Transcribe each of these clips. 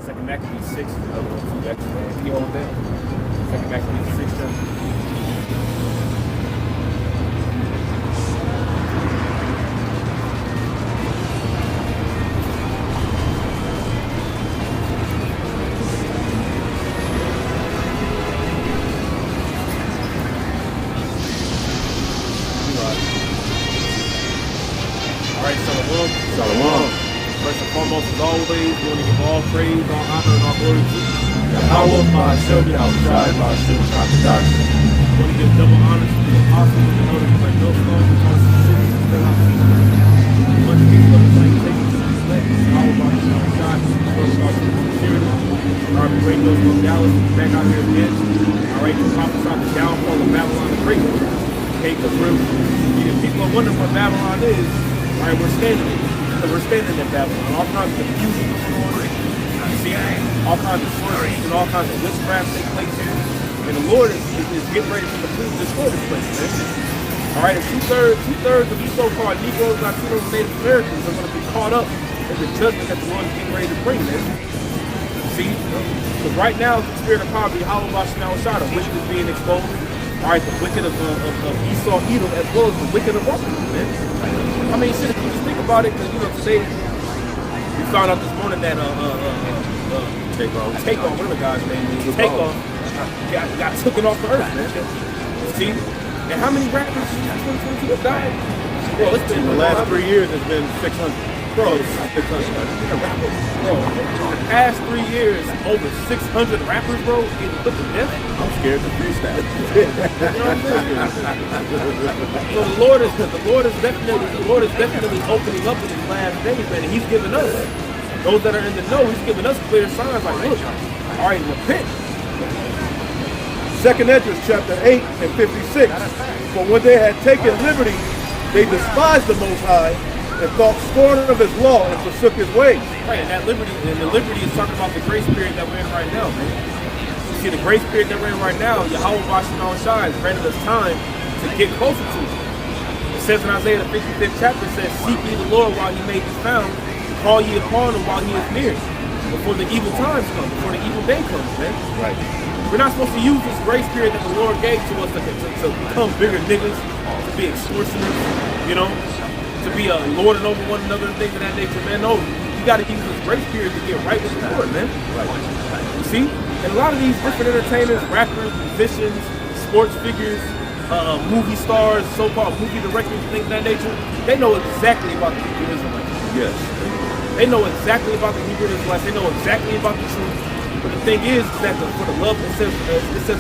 Second Maccabees 6 is another one too. That's man. He hold that. Second Maccabees 6. First and foremost, as always, we want to give all praise, all honor, and all glory to Yahweh, my Shem, Yahushai, my Shem, Shakadak. We want to give double honor to the apostles and elders who break no stone, who taught us the city and still out the people. We want to give them the take to the elect, Yahweh, my Shem, Yahushai, who broke our sincerity. Our break those from Dallas, back out here again. All right, to prophesy the downfall of Babylon the Great. Okay, because people are wondering what Babylon is. All right, we're standing in Babylon. All kinds of confusion going on. You see, all kinds of sorceries and all kinds of witchcraft take place here. And the Lord is getting ready to completely destroy this place, man. All right, and two-thirds of these so-called Negroes, Latinos, and Native Americans are going to be caught up in the judgment that the Lord is getting ready to bring, man. See? Because right now, the spirit of poverty, Hollow Bashmal Shah, the wicked is being exposed. All right, the wicked of Esau, Edom, as well as the wicked of Rome, man. I mean, shit, if you just think about it, because, you know, today, we found out this morning that, Takeoff, whatever the guy's name is, Takeoff, got taken off the earth, man. See? And how many rappers in 2022 have died? Bro, it's been In the last 3 years, it's been 600. Bro, the past 3 years, over 600 rappers, bro, getting put to death. I'm scared to freestyle. You know what I'm saying? So the Lord is definitely opening up in these last days, man. And He's giving us, those that are in the know, He's giving us clear signs like, look, all right, repent. 2nd Esdras chapter 8 and 56. For when they had taken liberty, they despised the Most High and thought scorn of His law and forsook His ways. Right, and the liberty is talking about the grace period that we're in right now, man. You see, the grace period that we're in right now, Yahweh Bashmal Shah has granted us time to get closer to Him. It says in Isaiah the 55th chapter, it says, seek ye the Lord while He may be found, call ye upon Him while He is near, before the evil times come, before the evil day comes, man. Right. We're not supposed to use this grace period that the Lord gave to us to become bigger niggas, to be extortioners, you know, to be lording over one another and things of that nature, man. No, you got to use this grace period to get right with the Lord, man. Right. You see? And a lot of these different entertainers, rappers, musicians, sports figures, movie stars, so-called movie directors, things of that nature, they know exactly about the Hebrew Israelites. Yes. They know exactly about the Hebrew Israelites. They know exactly about the truth. But the thing is that for the love, it says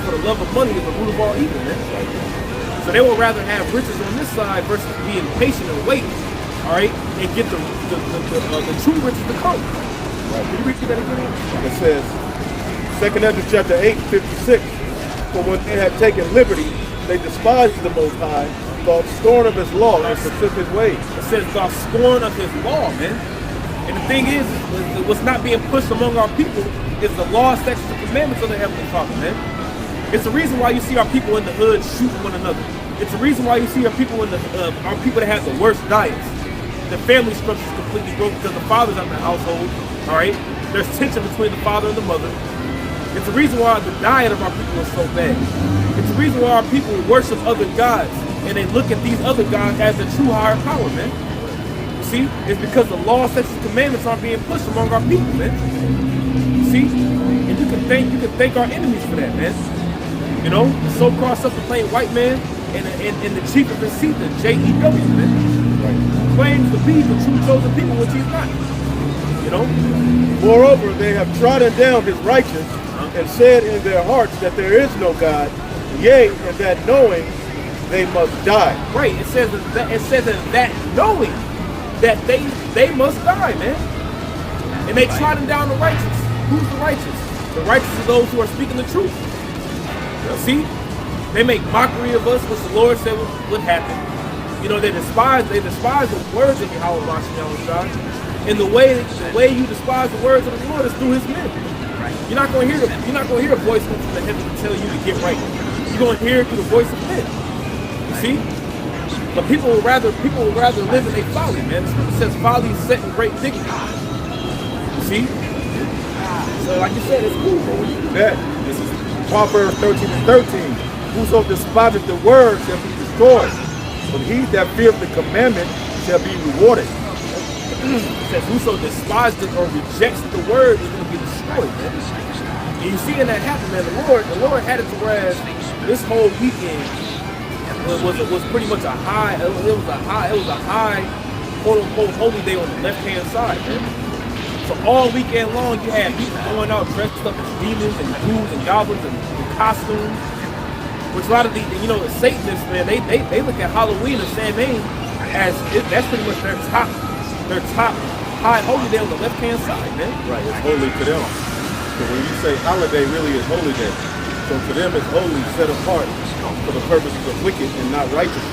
for the love of money is the root of all evil, man. So they would rather have riches on this side versus being patient and wait, all right, and get the true riches to come. Right. Can you read that again? It says, 2nd Esdras chapter 8, 56. For when they had taken liberty, they despised the Most High, thought scorn of His law, and forsook His ways. It says thou scorn of His law, man. And the thing is, what's not being pushed among our people is the law, statutes, and commandments of the Heavenly Father, man. It's the reason why you see our people in the hood shooting one another. It's the reason why you see our people our people that have the worst diets. The family structure is completely broken because the father's out in the household. All right, there's tension between the father and the mother. It's the reason why the diet of our people is so bad. It's the reason why our people worship other gods and they look at these other gods as the true higher power, man. You see, it's because the law, statutes, and commandments aren't being pushed among our people, man. You see, and you can thank our enemies for that, man. You know, the so-called self-proclaimed white man and the chief of his seat, the J.E.W., man, right, claims to be the true chosen people, which he's not. You know? Moreover, they have trodden down His righteous and said in their hearts that there is no God, yea, and that knowing they must die. Right. It says that knowing that they must die, man. And they trodden down the righteous. Who's the righteous? The righteous are those who are speaking the truth. See? They make mockery of us, which the Lord said would happen. You know, they despise the words of Yahweh Bashmal Shah. And the way you despise the words of the Lord is through His men. Right. You're not going to hear a voice from the heaven to tell you to get right. You're going to hear it through the voice of men. You see? But people would rather live in a folly, man. The scripture says folly is set in great dignity. You see? like you said, it's cool, bro. That this is Proverbs 13:13. Whoso despiseth the word shall be destroyed, but he that feareth the commandment shall be rewarded. It says, whoso despises or rejects the word is going to be destroyed, man. And you seeing that happen, man. The Lord had it to whereas this whole weekend was pretty much a high. It was a high, quote unquote, holy day on the left hand side, man. So all weekend long, you had people going out dressed up as demons and ghouls and goblins and costumes. Which a lot of the, the Satanists, man, they look at Halloween the same thing as that's pretty much their top high holy day on the left hand side, man. Right, it's holy to them. So when you say holiday, really is holy day. So to them, it's holy, set apart for the purposes of wicked and not righteous.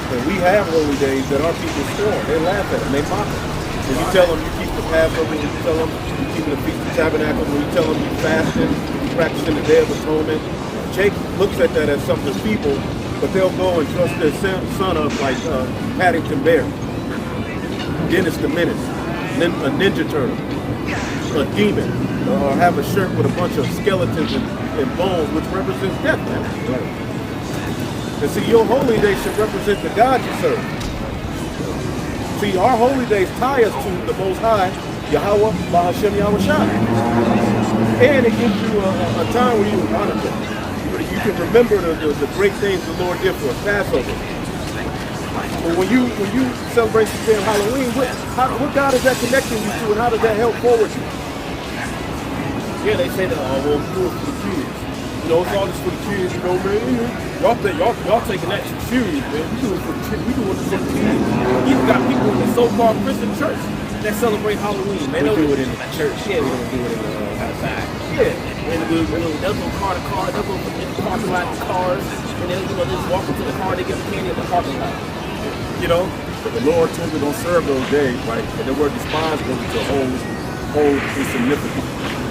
And we have holy days that our people scorn. They laugh at them, they mock them. When you tell them you keep the Passover, when you tell them you keep the Feast of Tabernacles, when you tell them you fasting, you practicing the Day of Atonement, Jake looks at that as something feeble, but they'll go and dress their son up like Paddington Bear, Dennis the Menace, a Ninja Turtle, a demon, or have a shirt with a bunch of skeletons and bones, which represents death, man. Right. And see, your holy day should represent the God you serve. See, our holy days tie us to the Most High, Yahweh, Bahashem Yahushua. And it gives you a time where you honor Him. You can remember the great things the Lord did for us, Passover. But when you celebrate the day of Halloween, what God is that connecting you to, and how does that help forward you? Yeah, they say that, well, we do it for the kids. It's all just for the kids, man. Y'all taking that too serious, man. We do it for the kids. We do it for the kids. You even got people in the so-called Christian church that celebrate Halloween, man. We do it in the church. Yeah, we don't do it in the outside. Yeah. And they'll go car to car, they'll go in the parking lot in cars, and they'll just walk into the car, they get the candy at the parking lot. But the Lord told you don't serve those days, right? And the word despise goes to hold insignificant.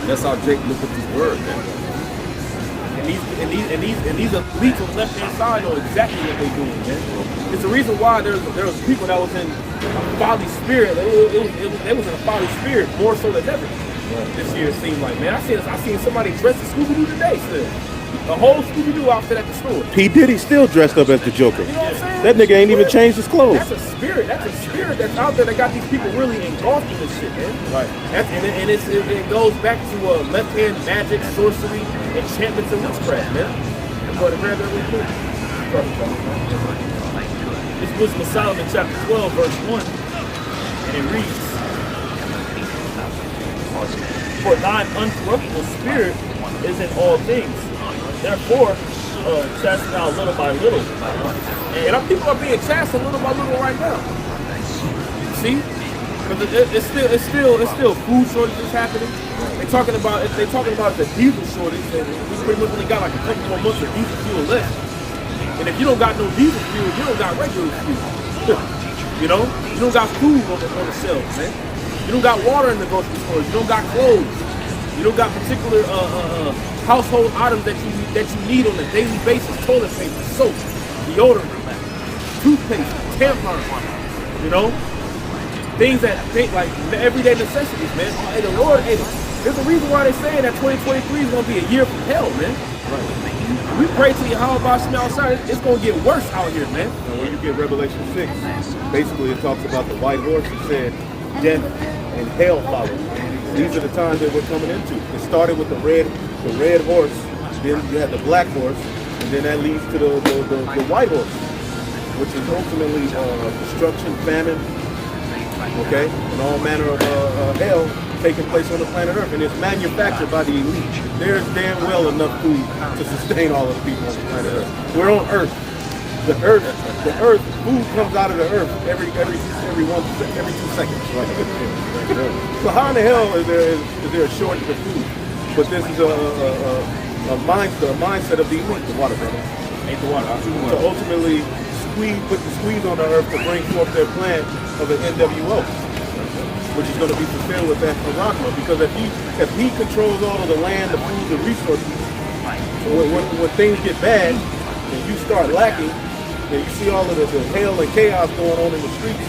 That's how Jake looked at this word, man. And these elites on the left hand side know exactly what they're doing, man. It's the reason why there was people that was in a folly spirit. They was in a folly spirit more so than ever. This year it seemed like, man, I seen somebody dressed as Scooby-Doo today still. A whole Scooby-Doo outfit at the store. P. Diddy still dressed up as the Joker. You know what I'm saying? That nigga ain't even changed his clothes. That's a spirit that's out there that got these people really engulfed in this shit, man. Right. It goes back to left-hand magic, sorcery, enchantments, and witchcraft, man. I'm going to grab that real quick. This was Wisdom of Solomon, chapter 12, verse 1. And it reads, for thine uncorruptible spirit is in all things. Therefore, chasten thou little by little. And our people are being chastened little by little right now. See? Because it's still food shortages happening. They're talking about the diesel shortage, and we pretty much only got like a couple more months of diesel fuel left. And if you don't got no diesel fuel, you don't got regular fuel. You don't got food on the shelves, man. You don't got water in the grocery stores. You don't got clothes. You don't got particular household items that you need on a daily basis. Toilet paper, soap, deodorant, toothpaste, tampons. Things like the everyday necessities, man. Hey, the Lord, there's a reason why they're saying that 2023 is gonna be a year from hell, man. Right. We pray to Yahweh Bashem outside, it's gonna get worse out here, man. And when you get Revelation 6, basically it talks about the white horse. It said death and hell followed. These are the times that we're coming into. It started with the red horse, then you had the black horse, and then that leads to the white horse, which is ultimately destruction, famine, okay, and all manner of hell taking place on the planet Earth, and it's manufactured by the elite. There's damn well enough food to sustain all of the people on the planet Earth. We're on Earth. The Earth, food comes out of the Earth every 2 seconds. Right? So how in the hell is there a shortage of food? But this is a mindset of the elite, the water, brother. Ain't the water. To ultimately put the squeeze on the Earth to bring forth their plan of an NWO, which is going to be fulfilled with that Arachma. Because if he controls all of the land, the food, the resources, when things get bad and you start lacking, and you see all of the hell and chaos going on in the streets,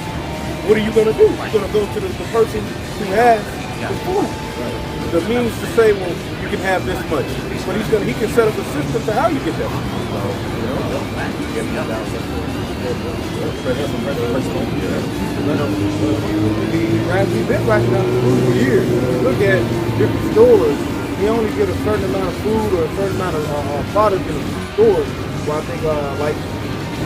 what are you going to do? You're going to go to the person who has the food. Right. the means to say, well, you can have this much. But he can set up a system to how you get that. We've been racking out food for years. Look at different stores. You only get a certain amount of food or a certain amount of product in the stores. Well, I think like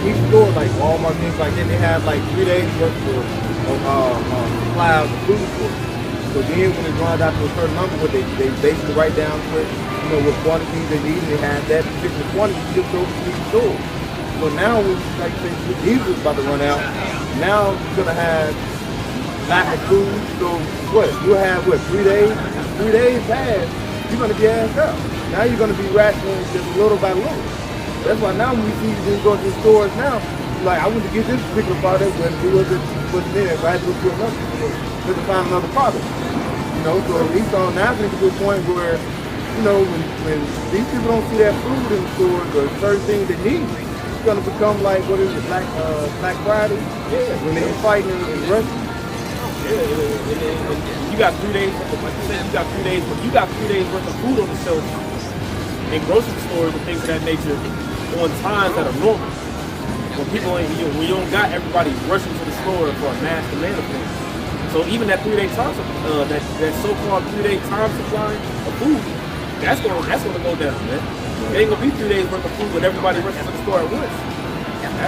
each store, like Walmart, things like that, they have like 3 days worth of supply of the food for it. So then when it runs out to a certain number, what they basically write down to it, what quantities they need, and they have that particular quantity shipped over to each store. So now, like you say, the diesel's about to run out. Now you're gonna have lack of food. So what? You'll have 3 days? 3 days pass, you're gonna be assed up. Now you're gonna be rationing just little by little. That's why now when we see you go to the stores now, like I went to get this particular product, but it wasn't put in there, so I had to go to another store to find another product. So at least on now it's to a point where, when these people don't see that food in the stores or certain things they need, it's gonna become like what is it, Black Friday? Yeah. When they're fighting in Russia. Yeah, and you got 3 days, like you said, you got 3 days, but you got 3 days worth of food on the shelf in grocery stores and things of that nature on times that are normal. When people ain't, when you don't got everybody rushing to the store for a mass demand of things. So even that 3 day time, that so-called 3 day time supply of food, that's gonna go down, man. It ain't gonna be 3 days worth of food when everybody rushes to the store at once.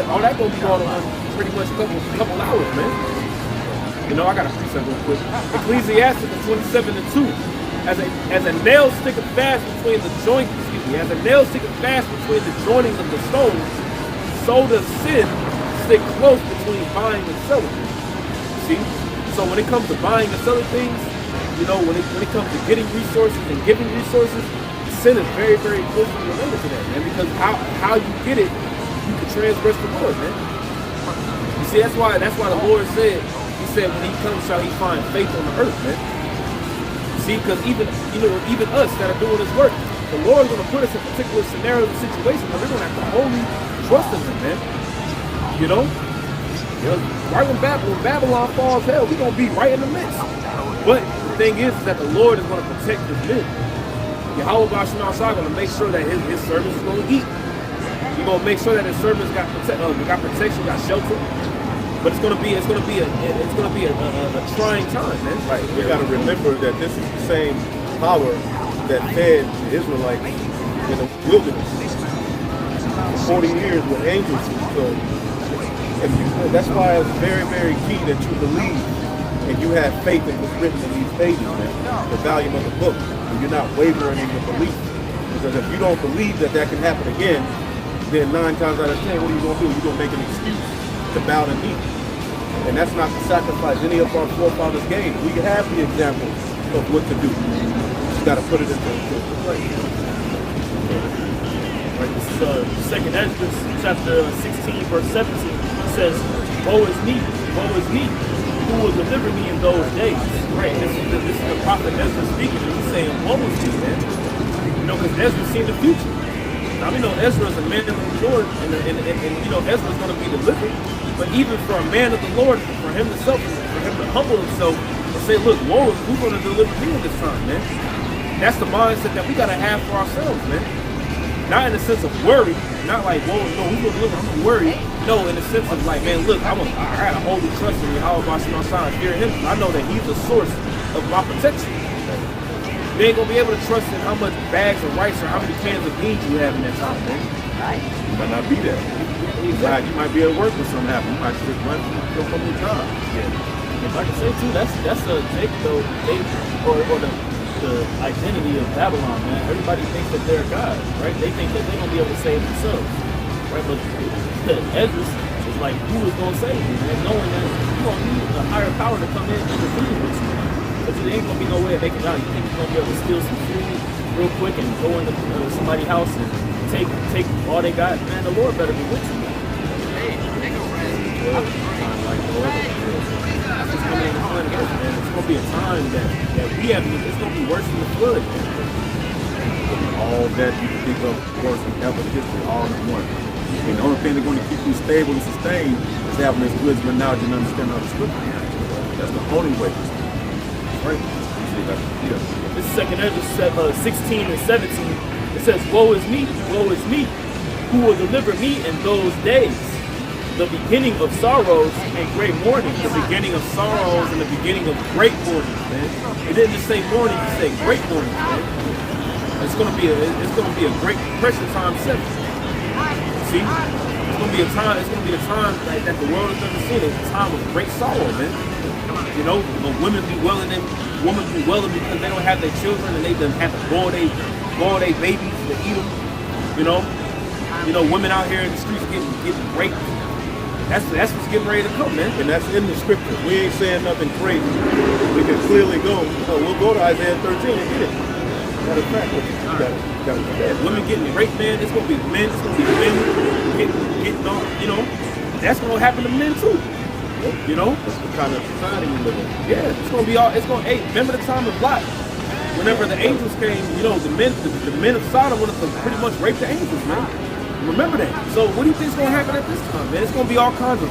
All that gonna be going on pretty much a couple hours, man. I got a precept real quick. Ecclesiastes 27:2. As a nail sticketh fast between the joint, as a nail sticketh fast between the joinings of the stones, so does sin stick close between buying and selling. See? So when it comes to buying and selling things, when it comes to getting resources and giving resources, sin is very, very closely related to that, man. Because how you get it, you can transgress the Lord, man. You see, that's why the Lord said, He said, when He comes, shall He find faith on the earth, man. See, because even us that are doing this work, the Lord's going to put us in particular scenarios and situations where we're going to have to wholly trust in Him, man. Right when Babylon falls, hell, we're going to be right in the midst. But the thing is that the Lord is going to protect His men. Yahweh Bashim is going to make sure that his servants is going to eat. He's going to make sure that his servants got protection, got shelter. But it's gonna be a trying time, man. Right. We got to remember that this is the same power that fed the Israelites in the wilderness for 40 years with angels. So that's why it's very, very key that you believe and you have faith in what's written in these pages, man. The volume of the book, and you're not wavering in your belief. Because if you don't believe that can happen again, then 9 times out of 10, what are you gonna do? You're gonna make an excuse to bow the knee. And that's not to sacrifice any of our forefathers' gain. We have the example of what to do. You got to put it into place. Right, this is 2nd Ezra, chapter 16, verse 17. It says, woe is me, who will deliver me in those days? Right, this is the prophet Ezra speaking, and he's saying, woe is me, man. Because Ezra's seen the future. Now, we know Ezra is a man of the Lord, and Ezra's going to be delivered. But even for a man of the Lord, for him to humble himself and say, look, Lord, who's going to deliver me in this time, man? That's the mindset that we got to have for ourselves, man. Not in the sense of worry, not like, whoa, no, who's going to deliver? I'm worried. No, in the sense of like, man, look, I got to wholly trust in Yahweh Bashim Asai, fear Him. I know that He's the source of my protection. You ain't going to be able to trust in how much bags of rice or how many cans of beans you have in that time, man. You might not be there. You might be at work when something happens. You might just run from your job. Yeah. If I can say too, that's a the identity of Babylon, man. Everybody thinks that they're God, right? They think that they're gonna be able to save themselves, right? But Ezra is like, who is gonna save you, man? Knowing that you gonna need a higher power to come in and intervene with you, because there ain't gonna be no way of making it out. You think you're gonna be able to steal some food real quick and go into somebody's house and take all they got? Man, the Lord better be with you. It's coming in the flood, man. It's gonna be a time that we have. It's gonna be worse than the flood, man. All that you can think of worse than ever history, all in one. And the only thing that's going to keep you stable and sustained is having this wisdom and knowledge and understanding of the scripture. That's the only way. Right? see that. Yeah. This is 2nd Ezra 16 and 17. It says, woe is me, who will deliver me in those days? The beginning of sorrows and great mourning. The beginning of sorrows and the beginning of great mourning, man. It didn't just say mourning, it said great mourning, man. It's gonna be a great depression time 7. See? It's gonna be a time like that the world has never seen. It's a time of great sorrow, man. You know, women be welling because they don't have their children and they done have to boil their babies to eat them. You know, women out here in the streets getting raped. That's what's getting ready to come, man. And that's in the scripture. We ain't saying nothing crazy. We can clearly go. We'll go to Isaiah 13 and get it. Matter of fact, you gotta women getting raped, man. It's gonna be men. It's gonna be women getting on. You know, that's gonna happen to men too. You know, that's the kind of society we live in. Yeah, it's gonna be all. It's gonna. Hey, remember the time of Lot? Whenever the angels came, you know, the men of Sodom wanted to pretty much rape the angels, man. Remember that. So what do you think is gonna happen at this time, man? It's gonna be all kinds of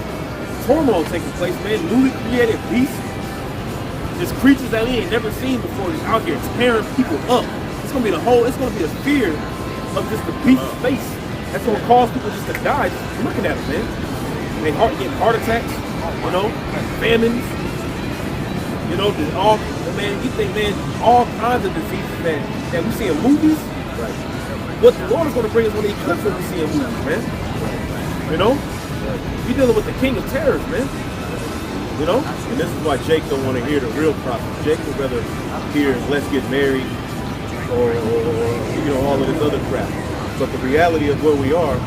turmoil taking place, man. Newly created beasts. There's creatures that we ain't never seen before just out here tearing people up. It's gonna be it's gonna be a fear of just the beast's face. That's gonna cause people just to die just looking at them, man. They getting heart attacks, you know, famines, you know, you think, man, all kinds of diseases that we see in movies. Right. What the Lord is gonna bring us when He comes what we see in movies, man. Right. You know? Right. You're dealing with the king of terrors, man. You know? And this is why Jake don't want to hear the real prophet. Jake would rather hear let's get married or you know, all of this other crap. But the reality of where we are,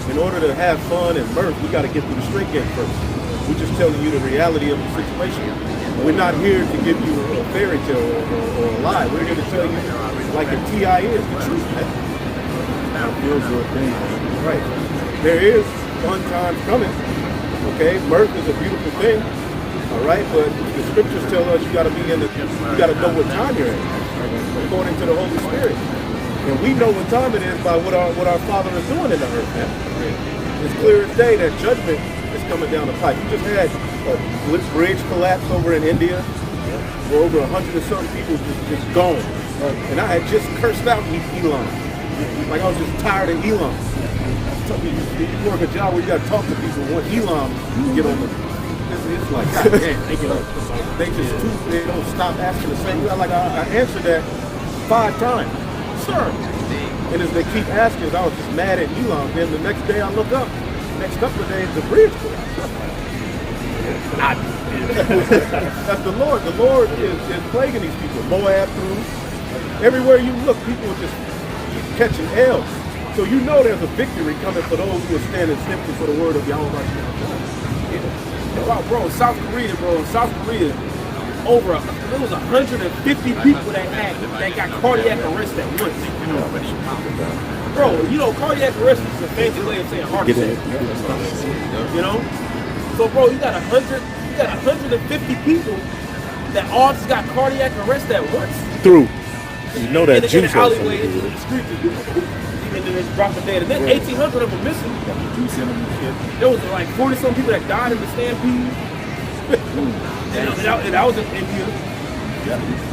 in order to have fun and mirth, we got to get through the straight gate first. We're just telling you the reality of the situation. We're not here to give you a fairy tale or a lie. We're here to tell you, like the T.I. is, the truth, man. Feel good thing. Right. There is fun times coming. Okay, mirth is a beautiful thing. All right, but the scriptures tell us you got to know what time you're in, according to the Holy Spirit. And we know what time it is by what our Father is doing in the earth, man. It's clear as day that judgment is coming down the pipe. You just had a bridge collapse over in India, where over 100 and something people just gone. And I had just cursed out Elon. Like I was just tired of Elon. You work a job where you got to talk to people. When Elon get on the, it's like, God damn, they don't stop asking the same. Like I answered that 5 times, sir. And as they keep asking, I was just mad at Elon. Then the next day I look up, next couple of days the bridge collapsed. That's the Lord. The Lord is plaguing these people. Moab through. Everywhere you look, people are just catching L's. So you know there's a victory coming for those who are standing simply for the word of Yahweh. Wow, bro, South Korea, there was 150 people that got cardiac arrest at once. Bro, you know, cardiac arrest is a fancy way of saying heart attack. You know? So, bro, you got 150 people that all just got cardiac arrest at once. Through. You know that juice. In the alleyway, into the street, and then it's dropping dead. And then 1,800 of them missing. There was like 40-some people that died in the stampede. and I was in India.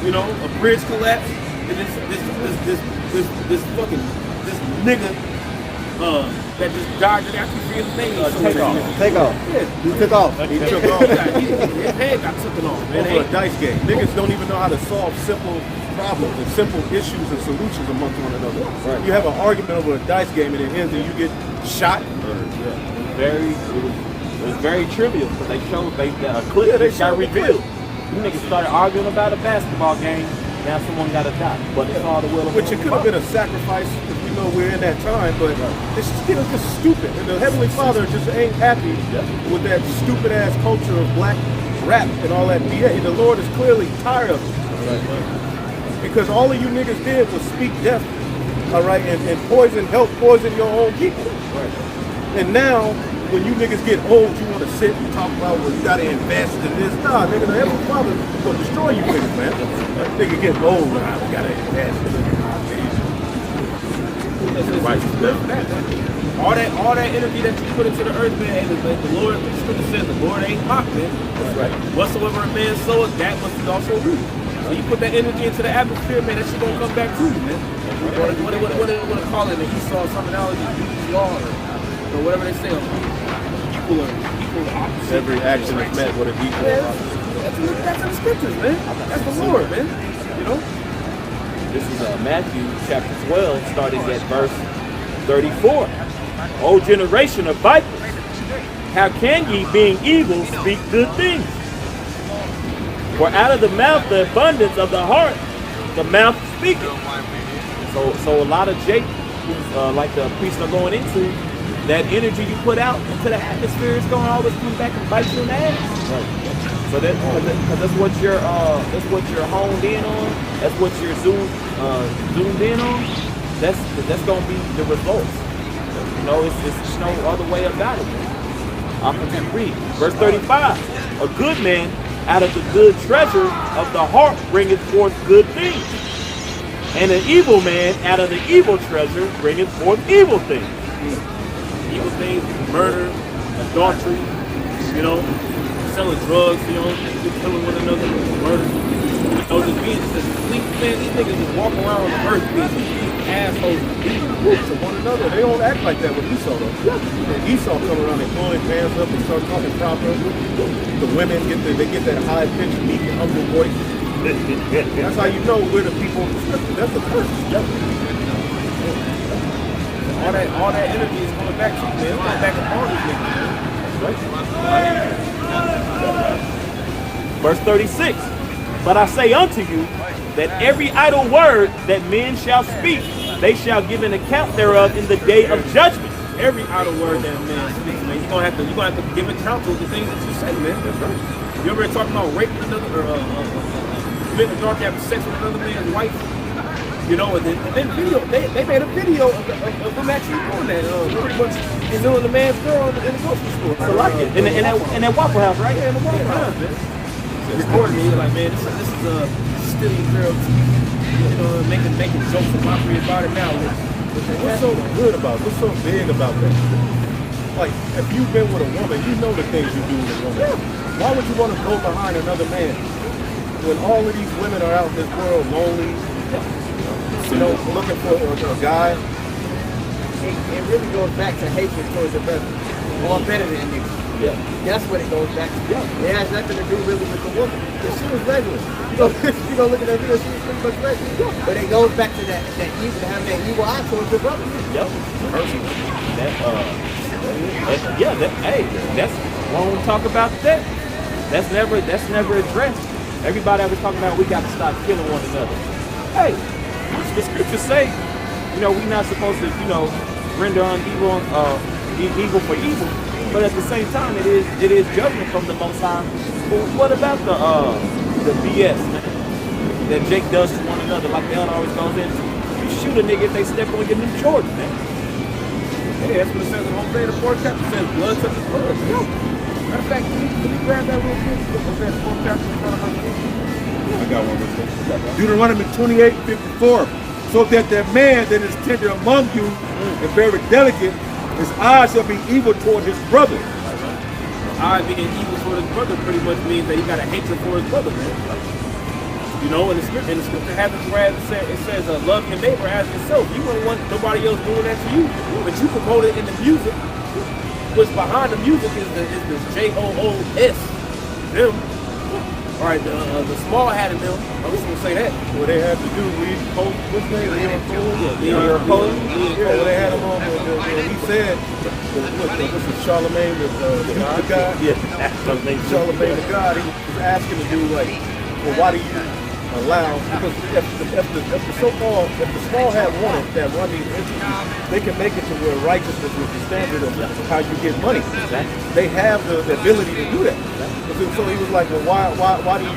You know, a bridge collapse, and this nigga that just died. I keep forgetting his name. Take off. Yeah. He took off. He took off. His head got taken off. Man. Over a dice game. Niggas don't even know how to solve simple problems and simple issues and solutions amongst one another. Right. You have an argument over a dice game and it ends and you get shot. It was very trivial because they showed a clip that got revealed. You niggas started arguing about a basketball game. Now someone got to die. But it's all the will of Which it could have been a sacrifice if we know we're in that time, but it's just stupid. And the Heavenly Father just ain't happy with that stupid ass culture of black rap and all that BA. The Lord is clearly tired of it. Because all of you niggas did was speak death, all right, and help poison your own people. Right. And now, when you niggas get old, you want to sit and talk about, well, you got to invest in this. Nah, nigga, the Heavenly Father will destroy you niggas, man. Nigga getting old, nah, we got to invest in this. All that energy that you put into the earth, man, the Lord, the scripture says the Lord ain't mocked, man. That's right. Whatsoever a man soweth, that must he also reap. So you put that energy into the atmosphere, man, that shit gonna come back to you, man. What they call it? The Esau terminology, law, or whatever they say. Equal opposite. Every action is met with an equal Man, opposite. that's in the scriptures, man. That's the Lord, man. You know? This is Matthew chapter 12, starting at verse 34. O generation of vipers, how can ye, being evil, speak good things? For out of the mouth, the abundance of the heart, the mouth speaketh. So a lot of Jake, like the priests are going into, that energy you put out into the atmosphere is going to always come back and bite you in the ass. Right. So that's what you're honed in on. That's what you're zoomed in on. That's going to be the results. You know, it's no other way about it. I'll continue to read. Verse 35. A good man out of the good treasure of the heart bringeth forth good things. And an evil man out of the evil treasure bringeth forth evil things. Evil things, murder, adultery, you know, selling drugs, you know, killing one another, murder. You know, just being just complete, man, these niggas just walk around on the earth being assholes, being wolves to one another. They don't act like that with Esau though. Yeah. Esau come around, they pull their pants up, they start talking proper. The women get that high pitched, meek and humble voice. That's how you know we're the people of the scripture. That's the curse. Yep. All that energy is coming back to you, man. It's coming back upon these niggas, man. Verse 36. But I say unto you that every idle word that men shall speak, they shall give an account thereof in the day of judgment. Every idle word that man speaks, man, you're gonna have to give account to the things that you say, man. That's right. You ever talking about raping another or committing adultery after sex with another man's wife? You know, and then video, they made a video of them actually doing that, pretty much doing the man's girl in the grocery store. I like it. In that Waffle House, right? Yeah, in the Waffle House, man. Recording me, like, man, this is stealing girl, you know, making jokes and mockery about it now. What's so good about it? What's so big about that? Like, if you've been with a woman, you know the things you do with a woman. Yeah. Why would you want to go behind another man when all of these women are out in this world lonely, you know, looking for a guy? It really goes back to hatred towards the brother. Or better than you. Yeah. That's what it goes back to. Yeah. It has nothing to do really with the woman. Because she was regular. You go look at that video, she was pretty much regular. Yeah. But it goes back to that evil, having that evil eye towards your brother. Yep. That's when we talk about that. That's never addressed. Everybody was talking about we got to stop killing one another. Hey, the scriptures say, you know, we're not supposed to, you know, render on evil for evil. But at the same time, it is judgment from the Most High. But what about the BS, man, that Jake does to one another, like the elder always goes into? You shoot a nigga if they step on your new Jordan, man. Yeah, that's what it says in Hosea, the 4th chapter. It says blood touches blood. Matter of fact, can you grab that real quick? Hosea, the 4th chapter in front of us. I got one with you. Deuteronomy 28:54. So that man that is tender among you and very delicate, his eyes shall be evil toward his brother. Eye being evil toward his brother pretty much means that he got a hatred for his brother, man. You know, in the scripture happens where it says love your neighbor as yourself. You wouldn't want nobody else doing that to you. But you promote it in the music, which behind the music is the JOOS, them. All right, the small hat in them. I'm just gonna say that. What they had to do, what's his name? Leon Cole. Yeah, they had him on. He said, "This is Charlemagne, the God." Yeah, Charlemagne the God. He was asking the dude like, "Well, why do you allow?" Because if the small hat wanted that run these entities, they can make it to where righteousness is the standard of how you get money. They have the ability to do that. So he was like, well, why do you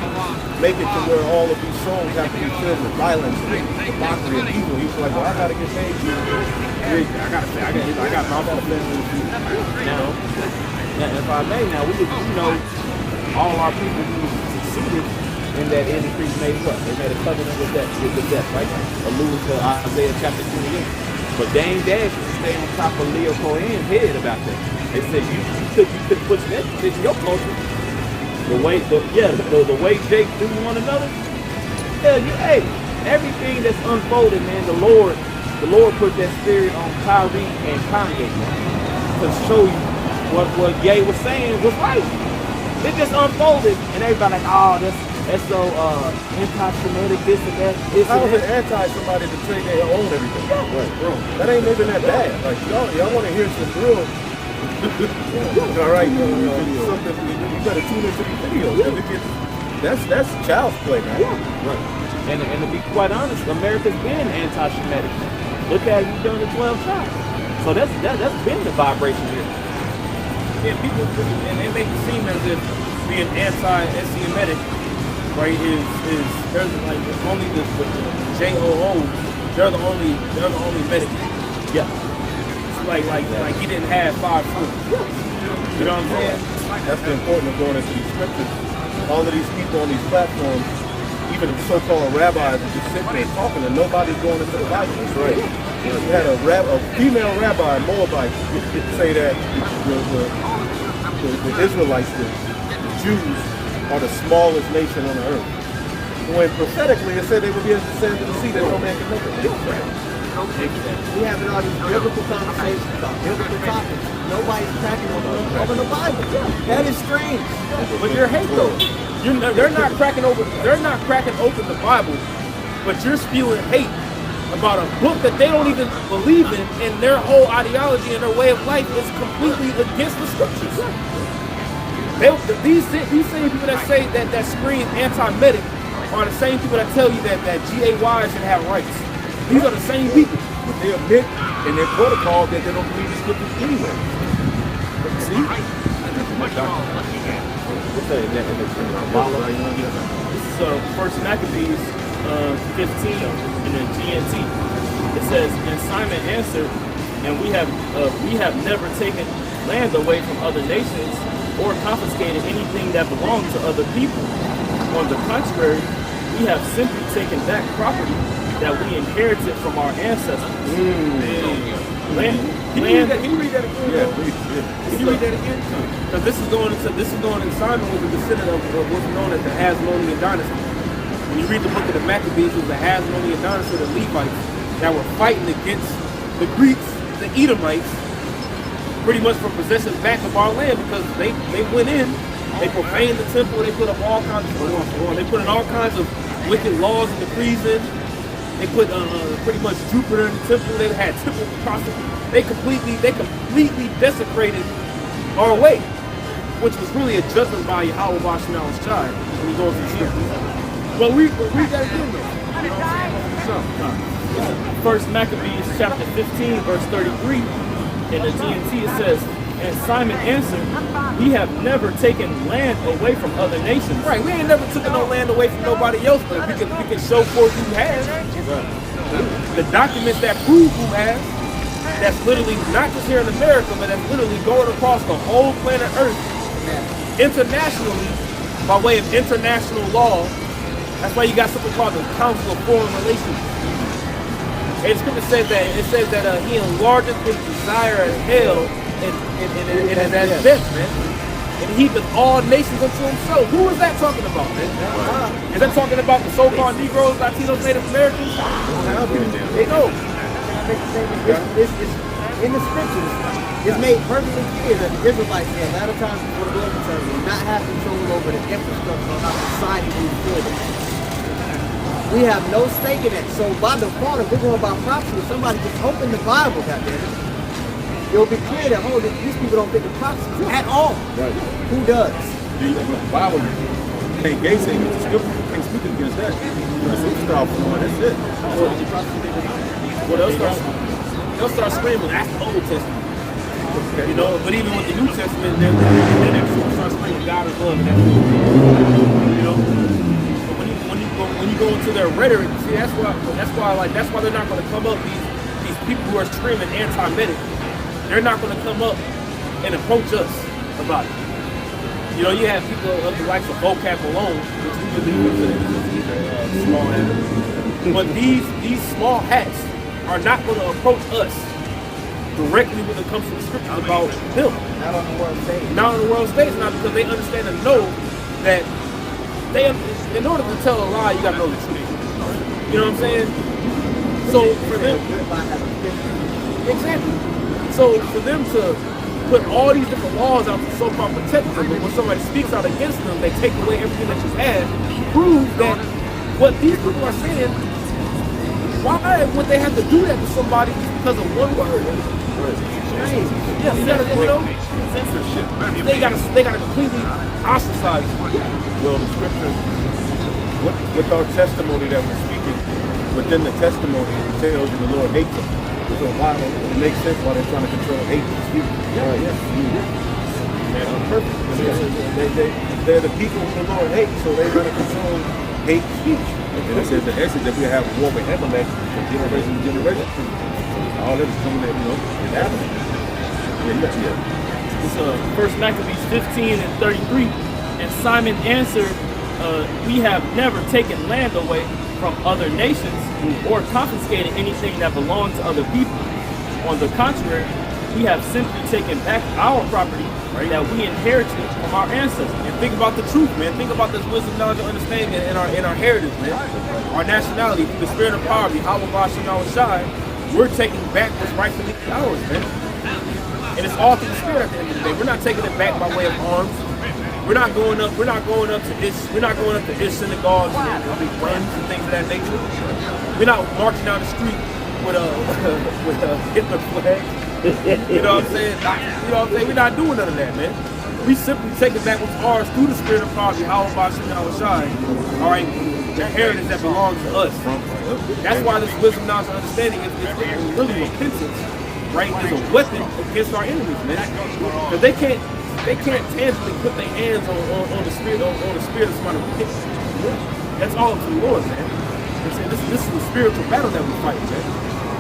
make it to where all of these songs have to be filled with violence and mockery and evil? He was like, well, I gotta get paid. I got my Now, if I may, now we know all our people who succeeded in that industry made what? They made a covenant with death, right? Alluding to Isaiah chapter 28. But Dame Dash used to stay on top of Leo Cohen's head about that. They said you could put that in your culture. The way Jake do one another, tell you, hey, everything that's unfolded, man, the Lord put that spirit on Kyrie and Kanye to show you what Ye was saying was right. It just unfolded, and everybody like, oh, that's so anti-Semitic, this and that. How is it anti somebody to say they own everything? Right, bro. That ain't even that bad. Like y'all want to hear some real. All right, something you better tune into these videos. 'Cause it gets, that's child's play, man. Yeah. Right. And to be quite honest, America's been anti-Semitic. Look at you done the 12 tribes. So that's been the vibration here. Yeah, people, and they make it seem as if being anti-Semitic, right, is there's like only the JOOs. They're the only medic. Yeah. It's like he didn't have 5 fruits. You know what I'm saying? That's the importance of going into these scriptures. All of these people on these platforms, even the so-called rabbis, are just sitting there talking, and nobody's going into the Bible. That's right. You had a female rabbi, Moabite, say that the Israelites, the Jews, are the smallest nation on the earth. When prophetically it said they would be able to descend to the sea that no man can look at. We having all these biblical conversations about biblical topics. Nobody's cracking open the Bible. That is strange. But you're hate though. They're not cracking open the Bible, but you're spewing hate about a book that they don't even believe in, and their whole ideology and their way of life is completely against the scriptures. These same people that say that scream anti-medic are the same people that tell you that GAY should have rights. These are the same people. But they admit in their protocol that they don't believe the scriptures anyway. See? This is First Maccabees 15 in the GNT. It says, and Simon answered, and we have never taken land away from other nations or confiscated anything that belonged to other people. On the contrary, we have simply taken back property that we inherited from our ancestors. Can you read that again? Yeah, please. Can you read that again? Because this is going in Simon was a descendant of what's known as the Hasmonean dynasty. When you read the book of the Maccabees, it was the Hasmonean dynasty, the Levites, that were fighting against the Greeks, the Edomites, pretty much for possession back of our land, because they went in, they profaned the temple, they put up all kinds of they put in all kinds of wicked laws and decrees in. They put pretty much Jupiter in the temple. They had temple prostitutes. They completely desecrated our way, which was really a judgment by Yahweh Bashanal's child when he goes to Egypt. But we got to do this. First Maccabees chapter 15, verse 33. In the GNT it says, and Simon answered, we have never taken land away from other nations. Right, we ain't never taken no land away from nobody else, but we can show forth who has. The documents that prove who has, that's literally not just here in America, but that's literally going across the whole planet Earth, internationally, by way of international law. That's why you got something called the Council of Foreign Relations. And the scripture says that he enlargeth his desire as hell and as best, man. And he heapeth all nations unto himself. Who is that talking about, man? Is that talking about the so-called Negroes, Latinos, Native Americans? They know. It's in the scriptures. It's made perfectly clear that the Israelites, a lot of times before the Lord returns, will not have control over the infrastructure of how society moves forward. We have no stake in it. So by default, if we're going by prophecy, if somebody just open the Bible, goddamn, it'll be clear that these people don't fit the prophecies at all. Right. Who does? The Bible can't gainsay it. The scripture can't speak against that. That's it. Well, they'll start screaming, that's the Old Testament. You know, but even with the New Testament, then they'll start screaming God is love, and that's you know. But when you go into their rhetoric, see, that's why they're not going to come up. These people who are screaming anti-medic, they're not going to come up and approach us about it. You know, you have people of the likes of Vocab Malone, which we believe is small hats. But these small hats are not going to approach us directly when it comes to the scriptures about them. Not on the world stage. Not on the world stage, not because they understand and know that in order to tell a lie, you gotta know the truth. You know what I'm saying? So for them, exactly. So for them to put all these different laws out to so-called protect them, but when somebody speaks out against them, they take away everything that you had, proves that what these people are saying, why would they have to do that to somebody because of one word? Yeah, you gotta, you know, censorship. They gotta completely ostracize you. Well, the scripture, with our testimony that we're speaking, within the testimony, it tells you the Lord hates them. So why, it makes sense why they're trying to control hate and speech. Man, on purpose. They're the people who the Lord hates, so they're going to control hate speech. And it says in Exodus that we have war with Amalek from generation to generation. All that is coming at, you know, it's happening. It's First Maccabees 15 and 33. And Simon answered, we have never taken land away from other nations or confiscated anything that belonged to other people. On the contrary, we have simply taken back our property that we inherited from our ancestors. And think about the truth, man. Think about this wisdom, knowledge, and understanding in our heritage, man. Our nationality, through the spirit of poverty, Yahweh Shem Shai, we're taking back what's rightfully ours, man. And it's all through the spirit at the end of the day. We're not taking it back by way of arms. We're not going up to this synagogues and big guns and things of that nature. We're not marching down the street with a Hitler flag. You know what I'm saying? You know what I'm saying? We're not doing none of that, man. We simply taking back what's ours through the spirit of poverty, Yahweh Shai. All right, the heritage that belongs to us. That's why this wisdom, knowledge, and understanding is really repentance, right? Is a weapon against our enemies, man. Because they can't tangibly put their hands on the spirit of somebody repent. That's all to the Lord, man. This is the spiritual battle that we're fighting, man.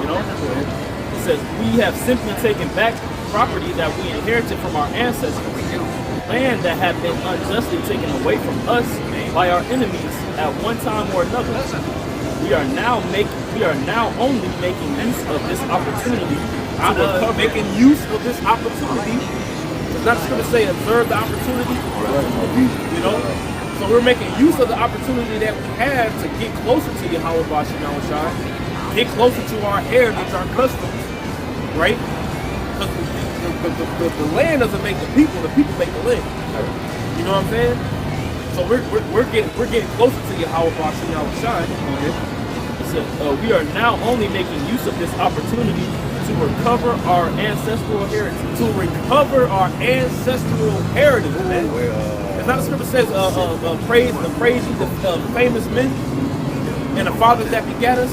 You know? It says, we have simply taken back property that we inherited from our ancestors, land that had been unjustly taken away from us by our enemies at one time or another. We are now only making use of this opportunity Making use of this opportunity. It's not just going to say observe the opportunity, you know. So we're making use of the opportunity that we have to get closer to Yahweh Shem Shai, get closer to our heritage, our customs, right? Because the land doesn't make the people make the land. You know what I'm saying? So we're getting closer to Yahweh Shem Shai. So we are now only making use of this opportunity to recover our ancestral heritage. To recover our ancestral heritage, man. It's not the scripture says, praise ye the famous men and the fathers that begat us.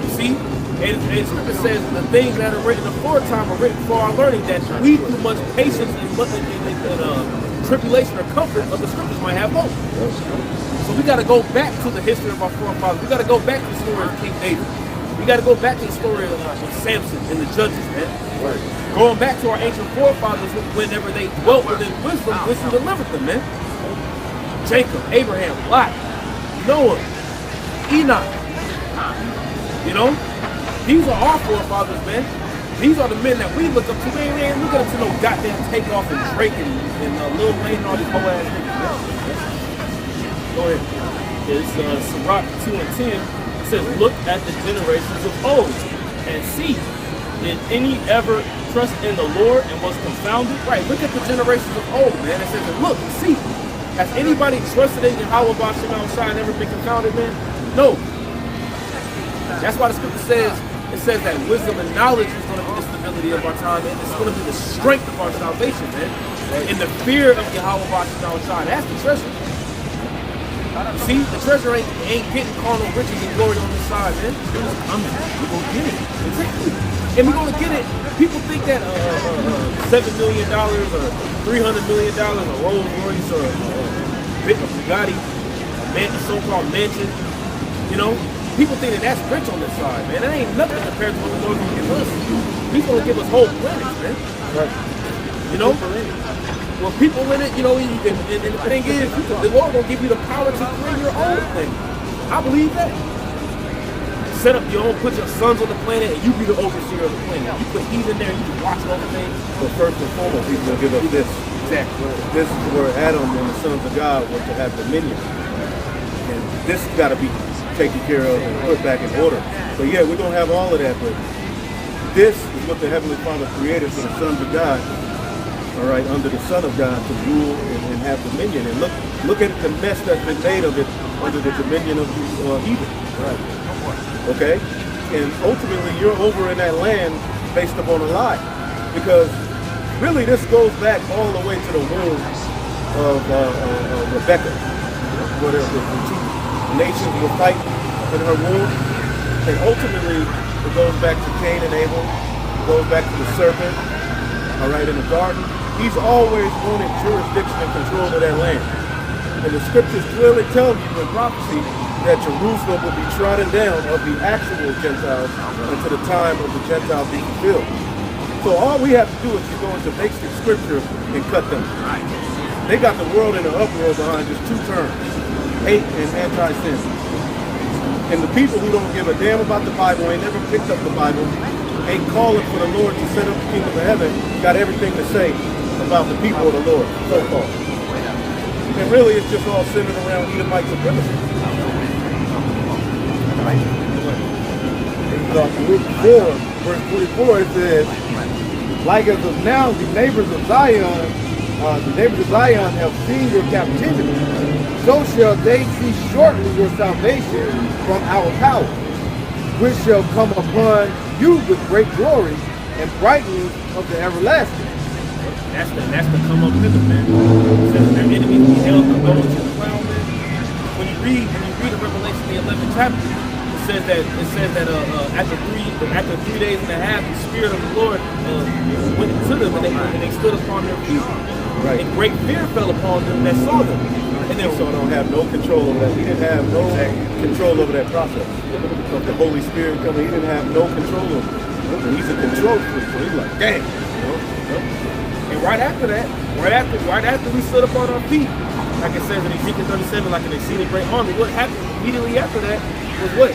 You see? And the scripture says the things that are written aforetime are written for our learning, that we through much patience and tribulation or comfort of the scriptures might have hope. So we got to go back to the history of our forefathers. We got to go back to the story of King David. We got to go back to the story of Samson and the judges, man. Right. Going back to our ancient forefathers, whenever they dwelt within wisdom delivered them, man. Jacob, Abraham, Lot, Noah, Enoch. You know, these are our forefathers, man. These are the men that we look up to. We ain't looking up to no goddamn Takeoff and Drake and Lil Wayne and all these whole ass niggas. Go ahead. It's Sirach 2 and 10. Says, look at the generations of old and see, did any ever trust in the Lord and was confounded? Right, look at the generations of old, man. It says, look, see, has anybody trusted in Yahweh Shem Shai and never been confounded, man? No. That's why the scripture says that wisdom and knowledge is going to be the stability of our time, and it's going to be the strength of our salvation, man. In the fear of Yahweh Shem Shai, that's the treasure. See, the treasure ain't getting carnal riches and glory on this side, man. We're gonna get it. Exactly. And we're gonna get it. People think that $7 million or $300 million a Rolls Royce or a Bugatti, a so-called mansion, you know, people think that that's rich on this side, man. That ain't nothing compared to what the Lord gonna give us. He's gonna give us whole planets, man. Right. You know? Well, people in it, you know, and the thing is, the Lord will give you the power to create your own thing. I believe that. Set up your own, put your sons on the planet, and you be the overseer of the planet. You put he's in there, you can watch over things. But first and foremost, he's going to give us this. Exactly. This is where Adam and the sons of God were to have dominion. And this has got to be taken care of and put back in order. So yeah, we're going to have all of that, but this is what the Heavenly Father created for the sons of God, all right, under the Son of God to rule and have dominion. And look at the mess that's been made of it under the dominion of evil. Right. Okay? And ultimately, you're over in that land based upon a lie. Because really, this goes back all the way to the womb of Rebecca, where the two nations were fighting in her womb. And ultimately, it goes back to Cain and Abel. It goes back to the serpent, all right, in the garden. He's always wanted jurisdiction and control of that land. And the scriptures clearly tell you in prophecy that Jerusalem will be trodden down of the actual Gentiles until the time of the Gentiles being fulfilled. So all we have to do is go into basic scripture and cut them. They got the world in an uproar behind just two terms, hate and anti-sin. And the people who don't give a damn about the Bible, ain't never picked up the Bible, ain't calling for the Lord to set up the kingdom of heaven, got everything to say about the people of the Lord, so-called. And really, it's just all centered around Edomite supremacy. Luke 4, verse 24, it says, like as of now, the neighbors of Zion have seen your captivity, so shall they see shortly your salvation from our power, which shall come upon you with great glory and brightening of the everlasting. That's the come up hither, man. It says their enemies be held to go into the ground, man. When you read the Revelation, the 11th chapter, it says that after 3 days and a half, the Spirit of the Lord went into them, and they stood upon their feet. Right. And great fear fell upon them that saw them. And then So don't have no control over that. He didn't have no control over that process. Of the Holy Spirit coming, he didn't have no control over it. And he's a control freak, so he's like, damn. You know? And right after that, right after we stood up on our feet, like it says in Ezekiel 37, like an exceeding great army, what happened immediately after that was what?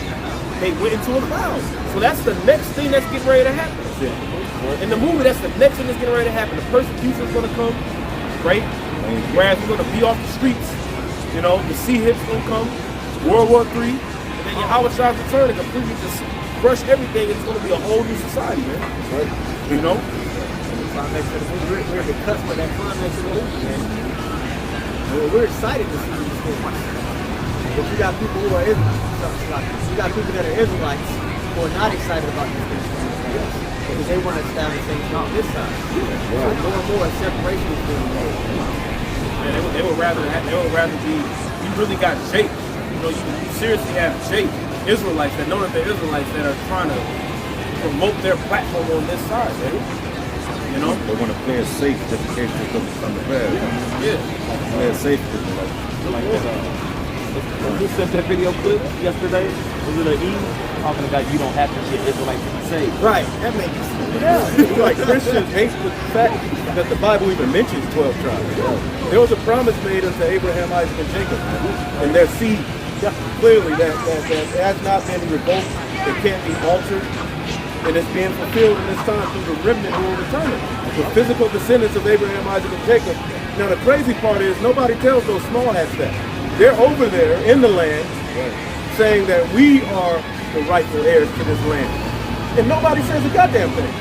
They went into a cloud. So that's the next thing that's getting ready to happen. In the movie, that's the next thing that's getting ready to happen. The persecution is going to come, right? Whereas we're going to be off the streets. You know, the sea hip's going to come, World War III, and then Yahweh Shah's return and completely just crush everything. It's going to be a whole new society, man. Right. You know? We're at the cusp of that climax of the movie, man. We're excited to see these things. But you got people who are Israelites. You got people that are Israelites who are not excited about these things because they want to establish things on this side. So more and more separation is being made. Yeah, they would rather be. You really got Jake. You know, you seriously have Jake Israelites that know that they're Israelites that are trying to promote their platform on this side, baby. You know, They want to play it safe just in case they come to bad. yeah. Play it safe. Like that, who sent that video clip yesterday? Was it an E? Talking about you don't have to get Israelites to be saved. Right, that makes sense. It's like Christians hate the fact that the Bible even mentions 12 tribes. There was a promise made unto Abraham, Isaac, and Jacob, and their seed. Clearly, that has not been revoked. It can't be altered, and it's being fulfilled in this time through the remnant who will return it. The physical descendants of Abraham, Isaac, and Jacob. Now, the crazy part is nobody tells those small hats that. They're over there in the land saying that we are the rightful heirs to this land. And nobody says a goddamn thing.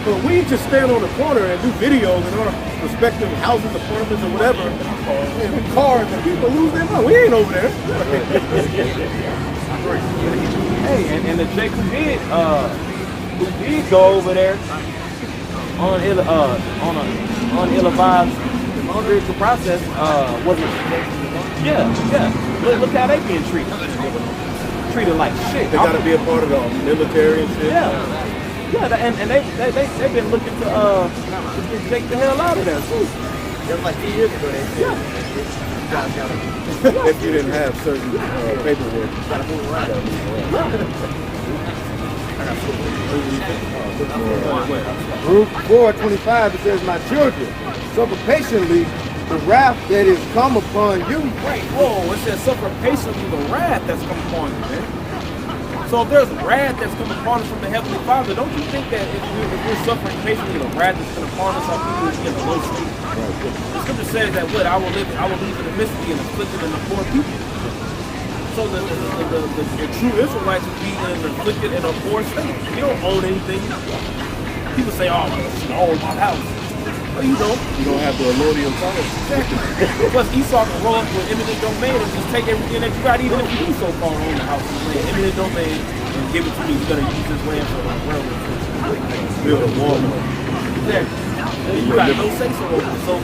But we just stand on the corner and do videos in our respective houses, apartments, or whatever, and cars, and people lose their mind. We ain't over there. Hey, and the Jake who did go over there on an ill-advised spiritual process wasn't. Yeah. Look how they being treated like shit. They gotta be a part of the military and shit. Yeah, and they've been looking to get Jake the hell out of there too. That was like 2 years ago, they said. You guys gotta If you didn't have certain paperwork. move around. Luke 4:25, it says, my children, suffer patiently the wrath that is come upon you. Right. Whoa, it says suffer patiently the wrath that's come upon you, man. So if there's wrath that's come upon us from the Heavenly Father, don't you think that if we're suffering patiently the wrath that's come upon us, our people is in a low state? The scripture says that I will leave in the midst of the afflicted and the poor people. So the true Israelites would be in an afflicted and a poor state. You don't own anything. People say, oh, I own my house. No, you don't. You don't have the allodium title. Plus, Esau can roll up with eminent domain and just take everything that you got, even if you do so far own the house and land. Eminent domain and give it to me. You're going to use this land for like railroad. Build a Walmart. Exactly. You got no say so over it. So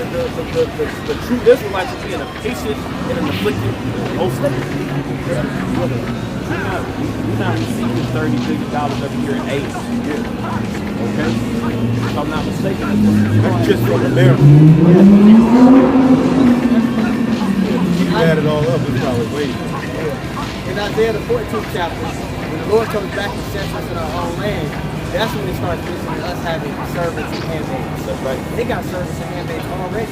the true Israelites would be in a patient and an afflicted whole state. We're not receiving $30 billion every year in aid. Okay? If I'm not mistaken, That's just from America. You add it all up, it's probably way. In Isaiah the 14th chapter, when the Lord comes back and sets us in our own land, that's when it starts mentioning us having servants and handmaids. that's right. They got servants and handmaids already.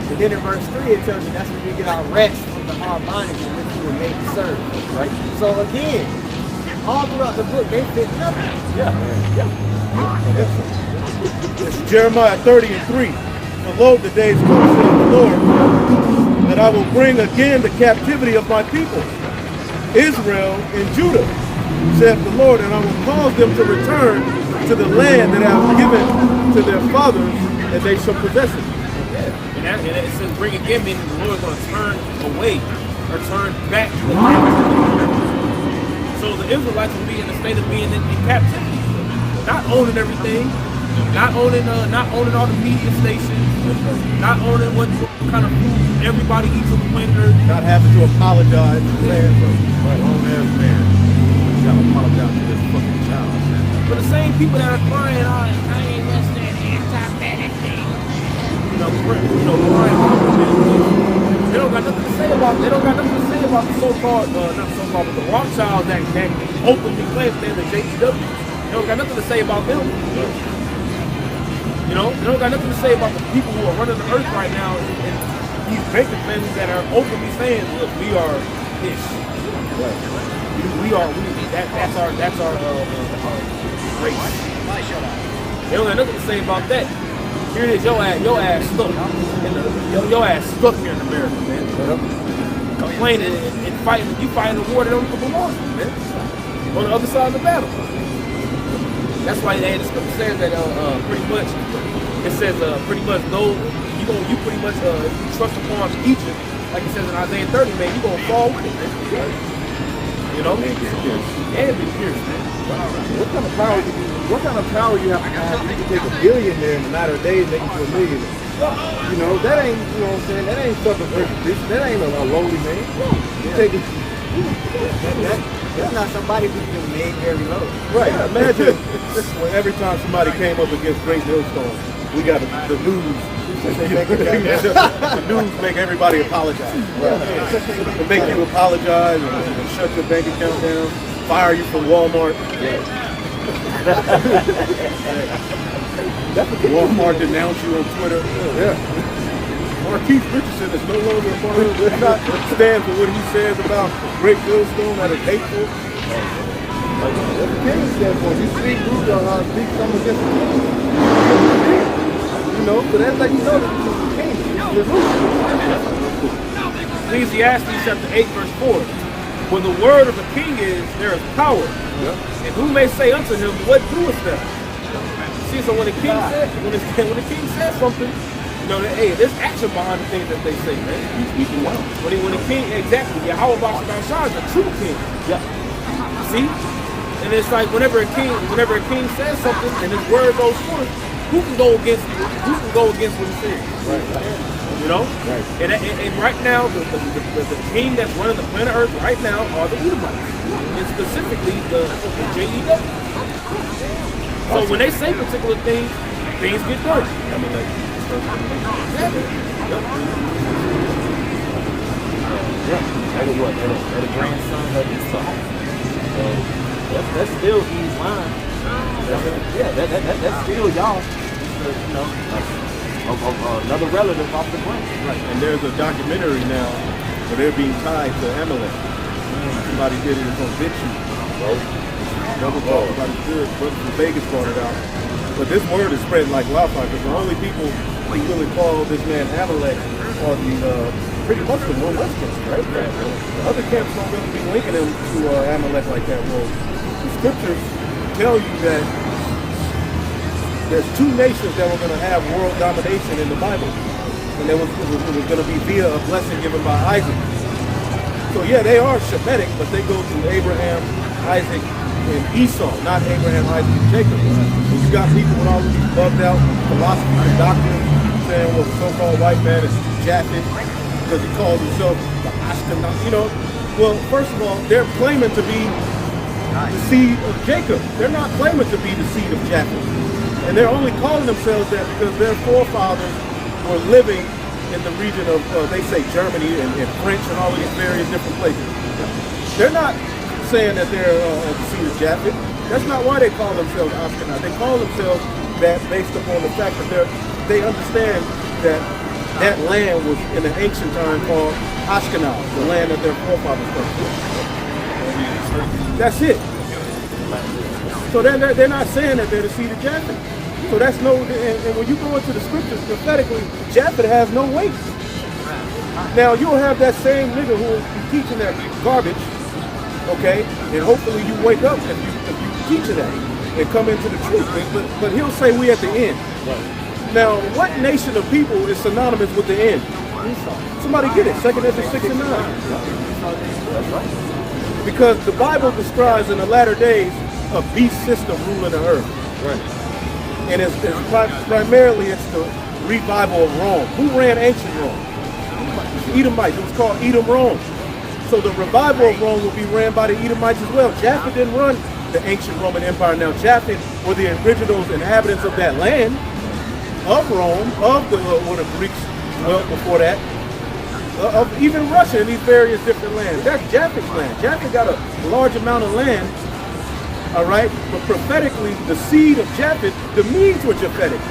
And then in verse 3 it tells you that's when we get our rest from the hard bondage in which we were made to serve. Right? So again, all throughout the book they fit nothing. It's Jeremiah 30:3. Behold, the days come, saith the Lord, that I will bring again the captivity of my people, Israel and Judah, saith the Lord, and I will cause them to return to the land that I have given to their fathers, and they shall possess it. And it says bring again, meaning the Lord is going to turn away or turn back the captivity. So the Israelites will be in a state of being in captivity, not owning everything, not owning all the media stations, not owning what kind of food everybody eats on the planet Earth. Not having to apologize to land for my own ass man. You gotta apologize to this fucking child. But the same people that are crying, I ain't listening, anti-Medicaid. Crying about it. They don't got nothing to say about. They don't got nothing to say about the so-called, not so-called, but the Rothschilds that openly claim they're the JCW. They don't got nothing to say about them. They don't got nothing to say about the people who are running the earth right now, and these banking families that are openly saying, "Look, we are this. That's our race." They don't got nothing to say about that. Here it is, your ass stuck. Your ass stuck here in America, man. Complaining and fighting. You fighting a war that don't even belong to you, man. On the other side of the battle. That's why the scripture says that pretty much. It says pretty much those you pretty much if you trust upon Egypt, like it says in Isaiah 30, man, you gonna fall with it, man. And be pierced, man. What kind of power you have to have? You can take $1 billion there in a matter of days, make it to $1 million. That ain't, what I'm saying? That ain't something perfect. That ain't a lowly man. You take it. That's not somebody who's been made very low. Right. Imagine when every time somebody came up against Great Millstone, we got the news. The news make everybody apologize. To make you apologize and shut your bank account down, fire you from Walmart. Walmart denounce you on Twitter. Marquise Richardson is no longer a part of it. Not stand for what he says about Great Millstone that is hateful. That's the king standpoint. You speak rude or speak something against the king. So that's like this is the king. This is Ecclesiastes chapter 8, verse 4. When the word of the king is, there is power. And who may say unto him, what doest thou? See, so when the king says, when the king says something, there's action behind the things that they say, man. When the king, exactly, Yahweh Bashar is the true king. See? And it's like whenever a king says something and his word goes forth, who can go against what he says? Right. And right now, the king that's running the planet Earth right now are the Edomites, and specifically the JEW. So when they say particular things get done. They're the grandson of Esau. That's still Eve's line. That's still y'all. Another relative off the planet. Right. And there's a documentary now where they're being tied to Amalek. Somebody did it on BitChute. Double talk about it good. Brothers from Vegas brought it out. But this word is spreading like wildfire because the only people who really call this man Amalek are pretty much the one West camps, right? The other camps don't really be linking them to Amalek like that. Well, the scriptures tell you that there's two nations that were going to have world domination in the Bible, and it was going to be via a blessing given by Isaac. So yeah, they are Shemitic, but they go through Abraham, Isaac, and Esau, not Abraham, Isaac, and Jacob. So you got people with all of these bugged out philosophies and doctrines saying, well, the so-called white man is Japheth because he calls himself the Ashkenaz. You know, well, first of all, they're claiming to be the seed of Jacob. They're not claiming to be the seed of Japheth. And they're only calling themselves that because their forefathers were living in the region of, they say Germany and French and all of these various different places. They're not saying that they're the seed of Japheth. That's not why they call themselves Ashkenaz. They call themselves that based upon the fact that they understand that that land was in the ancient time called Ashkenaz, the land that their forefathers come from. That's it. So they're not saying that they're the seed of Japheth. So that's no, and when you go into the scriptures prophetically, Japheth has no weight. Now you'll have that same nigga who will be teaching that garbage, okay, and hopefully you wake up if you teach that and come into the truth. But he'll say we at the end. Now, what nation of people is synonymous with the end? Somebody get it. 2 Ezra 6 and 9. Because the Bible describes in the latter days a beast system ruling the earth. Right. And primarily it's the revival of Rome. Who ran ancient Rome? Edomites. It was called Edom Rome. So the revival of Rome will be ran by the Edomites as well. Japheth didn't run the ancient Roman Empire. Now Japheth were the original inhabitants of that land, of Rome, of where the Greeks dwelt before that, of even Russia and these various different lands. That's Japheth's land. Japheth got a large amount of land, all right? But prophetically, the seed of Japheth, the Medes were Japhetic.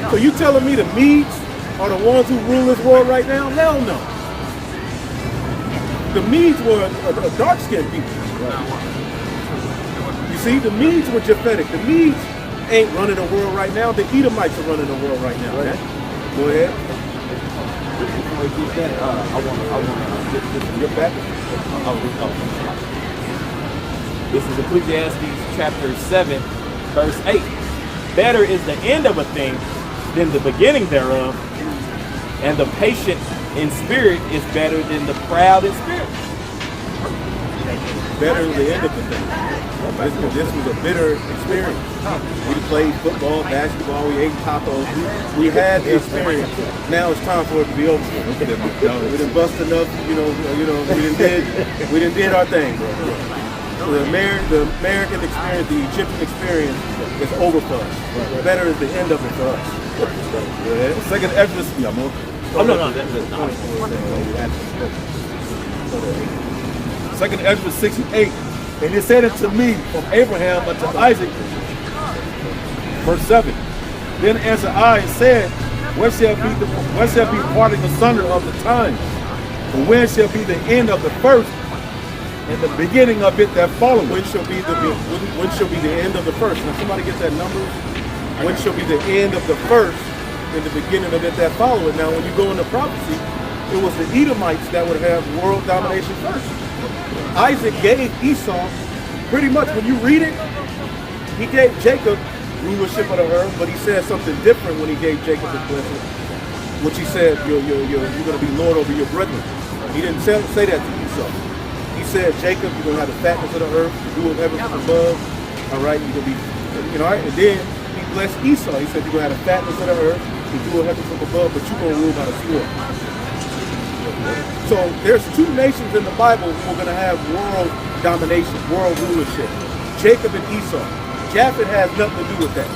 So you telling me the Medes are the ones who rule this world right now? Hell no. The Medes were a dark-skinned people. You see, the Medes were Japhetic. The Medes ain't running the world right now. The Edomites are running the world right now. Okay? Go ahead. Before we do that, I want to You're back. This is Ecclesiastes chapter 7, verse 8. Better is the end of a thing than the beginning thereof, and the patient in spirit is better than the proud in spirit. Better is the end of the thing. This was a bitter experience. We played football, basketball, we ate tacos. We had the experience. Now it's time for it to be over. We done bust enough, we done did our thing, bro. The American experience, the Egyptian experience is over for us. Better is the end of it for us. Second Exodus. No. Second Ezra 6 and 8. And he said unto me from Abraham unto Isaac, verse 7. Then answered I and said, When shall be parting asunder of the time? For when shall be the end of the first, and the beginning of it that followeth? When shall be the end of the first? Now somebody get that number. When shall be the end of the first and the beginning of it that followeth? Now when you go into prophecy, it was the Edomites that would have world domination first. Isaac gave Esau, pretty much when you read it, he gave Jacob rulership of the earth, but he said something different when he gave Jacob his blessing, which he said, you're going to be Lord over your brethren. He didn't say that to Esau. He said, Jacob, you're going to have the fatness of the earth, the dew of heaven from above, all right, you're going to be, all right, and then he blessed Esau. He said, you're going to have the fatness of the earth, the dew of heaven from above, but you're going to rule by the sword. So there's two nations in the Bible who are going to have world domination, world rulership. Jacob and Esau. Japheth has nothing to do with that.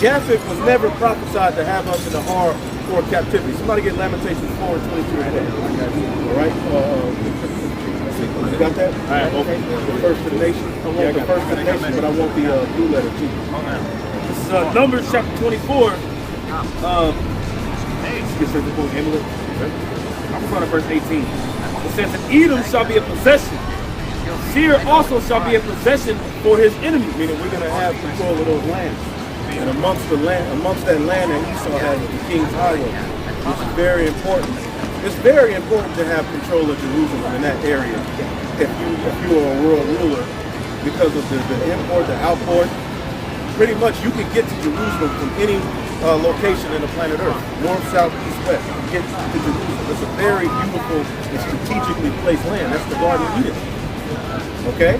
Japheth was never prophesied to have us in the hardcore captivity. Somebody get Lamentations 4 and 22 today. All right? You got that? All right. Okay. The first to the nation. I want the first to the nation, but I want the blue letter too. This is Numbers chapter 24. Get straight to the point. Amalek. I'm going to verse 18. It says, and Edom shall be a possession. Seir also shall be a possession for his enemies. Meaning we're going to have control of those lands. And amongst that land that Esau had, the king's highway. which is very important. It's very important to have control of Jerusalem in that area if you are a world ruler, because of the import, the outport. Pretty much you can get to Jerusalem from any location in the planet Earth, north, south, east, west. You can get to Jerusalem. It's a very beautiful and strategically placed land. That's the Garden of Eden. Okay?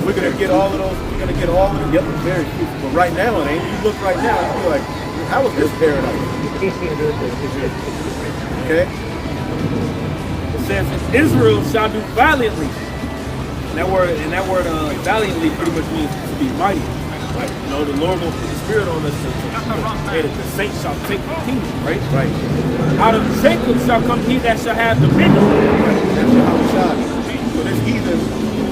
We're gonna get all of those. We're gonna get all of them. Yep, it's very beautiful. But right now, it ain't. You look right now, you be like, how is this paradise? Okay. It says, Israel shall do valiantly. And that word valiantly pretty much means to be mighty. Right? You know, the Lord will put the Spirit on us and the saints shall take the kingdom, right? Right. Out of Jacob shall come he that shall have dominion. That's how we shot. So this heathen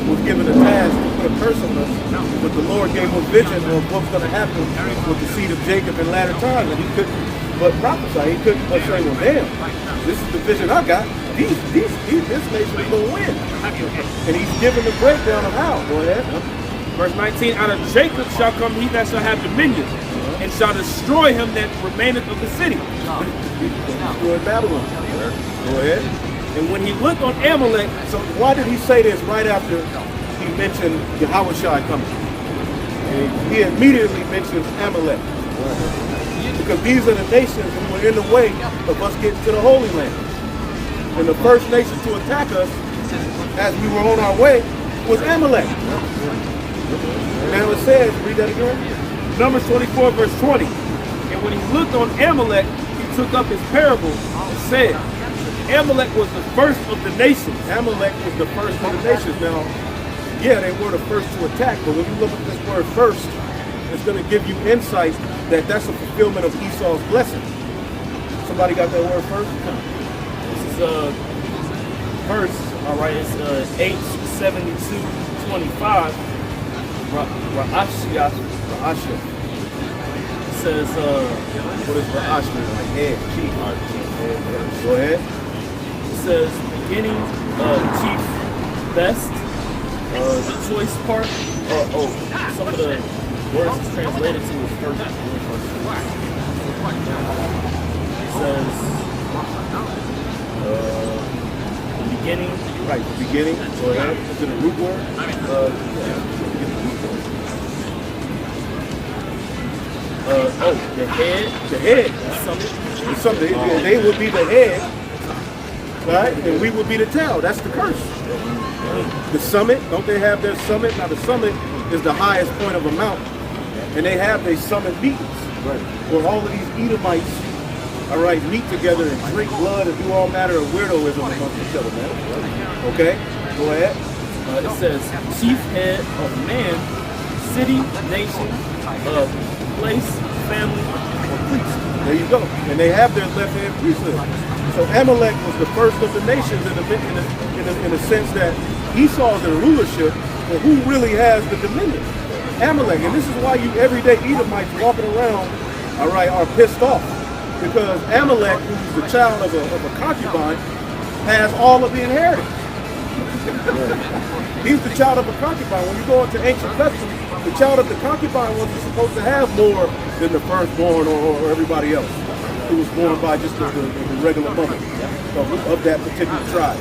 was given a task to put a curse on us, but the Lord gave him a vision of what's going to happen with the seed of Jacob in latter times, and he couldn't but prophesy. He couldn't but say, well, damn, this is the vision I got. This nation is going to win. And he's given the breakdown of how. Go ahead. Verse 19, out of Jacob shall come he that shall have dominion, and shall destroy him that remaineth of the city. Destroy Babylon. Go ahead. And when he looked on Amalek, So why did he say this right after he mentioned Yahushua coming? And he immediately mentions Amalek. Because these are the nations who were in the way of us getting to the Holy Land. And the first nation to attack us as we were on our way was Amalek. Now it says, read that again. Numbers 24 verse 20. And when he looked on Amalek, he took up his parable and said, Amalek was the first of the nations. Amalek was the first of the nations. Now, yeah, they were the first to attack, but when you look at this word first, it's going to give you insight that that's a fulfillment of Esau's blessing. Somebody got that word first? This is verse, all right, it's 8:72:25. Ra'ashia. It says, What is Ra'ash mean? Like head, chief. Go ahead. it says beginning, chief, best, the choice part. Some of the words it's translated to is first. It says the beginning. Right, the beginning. Go ahead. Is it a root word? The head. The head. Something. They would be the head, right? And we would be the tail. That's the curse. The summit, don't they have their summit? Now the summit is the highest point of a mountain. And they have their summit meetings. Right. Where all of these Edomites, all right, meet together and drink blood and do all manner of weirdoism amongst each other, man. Okay? Go ahead. It says chief head of man, city, nation, place, family, or priest. There you go. And they have their left-hand priesthood. So Amalek was the first of the nations in the sense that Esau's in rulership, but who really has the dominion? Amalek. And this is why you everyday Edomites walking around, all right, are pissed off. Because Amalek, who's the child of a concubine, has all of the inheritance. He's the child of a concubine. When you go into ancient customs, the child of the concubine wasn't supposed to have more than the firstborn or everybody else who was born by just the regular mother of that particular tribe.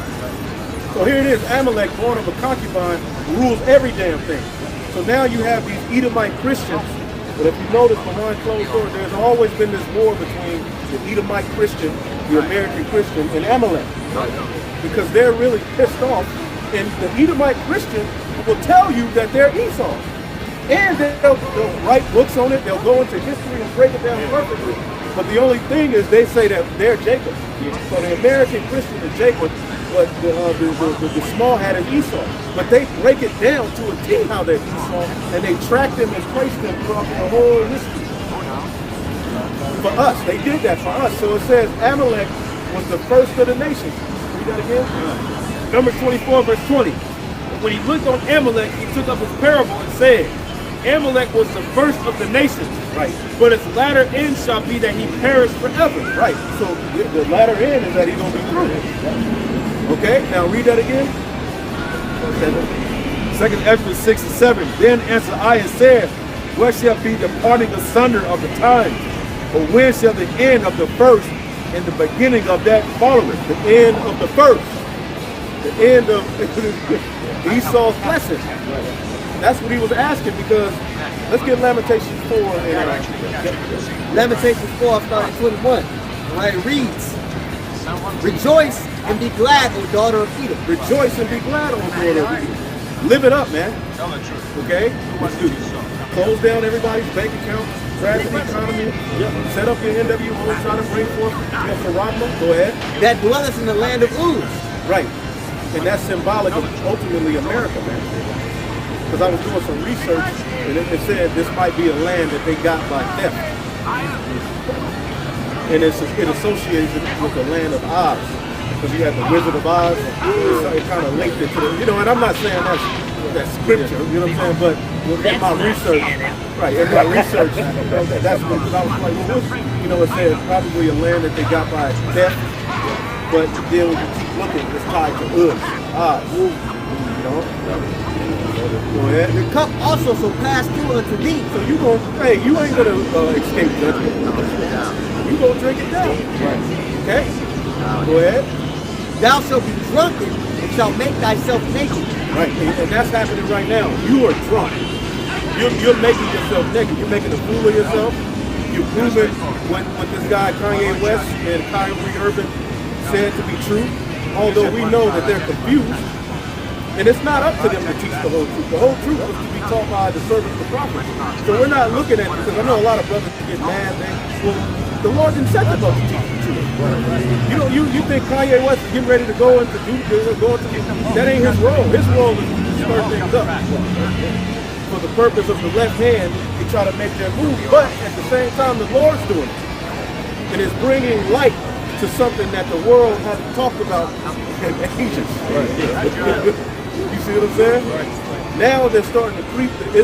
So here it is, Amalek, born of a concubine, rules every damn thing. So now you have these Edomite Christians, but if you notice behind closed doors, there's always been this war between the Edomite Christian, the American Christian, and Amalek. Because they're really pissed off, and the Edomite Christian will tell you that they're Esau. And they'll write books on it, they'll go into history and break it down perfectly. But the only thing is they say that they're Jacob. So the American Christian is Jacob, but the small hat is Esau. But they break it down to a T how they're Esau, and they track them and trace them throughout the whole history. For us, they did that for us. So it says Amalek was the first of the nations. Read that again. Numbers 24 verse 20. When he looked on Amalek, he took up his parable and said, Amalek was the first of the nations, Right. but its latter end shall be that he perish forever. Right. So the latter end is that he's going to be through. Okay. Now read that again. 2 Ezra 6 and 7. Then answered I and said, Where shall be the parting asunder of the times? Or when shall the end of the first and the beginning of that follow it? The end of the first. The end of Esau's blessing. That's what he was asking, because let's get Lamentations 4 and Lamentations 4, starting 21. Right, it reads, rejoice and be glad, O daughter of Edom. rejoice and be glad, O daughter of Edom. Live it up, man. Okay? Let's do this. Close down everybody's bank accounts, crash the economy, set up your NWO, try to bring forth your Faradma. Go ahead. That dwelleth in the land of Uz. Right. And that's symbolic of ultimately America, man. Because I was doing some research, and it said this might be a land that they got by theft. And it associates it with the land of Oz. Because you have the Wizard of Oz. It kind of linked it to the, and I'm not saying that's scripture, you know what I'm saying? But in my research, right, in my research, that's what, because I was like, well, it said probably a land that they got by theft. But then when you keep looking, it's tied to Uz, Oz. Go ahead. The cup also shall pass through unto thee. So you ain't gonna escape judgment. You gonna drink it down. Right. Okay? Go ahead. Thou shalt be drunken and shalt make thyself naked. Right. And that's happening right now. You are drunk. You're making yourself naked. You're making a fool of yourself. You're proving what this guy Kanye West and Kyrie Irving said to be true. Although we know that they're confused. And it's not up to them to teach the whole truth. The whole truth was to be taught by the servants of the prophets. So we're not looking at it, because I know a lot of brothers get mad. The Lord didn't set them up to teach the truth. You think Kanye West is getting ready to go into that ain't his role. His role is to stir things up. For the purpose of the left hand, he try to make them move. But at the same time, the Lord's doing it. And it's bringing light to something that the world hasn't talked about in ages. You see what I'm saying? Now they're starting to creep they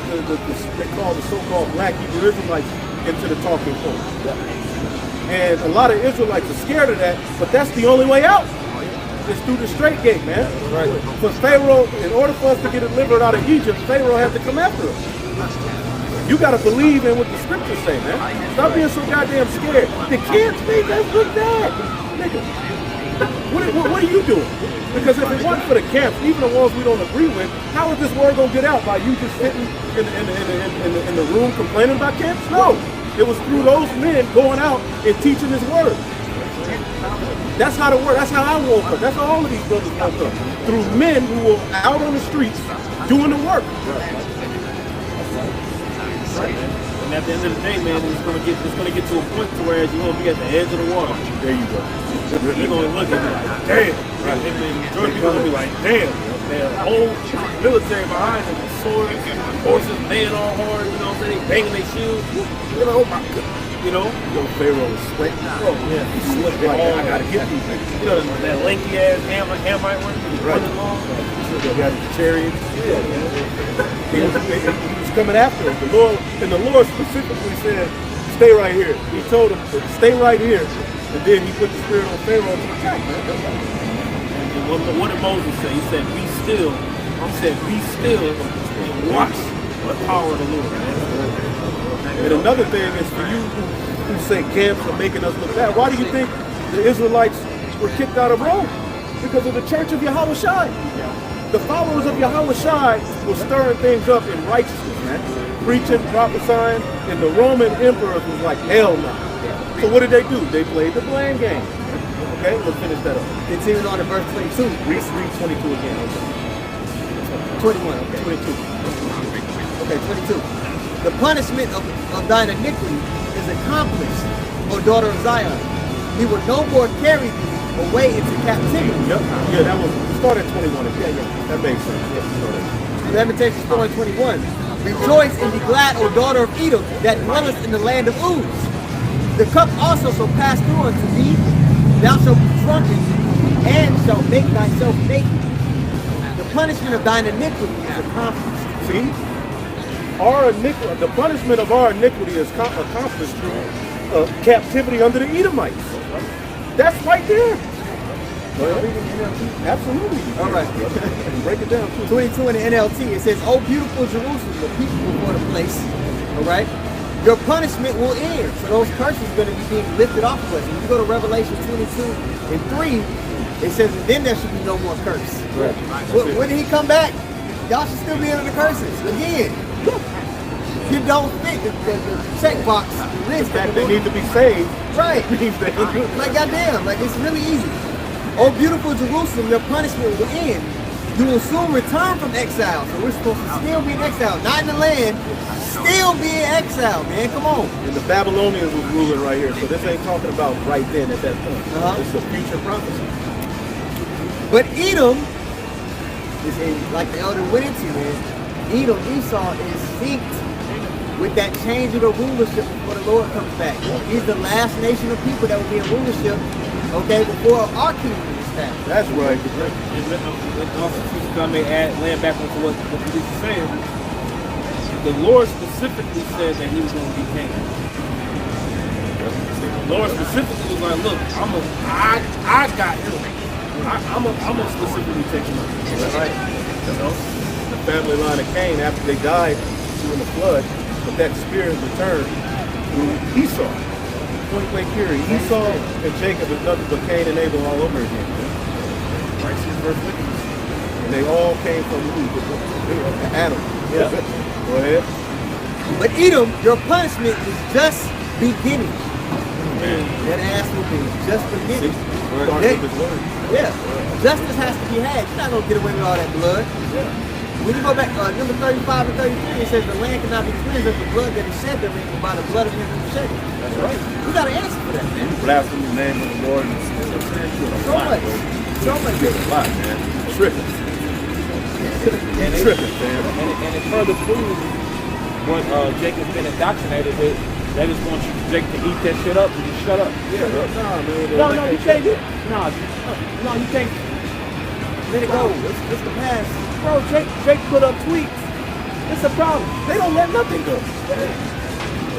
call the so-called black Hebrew Israelites into the talking point. And a lot of Israelites are scared of that, but that's the only way out. It's through the straight gate, man. Right. For Pharaoh, in order for us to get delivered out of Egypt, Pharaoh had to come after us. You gotta believe in what the scriptures say, man. Stop being so goddamn scared. The kids think that's look bad. Nigga, what are you doing? Because if it wasn't for the camps, even the ones we don't agree with, how is this word gonna get out? By you just sitting in the room complaining about camps? No. It was through those men going out and teaching his word. That's how it works. That's how I woke up. That's how all of these brothers woke up. Through men who were out on the streets doing the work. And at the end of the day, man, it's gonna get to a point to where you're gonna be at the edge of the water. There you go. You're gonna look at me like, damn. Right. And then majority people gonna be like, damn. Man, whole military behind them, swords, horses, laying all hard, you know what I'm saying? They banging their shields. You know, oh my God. You know? Yo, Pharaoh was sweating. Oh, yeah. He slipped like, I gotta get these things. You know, that lanky ass Hamite one? Right. He had his chariots. Yeah. He was coming after him. The Lord specifically said, stay right here. He told him, stay right here. And then he put the spirit on Pharaoh to attack, man. And what did Moses say? He said, be still. He said, be still and watch the power of the Lord. And another thing is for you who say camps are making us look bad. Why do you think the Israelites were kicked out of Rome? Because of the church of Yahweh Shai. The followers of Yahweh Shai were stirring things up in righteousness, man. Preaching, prophesying, and the Roman emperors was like, hell no. So what did they do? They played the blame game. Okay, let's finish that up. Continuing on to verse 22. Read 22 again. 21, okay. 22. Okay, 22. The punishment of thine iniquity is accomplished, O daughter of Zion. He will no more carry thee away into captivity. Yep. Yeah, that was start at 21. Yeah, that makes sense. Yeah, Lamentations 4 and 21. Rejoice and be glad, O daughter of Edom, that dwellest in the land of Uz. The cup also shall pass through unto thee. Thou shalt be drunken, and shalt make thyself naked. The punishment of thine iniquity is accomplished. See? The punishment of our iniquity is accomplished through captivity under the Edomites. That's right there. Absolutely. All right. Break it down. 22 in the NLT, it says, "O beautiful Jerusalem, the people before the place." All right. your punishment will end. So those curses are going to be being lifted off of us. When you go to Revelation 22:3, it says, and then there should be no more curse. Right. When he come back, y'all should still be under the curses. Again, you don't fit the checkbox list. That they need to be saved. Right. Means that Like, goddamn, like, it's really easy. Oh, beautiful Jerusalem, your punishment will end. You will soon return from exile. So we're supposed to still be in exile. Not in the land, still be in exile, man. Come on. And the Babylonians was ruling right here. So this ain't talking about right then at that point. Uh-huh. It's a future prophecy. But Edom, is like the elder went into, man. Edom, Esau, is synced with that change of the rulership before the Lord comes back. He's the last nation of people that will be in rulership, okay, before our kingdom is established. That's right. And also, if I may add, land back onto what you were saying, the Lord specifically said that he was going to be king. The Lord specifically was like, look, I got him. I'm gonna specifically take him up. That's right. You know, the family line of Cain, after they died during the flood, but that spirit returned through Esau. Point blank period. Esau and Jacob is nothing but Cain and Abel all over again. Right, verse 50. And they all came from who? Adam. Yeah. Go ahead. But Edom, your punishment is just beginning. That ass will be just beginning. Start with his word. Yeah. Justice has to be had. You're not going to get away with all that blood. Yeah. When you go back, number 35 and 33, it says the land cannot be cleansed of the blood that is shed therein, but by the blood of him who shed it. That's right. You got to answer for that, man. Blaspheme the name of the Lord. So much. So much. A lot, man. Tripping. And it, Tripping, man. and it further proves what Jacob's been indoctrinated with. They just want you, Jacob, to eat that shit up and just shut up. Yeah, nah, man. No, you can't do it. No, you can't. Let it go. It's the past. Bro, Jake put up tweets. It's a problem. They don't let nothing go.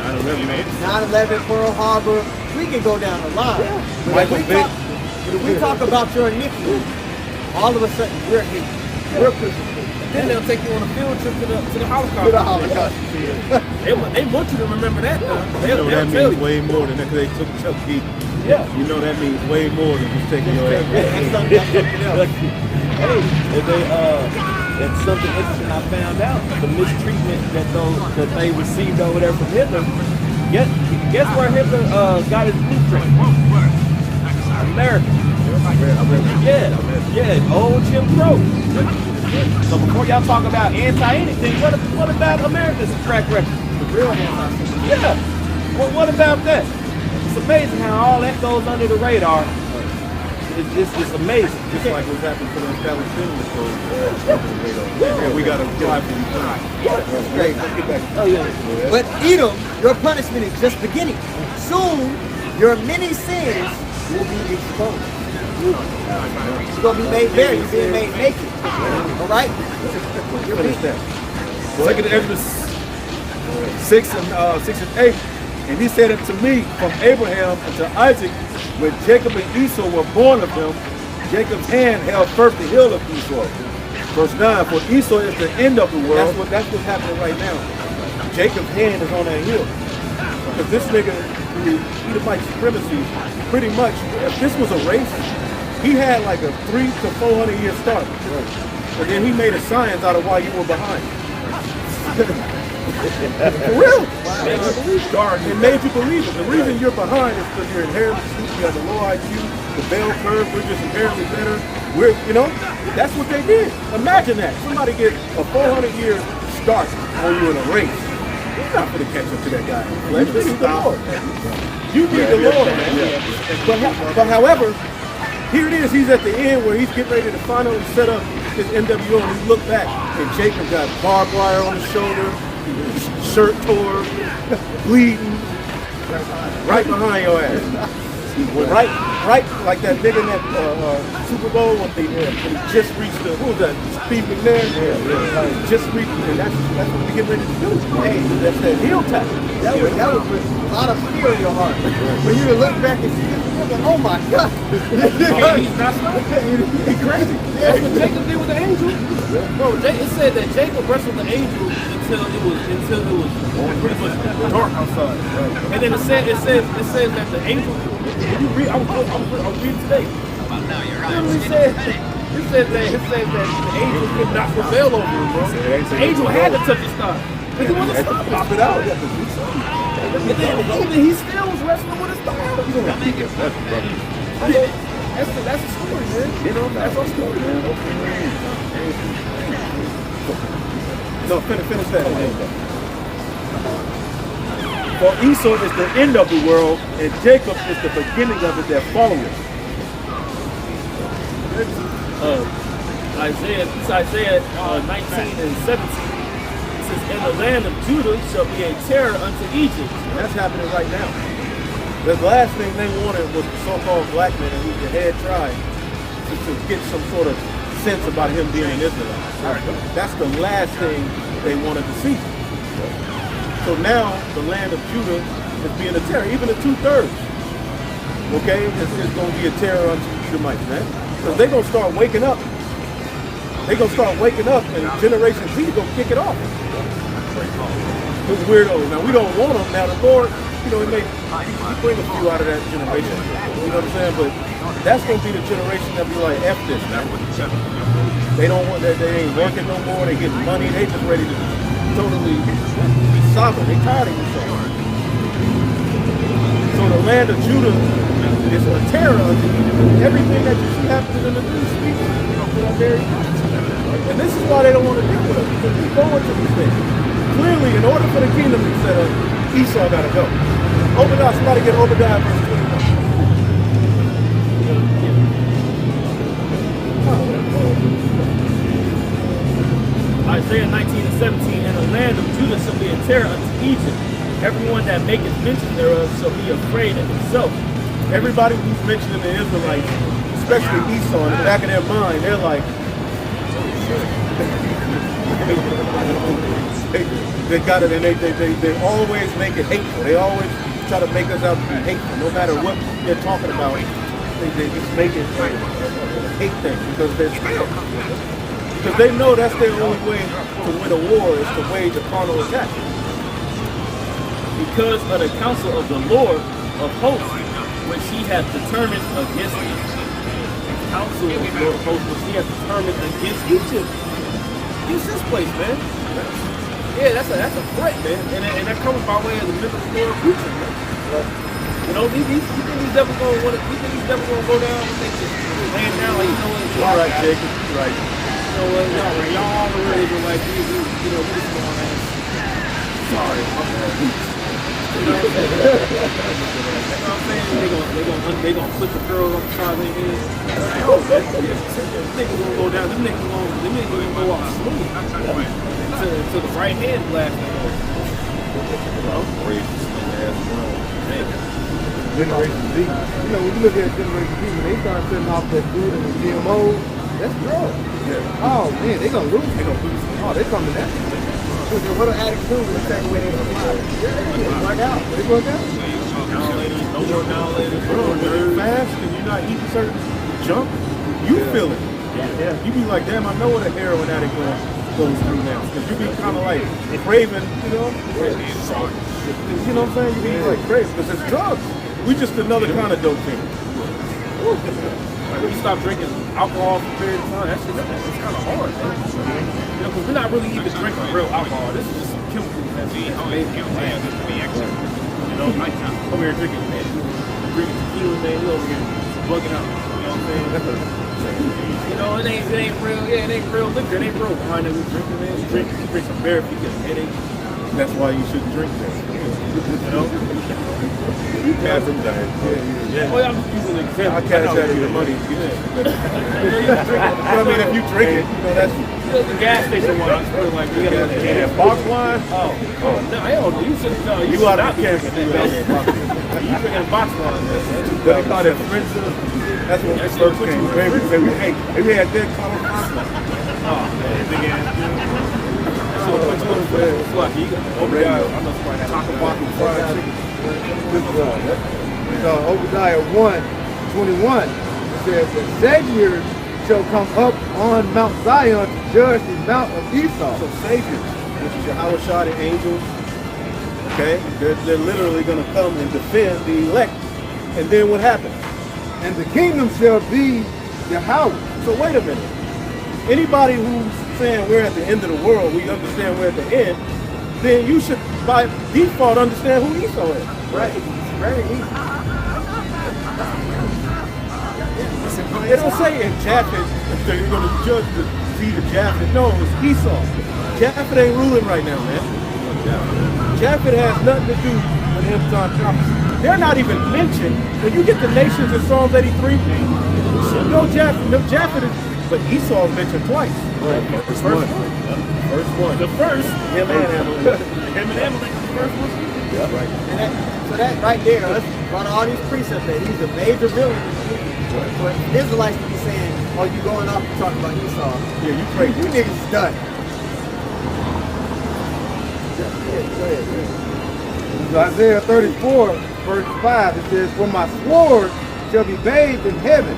9/11, Pearl Harbor. We can go down the line. Yeah. But if we talk about your iniquity, all of a sudden we're hating. We're pushing. Then they'll take you on a field trip to the Holocaust. To the Holocaust. They want you to remember that. You know that They'll means tell you. way more than that because they took Chucky. Yeah. You know that means way more than just taking your ass. That's something else. Hey, if they and something interesting I found out, the mistreatment that they received over there from Hitler. Guess where Hitler got his blueprint? America. Yeah, old Jim Crow. So before y'all talk about anti-anything, what about America's track record? The real anti-Semitism. Yeah. Well, what about that? It's amazing how all that goes under the radar. It's amazing. Just like what's happened to those Palestinians. And we got to apply for these things. Great. Let's get back. Oh yeah. But Edom, your punishment is just beginning. Soon, your many sins will be exposed. You're going to be made bare. You're being made naked. All right? You're Finish being, that. Second Exodus 6 and 8. And he said unto me, from Abraham unto Isaac, when Jacob and Esau were born of him, Jacob's hand held first the heel of Esau. Verse 9, for Esau is the end of the world. That's what's happening right now. Jacob's hand is on that hill. Because this nigga, the Edomite supremacy, pretty much, if this was a race, he had like a 300 to 400 year start. And then he made a science out of why you were behind. For real. It made you believe it. The reason you're behind is because you're inherently stupid, you have a low IQ, the bell curve, we're just inherently better. That's what they did. Imagine that. Somebody get a 400-year start on you in a race. You're not going to catch up to that guy. You need the Lord. You need the Lord, man. But however, here it is. He's at the end where he's getting ready to finally set up his NWO, and he looked back, and Jacob got barbed wire on his shoulder, his shirt tore, bleeding, right behind your ass. Right, like that nigga in that Super Bowl when he just reached the, who was that, Steve McNair? Yeah. Just reached, and that's what we get ready to do. Hey, that's that heel tap. that was with a lot of fear in your heart. When you look back and see this nigga, oh my God. He's not He's crazy. That's what Jacob did with the angel. Bro, it said that Jacob wrestled the angel until it was pretty much dark outside. And then it says that the angel. You read, I was reading today. It said that the angel could not prevail over him, bro. The angel had to touch his thigh. But he wasn't stopping. Pop it out. And then he still was wrestling with his thigh. That's the story, man. You know, that's our story, man. No, finish that. For Esau is the end of the world, and Jacob is the beginning of it. They're followers. Isaiah 19 and 17. It says, "And the land of Judah shall be a terror unto Egypt." And that's happening right now. The last thing they wanted was the so-called black man who's the head tribe to get some sort of sense about him being an Israelite. That's the last thing they wanted to see. So now the land of Judah is being a terror, even the 2/3. Okay, it's going to be a terror unto the Edomites, man. Because they're going to start waking up. They're going to start waking up, and Generation Z is going to kick it off. Those weirdos. Now we don't want them. Now the Lord, you know, he bring a few out of that generation. You know what I'm saying? But that's going to be the generation that be like, F this, man. They don't want that. They ain't working no more. They get money. They just ready to totally be sovereign. They tired of this. So the land of Judah is a terror unto Egypt. Everything that you see happening in the news speaks to our very hearts. And this is why they don't want to deal with us, because we go into these things. Clearly, in order for the kingdom to be set up, Esau got to go. Obadiah, somebody get Obadiah verse 21. Isaiah 19 and 17, "And the land of Judah shall be a terror unto Egypt. Everyone that maketh mention thereof shall be afraid of himself." Everybody who's mentioning the Israelites, especially Esau, in the back of their mind, they're like, they got it, and they always make it hateful. They always try to make us out to be hateful, no matter what they're talking about. They just make it a hate thing because they're scared. Because they know that's their only way to win a war is to wage a carnal attack. Because of the counsel of the Lord of hosts, which he hath determined against me. Counsel of the Lord of hosts, which he hath determined against Egypt. Against this place, man. Yeah, that's a threat, man. And that comes by way of the middle of future, man. You know, you think these devils gonna go down and they just laying down like, you know what? All right, Jacob. Right. You know what? Y'all all already were like, we just going to sorry. You know what I'm saying? They gonna flip the girl on the side of their head. Yo, them niggas gonna go down. Them niggas gonna go out smooth to the right hand blast. Generation Z. You know, when you look at Generation Z, when they start setting off that food and the GMOs, that's drugs. Yeah. Oh man, they gonna lose. Oh, they coming down. What do addicts do when they take away their supply? They work out. They work out. No more downlators. Bro, when you're fast and you're not eating certain junk, you feel it. Yeah. You be like, damn, I know what a heroin addict goes through now. Because you be kind of like craving, you know? You know what I'm saying? You be like craving because it's drugs. We just another kind of dope thing. When you stop drinking alcohol for a period of time, it's kind of hard, man. You know, because we're not really even drinking real alcohol. This is just some chemicals that's made from plants. You know, over here drinking, man. Drinking tequila, man. We over here bugging out. You know what I'm saying? You know, it ain't real. Yeah, it ain't real liquor. It ain't real wine that we drinking, man. You drink some beer if you get a headache. That's why you shouldn't drink that. You know? Cash them down. Yeah. Oh, yeah, I'm just using an example. I cash out you the money. But I mean, if you drink it, you know, that's... The gas station one, I'm just feeling like we gotta Yeah, box wine? Oh, no, hell no. You should know. You out of the camp. You drinking a box wine. What they call that French stuff? That's when we first came. Hey, we had that color pasta. Oh, man. Big ass. So, what you want to put in fluffy? Obadiah, I'm not surprised. Taco Baki fried chicken. This is Obadiah 1:21. It says, "The Savior shall come up on Mount Zion to judge the mount of Esau." So saviors. which is Yahweh Shah, the angels. Okay? They're literally going to come and defend the elect. And then what happens? And the kingdom shall be Yahweh. So wait a minute. Anybody who's saying we're at the end of the world, we understand we're at the end, then you should by default understand who Esau is. Right. Very easy. They don't say in Japheth that you're going to judge the seed of Japheth. No, it's Esau. Japheth ain't ruling right now, man. Japheth has nothing to do with end time prophecy. They're not even mentioned. When you get the nations in Psalms 83, no Japheth is, but Esau is mentioned twice. Right. First one. First one. The first, Him and Amalek. him and Amalek, the first one. Yeah, right. And so that right there, let's run all these precepts that he's a major villain. But Israelites to be saying, oh, you going off to talk about Esau. Yeah, you crazy. You niggas done. In Isaiah 34, verse 5, it says, for my sword shall be bathed in heaven.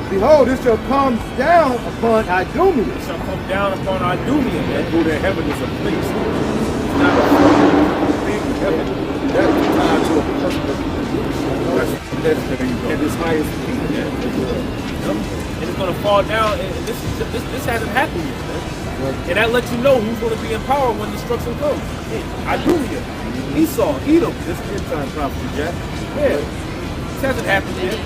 Behold, it shall come down upon Idumea. It shall come down upon Idumea, man. Go to heaven is a place. It's not a big heaven. That's tied to a person. That's at his highest peak. And it's going to fall down, and this hasn't happened yet, man. And that lets you know who's going to be in power when destruction comes. Idumea, Esau, Edom. This is end time prophecy, Jack. Yeah, this hasn't happened yet.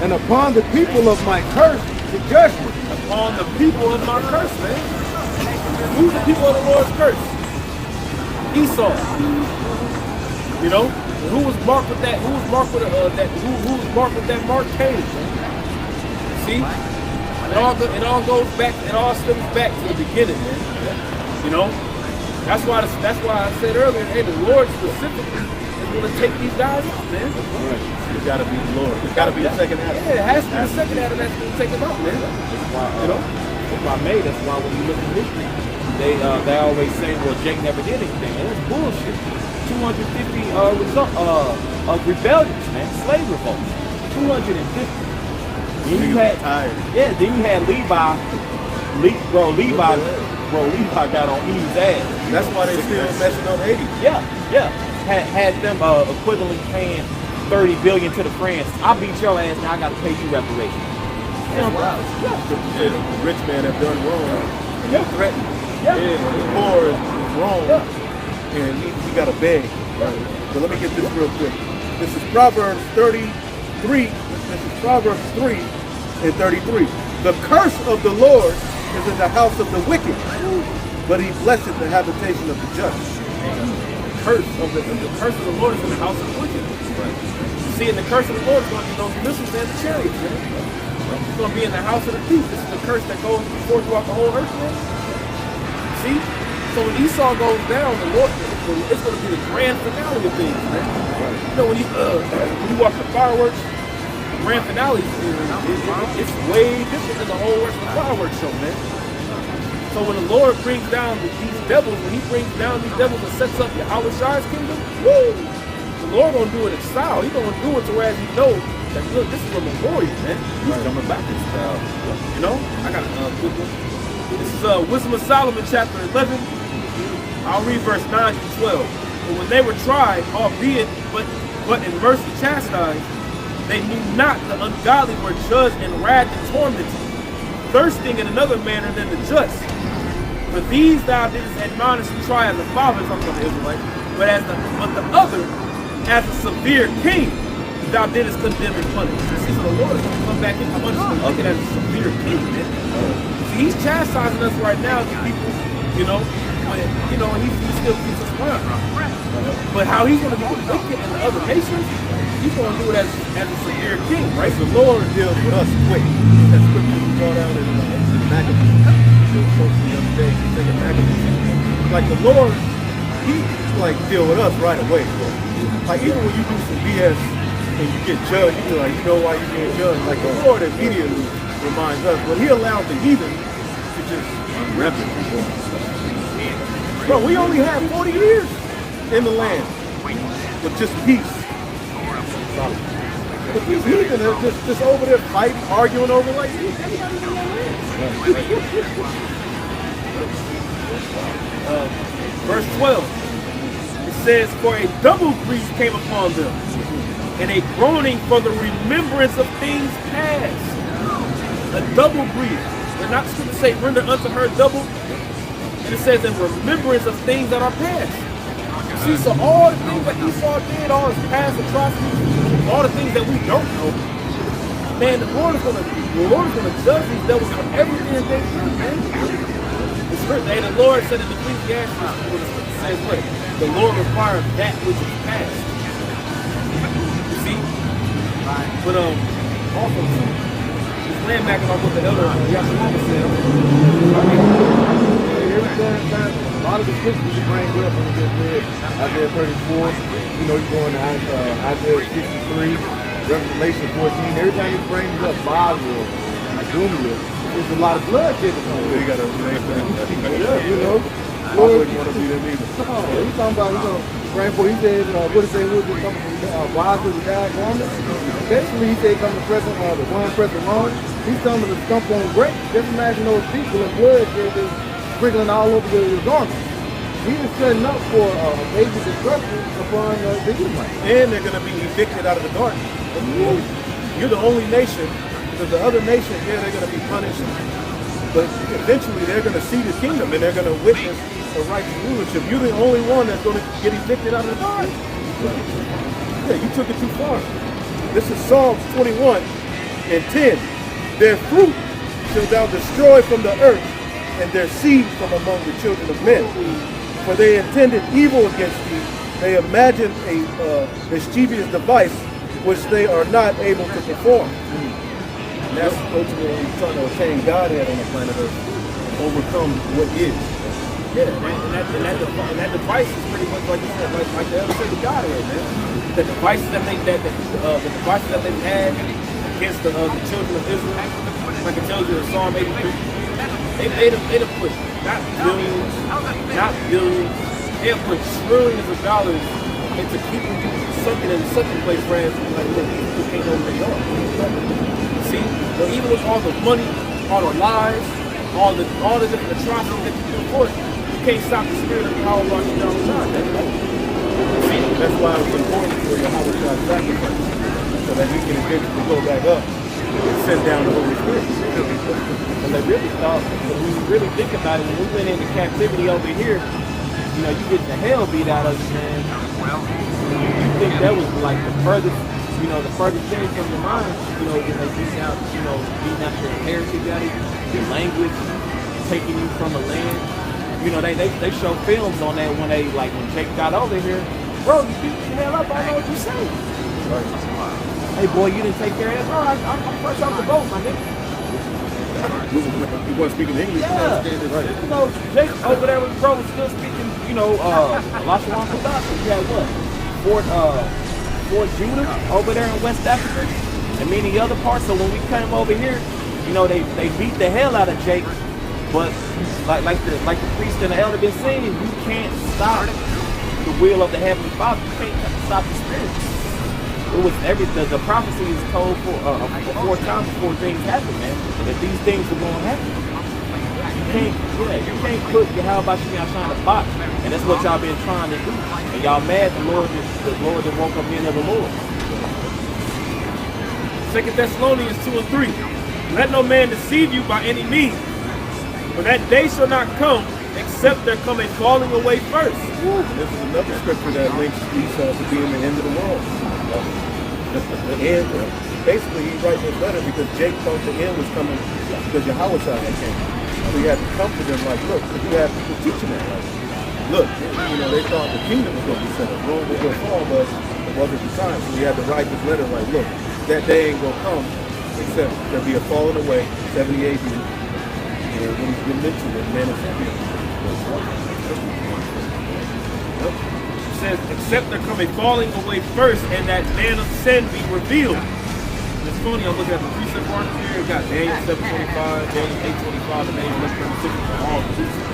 And upon the people of my curse, the judgment. Upon the people of my curse, man. Who's the people of the Lord's curse? Esau. You know, who was marked with that? Who was marked with that? Who was marked with that mark? Cain. See, it all goes back. It all stems back to the beginning, man. You know, that's why I said earlier, hey, the Lord specifically is going to take these guys out, man. It's got to be the Lord. It's got to be the second half. Yeah, it has to be the second Adam that's going to take them out, man. That's why, You know. that's why that's why when you look at history, they always say, well, Jake never did anything. And that's bullshit. 250 rebellions, man, slave revolts. 250. Then you had, then you had Levi got on Eve's ass. That's why they still messing up Haiti. Yeah. Had them equivalently paying 30 billion to the France. I beat your ass, now I gotta pay you reparations. The rich man have done wrong. And Yeah. he threatened. Yeah. The poor is wrong. Yeah. And he got to beg. So let me get this real quick. This is Proverbs 33. This is Proverbs 3 and 33. The curse of the Lord is in the house of the wicked, but he blesseth the habitation of the just. The curse of the Lord is in the house of the wicked. See, and the curse of the Lord is going to be those missiles and the chariots, man. It's going to be in the house of the thief. This is the curse that goes forth throughout the whole earth, man. See? So when Esau goes down, the Lord, it's going to be the grand finale of things, man. You know, when you watch the fireworks, the grand finale, it's way different than the whole rest of the fireworks show, man. So when the Lord brings down these devils, when he brings down these devils and sets up Yahweh Shai's kingdom, woo! The Lord gonna do it in style. He's gonna do it to where he knows that, look, this is a memorial, man. He's coming back in style. You know? I got a good one. This is Wisdom of Solomon, chapter 11. I'll read verse 9 to 12. But when they were tried, albeit but in mercy chastised, they knew not the ungodly were judged and wrath and tormented, thirsting in another manner than the just. For these thou didst admonish and try as a father, talking about the Israelite, but the other, as a severe king, thou didst condemn and punish. See, so the Lord is going to come back and punish the wicked as a severe king, man. See, he's chastising us right now, the people, you know, but, you know, he still keeps us around. But how he's going to do the wicked and the other nations, he's going to do it as a severe king, right? The Lord deals with us quick. That scripture we brought out in Maccabees. It was supposed to be the other day. Second Maccabees. Like the Lord, he like deal with us right away. Like even when you do some BS and you get judged, you like, you know why you're being judged. Like the Lord immediately reminds us, but he allowed the heathen to just rep it. Bro, we only had 40 years in the land with just peace. But these heathen are just over there fighting, arguing over like, everybody in their land. Verse 12. It says, "For a double grief came upon them, and a groaning for the remembrance of things past." A double grief. They're not supposed to say, "Render unto her double." And it says, "in remembrance of things that are past." See, so all the things that Esau did, all his past atrocities, all the things that we don't know, man, the Lord is gonna judge these devils for everything that they've done, man. The scripture, and the Lord said in Ecclesiastes, when the scripture says what? The Lord requires that which is past. You see? But also too, just laying back on what the elder Yashimama said. A lot of the scriptures you bring up when you just read Isaiah 34, you know, you go into Isaiah 63, Revelation 14, every time you bring up Bible, Idumea, there's a lot of bloodshed. You gotta make that. Yeah, you know. I wouldn't want to be them either. He's talking about, you know, praying for, he said, what did he say, who was coming from wise with the guy garment? Basically, he said, come to present, the one present wrong. He's telling them to stump on grapes. Just imagine those people in blood, they're just sprinkling all over the garment. He was setting up for a major destruction upon the Edomites. And they're going to be evicted out of the garden. You're the only nation, because the other nations, yeah, they're going to be punished. But eventually they're going to see the kingdom and they're going to witness a righteous rulership. You're the only one that's going to get evicted out of the garden. Yeah, you took it too far. This is Psalms 21 and 10. Their fruit shall thou destroy from the earth, and their seed from among the children of men. For they intended evil against thee. They imagined a mischievous device which they are not able to perform. And that's ultimately trying to attain Godhead on the planet Earth, overcome what is. Yeah, and that device is pretty much like you said, like the other said, the Godhead, man. The devices that they've had against the children of Israel, like it tells you in Psalm 83. They'd have put not billions, they have put trillions of dollars into keeping something in such a place, friends, like look, these people can't know who they are. See, but even with all the money, all the lies, all the different atrocities that you do for it, you can't stop the spirit of Yahweh walking down the side. See, that's why it was important for Yahweh to sacrifice, so that he can eventually go back up and send down the Holy Spirit. And they really thought, when you really think about it, when we went into captivity over here, you know, you get the hell beat out of you, man. You think that was like the furthest thing from your mind, you know, when they beating out your heritage out of you, your language, taking you from a land. You know, they show films on that when Jake got over here. Bro, you beat the hell up, I know what you're saying. Right. Hey boy, you didn't take care of that. Bro, I'm fresh off the boat, my nigga. You weren't speaking English. Yeah. Right. You know, Jake over there with bro was still speaking, you know, Lashawan Kodaka. You had what? Fort Judah over there in West Africa and many other parts. So when we came over here, you know, they beat the hell out of Jake. But like the priest and the elder been saying, you can't stop the will of the Heavenly Father. You can't stop the Spirit. It was the prophecy is told for 4 times before things happen, man. That these things were going to happen. You can't put Yahweh Shemiah trying to box, and that's what y'all been trying to do. And y'all mad the Lord that woke up in of the Lord. 2 Thessalonians 2 and 3. Let no man deceive you by any means, for that day shall not come except there come a falling away first. This is another scripture that links Esau to being the end of the world. And basically, he's writing this letter because Jake thought the end was coming because Yahweh had came. So he had to comfort them like, look, because you have people teaching that. Like, look, you know, they thought the kingdom was going to be set up. Rome was going to fall, but it wasn't the time. So he had to write this letter like, look, that day ain't going to come except there'll be a falling away, 70 AD. And when he's been mentioned, the man is happy. It says, except there come a falling away first, and that man of sin be revealed. And it's funny, I'm looking at the precept part here. It got Daniel 7:25, Daniel 8:25, and Daniel 11:26, all precepts.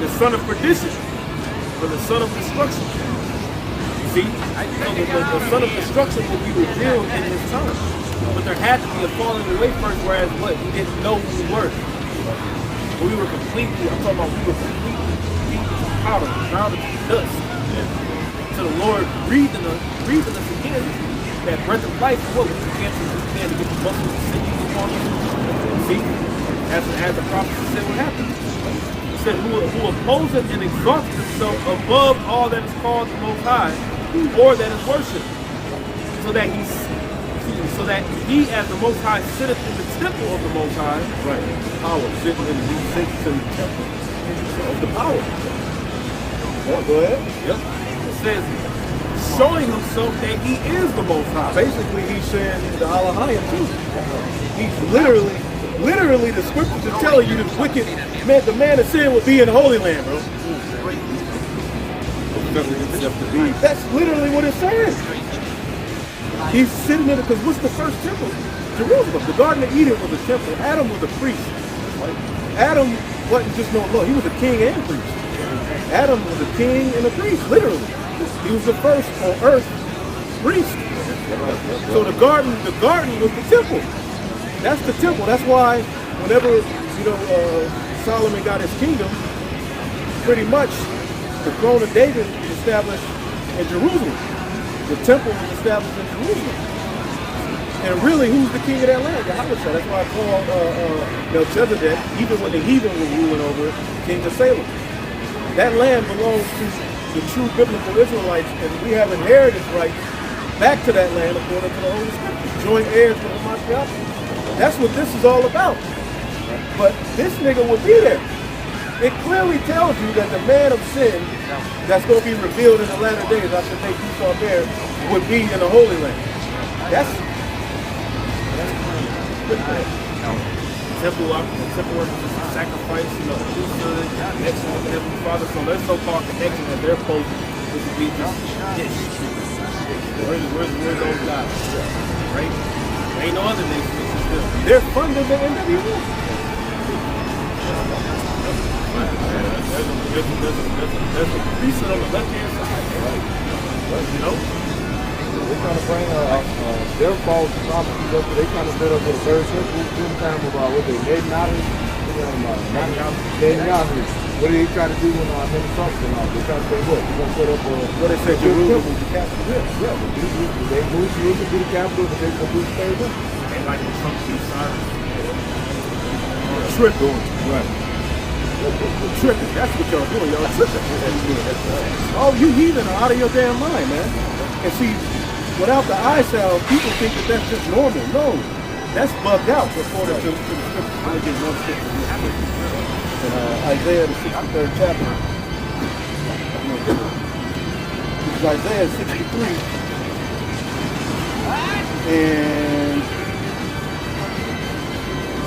The son of perdition, or the son of destruction. You see, so the son of destruction will be revealed in his time. But there had to be a falling away first, whereas what? He didn't know who we were. But we were completely, I'm talking about we were completely beaten to powder, ground to dust. So the Lord breathed in us again that breath of life. What we began to get the muscles of sinews upon us. See, as the prophet said, what happened? He said, who opposeth and exalteth himself above all that is called the Most High, or that is worshipped, so that he as the Most High sitteth in the temple of the Most High. Right. Power sitting in the sits in the temple of the power. Yeah, go ahead. Yep. It says, showing himself that he is the Most High. Basically, he's saying the Alahayim too. He's literally, the scriptures are telling you this wicked man, the man of sin will be in the Holy Land, bro. That's literally what it's saying. He's sitting there because what's the first temple? Jerusalem. The Garden of Eden was a temple. Adam was a priest. Adam wasn't just no Lord. He was a king and priest. Adam was a king and a priest, literally. He was the first on earth priest. So the garden was the temple. That's the temple. That's why whenever Solomon got his kingdom, pretty much the throne of David was established in Jerusalem. The temple was established in Jerusalem. And really, who's the king of that land? Yahweh. That's why I called Melchizedek, even when the heathen were ruling over it, king of Salem. That land belongs to the true biblical Israelites, and we have inheritance rights back to that land according to the Holy Scriptures. Joint heirs with the Mashiach. That's what this is all about. But this nigga would be there. It clearly tells you that the man of sin that's going to be revealed in the latter days, I should make Esau there, would be in the Holy Land. That's temple work is a sacrifice, priesthood, connection with the Heavenly Father. So their so-called connection that they're supposed to be just this. Where's those guys? Right? There ain't no other nation. It's just them. they're funding the NWO. There's a priesthood on the left-hand side. You know? They're trying to bring their false prophecies up. They're trying to set up with a third temple. This time about what they Netanyahu. What did he try to do when Minnesota and all? They trying to say what? They're going to set up What they said, Jerusalem was the capital. Yeah, they moved Jerusalem to the capital, but they're going to do the third temple. And like the Trump Cyrus. Tripping. Right. Tripping. That's what y'all doing. Y'all tripping. Oh, you heathen are out of your damn mind, man. And see, without the eye salve, people think that that's just normal. No, that's bugged out according to the scripture. Let me get one scripture real quick. In Isaiah, the 63rd chapter. This is Isaiah 63 and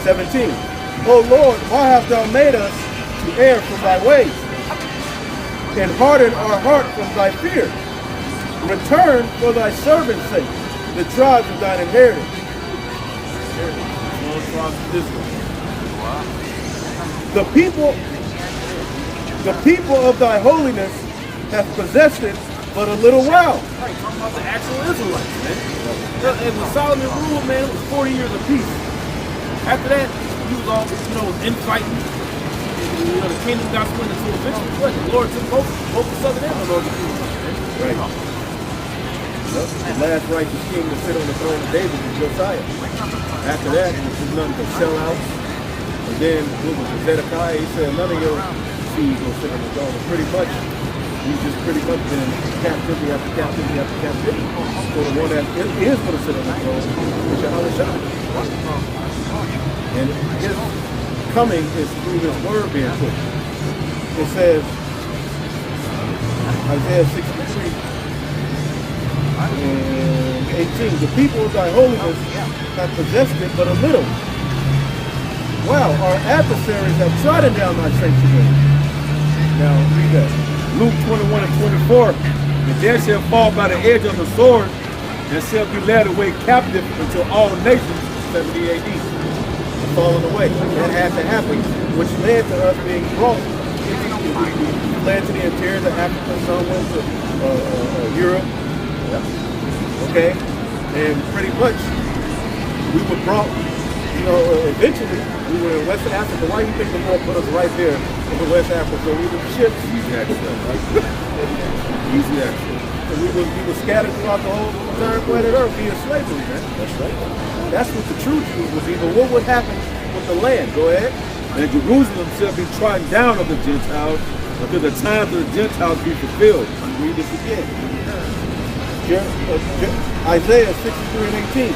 17. O Lord, why hast thou made us to err from thy ways, and hardened our heart from thy fear? Return for thy servant's sake the tribes of thine inheritance. The people of thy holiness have possessed it but a little while. Right, talking about the actual Israelites, man. And when Solomon ruled, man, it was 40 years of peace. After that, he was all, infighting. The kingdom got split into a victory. But the Lord took both the southern and the northern kingdom. Right. The last righteous king to sit on the throne of David was Josiah. After that, it was nothing but sellouts. And then, what was it, Zedekiah? He said, none of your seeds will sit on the throne. And pretty much, he's just pretty much been captivity after captivity after captivity. So the one that is going to sit on the throne is Yahweh Shah. And his coming is through his word being put. It says, Isaiah 63 and 18, the people of thy holiness have possessed it but a little. Wow, our adversaries have trodden down thy sanctuary. Now read that. Luke 21 and 24. And there shall fall by the edge of the sword, and shall be led away captive until all nations. 70 AD. Falling away. That had to happen, which led to us being brought into led to the interior of Africa, some went to Europe. Okay? And pretty much we were brought you know, eventually we were in West Africa. Why do you think the Lord put us right there in West Africa? We were ships. Easy access, right? Easy access. And we were scattered throughout the whole entire planet Earth via slavery, man. That's right. That's what the true Jews would be. But what would happen with the land? Go ahead. And Jerusalem shall be trodden down of the Gentiles until the times of the Gentiles be fulfilled. Read this again. Isaiah 63 and 18.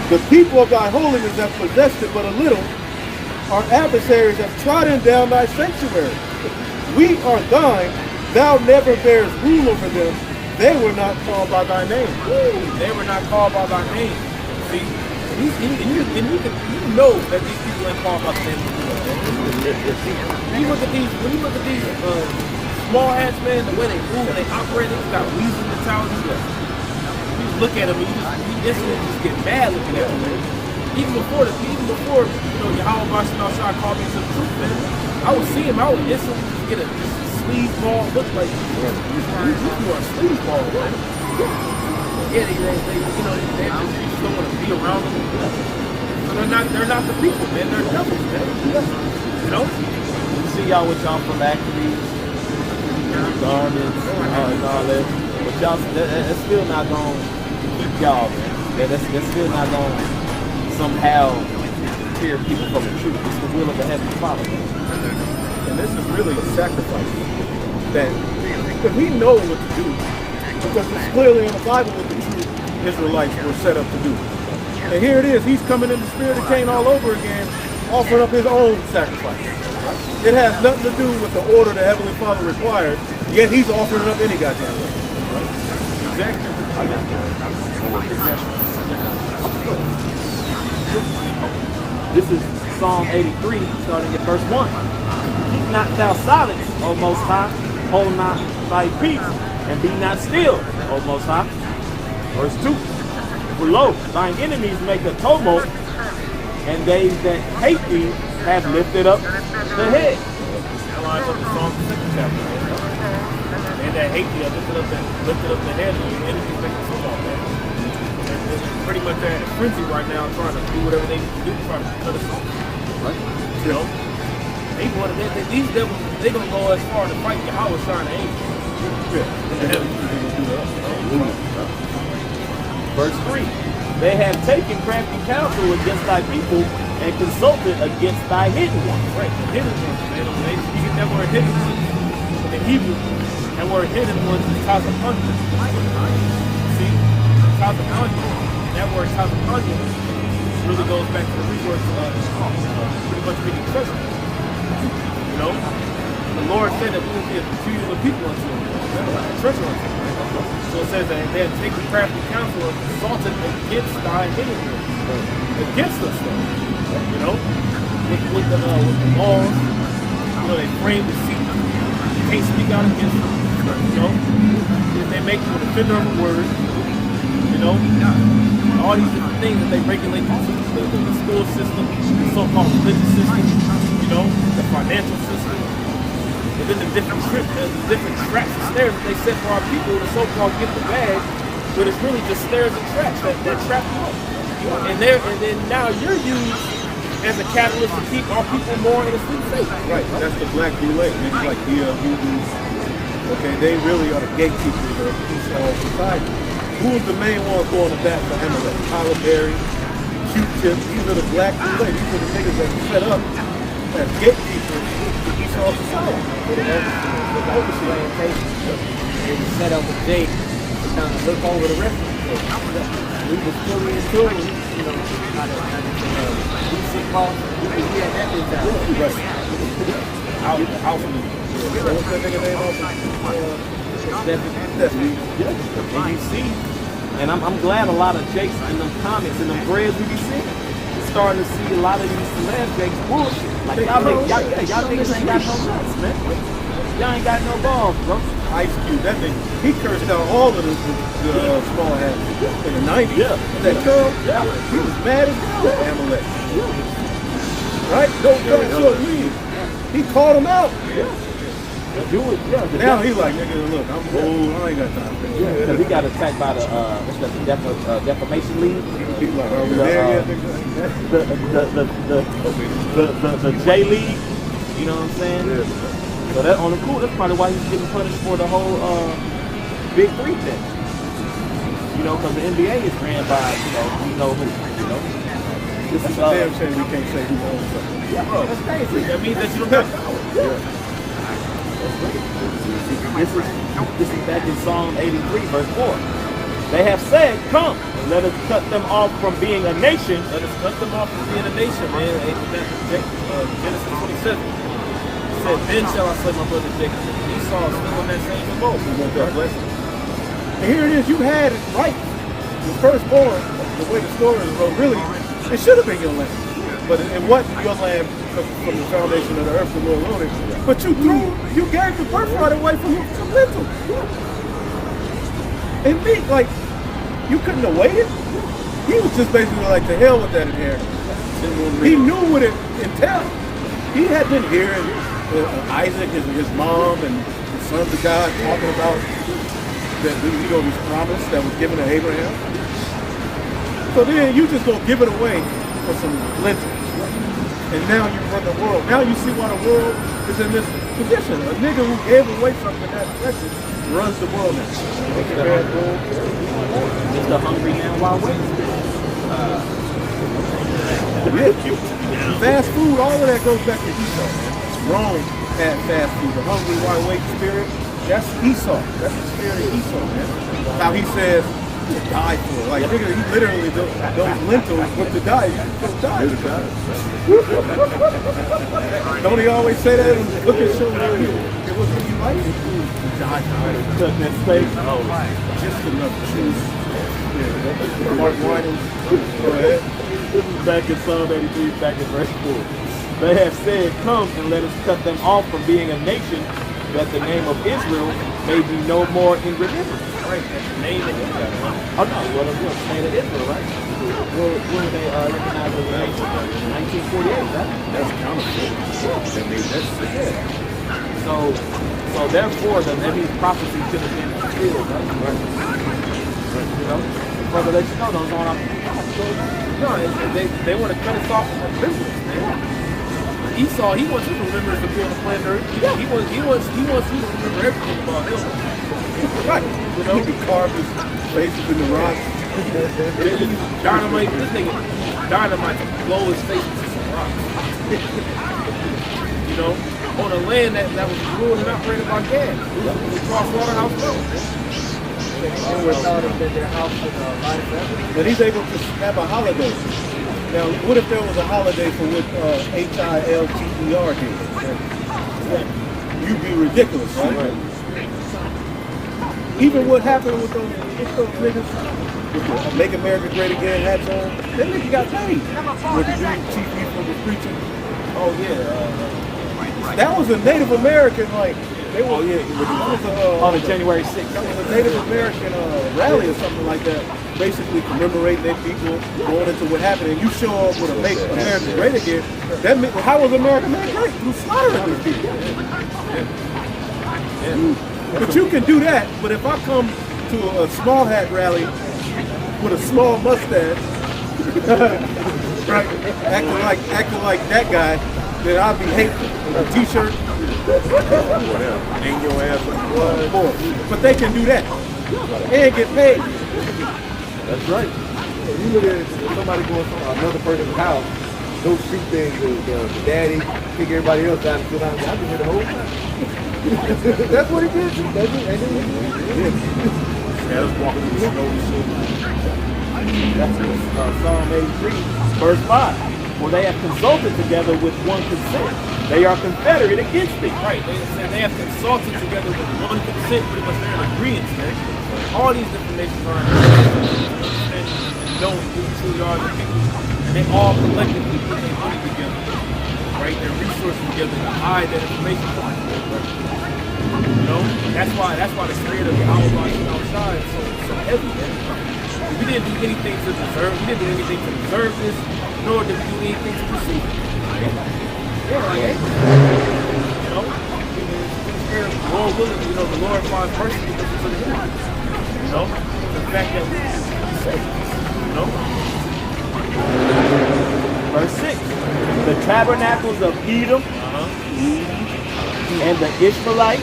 The people of thy holiness have possessed it but a little. Our adversaries have trodden down thy sanctuary. We are thine. Thou never bearest rule over them. They were not called by thy name. They were not called by thy name. See, you know that these people ain't called by the name of the Lord. When you look at these small hats, man, the way they move and they operate, they got weasel mentality. You look at them, and you instantly just get mad looking at them, man. Even before Yahweh Bashar called me to the truth, man, I would see him, I would instantly just get a sleazeball look like you are a sleazeball, man. Yeah, they just don't want to be around them. They're not the people, man. They're devils, man. You know? You see y'all with y'all phylacteries, garments, and all that. But y'all, that's still not going to keep y'all, man. That's still not going to somehow tear people from the truth. It's the will of the Heavenly Father, man. And this is really a sacrifice. That because we know what to do. Because it's clearly in the Bible what the true Israelites were set up to do. And here it is, he's coming in the spirit of Cain all over again, offering up his own sacrifice. It has nothing to do with the order the Heavenly Father required, yet he's offering it up any goddamn way. Exactly. This is Psalm 83, starting at verse 1. Keep not thou silence, O Most High, hold not thy peace, and be not still, O Most High. Verse 2. For lo, thine enemies make a tumult, and they that hate thee have lifted up the head. That lines up the Psalm 2nd chapter, man. And that hate thee have lifted up the head, and your enemies make a tumult, man. They're pretty much at a frenzy right now, trying to do whatever they need to do, trying to cut us off. Right? You know? These devils, they gonna go as far to fight Yahweh trying to aim. Verse 3. They have taken crafty counsel against thy people and consulted against thy hidden ones. Right, the hidden ones, man. They speak that word hidden ones in Hebrew. That word hidden ones is tazapunja. See? Tazapunja. That word tazapunja really goes back to the root word pretty much meaning treasure. You know? The Lord said that we will be a peculiar people unto him. Treasure unto him. So it says that they have taken crafty counsel and consulted against thy hidden ones. Against us, though. You know? With the laws. You know, they frame deceit. You can't speak out against them. You know? They make you a defender of the word. You know? All these different things that they regulate the school system, the so-called religious system, you know, the financial system, and then the different traps and snares that they set for our people, the so-called gift of bag, but it's really just snares and traps that trap you up. And then now you're used as a catalyst to keep our people more in a sleep state. Right, that's the black relay. Niggas like voodoo. Okay, they really are the gatekeepers of Esau society. Who's the main one going to bat for Amalek? Tyler Berry, Q-Tip, these are the black relay. These are the niggas that are set up as gatekeepers to Esau society. The overseer. It was set up with Jake to kind of look over the rest of the place. We was fully in tune, you know, how to decent cost. We had that big time. What's that nigga name also? And you see, and I'm glad a lot of Jakes in them comments and them threads we be seeing, we're starting to see a lot of these celeb Jakes bullshit. Like y'all niggas ain't got no nuts, man. Y'all ain't got no balls, bro. Ice Cube, that nigga, he cursed out all of the small hats in the 90s. Yeah. That girl, he was mad as hell at Amalek. Right? Don't come to me. He called him out. Jewish, yeah. Now he's like, nigga, look, I'm old. I ain't got time for this. Because he got attacked by the what's that, the defamation league. He's like, are we there yet, nigga? The J League. You know what I'm saying? Yeah. So that on the cool. That's probably why he's getting punished for the whole Big Three thing. You know, because the NBA is ran by we know who. You know, this That's is a damn shame we can't say who owns something. yeah, bro. That's crazy. That means that you don't have power. This is back in Psalm 83, verse 4. They have said, "Come, let us cut them off from being a nation." Let us cut them off from being a nation, man. Genesis 27. It said, then shall I slay my brother Jacob. Esau is still on that same remote. We want that blessing. And here it is, you had it right. The firstborn, the way the story is wrote, really, it should have been your land. But it wasn't your land from the foundation of the earth, the Lord owned it. But you gave the birthright away from lentils. And me, like, you couldn't have waited. He was just basically like, to hell with that inheritance. He knew what it entailed. He had been hearing Isaac, his mom, and the sons of God talking about that, this promise that was given to Abraham. So then you just gonna give it away for some lentils. And now you run the world. Now you see why the world is in this position. A nigga who gave away something that precious runs the world now. It's the hungry and wild wait. Fast food, all of that goes back to Esau, man. Rome had fast food. The hungry, wide awake spirit, that's Esau. That's the spirit of Esau, man. How he says, to die for it. Like, nigga, he literally, those lentils went to die. He's die. Don't he always say that? Look at show it was what you like. Die for it. Cutting that steak. Oh, just enough juice. Yeah, Mark Winans. Go ahead. This is back in Psalm 83, back in verse 4. They have said, "Come and let us cut them off from being a nation, that the name of Israel may be no more in remembrance." Right. Name it. Oh no, well, the name of Israel, right? When they recognized as a nation? 1948, right? That's counterfeit. So therefore, that means prophecy should have been fulfilled, right? You know, further let you know, those on our No, they want to cut us off from remembrance, man. Esau, he wants you to remember to be on the planet Earth. He wants you to remember everything about him. Right. You know, he could carve his faces in the rocks. Dynamite, this nigga, dynamite to blow his face into some rocks. You know, on a land that was ruled and operated by Gad. Across Waterhouse Road. They were thought of that their house was light forever. But he's able to have a holiday. Now, what if there was a holiday for what Hilter did? You'd be ridiculous, right? Even what happened with those niggas with the Make America Great Again hats on, that nigga got paid. With the dude Chief Ephraim was preaching. Oh yeah. That was a Native American, like, they were, the January 6th. That was a Native American rally or something like that, basically commemorating their people, going into what happened, and you show up with a Make America Great Again, that means, how was America made great? Through slaughtering these people. But you can do that, but if I come to a small hat rally with a small mustache, right, acting like that guy, then I'll be hateful. A t-shirt, hang your ass up. But they can do that and get paid. That's right. If you look at somebody going to another person's house, go shoot things with the daddy, kick everybody else out and sit down. I've been here the whole time. That's what he did. That's us walking through the snow and shit. That's Psalm 83, verse 5. For they have consulted together with one consent. They are confederate against thee. Right, they have consulted together with one consent, pretty much they're in agreement, man. All these different nations are in agreement and don't do who they are the people. And they all collectively put their money together, right? Their resources together to hide that information from us. You know? That's why the spirit of the Alabama outside is so heavy, man. We didn't do anything to deserve this, nor did we do anything to receive it. Yeah, like, hey, you know, where Lord willing, the Lord finds mercy because it's the Lord. The fact that He's safe. Verse 6. The tabernacles of Edom and the Ishmaelites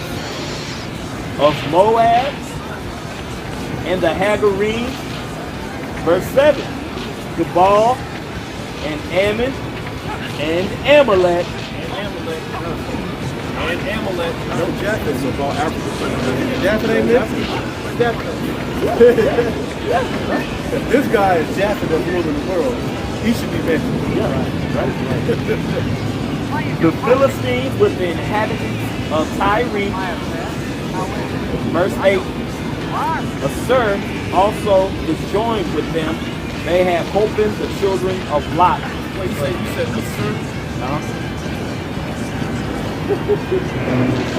of Moab and the Hagarenes. Verse 7. Gebal and Ammon and Amalek. And Amalek. No, Japheth is about Africa. Japheth ain't this? If this guy is Japheth that's ruling the world, he should be mentioned. The Philistines with the inhabitants of Tyre. Verse 8. Assur also is joined with them. They have Hopin, the children of Lot. Wait, you said Assur?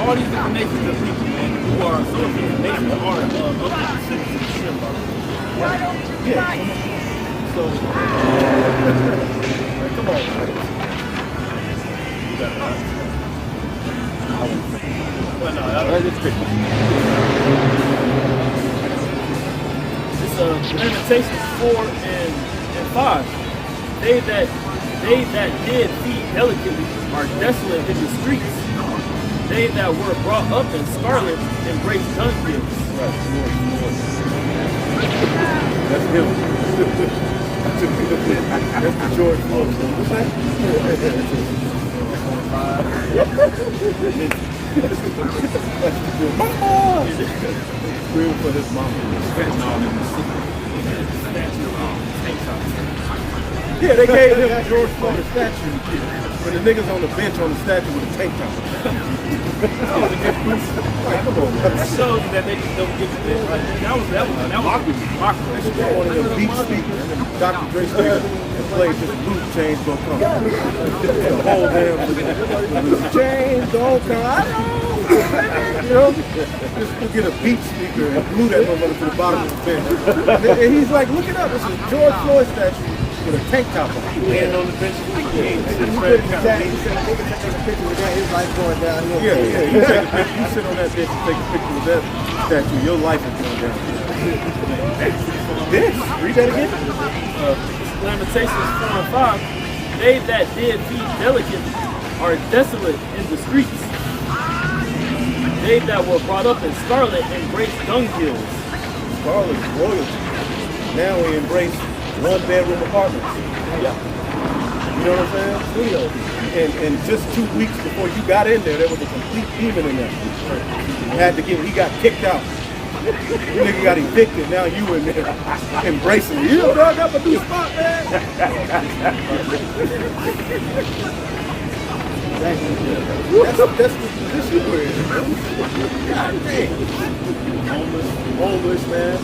All these different nations of people, man, who are some of these nations are of the descendants of Shem, by the way. Yeah. So, come on. You got it, right? Well, no, It's tricky. it's Lamentations 4 and 5. They that did feed delicately are desolate in the streets. They that were brought up in scarlet embrace dunghill. Right. That's him. That's the George Floyd. What's that? Scream for his mama. Yeah, they gave him a George Floyd statue. But the niggas on the bench on the statue with a tank top. Come on, that shows you that they don't get the bit. Right? That was awkward. They should put one of them beat speakers. Dr. Dre speakers and play this loop change don't come. The whole damn change don't come. I know. Just get a beat speaker and glue that motherfucker to the bottom of the bench. And he's like, look it up. It's a George Floyd statue with a tank top on. Laying on the bench. He said a nigga take a picture with that, his life going down. Yeah. You sit on that bench and take a picture with that statue, your life is going down. This? Read that again? Lamentations 4 and 5. They that did feed delicately are desolate in the streets. They that were brought up in scarlet embrace dunghills. Scarlet royalty. Now we embrace one-bedroom apartments. Yeah. You know what I'm saying? Studios. And just 2 weeks before you got in there was a complete demon in there. He got kicked out. You nigga got evicted, now you in there embracing it. You know, dog, got my new spot, man. That's the position we're in, man. God damn. Homeless, man.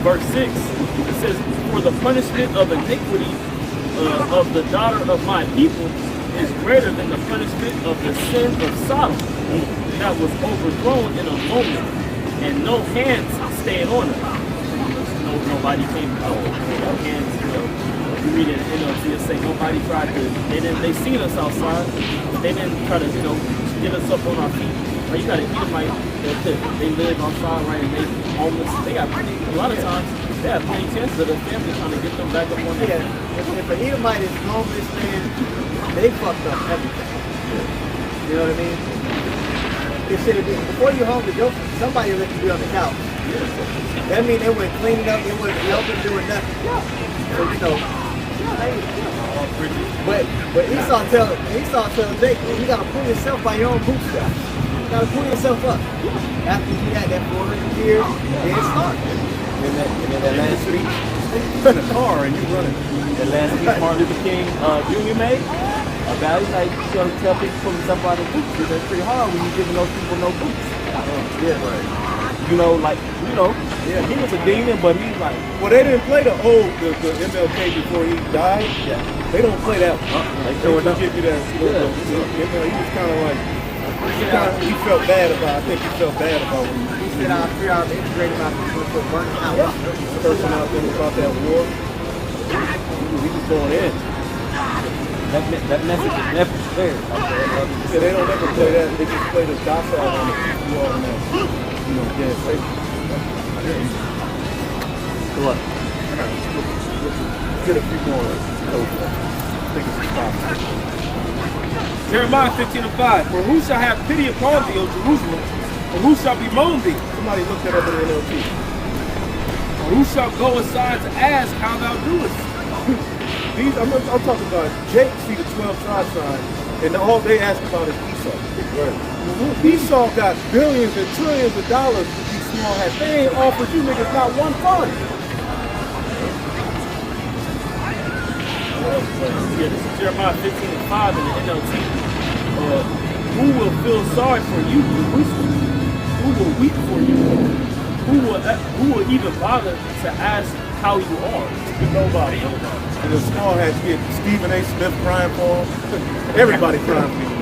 Verse 6, it says, for the punishment of iniquity of the daughter of my people is greater than the punishment of the sin of Sodom that was overthrown in a moment, and no hands stayed on her. Nobody came out. No hands, you read it in NLT, it say nobody tried to, they seen us outside, but they didn't try to, get us up on our feet. Like, you gotta eat them like they live outside, right, and they homeless. They got plenty, a lot of times, they have plenty chances of their family trying to get them back up on their feet. If an Edomite is homeless, man, they fucked up everything. You know what I mean? Before you homeless, somebody let you be on the couch. That means they weren't cleaning up, they weren't helping, doing nothing. So, but Esau tell Jake, you gotta pull yourself by your own bootstraps. You gotta pull yourself up. After you had that 400 years, then it started. And then that last speech, in a car and you running. the last speech Martin Luther King Jr. made about it, like, you know, tell people put themselves out of boots, because that's pretty hard when you're giving those people no boots. Yeah, right. He was a demon, but he's like, Well, they didn't play the MLK before he died. yeah. They don't play that one. Like, They would give you that. He was kind of like, he felt bad about. I think he felt bad about when He said, I fear I've integrated my people into a burning house. the person out there about that war. He was going in. That message is never clear. Yeah, they don't ever play that. They just play the docile on the people on that. You know, dead safety. What? Get a few more. I think it's a stop. Jeremiah 15:5. For who shall have pity upon thee, O Jerusalem? Or who shall bemoan thee? Somebody look that up in the NLT. Or who shall go aside to ask how thou doest? I'm talking about Jake see the 12 tribe sign, and all they ask about is Esau. Right. Esau got billions and trillions of dollars with these small hats. They ain't offered you niggas not one fund. Yeah, this is Jeremiah 15:5 in the NLT. Who will feel sorry for you, Jerusalem? Who will weep for you? Who will even bother to ask how you are? Nobody. And the small hats get Stephen A. Smith crying for him. Everybody crying for him.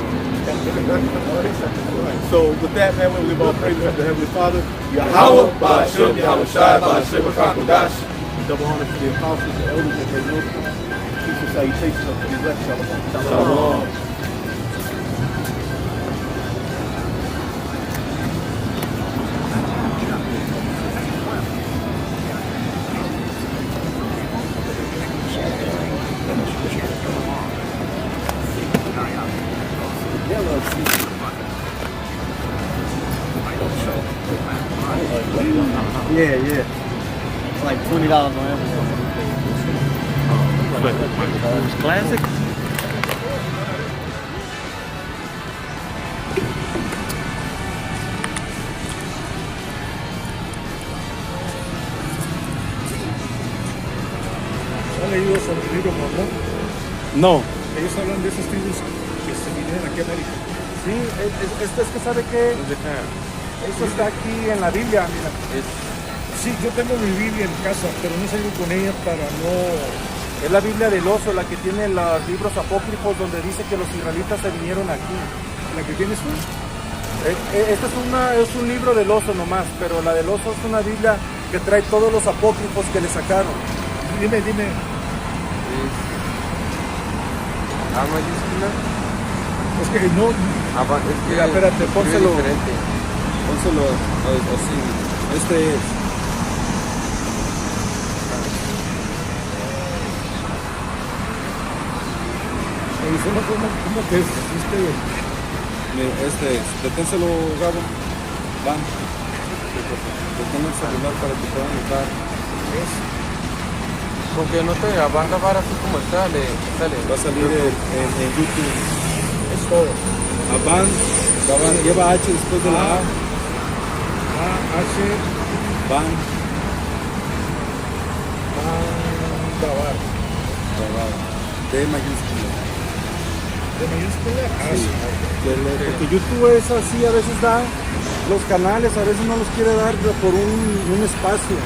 So with that, man, we give all praises to the Heavenly Father. Yahweh, Ba'ashem, Yahweh Shai, Ba'ashem, B'Kakodash. Double honor to the apostles, the elders, and the nobles. Keep the salutations up to the elect. Shalom. Shalom. Yeah. It's like $20 on Amazon. Classic. ¿Han leído sobre el libro Mormón? No. Ellos hablan de esas tribus que se vinieron aquí a América. Sí, es que sabe que eso está aquí en la Biblia, mira. Sí, yo tengo mi Biblia en casa, pero no salgo con ella para no... Es la Biblia del oso, la que tiene los libros apócrifos donde dice que los israelitas se vinieron aquí. ¿La que tienes tú? Este es un libro del oso nomás, pero la del oso es una Biblia que trae todos los apócrifos que le sacaron. Dime. ¿A mayúscula? Es que no... Es que Mira, espérate, pónselo. diferente. Pónselo así. Este es. ¿Cómo que es? Deténselo, Gabo. Van. Detén el celular para que puedan notar. Porque no te va a grabar así como está, sale. Va a salir en YouTube. Es todo. Van, lleva H después de la A. H. Van. Grabar. D mayúscula. ¿De mayúscula? Sí. Porque YouTube es así, a veces da los canales, a veces no los quiere dar por un espacio.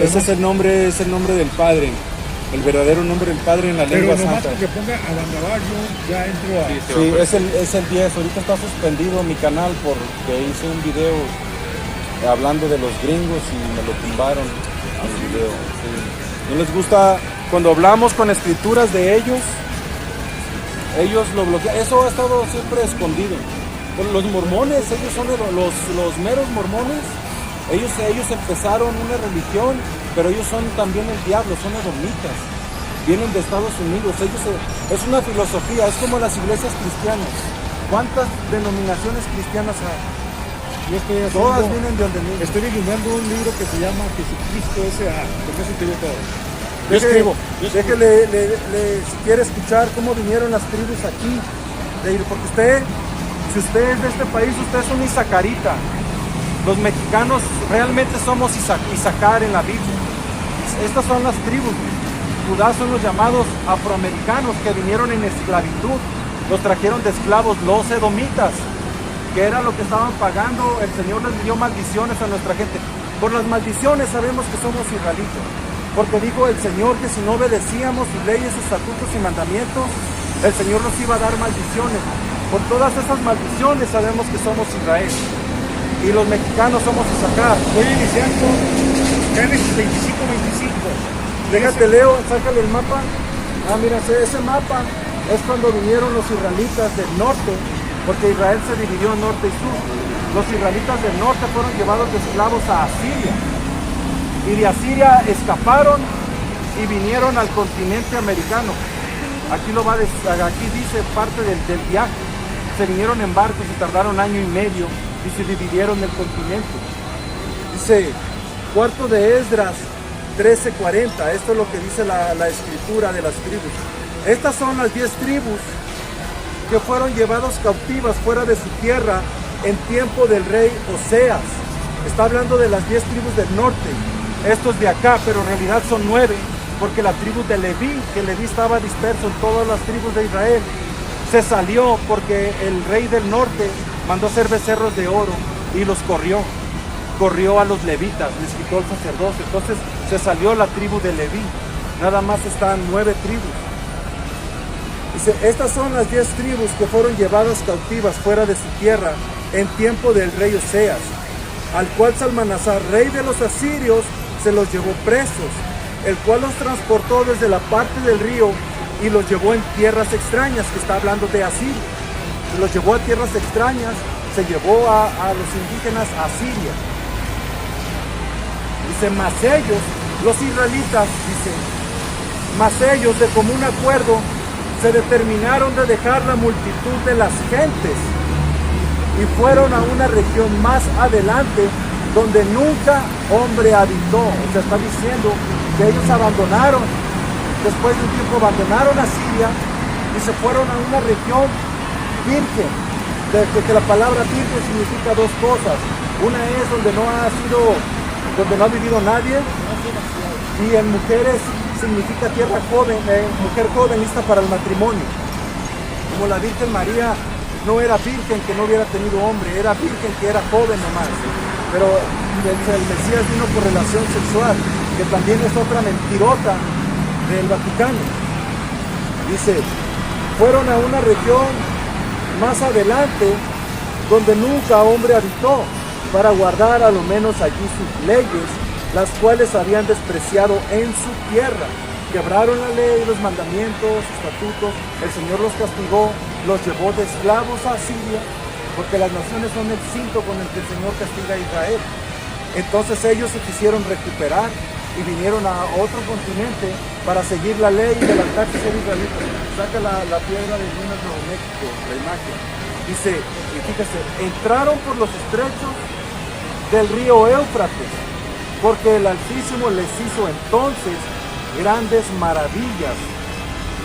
Ese es el nombre del Padre, el verdadero nombre del Padre en la lengua pero nomás santa. porque ponga Abangabar, yo ya entro a... Sí, es el 10. Ahorita está suspendido mi canal porque hice un video hablando de los gringos y me lo tumbaron el video. Sí. No les gusta cuando hablamos con escrituras de ellos lo bloquean. Eso ha estado siempre escondido. Pero los mormones, ellos son los meros mormones. Ellos empezaron una religión, pero ellos son también el diablo, son edomitas. Vienen de Estados Unidos. Es una filosofía, es como las iglesias cristianas. ¿Cuántas denominaciones cristianas hay? Todas vienen de donde mismo. Estoy iluminando un libro que se llama Jesucristo S.A. Con eso te digo todo. Yo escribo. Si quiere escuchar cómo vinieron las tribus aquí, porque si usted es de este país, usted es un isacarita. Los mexicanos realmente somos Isaacar en la Biblia. Estas son las tribus. Judá son los llamados afroamericanos que vinieron en esclavitud. Los trajeron de esclavos los edomitas, que era lo que estaban pagando. El Señor les dio maldiciones a nuestra gente. Por las maldiciones sabemos que somos israelitas, porque dijo el Señor que si no obedecíamos sus leyes, estatutos y mandamientos, el Señor nos iba a dar maldiciones. Por todas esas maldiciones sabemos que somos Israel. Y los mexicanos somos Isaacar. Voy iniciando Génesis 25. Déjate leo, sácale el mapa. Ah, mira, ese mapa es cuando vinieron los israelitas del norte, porque Israel se dividió en norte y sur. Los israelitas del norte fueron llevados de esclavos a Asiria. Y de Asiria escaparon y vinieron al continente americano. Aquí dice parte del viaje. Se vinieron en barcos y tardaron año y medio y se dividieron el continente. Dice, cuarto de Esdras 13:40, esto es lo que dice la escritura de las tribus. Estas son las 10 tribus que fueron llevados cautivas fuera de su tierra en tiempo del rey Oseas. Está hablando de las 10 tribus del norte. Estos de acá, pero en realidad son 9, porque la tribu de Leví, que Leví estaba disperso en todas las tribus de Israel, se salió porque el rey del norte mandó hacer becerros de oro y los corrió a los levitas, les quitó el sacerdocio. Entonces se salió la tribu de Leví. Nada más están 9 tribus. Dice, estas son las 10 tribus que fueron llevadas cautivas fuera de su tierra en tiempo del rey Oseas, al cual Salmanasar, rey de los asirios, se los llevó presos, el cual los transportó desde la parte del río y los llevó en tierras extrañas, que está hablando de Asiria. Los llevó a tierras extrañas, se llevó a los indígenas a Asiria. Dice, mas ellos, los israelitas, dice, mas ellos de común acuerdo se determinaron de dejar la multitud de las gentes y fueron a una región más adelante donde nunca hombre habitó. O sea, está diciendo que ellos abandonaron, después de un tiempo abandonaron a Siria y se fueron a una región virgen, que la palabra virgen significa dos cosas. Una es donde no ha vivido nadie, y en mujeres significa tierra joven, mujer joven lista para el matrimonio. Como la Virgen María no era virgen que no hubiera tenido hombre, era virgen que era joven nomás. Pero el Mesías vino por relación sexual, que también es otra mentirota del Vaticano. Dice, fueron a una región más adelante donde nunca hombre habitó, para guardar a lo menos allí sus leyes, las cuales habían despreciado en su tierra. Quebraron la ley, los mandamientos, estatutos. El Señor los castigó, los llevó de esclavos a Asiria, porque las naciones son el cinto con el que el Señor castiga a Israel. Entonces ellos se quisieron recuperar y vinieron a otro continente para seguir la ley y levantarse ser israelitas. Saca la piedra de Lunas Nuevo México, la imagen. Dice, y fíjese, entraron por los estrechos del río Éufrates, porque el Altísimo les hizo entonces grandes maravillas,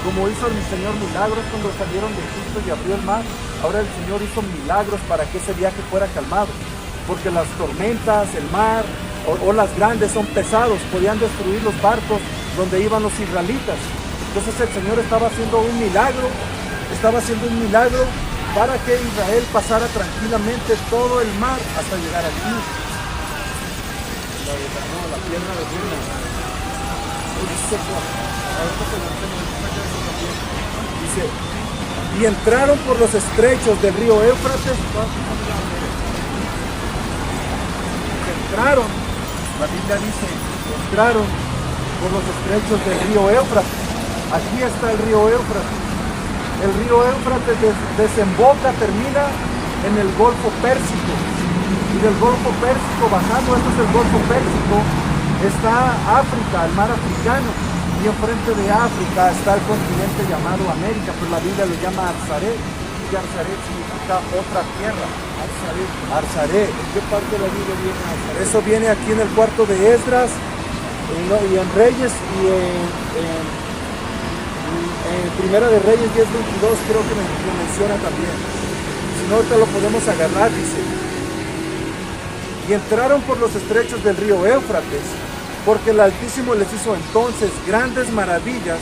como hizo el Señor milagros cuando salieron de Egipto y abrió el mar. Ahora el Señor hizo milagros para que ese viaje fuera calmado, porque las tormentas, el mar, olas grandes son pesados, podían destruir los barcos donde iban los israelitas. Entonces el Señor estaba haciendo un milagro para que Israel pasara tranquilamente todo el mar hasta llegar aquí. La piedra de Luna. Dice, y entraron por los estrechos del río Éufrates. Entraron, la Biblia dice, entraron por los estrechos del río Éufrates. Aquí está el río Éufrates. El río Éufrates desemboca, termina en el Golfo Pérsico. Y del Golfo Pérsico, bajando, esto es el Golfo Pérsico, está África, el mar africano. Y enfrente de África está el continente llamado América, pero la Biblia lo llama Arzaret. Y Arzaret significa otra tierra. Arzaret. ¿En qué parte de la Biblia viene Arzaret? Eso viene aquí en el cuarto de Esdras, y en Reyes, y en Primera de Reyes 10:22 creo que lo menciona también. Si no, ahorita lo podemos agarrar, dice. Y entraron por los estrechos del río Éufrates, porque el Altísimo les hizo entonces grandes maravillas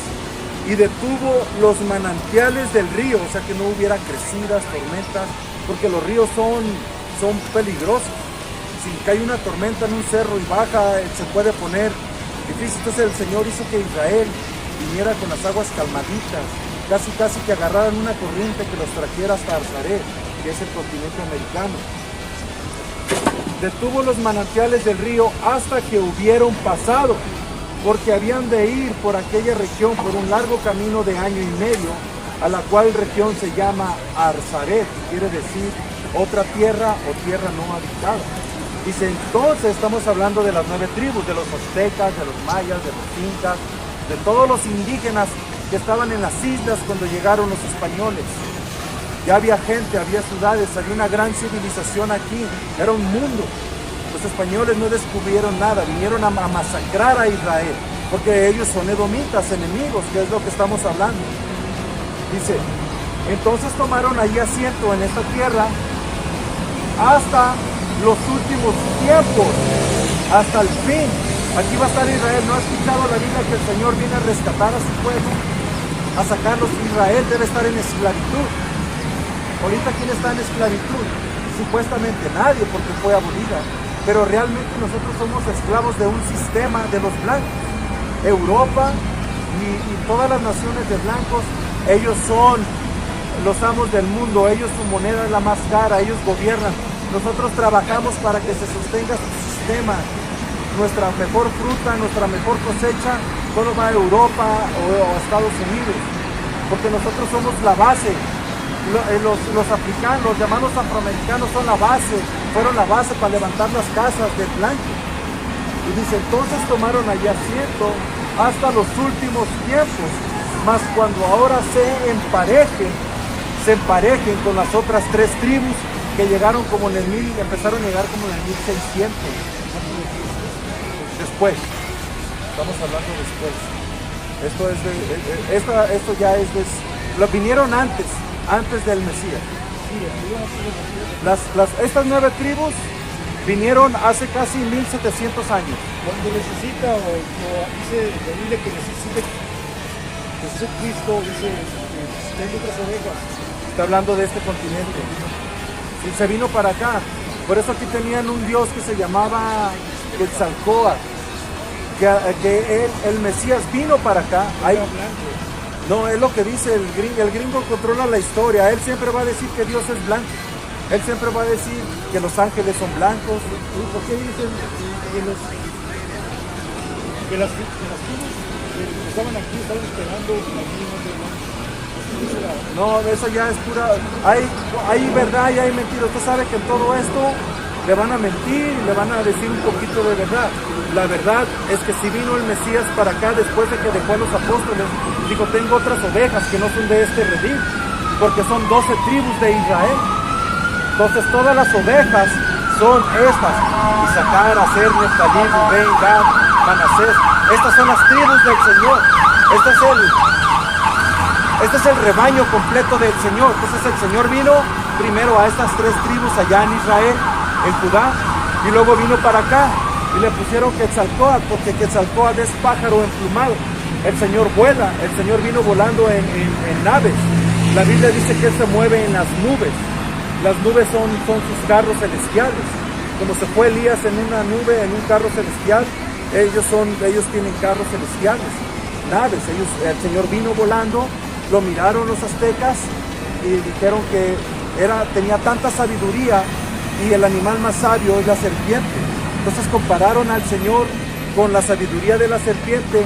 y detuvo los manantiales del río, o sea que no hubiera crecidas, tormentas, porque los ríos son peligrosos. Si cae una tormenta en un cerro y baja, se puede poner difícil. Entonces el Señor hizo que Israel viniera con las aguas calmaditas. casi que agarraran una corriente que los trajera hasta Arzaret, que es el continente americano. Detuvo los manantiales del río hasta que hubieron pasado, porque habían de ir por aquella región por un largo camino de año y medio, a la cual región se llama Arzaret, quiere decir otra tierra o tierra no habitada. Dice, entonces estamos hablando de las 9 tribus, de los aztecas, de los mayas, de los incas, de todos los indígenas que estaban en las islas cuando llegaron los españoles. Ya había gente, había ciudades, había una gran civilización aquí, era un mundo. Los españoles no descubrieron nada, vinieron a masacrar a Israel, porque ellos son edomitas, enemigos, que es lo que estamos hablando. Dice, entonces tomaron allí asiento en esta tierra hasta los últimos tiempos, hasta el fin. Aquí va a estar Israel. ¿No ha escuchado la Biblia que el Señor viene a rescatar a su pueblo, a sacarlos? Israel debe estar en esclavitud. Ahorita, ¿quién está en esclavitud? Supuestamente nadie, porque fue abolida, pero realmente nosotros somos esclavos de un sistema de los blancos. Europa y todas las naciones de blancos, ellos son los amos del mundo, ellos, su moneda es la más cara, ellos gobiernan. Nosotros trabajamos para que se sostenga su sistema. Nuestra mejor fruta, nuestra mejor cosecha, solo va a Europa o a Estados Unidos, porque nosotros somos la base. Los africanos, los llamados afroamericanos, son la base, fueron la base para levantar las casas del blanco. Y dice, entonces tomaron allí asiento hasta los últimos tiempos, mas cuando ahora se emparejen con las otras 3 tribus que llegaron como en el empezaron a llegar como en el 1600. Después, estamos hablando después. Esto ya es, vinieron antes del Mesías. Estas 9 tribus vinieron hace casi 1700 años. Cuando necesita, o dice la Biblia que necesite Cristo, dice que tengo otras ovejas. Está hablando de este continente. Y se vino para acá. Por eso aquí tenían un dios que se llamaba Quetzalcóatl, que el Mesías vino para acá. No, es lo que dice el gringo controla la historia. Él siempre va a decir que Dios es blanco. Él siempre va a decir que los ángeles son blancos. ¿Por qué dicen que las tribus que estaban aquí estaban esperando No, eso ya es pura. Hay verdad y hay mentira. Usted sabe que en todo esto le van a mentir y le van a decir un poquito de verdad. La verdad es que si vino el Mesías para acá después de que dejó a los apóstoles, dijo, tengo otras ovejas que no son de este redil, porque son 12 tribus de Israel. Entonces todas las ovejas son estas: Isaacar, Aser, Neftalí, Rubén, Gad, Manasés. Estas son las tribus del Señor. Este es el rebaño completo del Señor. Entonces el Señor vino primero a estas 3 tribus allá en Israel, en Judá, y luego vino para acá y le pusieron Quetzalcóatl, porque Quetzalcóatl es pájaro emplumado. El Señor vuela, el Señor vino volando en naves. La Biblia dice que Él se mueve en las nubes. Las nubes son sus carros celestiales. Como se fue Elías en una nube, en un carro celestial, ellos tienen carros celestiales, naves. El Señor vino volando, lo miraron los aztecas y dijeron que tenía tanta sabiduría, y el animal más sabio es la serpiente. Entonces compararon al Señor con la sabiduría de la serpiente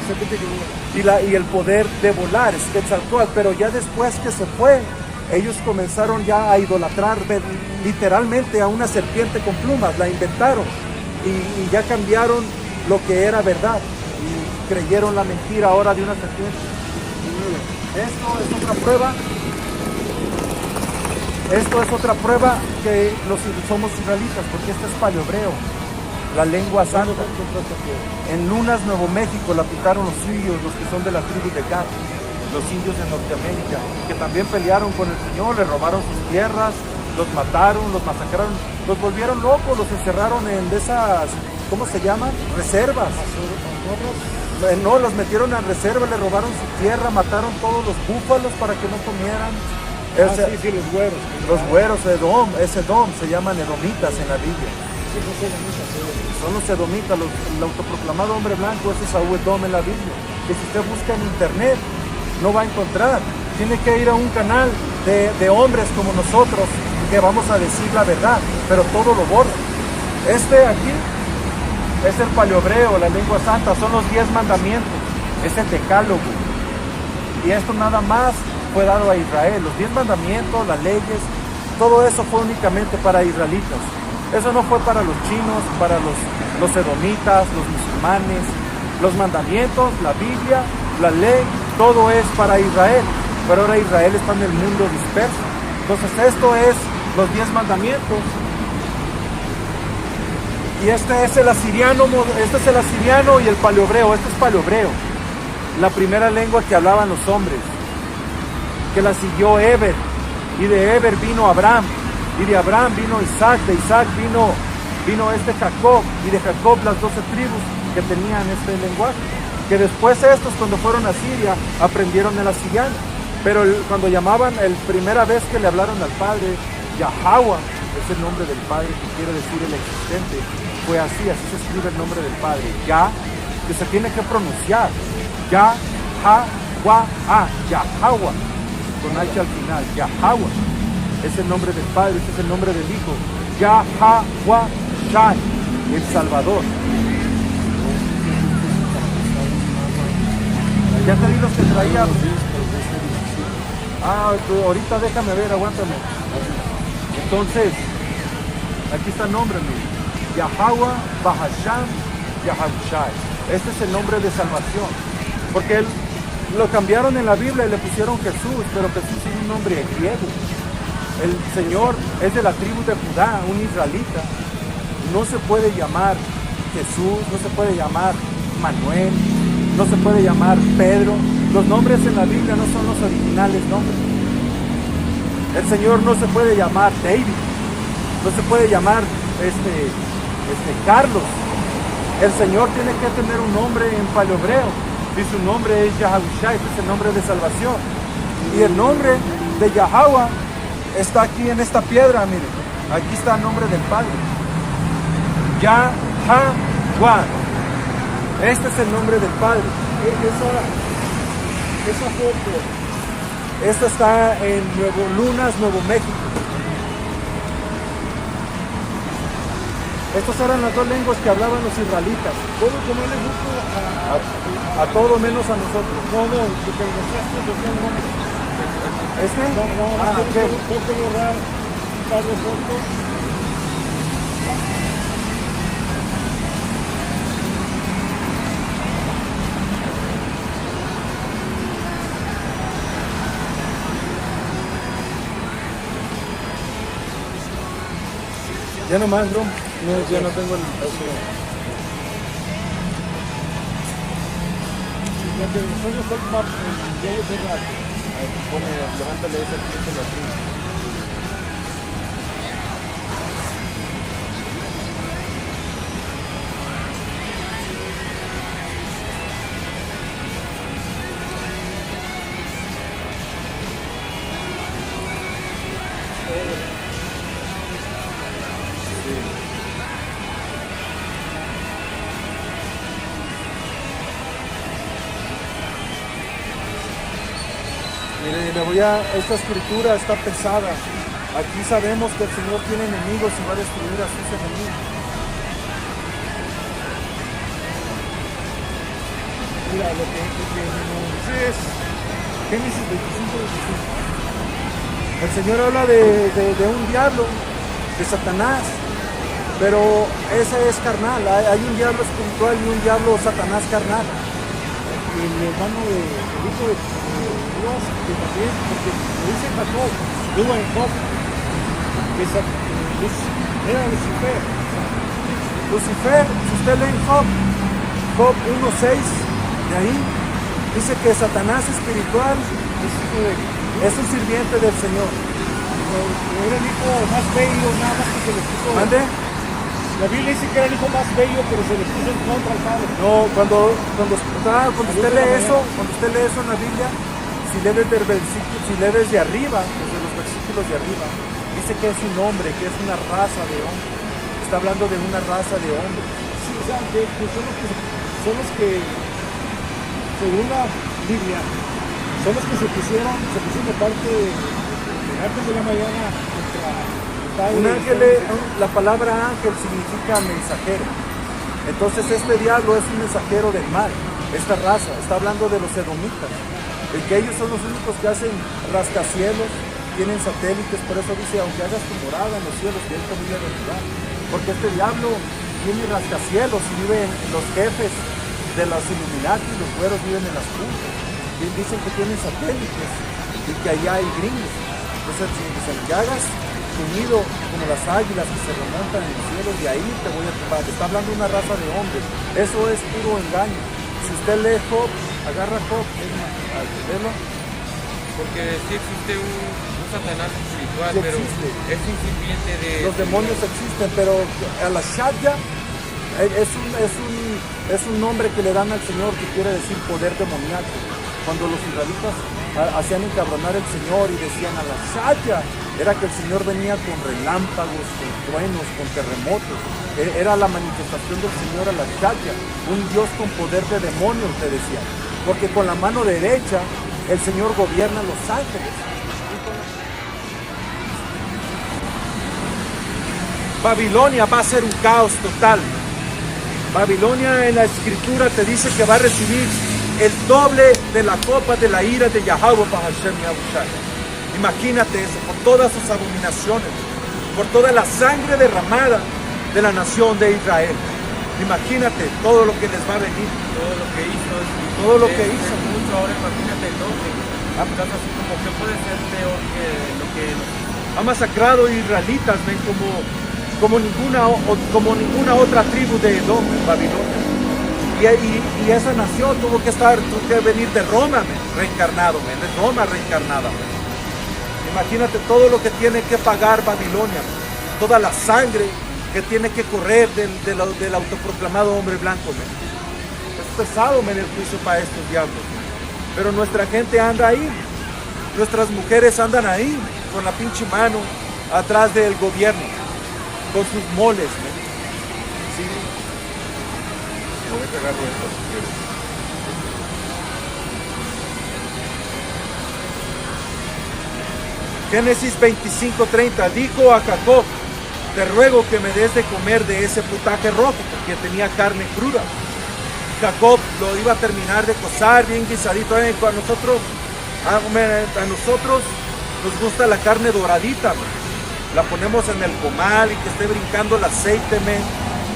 y el poder de volar, es Quetzalcóatl. Pero ya después que se fue, ellos comenzaron ya a idolatrar literalmente a una serpiente con plumas, la inventaron y ya cambiaron lo que era verdad y creyeron la mentira ahora de una serpiente. Esto es otra prueba. Esto es otra prueba que somos israelitas, porque este es paleohebreo, la lengua santa. En Lunas, Nuevo México, la picaron los indios, los que son de la tribu de Gad, los indios de Norteamérica, que también pelearon con el Señor, le robaron sus tierras, los mataron, los masacraron, los volvieron locos, los encerraron en esas, ¿cómo se llaman? Reservas. No, los metieron en reserva, le robaron su tierra, mataron todos los búfalos para que no comieran. Los güeros. Los güeros, Edom, se llaman edomitas en la Biblia. Son los edomitas, el autoproclamado hombre blanco, ese es Saúl Edom en la Biblia. Que si usted busca en internet, no va a encontrar. tiene que ir a un canal de hombres como nosotros que vamos a decir la verdad, pero todo lo borra. Este aquí es el paleohebreo, la lengua santa, son los 10 mandamientos, es el decálogo. Y esto nada más fue dado a Israel. Los 10 mandamientos, las leyes, todo eso fue únicamente para israelitas. Eso no fue para los chinos, para los edomitas, los musulmanes. Los mandamientos, la Biblia, la ley, todo es para Israel. Pero ahora Israel está en el mundo disperso. Entonces esto es los 10 mandamientos. Y este es el asiriano y el paleohebreo. Este es paleohebreo, la primera lengua que hablaban los hombres, que la siguió Eber, y de Eber vino Abraham, y de Abraham vino Isaac, de Isaac vino Jacob, y de Jacob las 12 tribus que tenían este lenguaje, que después estos cuando fueron a Siria aprendieron el asiriano, pero cuando llamaban, la primera vez que le hablaron al Padre, Yahweh, es el nombre del Padre que quiere decir el existente, fue así se escribe el nombre del Padre, Yah, que se tiene que pronunciar, Yahweh, Yahweh, con H al final, Yahweh, es el nombre del Padre, ese es el nombre del Hijo, Yahweh Shai, el Salvador. Ya te di los que traía. Ahorita déjame ver, aguántame. Entonces, aquí está el nombre, mire. Yahweh, Bahasham, Yahavushai. Este es el nombre de salvación. Porque lo cambiaron en la Biblia y le pusieron Jesús, pero Jesús es un nombre griego. El Señor es de la tribu de Judá, un israelita. No se puede llamar Jesús, no se puede llamar Manuel, no se puede llamar Pedro. Los nombres en la Biblia no son los originales nombres. El Señor no se puede llamar David, no se puede llamar Carlos. El Señor tiene que tener un nombre en paleohebreo y su nombre es Yahavushai, es el nombre de salvación. Y el nombre de Yahweh está aquí en esta piedra, miren. Aquí está el nombre del Padre. Yahweh. Este es el nombre del Padre. Esa foto. Esta está en Nuevo Lunas, Nuevo México. Estas eran las dos lenguas que hablaban los israelitas. ¿Cómo tomarle gusto A todo menos a nosotros. No, porque nosotros no. ¿Este? ¿Qué? Tengo que borrar un par de fotos. Ya nomás, bro. Ya no tengo el... Nosotros estamos ya yo tengo Levántale ese aquí. Mire, esta escritura está pesada. Aquí sabemos que el Señor tiene enemigos y va a destruir a sus enemigos. Mira, lo que es Génesis 25. El Señor habla de un diablo, de Satanás, pero ese es carnal. Hay un diablo espiritual y un diablo Satanás carnal. El hermano de hijo de Dios, que también, porque lo dice Jacob, tuvo en Job, que era Lucifer. Lucifer, si usted lee en Job 1:6, de ahí, dice que Satanás espiritual es un sirviente del Señor. Era el hijo más bello, nada más que se le puso. ¿Mande? La Biblia dice que era el hijo más bello, pero se le puso en contra al padre. No, cuando usted lee eso en la Biblia, si lees desde arriba, desde los versículos de arriba, dice que es un hombre, que es una raza de hombres. Está hablando de una raza de hombres. Sí, o sea, son los que, según la Biblia, son los que se pusieron de parte antes de la mañana contra Un ángel, la palabra ángel significa mensajero. Entonces este diablo es un mensajero del mal. Esta raza está hablando de los edomitas, de que ellos son los únicos que hacen rascacielos, tienen satélites. Por eso dice, aunque hagas tu morada en los cielos, que él te voy a derribar. Porque este diablo tiene rascacielos y viven los jefes de los Illuminati, los güeros viven en las puntas. Y dicen que tienen satélites y que allá hay gringos. Entonces dicen que hagas tu nido como las águilas que se remontan en los cielos, y ahí te voy a tumbar. Está hablando de una raza de hombres. Eso es puro engaño. Si usted lee Job, agarra Job, léelo. Porque sí existe un Satanás espiritual, Sí pero existe. es un sirviente de... Los demonios existen, pero a la Shadya es un nombre que le dan al Señor, que quiere decir poder demoníaco. Cuando los israelitas hacían encabronar al Señor y decían a la Shadya, era que el Señor venía con relámpagos, con truenos, con terremotos. Era la manifestación del Señor a la Shadya, un Dios con poder de demonios, te decía. Porque con la mano derecha el Señor gobierna los ángeles. Babilonia va a ser un caos total. Babilonia en la escritura te dice que va a recibir el doble de la copa de la ira de Yahweh Bahashem Yahushai. Imagínate eso, por todas sus abominaciones, por toda la sangre derramada de la nación de Israel. Imagínate todo lo que les va a venir. Todo lo que hizo. Todo lo que es hizo. mucho, ahora imagínate el doble. Estás así como que puede ser peor que lo que nos hizo. Ha masacrado israelitas, ven, como ninguna otra tribu de Edom en Babilonia. Y esa nación tuvo que venir de Roma, reencarnado, de Roma reencarnada. Imagínate todo lo que tiene que pagar Babilonia, toda la sangre que tiene que correr del autoproclamado hombre blanco. Es pesado el juicio para estos diablos. Pero nuestra gente anda ahí, nuestras mujeres andan ahí, con la pinche mano atrás del gobierno, con sus moles. ¿Sí? No voy a cagar esto si quieres. Génesis 25:30, dijo a Jacob, te ruego que me des de comer de ese putaje rojo, porque tenía carne cruda. Jacob lo iba a terminar de cozar bien guisadito. A nosotros nos gusta la carne doradita, la ponemos en el comal y que esté brincando el aceite,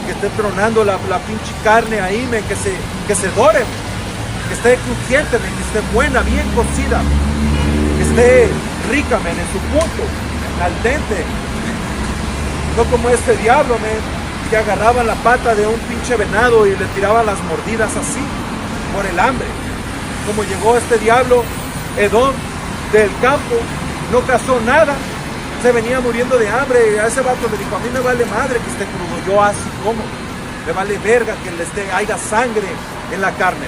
que esté tronando la pinche carne ahí, que se dore, que esté crujiente, que esté buena, bien cocida, que esté rica, en su punto, al dente. No como este diablo, que agarraban la pata de un pinche venado y le tiraban las mordidas así, por el hambre. Como llegó este diablo, Edom, del campo, no cazó nada, se venía muriendo de hambre. A ese vato le dijo, a mí me vale madre que esté crudo, yo así como, me vale verga que haya sangre en la carne,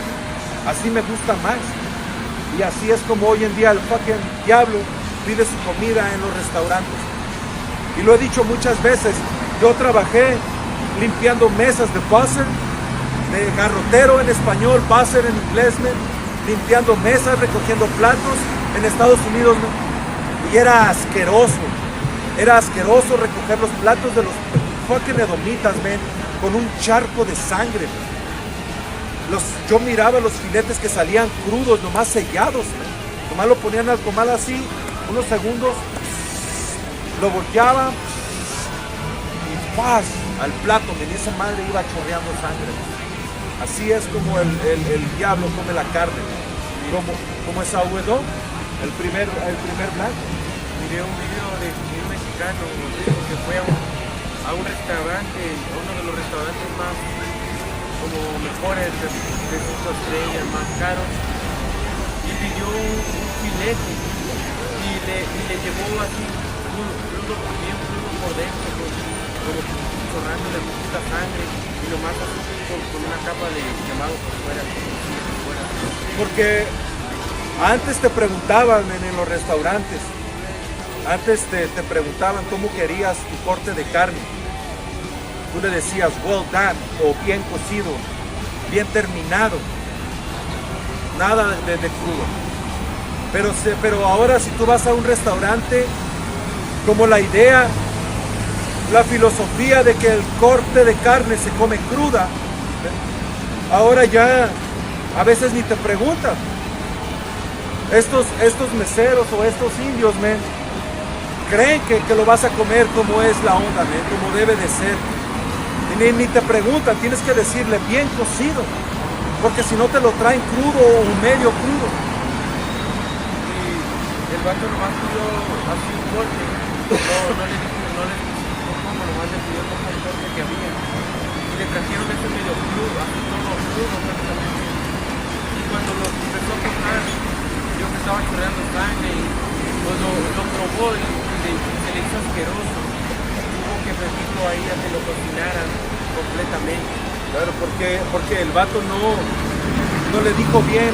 así me gusta más. Y así es como hoy en día el fucking diablo pide su comida en los restaurantes. Y lo he dicho muchas veces, yo trabajé limpiando mesas de buzzer, de garrotero en español, buzzer en inglés, limpiando mesas, recogiendo platos en Estados Unidos, y era asqueroso recoger los platos de los fucking edomitas, con un charco de sangre. Yo miraba los filetes que salían crudos, nomás sellados, nomás lo ponían al comal así, unos segundos, lo volteaba y ¡paz! Al plato, esa madre iba chorreando sangre. Así es como el diablo come la carne, como es Ahuedón, el primer blanco. Miré un video de un mexicano que fue a un restaurante, uno de los restaurantes más como mejores de 5 estrellas, más caros, y pidió un filete y le llevó así crudo por dentro, como chorrando de poquita sangre, y lo más así con una capa de quemado por fuera. Porque antes te preguntaban en los restaurantes, te preguntaban cómo querías tu corte de carne. Tú le decías well done, o bien cocido, bien terminado, nada de crudo. Pero ahora si tú vas a un restaurante, como la idea, la filosofía de que el corte de carne se come cruda, ahora ya a veces ni te preguntan. Estos meseros o estos indios, men, creen que lo vas a comer como es la onda, men, como debe de ser. Y ni te preguntan, tienes que decirle bien cocido, porque si no te lo traen crudo o medio crudo. El vato nomás pidió así un corte, no le explicó cómo, nomás le pidió como el corte que había. Y le trajeron ese medio crudo, así todo crudo prácticamente. Y cuando lo empezó a tocar, yo que estaba chorreando sangre y pues lo probó y se le hizo asqueroso. Tuvo que pedirlo ahí a que lo cocinaran completamente. Claro, porque el vato no le dijo bien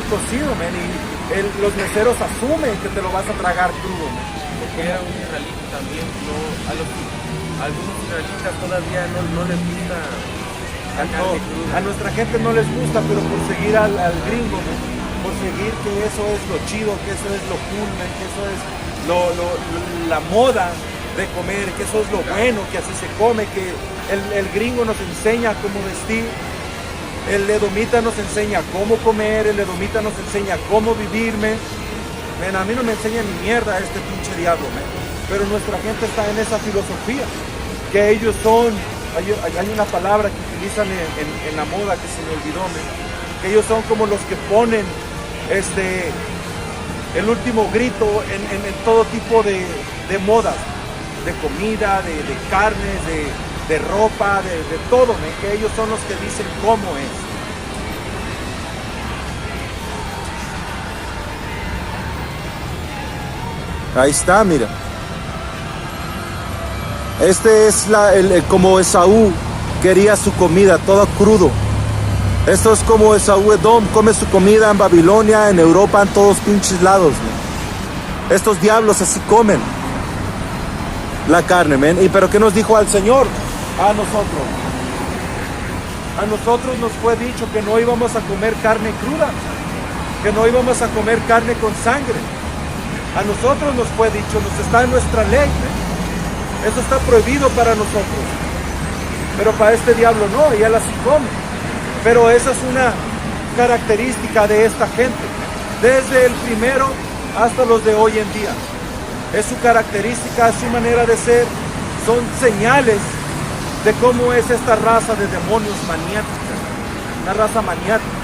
cocido, man, y los meseros asumen que te lo vas a tragar crudo, man. Porque era un israelita también, algunos israelitas todavía no les gusta la carne cruda. A nuestra gente no les gusta, pero por seguir al gringo, man, por seguir que eso es lo chido, que eso es lo cool, man, que eso es la moda de comer, que eso es lo bueno, que así se come, que el gringo nos enseña cómo vestir. El edomita nos enseña cómo comer, el edomita nos enseña cómo vivirme. Men, a mí no me enseña ni mierda este pinche diablo, men. Pero nuestra gente está en esa filosofía, que ellos son, hay una palabra que utilizan en la moda que se me olvidó, men, que ellos son como los que ponen el último grito en todo tipo de modas, de comida, de carnes, de ropa, de todo, ¿me? Que ellos son los que dicen cómo es. Ahí está, mira. Este es como Esaú quería su comida, todo crudo. Esto es como Esaú Edom come su comida en Babilonia, en Europa, en todos pinches lados, ¿no? Estos diablos así comen la carne, men. ¿Y pero qué nos dijo al Señor? A nosotros nos fue dicho que no íbamos a comer carne cruda, que no íbamos a comer carne con sangre. A nosotros nos fue dicho, nos está en nuestra ley, ¿eh? Eso está prohibido para nosotros, pero para este diablo no, y él así come. Pero esa es una característica de esta gente, desde el primero hasta los de hoy en día. Es su característica, es su manera de ser, son señales de cómo es esta raza de demonios maniática, una raza maniática.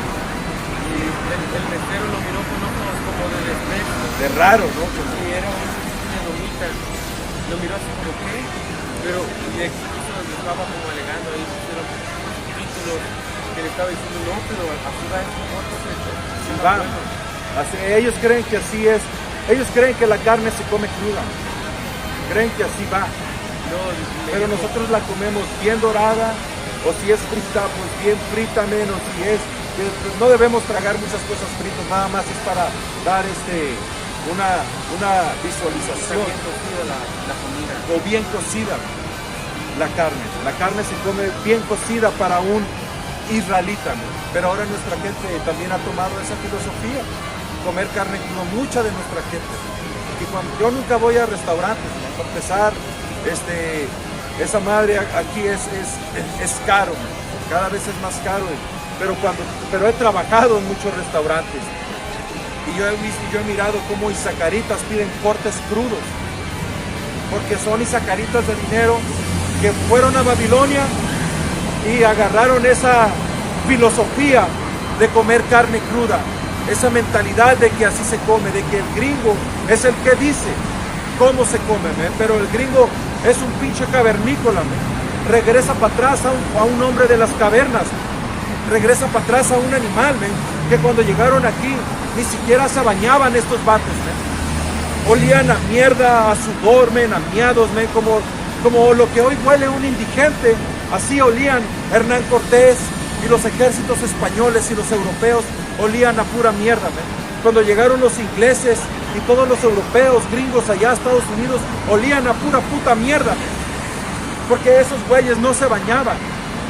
Y el mesero lo miró con ojos como de desprecio. De raro, ¿no? Sí, era un edomita. Lo miró así como, ¿qué? Pero le estaba como alegando ahí, pusieron títulos que le estaba diciendo, no, pero así va esto, no, así va. Así, ellos creen que así es. Ellos creen que la carne se come cruda. Creen que así va. Pero nosotros la comemos bien dorada, o si es frita, pues bien frita menos. Si es, no debemos tragar muchas cosas fritas, nada más es para dar una visualización. Bien cocida la comida. O bien cocida la carne. La carne se come bien cocida para un israelita, ¿no? Pero ahora nuestra gente también ha tomado esa filosofía, comer carne cruda, mucha de nuestra gente. Y yo nunca voy a restaurantes, ¿no? Para empezar, esa madre aquí es caro, ¿no? Cada vez es más caro, pero he trabajado en muchos restaurantes y yo he mirado cómo isacaritas piden cortes crudos, porque son isacaritas de dinero que fueron a Babilonia y agarraron esa filosofía de comer carne cruda, esa mentalidad de que así se come, de que el gringo es el que dice cómo se come, ¿me? Pero el gringo es un pinche cavernícola, ¿me? Regresa para atrás a un hombre de las cavernas, regresa para atrás a un animal, ¿me? Que cuando llegaron aquí ni siquiera se bañaban estos vatos, ¿me? Olían a mierda, a sudor, ¿me? A miados, ¿me? Como lo que hoy huele un indigente, así olían Hernán Cortés y los ejércitos españoles y los europeos, olían a pura mierda, ¿me? Cuando llegaron los ingleses y todos los europeos, gringos allá a Estados Unidos, olían a pura puta mierda, porque esos güeyes no se bañaban,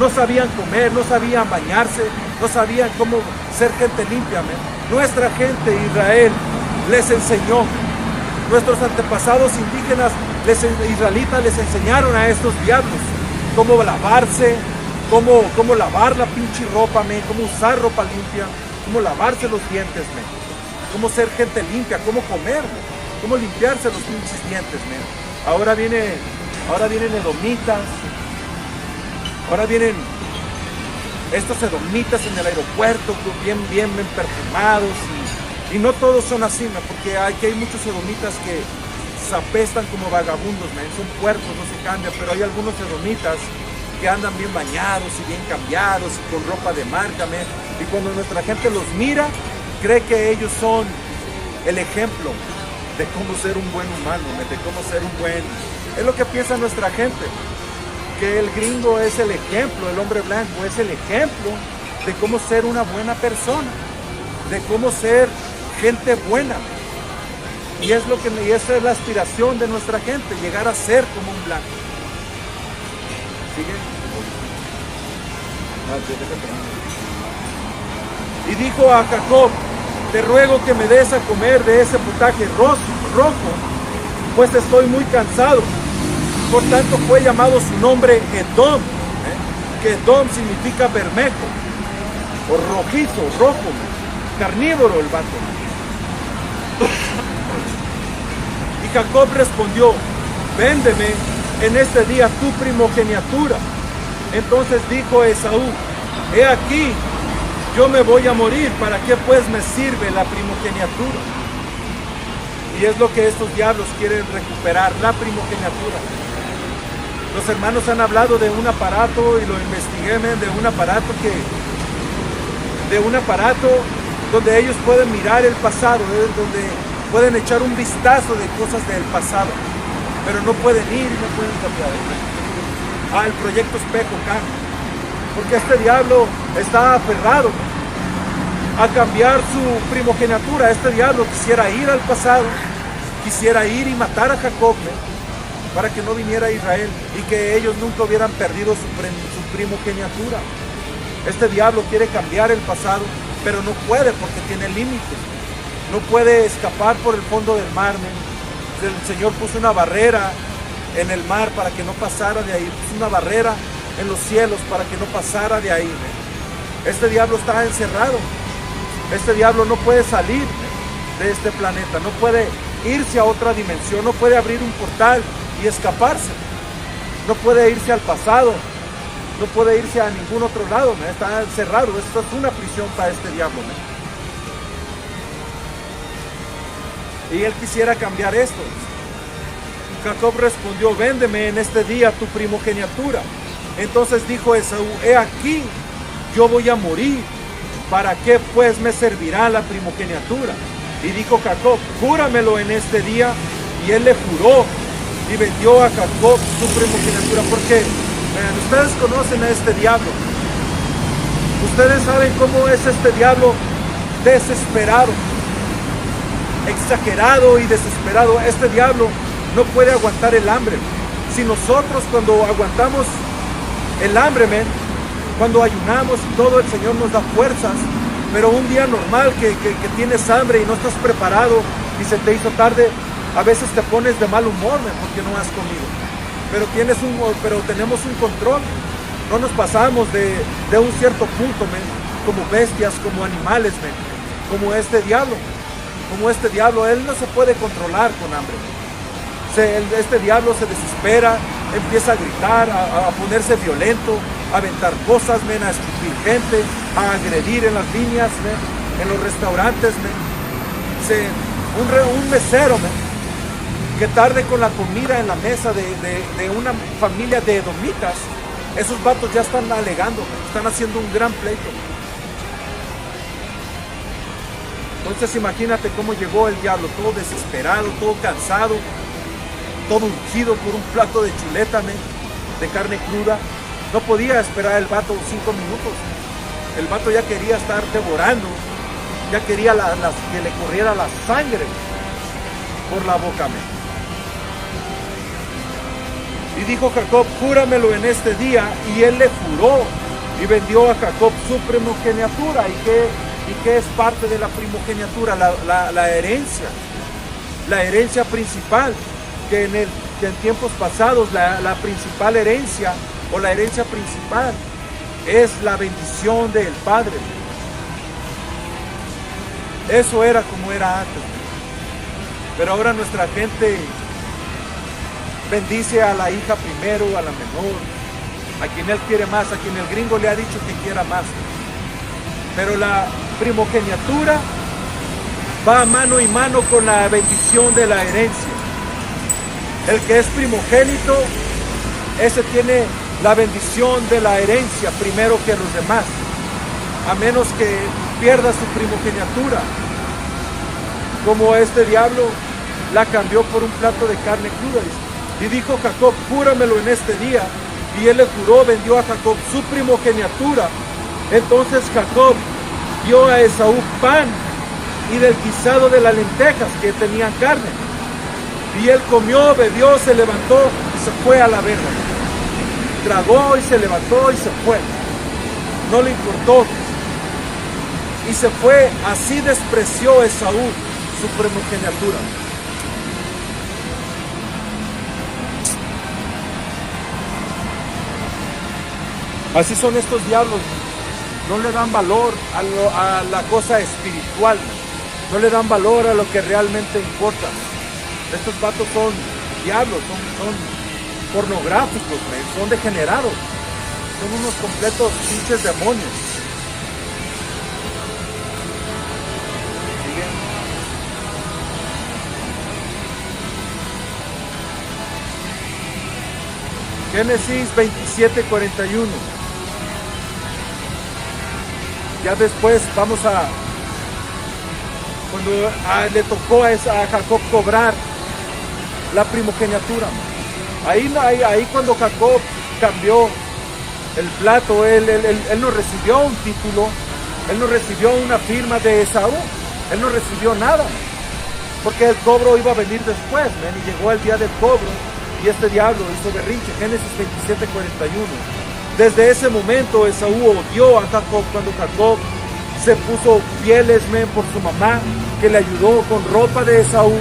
no sabían comer, no sabían bañarse, no sabían cómo ser gente limpia, ¿me? Nuestra gente, Israel, les enseñó. Nuestros antepasados indígenas, israelitas, les enseñaron a estos diablos cómo lavarse, cómo lavar la pinche ropa, men, cómo usar ropa limpia, cómo lavarse los dientes, men, cómo ser gente limpia, cómo comer, cómo limpiarse los pinches dientes, men. Ahora vienen edomitas, ahora vienen estos edomitas en el aeropuerto, bien perfumados, y no todos son así, men, porque aquí hay muchos edomitas que se apestan como vagabundos, men, son puercos, no se cambian, pero hay algunos edomitas que andan bien bañados y bien cambiados y con ropa de marca, men, y cuando nuestra gente los mira, cree que ellos son el ejemplo de cómo ser un buen humano, men, de cómo ser un buen... Es lo que piensa nuestra gente, que el gringo es el ejemplo, el hombre blanco es el ejemplo de cómo ser una buena persona, de cómo ser gente buena. Y esa es la aspiración de nuestra gente, llegar a ser como un blanco. ¿Sigue? Y dijo a Jacob, te ruego que me des a comer de ese potaje rojo, pues estoy muy cansado. Por tanto fue llamado su nombre Edom, que Edom significa bermejo, o rojizo, rojo, carnívoro el vato. Y Jacob respondió, véndeme en este día tu primogenitura. Entonces dijo Esaú, he aquí, yo me voy a morir, ¿para qué pues me sirve la primogenitura? Y es lo que estos diablos quieren recuperar, la primogenitura. Los hermanos han hablado de un aparato, y lo investigué, de un aparato donde ellos pueden mirar el pasado, donde pueden echar un vistazo de cosas del pasado, pero no pueden ir y no pueden cambiar. El proyecto Espejo Cambio, porque este diablo está aferrado a cambiar su primogenitura. Este diablo quisiera ir al pasado, quisiera ir y matar a Jacob, para que no viniera a Israel y que ellos nunca hubieran perdido su primogenitura. Este diablo quiere cambiar el pasado, pero no puede porque tiene límites. No puede escapar por el fondo del mar. El Señor puso una barrera en el mar para que no pasara de ahí. Puso una barrera en los cielos para que no pasara de ahí. Este diablo está encerrado. Este diablo no puede salir de este planeta. No puede irse a otra dimensión. No puede abrir un portal y escaparse. No puede irse al pasado. No puede irse a ningún otro lado. Está encerrado. Esto es una prisión para este diablo. Y él quisiera cambiar esto. Jacob respondió, véndeme en este día tu primogenitura. Entonces dijo Esaú, he aquí, yo voy a morir, ¿para qué pues me servirá la primogenitura? Y dijo Jacob, júramelo en este día. Y él le juró y vendió a Jacob su primogenitura. Porque, vean, ustedes conocen a este diablo. Ustedes saben cómo es este diablo desesperado, exagerado y desesperado. Este diablo no puede aguantar el hambre. Si nosotros cuando aguantamos el hambre, cuando ayunamos y todo, el Señor nos da fuerzas, pero un día normal que tienes hambre y no estás preparado y se te hizo tarde, a veces te pones de mal humor, porque no has comido. Pero tenemos un control. No nos pasamos de un cierto punto, como bestias, como animales, como este diablo. Como este diablo, él no se puede controlar con hambre. Este diablo se desespera, empieza a gritar, a ponerse violento, a aventar cosas, a escupir gente, a agredir en las líneas, en los restaurantes. Un mesero que tarde con la comida en la mesa de una familia de edomitas, esos vatos ya están alegando, están haciendo un gran pleito. Entonces imagínate cómo llegó el diablo, todo desesperado, todo cansado, todo ungido por un plato de chuleta, de carne cruda. No podía esperar el vato 5 minutos. El vato ya quería estar devorando, ya quería que le corriera la sangre por la boca. Y dijo Jacob, júramelo en este día. Y él le juró y vendió a Jacob su primogenitura. ¿Y ¿Y qué es parte de la primogenitura? La herencia. La herencia principal, que en tiempos pasados la principal herencia o la herencia principal es la bendición del Padre. Eso era como era antes. Pero ahora nuestra gente bendice a la hija primero, a la menor, a quien él quiere más, a quien el gringo le ha dicho que quiera más. Pero la primogenitura va mano y mano con la bendición de la herencia. El que es primogénito, ese tiene la bendición de la herencia primero que los demás, a menos que pierda su primogenitura, como este diablo la cambió por un plato de carne cruda. Y dijo Jacob, júramelo en este día. Y él le juró, vendió a Jacob su primogenitura. Entonces Jacob dio a Esaú pan y del guisado de las lentejas que tenían carne. Y él comió, bebió, se levantó y se fue a la verga. Tragó y se levantó y se fue. No le importó. Y se fue, así despreció Esaú su primogenitura. Así son estos diablos. No le dan valor a la cosa espiritual. No le dan valor a lo que realmente importa. Estos vatos son diablos, son pornográficos, son degenerados. Son unos completos pinches demonios. Génesis 27:41. Ya después vamos a... Cuando le tocó a Jacob cobrar la primogenitura. Ahí cuando Jacob cambió el plato, él no recibió un título, él no recibió una firma de Esaú, él no recibió nada. Porque el cobro iba a venir después, y llegó el día del cobro. Y este diablo hizo berrinche. Génesis 27:41. Desde ese momento Esaú odió a Jacob cuando Jacob se puso pieles por su mamá, que le ayudó con ropa de Esaú,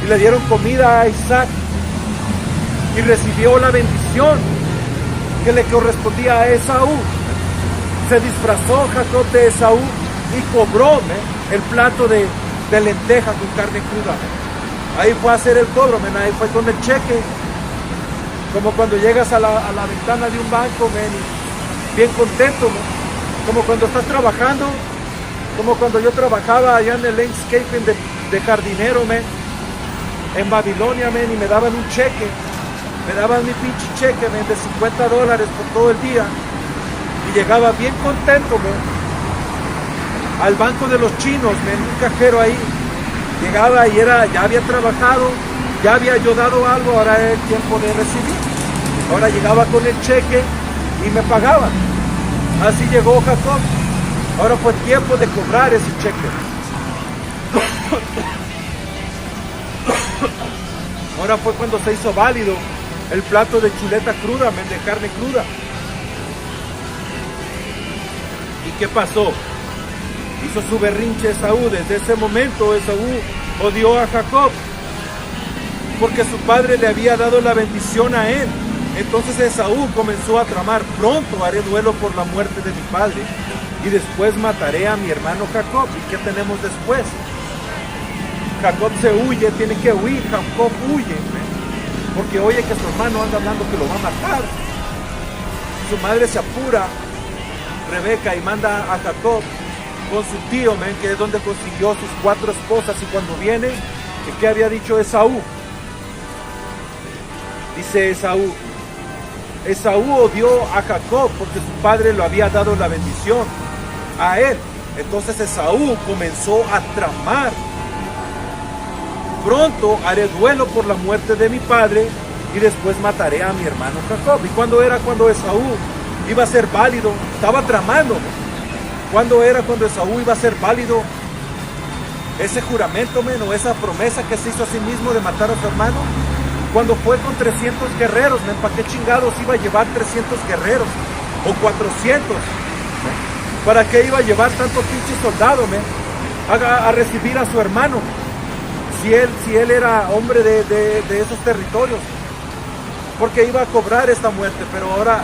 y le dieron comida a Isaac, y recibió la bendición que le correspondía a Esaú. Se disfrazó Jacob de Esaú y cobró el plato de lenteja con carne cruda. Ahí fue a hacer el cobro, ahí fue con el cheque. Como cuando llegas a la ventana de un banco, y bien contento, como cuando estás trabajando, como cuando yo trabajaba allá en el landscaping de jardinero, en Babilonia, y me daban un cheque, me daban mi pinche cheque, de $50 por todo el día, y llegaba bien contento, al banco de los chinos, un cajero ahí, llegaba y ya había trabajado, ya había yo dado algo, ahora era el tiempo de recibir. Ahora llegaba con el cheque y me pagaban. Así llegó Jacob. Ahora fue tiempo de cobrar ese cheque. Ahora fue cuando se hizo válido el plato de chuleta cruda, de carne cruda. ¿Y qué pasó? Hizo su berrinche Esaú. Desde ese momento Esaú odió a Jacob, porque su padre le había dado la bendición a él. Entonces Esaú comenzó a tramar: pronto haré duelo por la muerte de mi padre, y después mataré a mi hermano Jacob. ¿Y qué tenemos después? Jacob se huye, tiene que huir. Jacob huye, porque oye que su hermano anda hablando que lo va a matar. Su madre se apura, Rebeca, y manda a Jacob con su tío, que es donde consiguió sus 4 esposas. Y cuando viene, ¿qué había dicho Esaú? Dice Esaú odió a Jacob porque su padre le había dado la bendición a él. Entonces Esaú comenzó a tramar: pronto haré duelo por la muerte de mi padre, y después mataré a mi hermano Jacob. ¿Y cuándo era cuando Esaú iba a ser válido? Estaba tramando. ¿Cuándo era cuando Esaú iba a ser válido ese juramento, o esa promesa que se hizo a sí mismo de matar a su hermano? Cuando fue con 300 guerreros, ¿para qué chingados iba a llevar 300 guerreros? O 400. ¿Para qué iba a llevar tantos pinches soldados, a recibir a su hermano? Si él era hombre de esos territorios. Porque iba a cobrar esta muerte, pero ahora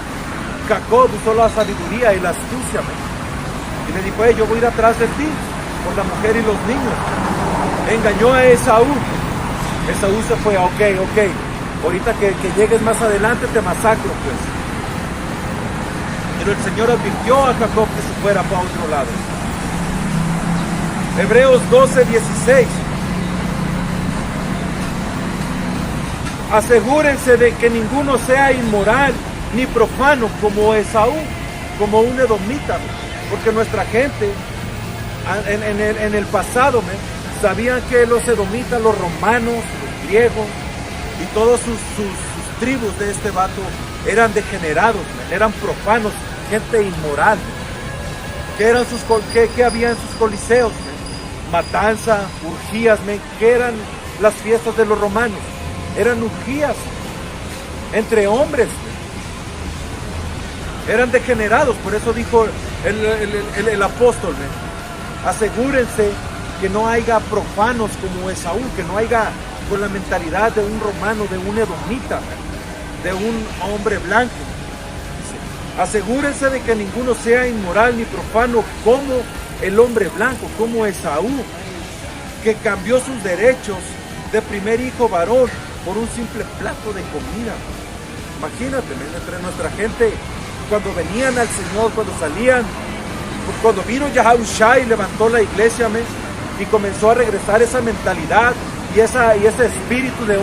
Jacob usó la sabiduría y la astucia, y le dijo: yo voy a ir atrás de ti por la mujer y los niños. Engañó a Esaú. Esaú se fue: ok, ahorita que llegues más adelante te masacro, pues. Pero el Señor advirtió a Jacob que se fuera para otro lado. Hebreos 12:16. Asegúrense de que ninguno sea inmoral ni profano como Esaú, como un edomita, porque nuestra gente en el pasado sabían que los edomitas, los romanos, los griegos y todas sus tribus de este vato eran degenerados, eran profanos, gente inmoral. ¿Qué había en sus coliseos? Matanza, urgías, ¿qué eran las fiestas de los romanos? Eran urgías entre hombres. Eran degenerados, por eso dijo el apóstol: asegúrense que no haya profanos como Esaú, que no haya con la mentalidad de un romano, de un edomita, de un hombre blanco. Asegúrense de que ninguno sea inmoral ni profano como el hombre blanco, como Esaú, que cambió sus derechos de primer hijo varón por un simple plato de comida. Imagínate, entre nuestra gente, cuando venían al Señor, cuando salían, cuando vino Yahushua y levantó la iglesia, y comenzó a regresar esa mentalidad y ese espíritu de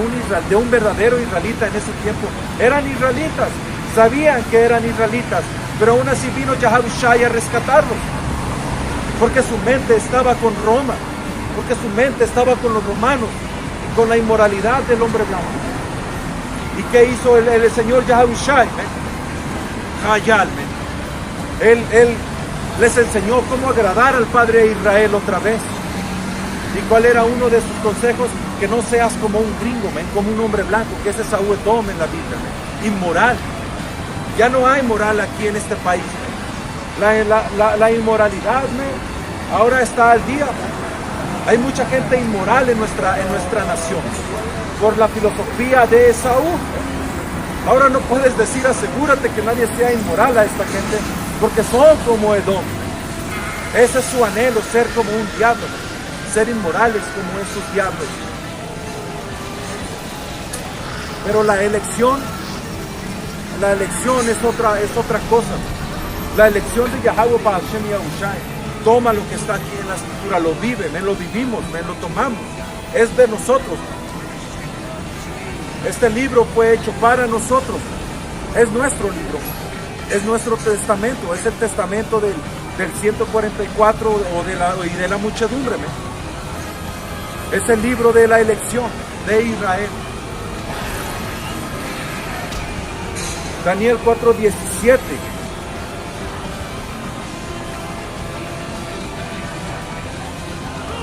un verdadero israelita en ese tiempo. Eran israelitas, sabían que eran israelitas, pero aún así vino Yahushua a rescatarlos, porque su mente estaba con Roma, porque su mente estaba con los romanos, con la inmoralidad del hombre blanco. ¿Y qué hizo el Señor Yahushua? Él les enseñó cómo agradar al Padre de Israel otra vez. ¿Y cuál era uno de sus consejos? Que no seas como un gringo, como un hombre blanco, que ese es Esaú Edom en la Biblia, inmoral. Ya no hay moral aquí en este país. La inmoralidad, ahora está al día. Hay mucha gente inmoral en nuestra nación por la filosofía de Esaú. Ahora no puedes decir: asegúrate que nadie sea inmoral a esta gente, porque son como Edom. Ese es su anhelo, ser como un diablo, ser inmorales como esos diablos. Pero la elección es otra cosa. La elección de Yahweh Hashem Yahushua toma lo que está aquí en la escritura, lo vive, lo vivimos, lo tomamos. Es de nosotros. Este libro fue hecho para nosotros. Es nuestro libro. Es nuestro testamento. Es el testamento del 144 y de la muchedumbre. Es el libro de la elección de Israel. Daniel 4:17.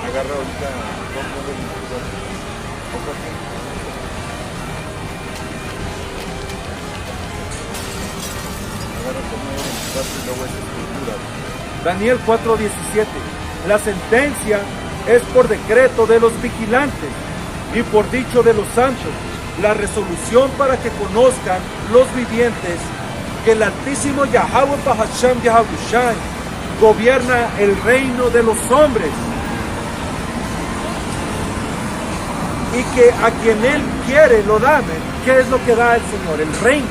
Agarra ahorita. Daniel 4:17. La sentencia es por decreto de los vigilantes y por dicho de los santos. La resolución para que conozcan los vivientes que el Altísimo Yahweh Bahasham Yahushua gobierna el reino de los hombres, y que a quien Él quiere lo da. ¿Qué es lo que da el Señor? El reino,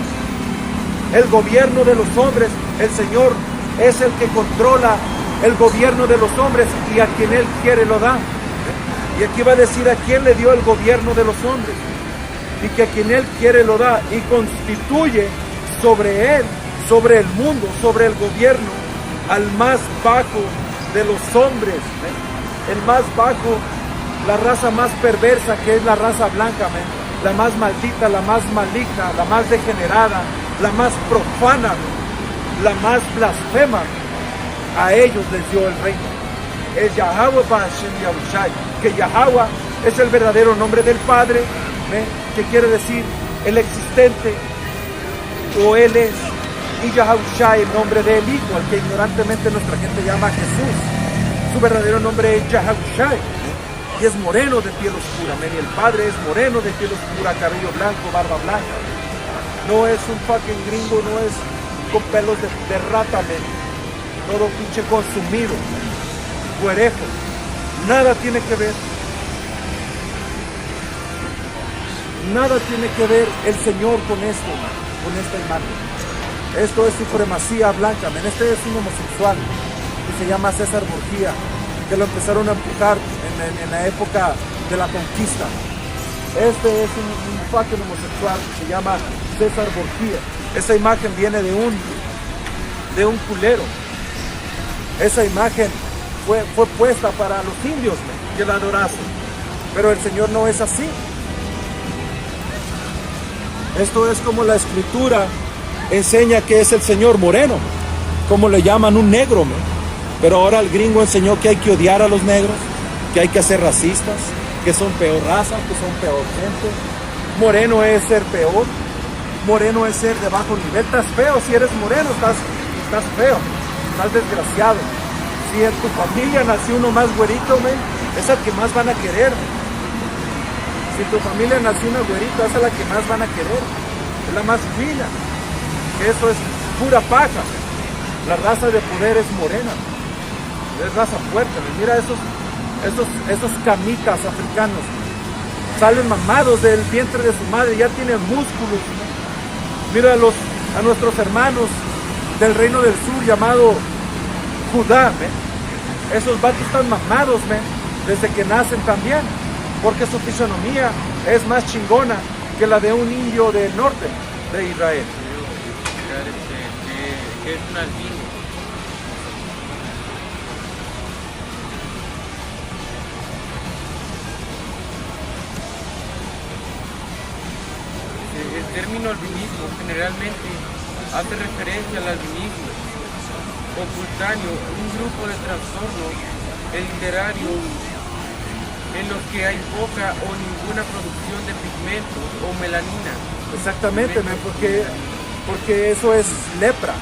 el gobierno de los hombres. El Señor es el que controla el gobierno de los hombres, y a quien Él quiere lo da. Y aquí va a decir a quién le dio el gobierno de los hombres, y que a quien Él quiere lo da, y constituye sobre Él, sobre el mundo, sobre el gobierno, al más bajo de los hombres, el más bajo, la raza más perversa, que es la raza blanca, la más maldita, la más maligna, la más degenerada, la más profana, la más blasfema. A ellos les dio el reino. Es Yahweh Bahashem Yahushua, que Yahweh es el verdadero nombre del Padre, que quiere decir el existente, o Él es y Yahushua, el nombre del Hijo, al que ignorantemente nuestra gente llama Jesús. Su verdadero nombre es Yahushua, y es moreno de piel oscura, men, y el padre es moreno de piel oscura, cabello blanco, barba blanca. No es un fucking gringo, no es con pelos de rata, men. Todo pinche consumido, güerejo. Nada tiene que ver. Nada tiene que ver el Señor con esto, con esta imagen. Esto es supremacía blanca, men. Este es un homosexual que se llama César Borgia, que lo empezaron a empujar en la época de la conquista. Este es un fucking homosexual que se llama César Borgia. Esa imagen viene de un culero. Esa imagen fue puesta para los indios, men, que la adorasen. Pero el Señor no es así. Esto es como la escritura enseña que es el Señor moreno, como le llaman un negro, man. Pero ahora el gringo enseñó que hay que odiar a los negros, que hay que ser racistas, que son peor raza, que son peor gente. Moreno es ser peor, moreno es ser de bajo nivel. Estás feo, si eres moreno estás feo, estás desgraciado. Si en tu familia nació uno más güerito, man, es el que más van a querer, man. Si en tu familia nació una güerita, esa es la que más van a querer, es la más fina. Eso es pura paja. La raza de poder es morena, es raza fuerte. Mira esos camitas africanos, salen mamados del vientre de su madre, ya tienen músculos. Mira a nuestros hermanos del reino del sur llamado Judá, esos vatos están mamados, desde que nacen también, porque su fisonomía es más chingona que la de un indio del norte de Israel. Que es un albino. El término albinismo generalmente hace referencia al albinismo ocultáneo, un grupo de trastornos literarios en los que hay poca o ninguna producción de pigmentos o melanina. Exactamente, porque eso es lepra.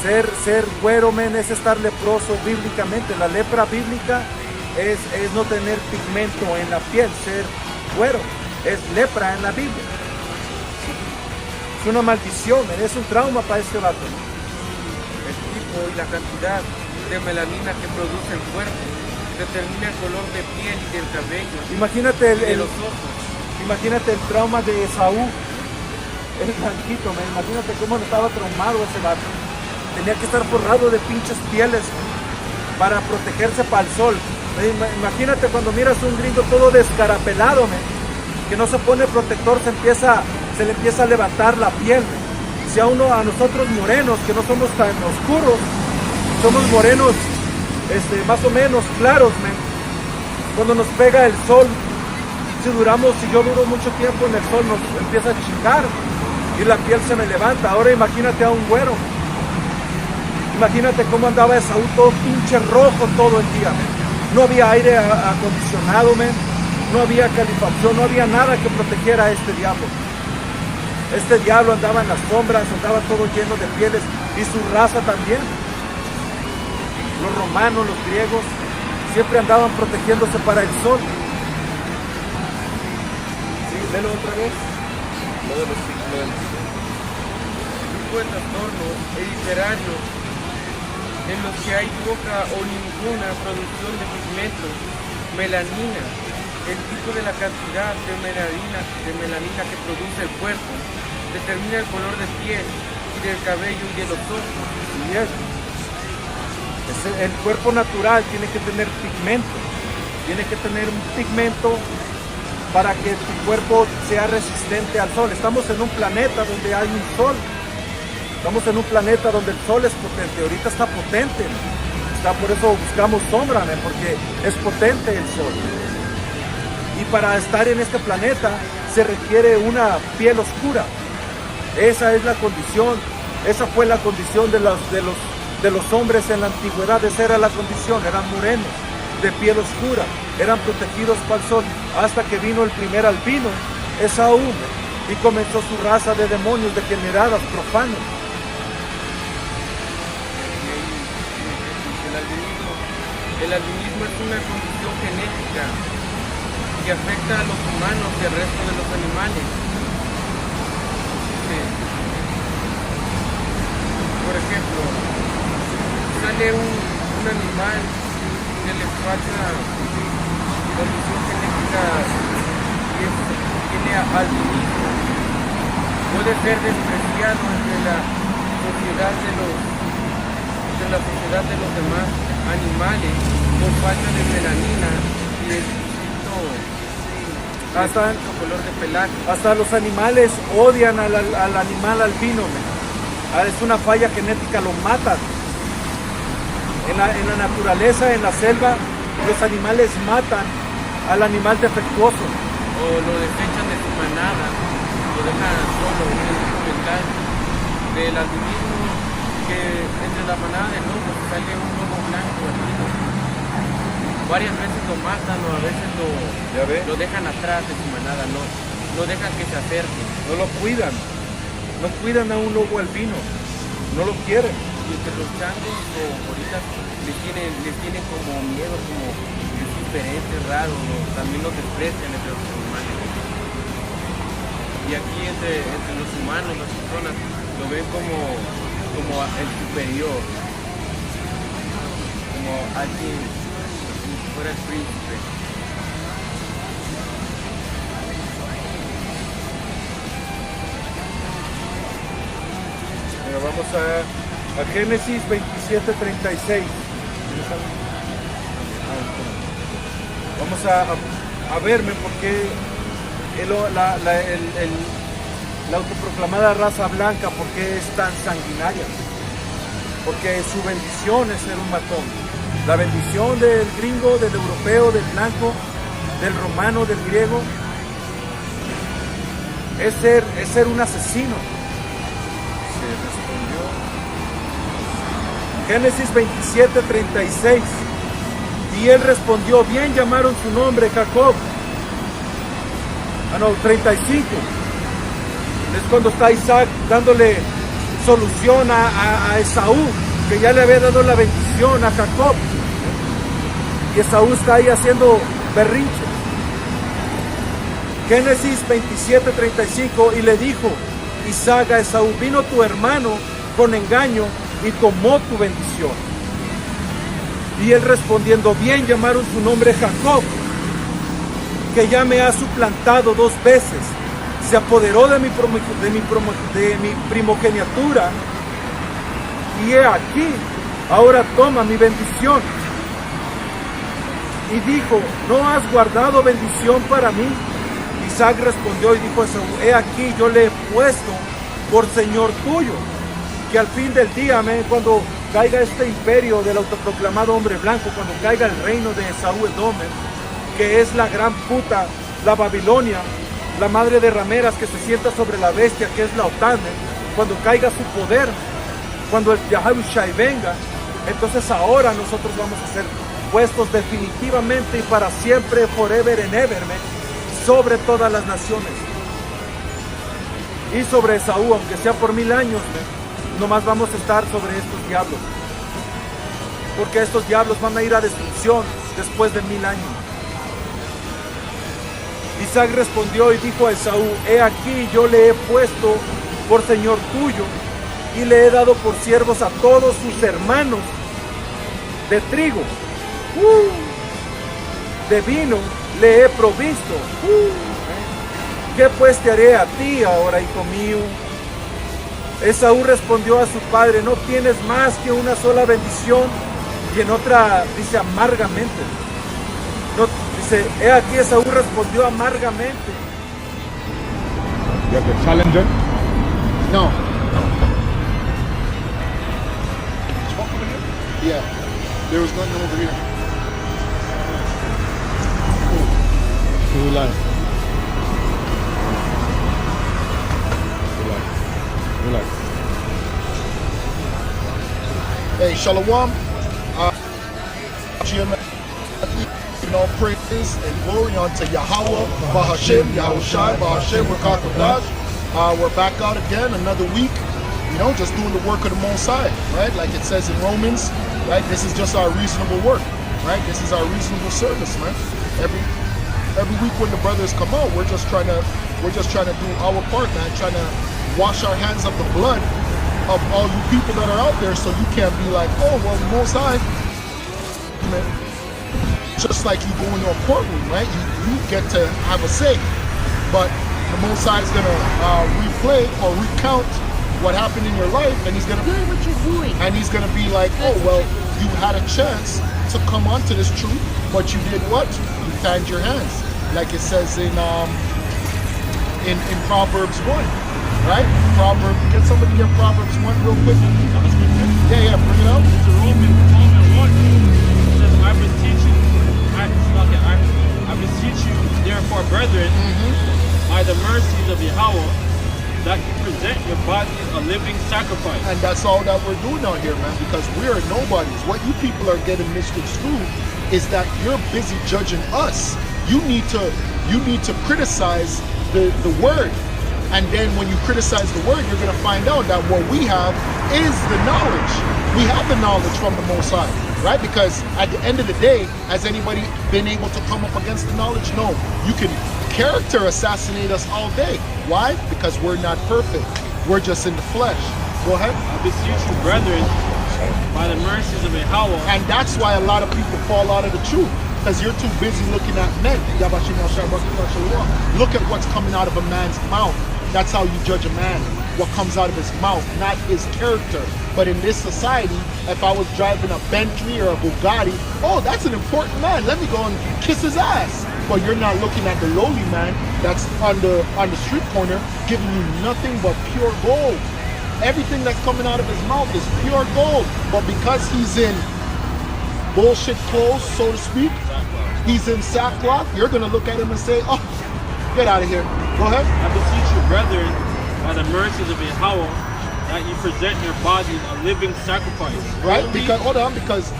Ser güero, es estar leproso bíblicamente. La lepra bíblica es no tener pigmento en la piel. Ser güero es lepra en la Biblia. Es una maldición, es un trauma para este vato. El tipo y la cantidad de melanina que produce el cuerpo determina el color de piel y del cabello. Imagínate de los ojos. Imagínate el trauma de Esaú, el blanquito, imagínate cómo estaba traumado ese vato. Tenía que estar forrado de pinches pieles para protegerse para el sol. Imagínate cuando miras un gringo todo descarapelado, que no se pone protector, se le empieza a levantar la piel. Si a nosotros morenos, que no somos tan oscuros, somos morenos más o menos claros, cuando nos pega el sol, si yo duro mucho tiempo en el sol, nos empieza a chingar y la piel se me levanta. Ahora imagínate a un güero. Imagínate cómo andaba Esaú todo pinche rojo todo el día. No había aire acondicionado, no había calefacción, no había nada que protegiera a este diablo. Este diablo andaba en las sombras, andaba todo lleno de pieles, y su raza también. Los romanos, los griegos, siempre andaban protegiéndose para el sol. Sí, léelo otra vez. Lo de los pigmentos. Grupo de trastornos literarios en los que hay poca o ninguna producción de pigmentos, melanina, el tipo de la cantidad de melanina que produce el cuerpo, determina el color de piel y del cabello y de los ojos. Y el cuerpo natural tiene que tener pigmento, tiene que tener un pigmento para que tu cuerpo sea resistente al sol. Estamos en un planeta donde hay un sol. Estamos en un planeta donde el sol es potente. Ahorita está potente. Por eso buscamos sombra, porque es potente el sol. Y para estar en este planeta se requiere una piel oscura. Esa es la condición. Esa fue la condición de los hombres en la antigüedad. Esa era la condición. Eran morenos, de piel oscura. Eran protegidos para el sol. Hasta que vino el primer albino, Esaú, y comenzó su raza de demonios degeneradas, profanos. El albinismo es una condición genética que afecta a los humanos y al resto de los animales. Sí. Por ejemplo, sale un animal que le falta condición genética que tiene albinismo. Puede ser despreciado entre la sociedad de los demás animales por falta de melanina y de Hasta color de pelaje. Hasta los animales odian al animal albino. Es una falla genética, lo matan. En la naturaleza, en la selva, los animales matan al animal defectuoso. O lo desechan de su manada, lo dejan solo. Un documental del albinismo que entre la manada de lobos sale un lobo blanco albino. Varias veces lo matan o a veces lo dejan atrás de su manada, no dejan que se acerque. No lo cuidan, no cuidan a un lobo albino, no lo quieren. Y entre los changos ahorita les tienen como miedo, como es diferente, raro, también los desprecian entre los animales. Y aquí entre los humanos, las personas, lo ven como el superior, como alguien fuera el príncipe. Pero vamos a Génesis 27:36. Vamos a verme porque la autoproclamada raza blanca, ¿por qué es tan sanguinaria? Porque su bendición es ser un matón. La bendición del gringo, del europeo, del blanco, del romano, del griego, es ser un asesino. Se respondió. Génesis 27:36. Y él respondió, bien llamaron su nombre Jacob. 35. Es cuando está Isaac dándole solución a Esaú, que ya le había dado la bendición a Jacob. Y Esaú está ahí haciendo berrinche. Génesis 27:35, y le dijo Isaac a Esaú, vino tu hermano con engaño y tomó tu bendición. Y él respondiendo, bien llamaron su nombre Jacob, que ya me ha suplantado 2 veces. Se apoderó de mi primogenitura, y he aquí, ahora toma mi bendición. Y dijo, ¿no has guardado bendición para mí? Isaac respondió y dijo a Esaú, he aquí, yo le he puesto por señor tuyo, que al fin del día, cuando caiga este imperio del autoproclamado hombre blanco, cuando caiga el reino de Esaú Edom, que es la gran puta, la Babilonia, la madre de rameras que se sienta sobre la bestia, que es la OTAN, cuando caiga su poder, cuando el Yahushai venga, entonces ahora nosotros vamos a ser puestos definitivamente y para siempre, forever and ever, sobre todas las naciones. Y sobre Esaú, aunque sea por 1000 años, nomás vamos a estar sobre estos diablos. Porque estos diablos van a ir a destrucción después de 1000 años. Isaac respondió y dijo a Esaú, he aquí yo le he puesto por señor tuyo y le he dado por siervos a todos sus hermanos de trigo, de vino le he provisto. ¿Qué pues te haré a ti ahora, hijo mío? Esaú respondió a su padre, no tienes más que una sola bendición. Y en otra dice amargamente. No, dice, he aquí Esaú respondió amargamente. You have the challenger? No. Yeah. There was nothing over here. Relax. Relax. Hey, Shalom. All praises and glory unto Yahweh, Bahashem, Yahushai, Bahashem, Rakakadash. We're back out again, another week, just doing the work of the Most High, right? Like it says in Romans, right? This is just our reasonable work. right? This is our reasonable service, man. Every week when the brothers come out, we're just trying to do our part, man. Trying to wash our hands of the blood of all you people that are out there, so you can't be like, oh well, the Most High. Man, just like you go into a courtroom, right? You get to have a say, but the Most High is gonna replay or recount what happened in your life, and he's gonna be like, oh well, you had a chance to come onto this truth, but you did what? You tied your hands, like it says in Proverbs 1, right? Get somebody get Proverbs 1 real quick. Yeah, bring it out. It's Romans 1. It says, I beseech you, therefore, brethren, by the mercies of Yahweh, that you present your bodies a living sacrifice. And that's all that we're doing out here, man, because we are nobodies. What you people are getting misconstrued is that you're busy judging us. You need to criticize the word. And then when you criticize the word, you're going to find out that what we have is the knowledge. We have the knowledge from the Most High, right? Because at the end of the day, has anybody been able to come up against the knowledge? No. You can character assassinate us all day. Why? Because we're not perfect. We're just in the flesh. Go ahead. I beseech you, brethren, by the mercies of Yahweh. And that's why a lot of people fall out of the truth. Because you're too busy looking at men. Look at what's coming out of a man's mouth. That's how you judge a man. What comes out of his mouth, not his character. But in this society, if I was driving a Bentley or a Bugatti, oh, that's an important man. Let me go and kiss his ass. But you're not looking at the lowly man that's on the street corner giving you nothing but pure gold. Everything that's coming out of his mouth is pure gold. But because he's in bullshit clothes, so to speak, he's in sackcloth, you're going to look at him and say, oh, get out of here. Go ahead. I beseech you, brethren, by the mercies of Yahweh, that you present your bodies a living sacrifice. Right? Because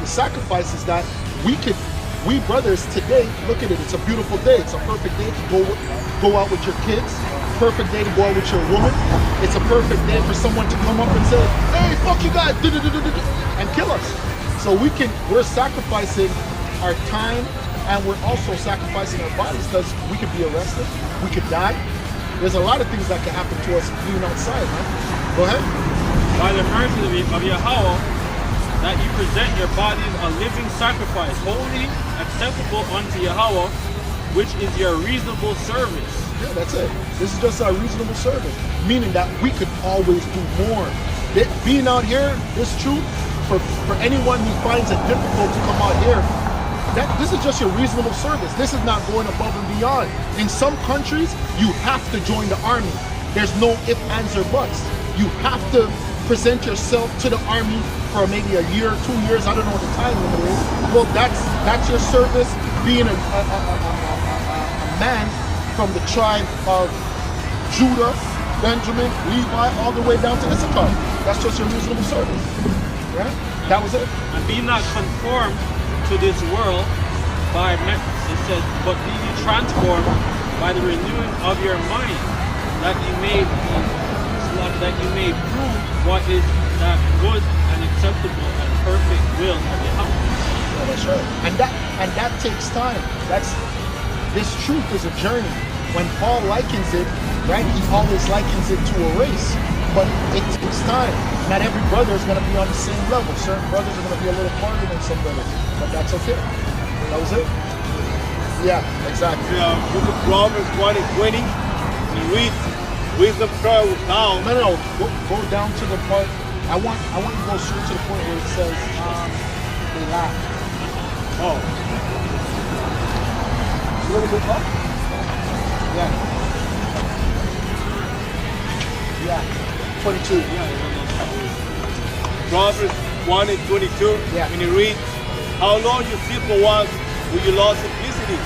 the sacrifice is that we brothers today, look at it, it's a beautiful day. It's a perfect day to go out with your kids. Perfect day to go out with your woman. It's a perfect day for someone to come up and say, hey, fuck you guys, and kill us. So we're sacrificing our time, and we're also sacrificing our bodies because we could be arrested, we could die. There's a lot of things that can happen to us being outside, man. Go ahead. By the mercy of Yahweh, that you present your bodies a living sacrifice, holy, acceptable unto Yahweh, which is your reasonable service. Yeah, that's it. This is just our reasonable service, meaning that we could always do more. Being out here, this truth, for anyone who finds it difficult to come out here, this is just your reasonable service. This is not going above and beyond. In some countries, you have to join the army. There's no ifs, ands, or buts. You have to present yourself to the army for maybe a year, 2 years. I don't know what the time limit is. Well, that's your service, being a man from the tribe of Judah, Benjamin, Levi, all the way down to Issachar. That's just your reasonable service. Right? That was it. And be not conformed to this world it says, but be ye transformed by the renewing of your mind, that you may prove what is that good and acceptable and perfect will of Yahweh. Yeah, that's right. And that takes time. This truth is a journey. When Paul likens it, right, he always likens it to a race. But it takes time. Not every brother is going to be on the same level. Certain brothers are going to be a little farther than some brothers. But that's okay. That was it. Yeah, exactly. Yeah, book of Proverbs 1:20. You read wisdom starts with now. No. Go down to the part. I want you to go straight to the point where it says they laugh. Oh. A little bit up? Yeah. Yeah. 22. Proverbs 1:22. Yeah. When you read, how long you simple ones will you lost simplicity,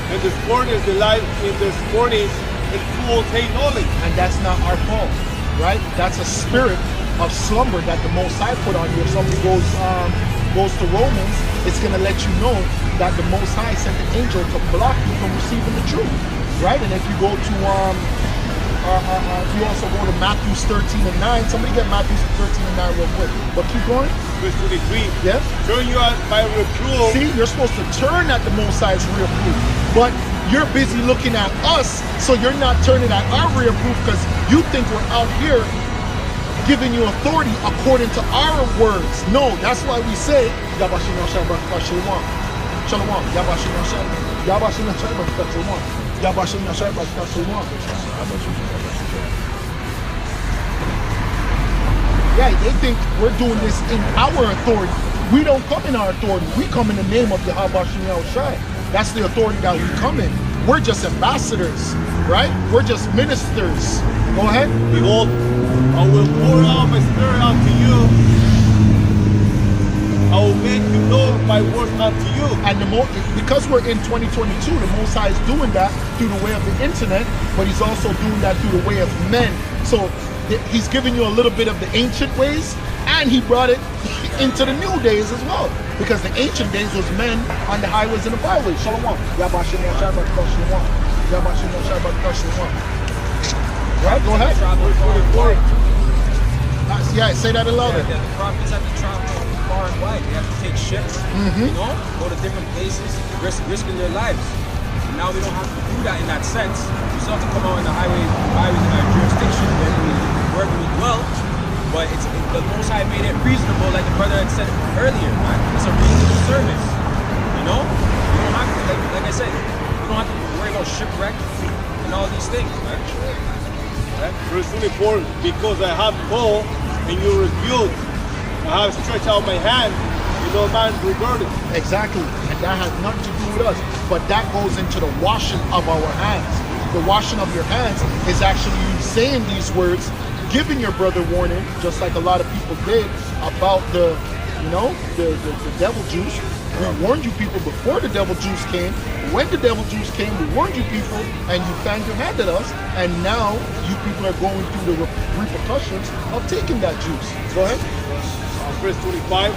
and the scorners delight in their scornings, and fools hate knowledge. And that's not our fault, right? That's a spirit of slumber that the Most High put on you. If somebody goes to Romans, it's gonna let you know that the Most High sent an angel to block you from receiving the truth, right? And if you go to you also go to Matthew 13 and 9. Somebody get Matthew 13 and 9 real quick. But keep going. Verse 23. Yeah. Turn you out by reproof. See, you're supposed to turn at the Most High's rear proof. But you're busy looking at us, so you're not turning at our rear proof because you think we're out here giving you authority according to our words. No, that's why we say, Yabashim Yashai Baruch Shalom. Shalom. Yabashim Yashai. Yabashim Yashai Baruch Shalom. Yabashim Yashai Baruch Shalom. Yeah, they think we're doing this in our authority. We don't come in our authority. We come in the name of Yahweh Shai. That's the authority that we come in. We're just ambassadors, right? We're just ministers. Go ahead. Behold, I will pour out my spirit unto you. I will make you know my words unto you. And because we're in 2022, the Most High is doing that through the way of the internet, but he's also doing that through the way of men. So he's giving you a little bit of the ancient ways, and he brought it into the new days as well. Because the ancient days was men on the highways and the byways. Shalom. Yabashim Yashai Baruch Shalom. Yabashim Yashai Baruch Shalom. Right, go ahead. Yeah, say that louder. The prophets have to travel far and wide. They have to take ships, you know, go to different places, risking their lives. And now we don't have to do that in that sense. We still have to come out in the highways in our jurisdiction wherever we dwell. But the Most High made it reasonable, like the brother had said earlier, man. It's a reasonable service, you know? You don't have to, like I said, you don't have to worry about shipwreck and all these things, man. Right? Verse 24, because I have called and you refused. I have stretched out my hand and no man regarded. Exactly, and that has nothing to do with us. But that goes into the washing of our hands. The washing of your hands is actually you saying these words, giving your brother warning, just like a lot of people did about the devil juice. We warned you people before the devil juice came. When the devil juice came, we warned you people, and you fanged your hand at us. And now you people are going through the repercussions of taking that juice. Go ahead. Verse 25.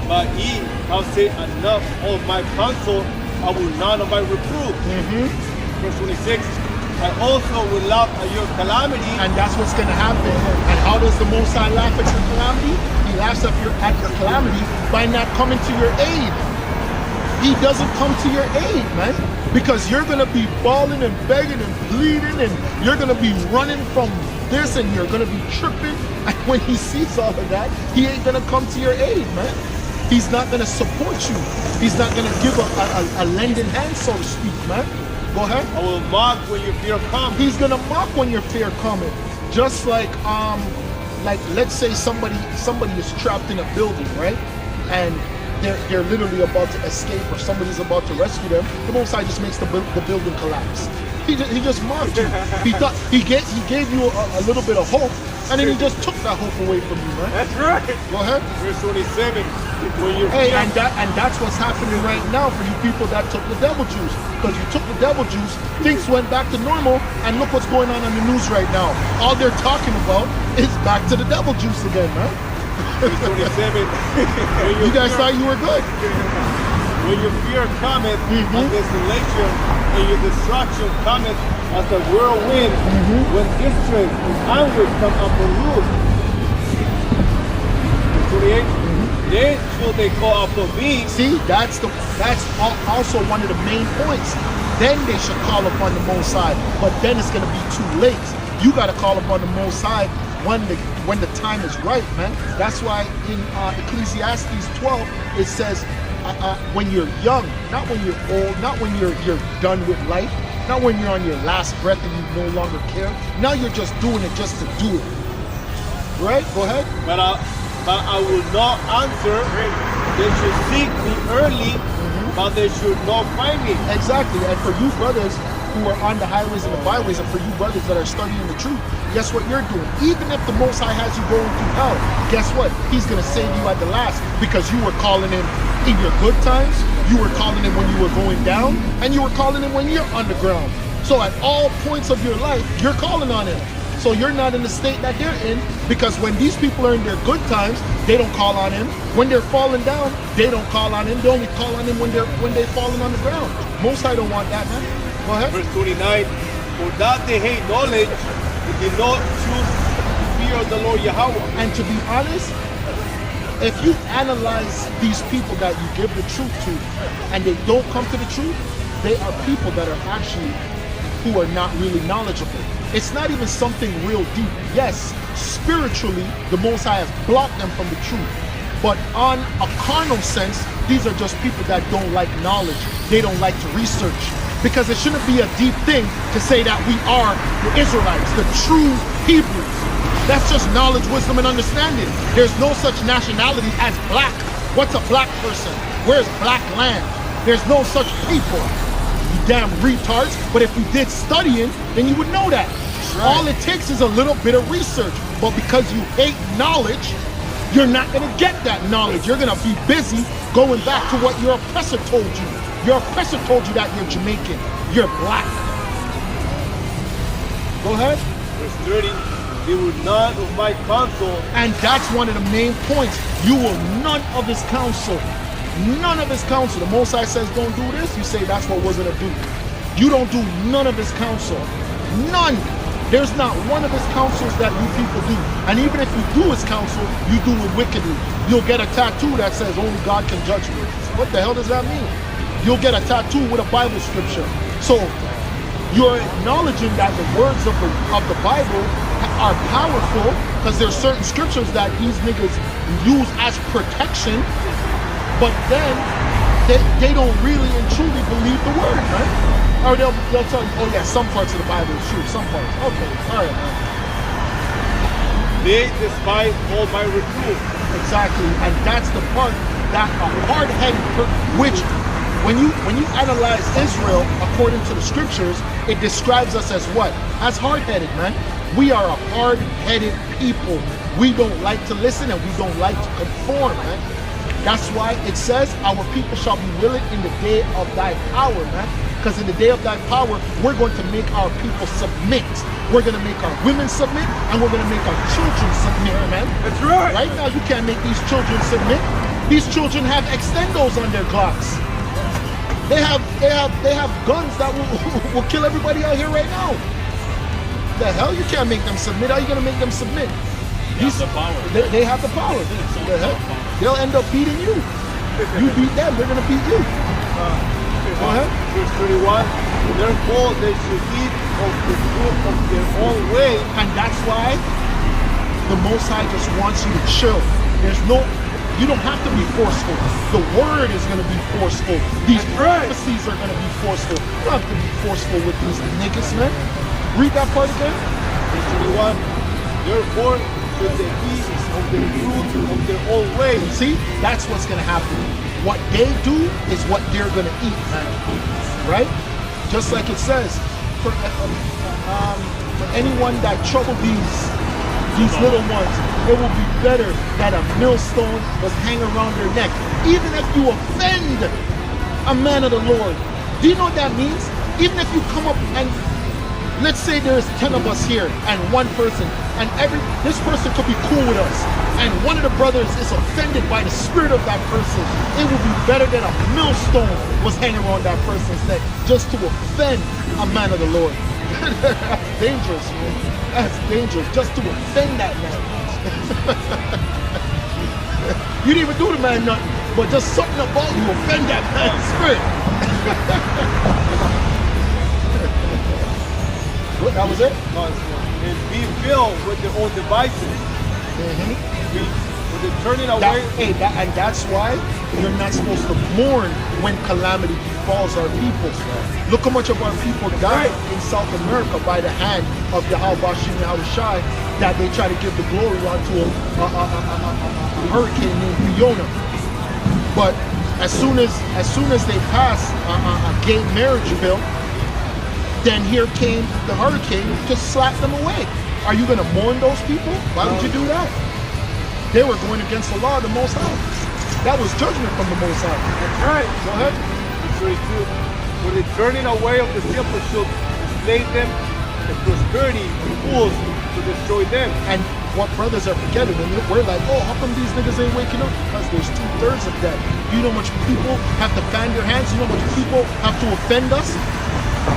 But ye have said enough of my counsel, I will none of my reproof. Verse 26. I also will laugh at your calamity. And that's what's going to happen. And how does the Most High laugh at your calamity? He laughs at your calamity by not coming to your aid. He doesn't come to your aid, man. Because you're going to be bawling and begging and pleading, and you're going to be running from this, and you're going to be tripping. And when he sees all of that, he ain't going to come to your aid, man. He's not going to support you. He's not going to give a lending hand, so to speak, man. Go ahead. I will mock when your fear comes. He's gonna mock when your fear coming. Just like let's say somebody is trapped in a building, right? And they're literally about to escape, or somebody's about to rescue them. The Most High just makes the building collapse. He just mocked you. He thought he gave you a little bit of hope, and then he just took that hope away from you, man. That's right. Go ahead. Verse 27. Hey, and that's what's happening right now for you people that took the devil juice. Because you took the devil juice, things went back to normal, and look what's going on the news right now. All they're talking about is back to the devil juice again, man. Verse 27. You guys thought you were good. When your fear cometh as desolation, and your destruction cometh as a whirlwind, when distress and anguish come upon you. Verse 28. Then shall they call upon me. See, that's also one of the main points. Then they should call upon the Most High, but then it's going to be too late. You got to call upon the Most High when the time is right, man. That's why in Ecclesiastes 12 it says, when you're young, not when you're old, not when you're done with life, not when you're on your last breath and you no longer care. Now you're just doing it just to do it. Right? Go ahead. But I will not answer. They should seek me early, but they should not find me. Exactly. And for you brothers who are on the highways and the byways, and for you brothers that are studying the truth, guess what you're doing? Even if the Most High has you going through hell, guess what? He's going to save you at the last, because you were calling him in your good times, you were calling him when you were going down, and you were calling him when you're underground. So at all points of your life, you're calling on him. So you're not in the state that they're in, because when these people are in their good times, they don't call on him. When they're falling down, they don't call on him. They only call on him when they're falling on the ground. Most High don't want that, man. Go ahead. Verse 29. For that they hate knowledge, They know truth, fear of the Lord Yahweh. And to be honest, if you analyze these people that you give the truth to and they don't come to the truth, they are people that are actually who are not really knowledgeable. It's not even something real deep. Yes, spiritually, the Most High has blocked them from the truth. But on a carnal sense, these are just people that don't like knowledge. They don't like to research. Because it shouldn't be a deep thing to say that we are the Israelites, the true Hebrews. That's just knowledge, wisdom, and understanding. There's no such nationality as black. What's a black person? Where's black land? There's no such people. You damn retards. But if you did studying, then you would know that. All it takes is a little bit of research. But because you hate knowledge, you're not going to get that knowledge. You're going to be busy going back to what your oppressor told you. Your oppressor told you that you're Jamaican. You're black. Go ahead. Verse 30. They were none of my counsel. And that's one of the main points. You will none of his counsel. None of his counsel. The Most High says don't do this. You say that's what we're going to do. You don't do none of his counsel. None. There's not one of his counsels that you people do. And even if you do his counsel, you do it wickedly. You'll get a tattoo that says only God can judge me. What the hell does that mean? You'll get a tattoo with a Bible scripture. So you're acknowledging that the words of the Bible are powerful because there's certain scriptures that these niggas use as protection, but then they don't really and truly believe the word, right? Or they'll tell you, oh yeah, some parts of the Bible is true, some parts. Okay, all right. They despise all my reproof. Exactly, and that's the part that a hard-headed, which when you analyze Israel according to the scriptures, it describes us as what? As hard-headed, man. We are a hard-headed people. We don't like to listen and we don't like to conform, man. That's why it says our people shall be willing in the day of thy power, man. Because in the day of thy power, we're going to make our people submit. We're going to make our women submit and we're going to make our children submit, man. That's right. Right now, you can't make these children submit. These children have extendos on their Glocks. They have guns that will kill everybody out here right now. The hell, you can't make them submit. How are you gonna make them submit? They have the power. The hell? They'll end up beating you. You beat them, they're gonna beat you. Go ahead. Verse 31. Therefore they should eat of the fruit of their own way. And that's why the Most High just wants you to chill. You don't have to be forceful. The word is going to be forceful. These prophecies are going to be forceful. You don't have to be forceful with these niggas, man. Read that part again. Verse 31. Therefore should they eat of the fruit of their own way. See, that's what's going to happen. What they do is what they're going to eat, man. Right? Just like it says, for anyone that trouble these little ones, it will be better that a millstone was hang around their neck. Even if you offend a man of the Lord. Do you know what that means? Even if you come up and let's say there's 10 of us here and one person, and this person could be cool with us, and one of the brothers is offended by the spirit of that person, it would be better that a millstone was hanging around that person's neck just to offend a man of the Lord. That's dangerous, man. That's dangerous, just to offend that man. You didn't even do the man nothing, but just something about you offend that man's spirit. What, that was it? And be filled with their own devices. With the turning away. And that's why you're not supposed to mourn when calamity befalls our people. Look how much of our people died in South America by the hand of Yahweh Bashim Yahushai, that they try to give the glory onto a hurricane named Fiona. But as soon as they passed a gay marriage bill, then here came the hurricane to slap them away. Are you going to mourn those people? Why would you do that? They were going against the law of the Most High. That was judgment from the Most High. That's right. Go ahead. For the turning away of the simple shall slay them, the prosperity of fools to destroy them. And what brothers are forgetting, and we're like, oh, how come these niggas ain't waking up? Because there's 2/3 of that. You know how much people have to fan their hands? You know how much people have to offend us?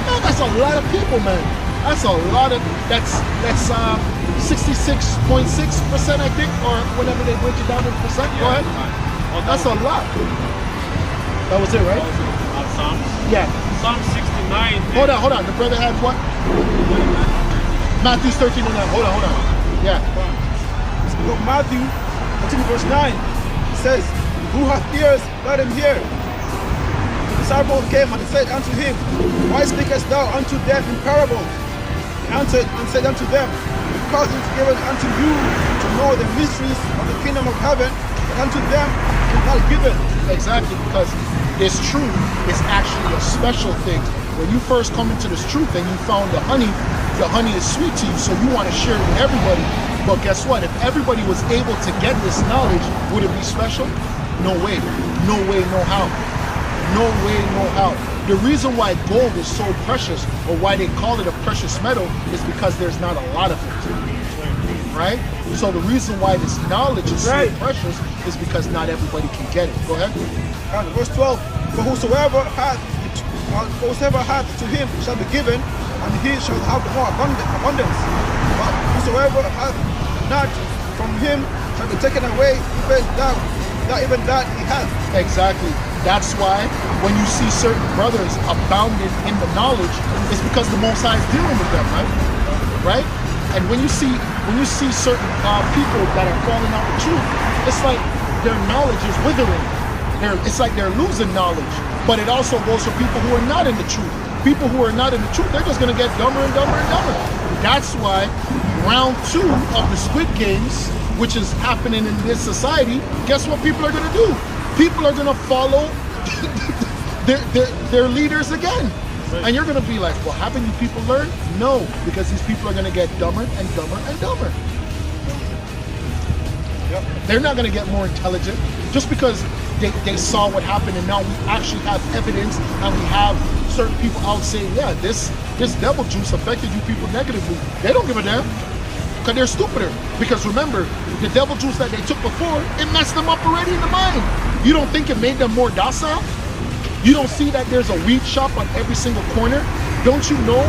Man, that's a lot of people, man. That's a lot of, that's 66.6%, I think, or whenever they break it down in percent. Go ahead. That's a lot. That was it, right? Psalms. Yeah. Psalm 69. Hold on. The brother had what? Matthew 13 and 9. Hold on. Yeah. It's the book of Matthew, continue verse 9. It says, who hath ears, let him hear. The disciple came and said unto him, why speakest thou unto them in parables? He answered and said unto them, because it is given unto you to know the mysteries of the kingdom of heaven, but unto them it is not given. Exactly, because this truth is actually a special thing. When you first come into this truth and you found the honey is sweet to you, so you want to share it with everybody. But guess what? If everybody was able to get this knowledge, would it be special? No way. No way, no how. No way, no how. The reason why gold is so precious, or why they call it a precious metal, is because there's not a lot of it. Right? So the reason why this knowledge is so precious is because not everybody can get it. Go ahead. And verse 12, for whosoever hath to him shall be given, and he shall have more abundance. But whosoever hath not, from him shall be taken away, even that he hath. Exactly. That's why when you see certain brothers abounding in the knowledge, it's because the Most High is dealing with them, right? And when you see certain people that are falling out the truth, it's like their knowledge is withering. It's like they're losing knowledge. But it also goes for people who are not in the truth. People who are not in the truth, they're just going to get dumber and dumber and dumber. That's why round 2 of the Squid Games, which is happening in this society, guess what people are going to do? People are going to follow their leaders again. And you're going to be like, well, haven't you people learned? No, because these people are going to get dumber and dumber and dumber. Yep. They're not going to get more intelligent just because they saw what happened, and now we actually have evidence, and we have certain people out saying, yeah, this devil juice affected you people negatively. They don't give a damn because they're stupider. Because remember, the devil juice that they took before, it messed them up already in the mind. You don't think it made them more docile? You don't see that there's a weed shop on every single corner? Don't you know?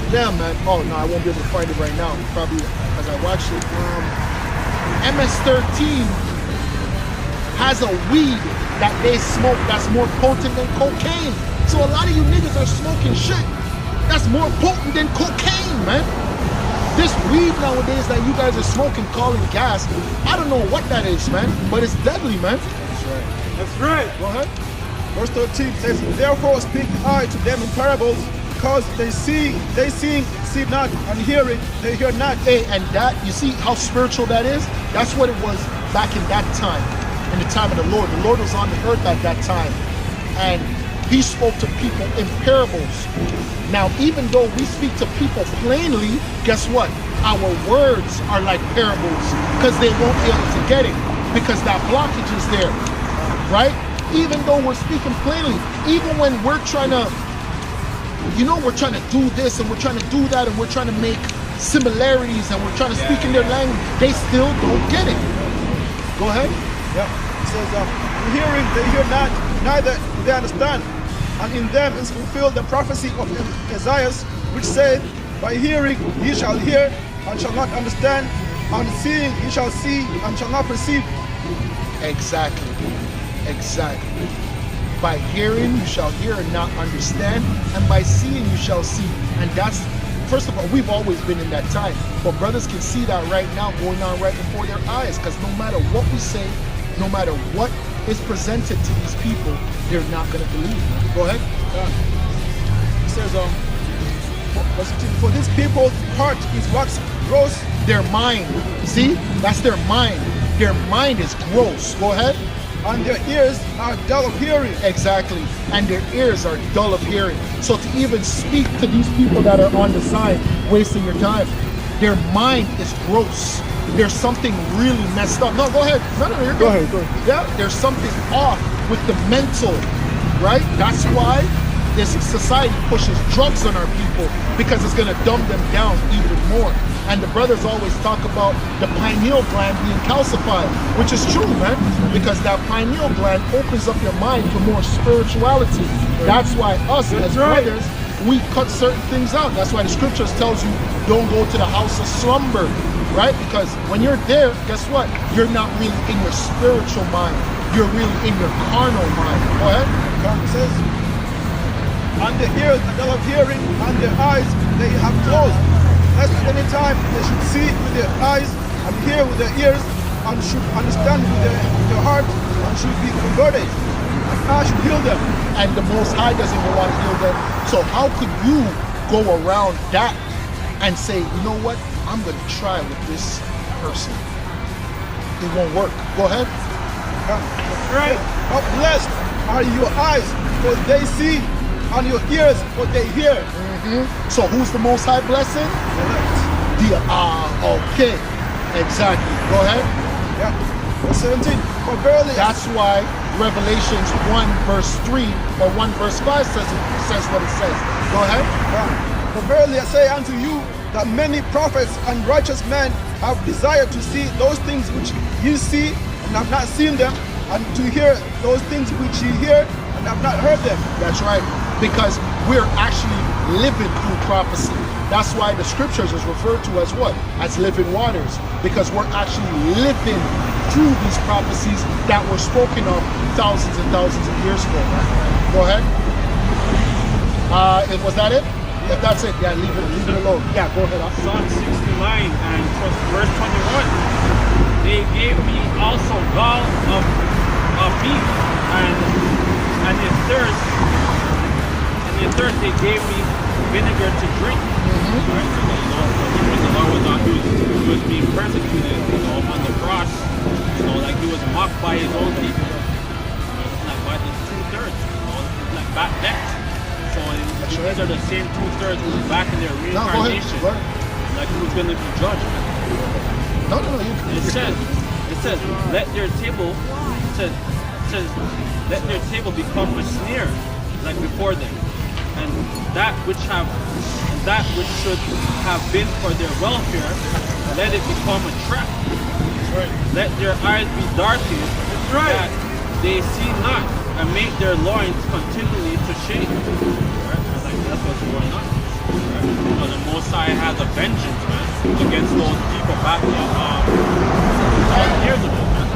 Yeah, man. Oh, no, I won't be able to find it right now. Probably as I watch it. MS-13 has a weed that they smoke that's more potent than cocaine. So a lot of you niggas are smoking shit that's more potent than cocaine, man. This weed nowadays that you guys are smoking, calling gas, I don't know what that is, man, but it's deadly, man. That's right. Go ahead. Verse 13 says, therefore speak I to them in parables, because they see not, and hearing, they hear not. Hey, and that, you see how spiritual that is? That's what it was back in that time, in the time of the Lord. The Lord was on the earth at that time, and he spoke to people in parables. Now, even though we speak to people plainly, guess what? Our words are like parables, because they won't be able to get it, because that blockage is there. Right? Even though we're speaking plainly, even when we're trying to, we're trying to do this and we're trying to do that and we're trying to make similarities and we're trying to speak in their language, they still don't get it. Go ahead. Yeah. It says, in hearing they hear not, neither do they understand. And in them is fulfilled the prophecy of Isaiah, which said, by hearing ye shall hear and shall not understand, and seeing ye shall see and shall not perceive. Exactly. By hearing you shall hear and not understand, and by seeing you shall see. And that's, first of all, we've always been in that time, but brothers can see that right now going on right before their eyes, because no matter what we say, no matter what is presented to these people, they're not going to believe. Go ahead. It says, for these people's heart is wax gross. Their mind, see, that's their mind. Their mind is gross. Go ahead. And their ears are dull of hearing. Exactly. And their ears are dull of hearing. So to even speak to these people that are on the side, wasting your time, their mind is gross. There's something really messed up. No, go ahead. No, you're good. Go ahead. Yeah, there's something off with the mental, right? That's why this society pushes drugs on our people, because it's going to dumb them down even more. And the brothers always talk about the pineal gland being calcified, which is true, man, because that pineal gland opens up your mind for more spirituality. That's why us as brothers we cut certain things out. That's why the scriptures tells you don't go to the house of slumber, right? Because when you're there, guess what? You're not really in your spiritual mind. You're really in your carnal mind. Go ahead. God says, and the ears that they have hearing, and the eyes they have closed. Lest at any time they should see with their eyes, and hear with their ears, and should understand with their heart, and should be converted. And I should heal them. And the Most High doesn't even want to heal them. So how could you go around that and say, you know what? I'm going to try with this person. It won't work. Go ahead. Right. How blessed are your eyes, for they see, and your ears, for they hear. So who's the Most High blessing? Okay. Exactly. Go ahead. Yeah. Verse 17. For verily, that's why Revelations 1 verse 3 or 1 verse 5 says what it says. Go ahead. Yeah. For verily I say unto you that many prophets and righteous men have desired to see those things which ye see and have not seen them, and to hear those things which ye hear and have not heard them. That's right. Because we're actually living through prophecy. That's why the scriptures is referred to as what? As living waters. Because we're actually living through these prophecies that were spoken of thousands and thousands of years ago. Go ahead. Was that it? If that's it, yeah, leave it alone. Yeah, go ahead. Psalm 69 and verse 21. They gave me also gall of beef and in thirst they gave me vinegar to drink. Right? So that, when the Lord he was being persecuted, on the cross, like he was mocked by his own people. Like by the 2/3, like back next. So these are the same 2/3 who was back in their reincarnation. Like who's going to be judged. No. It says, let their table. It says, let their table become a snare, like before them, and that which should have been for their welfare, let it become a trap. Right. Let their eyes be darkened, that they see not, and make their loins continually to shake. Right? Like that's what's going on. Right? So the Most High has a vengeance, man, against those people back in 1,000 years ago, man.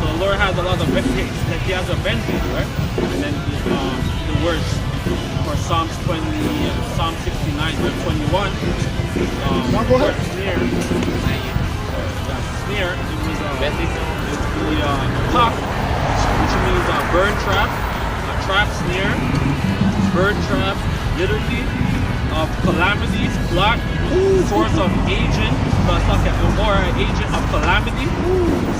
So the Lord has a lot of vengeance, that He has a vengeance, right? And then the words for Psalm 69, verse 21. Go ahead. Snare, it was the hawk, which means bird trap, a trap snare, bird trap, literally, of calamities, plot, source of agent, or an agent of calamity.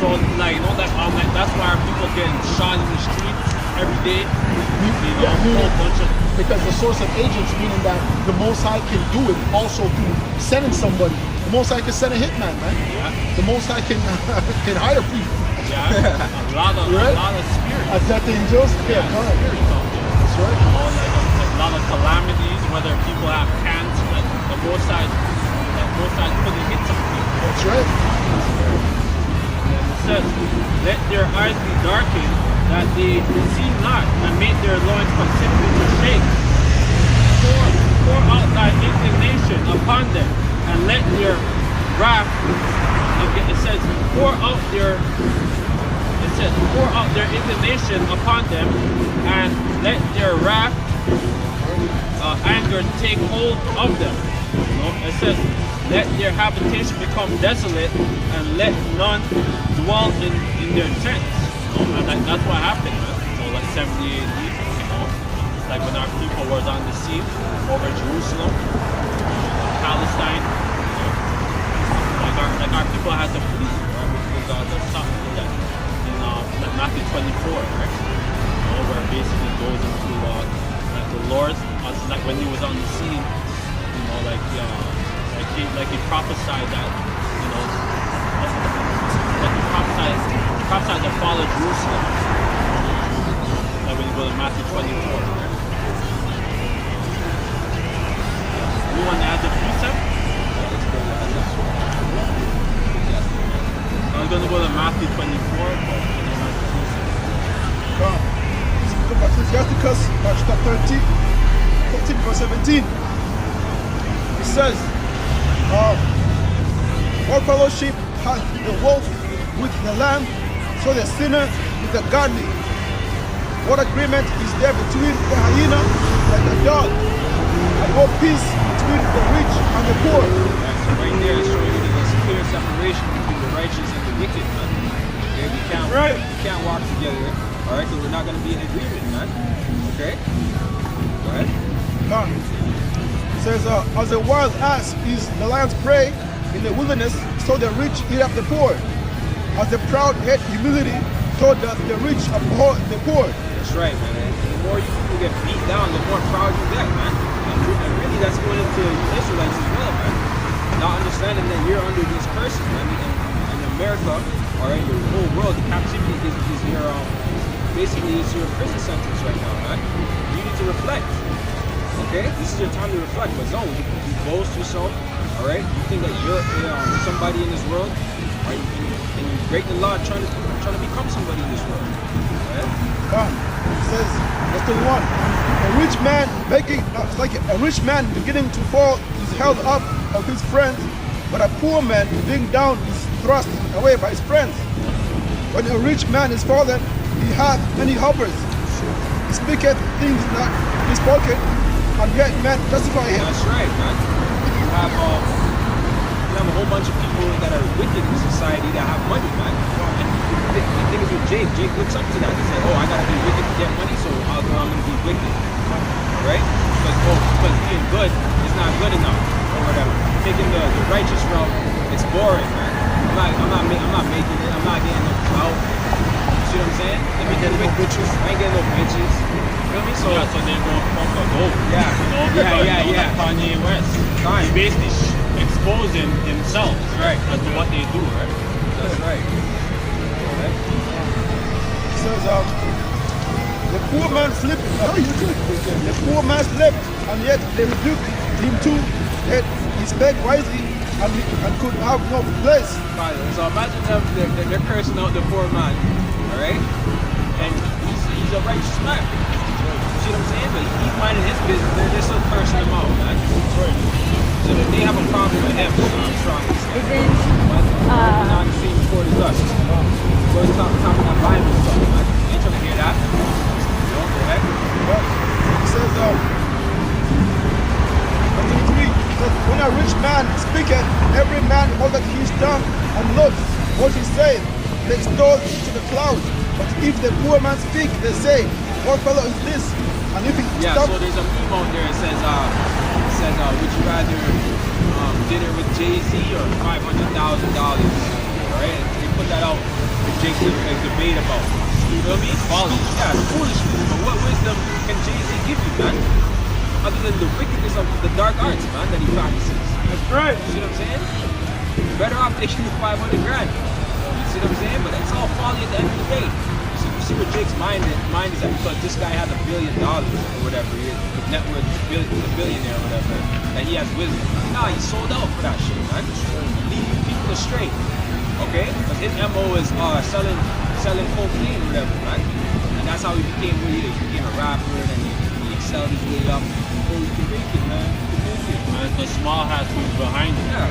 So like that's why our people getting shot in the streets every day. A whole bunch of. Because the source of agents, meaning that the Most High can do it also through sending somebody. The Most High can send a hitman, man. Yeah. The Most High can hire people. Yeah, a lot of spirits. Death angels. Yeah, that's right. A lot of calamities, whether people have cancer, like the Most High couldn't hit some people. That's right. And it says, let their eyes be darkened, that they see not, and make their loins continually to shake. Pour out thy indignation upon them, and let their wrath. It says, pour out their indignation upon them, and let their wrath, anger take hold of them. It says, let their habitation become desolate, and let none dwell in their tents. And that's what happened, man. So like 70 AD, like when our people was on the sea over Jerusalem, Palestine, like our people had to flee, right? Because the something that in Matthew 24, right? Where it basically goes into like the Lord, like when he was on the scene, like he prophesied that, like he prophesied the fall of Jerusalem. Like when you go to Matthew 24. Right? You want to add the precept? I was going to go to Matthew 24, Ecclesiasticus chapter 13 verse 17. It says, what fellowship hath the wolf with the lamb, so the sinner with the godly? What agreement is there between the hyena and the dog? And what peace between the rich and the poor? That's right there, it's showing you there's a clear separation between the righteous and the wicked, man. Okay, we can't walk together. Alright, so we're not gonna be in agreement, man. Okay? Go ahead. It says, as a wild ass is the lion's prey in the wilderness, so the rich eat up the poor. As the proud hate humility, so does the rich abhor the poor. That's right, man. And the more you get beat down, the more proud you get, man. And really, that's going into Israelites as well, man. Not understanding that you're under these curses, man. In America, or in the whole world, the captivity is your, basically, it's your prison sentence right now, man. You need to reflect. Okay? This is your time to reflect. But no, you boast yourself, alright? You think that you're somebody in this world, and you break the law trying to become somebody in this world. Right? It says, verse 21, a rich man a rich man beginning to fall is held up of his friends, but a poor man being down is thrust away by his friends. When a rich man is fallen, he hath many helpers. He speaketh things not be spoken, and yet men justify him. That's right, man. You have a whole bunch of people that are wicked in society that have money, man. And the thing is with Jake looks up to that. He said, oh, I gotta be wicked to get money, so I'm gonna be wicked. Right? Because being good is not good enough, or whatever. Taking the righteous route, it's boring, man. I'm not making it. I'm not getting no clout. You see what I'm saying? Let me get no bitches. I ain't getting no bitches. You feel me? So they're going to pump the gold. Yeah. Kanye West. Right. He's basically exposing himself, right, as to what they do, right? That's right. It says, the poor man slept. The poor man slept, and yet they rebuked him too. That he spake wisely and could have no place. So imagine them, they're cursing out the poor man, alright? And he's a righteous man. You see what I'm saying? But he's minding his business, they're still cursing him out, man. So they have a problem with him, I'm strong. But we're not the same before the dust. So it's talking about Bible stuff, man. You ain't trying to hear that. Go ahead. It says, when a rich man speaketh, every man holdeth his tongue and looks what he saith, they extol to the clouds. But if the poor man speak, they say, what fellow is this? And if he so there's a meme out there that says, would you rather dinner with Jay-Z or $500,000? Alright? They put that out for Jake to debate about. You feel me? Folly. Yeah, it's foolishness. But what wisdom can Jay-Z give you, man? Other than the wickedness of the dark arts, man, that he practices. That's right. You see what I'm saying? You're better off taking the 500 grand. You see what I'm saying? But that's all folly at the end of the day. You see what Jake's mind is at, because this guy has $1 billion or whatever, his net worth is a billionaire or whatever, that he has wisdom. Nah, he sold out for that shit, man. Leading people astray. Okay? Because his MO is selling cocaine or whatever, man. And that's how he became what he is. He became a rapper and he excelled his way up. So he can make it, man. He can make it. And the small hat who's behind it. Yeah.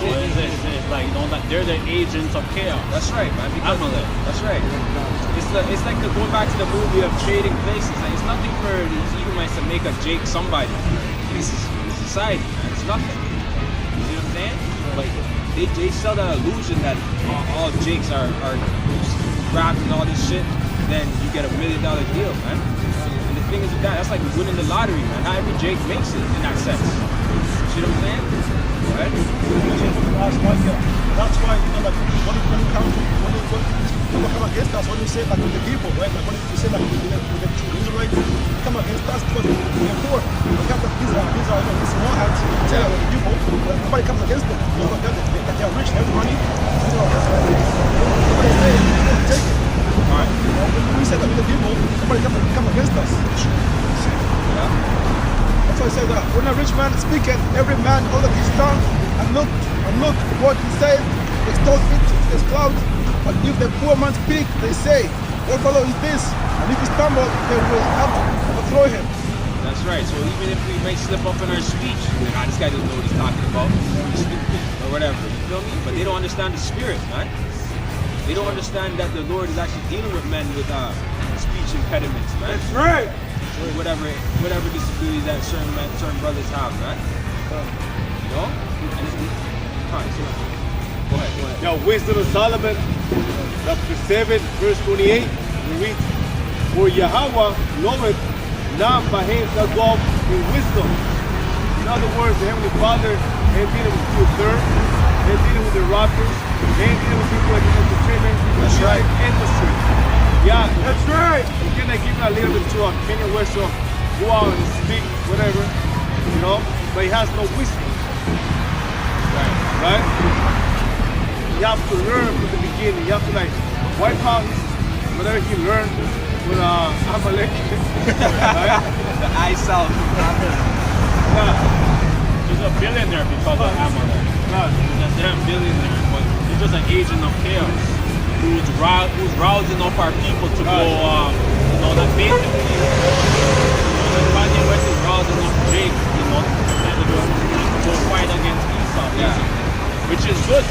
So it's like, they're the agents of chaos. That's right, man. Amalek. That's right. It's like going back to the movie of Trading Places. Like, it's nothing for these Edomites to make a Jake somebody. This is society, man. It's nothing. You see what I'm saying? Like, they sell that illusion that all Jakes are rapping all this shit, then you get $1 million deal, man. And the thing is with that's like winning the lottery, man. Not every Jake makes it in that sense. You see what I'm saying? Right? That's why, like, when it comes to people come against us, when you say, like, with the people, right? Like, when you say, like, with the Israelites, come against us because we're poor. We have these small hats, with the people, but nobody comes against them. You know, they're rich, they have money. You know, nobody say, take it. Right. You know, when we say that with the people, nobody come against us. Yeah. That's why I say that when a rich man speaketh, every man holdeth his tongue, and look what he saith, extols it to his clouds. But if the poor man speak, they say, what fellow is this? And if he stumble, they will have to overthrow him. That's right. So even if we may slip up in our speech, like, this guy doesn't know what he's talking about, he's stupid, or whatever. You feel me? But they don't understand the spirit, man. They don't understand that the Lord is actually dealing with men with speech impediments, man. That's right. Or whatever disabilities that certain brothers have, man. You know? And alright, so go ahead. Now, Wisdom of Solomon, chapter 7, verse 28, we read, For Yahweh knoweth not by him that go in wisdom. In other words, the Heavenly Father ain't dealing with people third, ain't dealing with the rappers, ain't dealing with people like entertainment. That's right. Industry. Yeah, that's right. We're gonna give a little bit to Kanye West, so go out and speak, whatever, you know, but he has no wisdom. Right? You have to learn from the beginning. You have to like wipe out whatever he learned with Amalek. Right? The eye south. He's a billionaire because of Amalek. He's a damn billionaire, but he's just an agent of chaos who's rousing up our people to go, that basically, Kanye West is rousing up Jake, to go fight against Esau, which is good.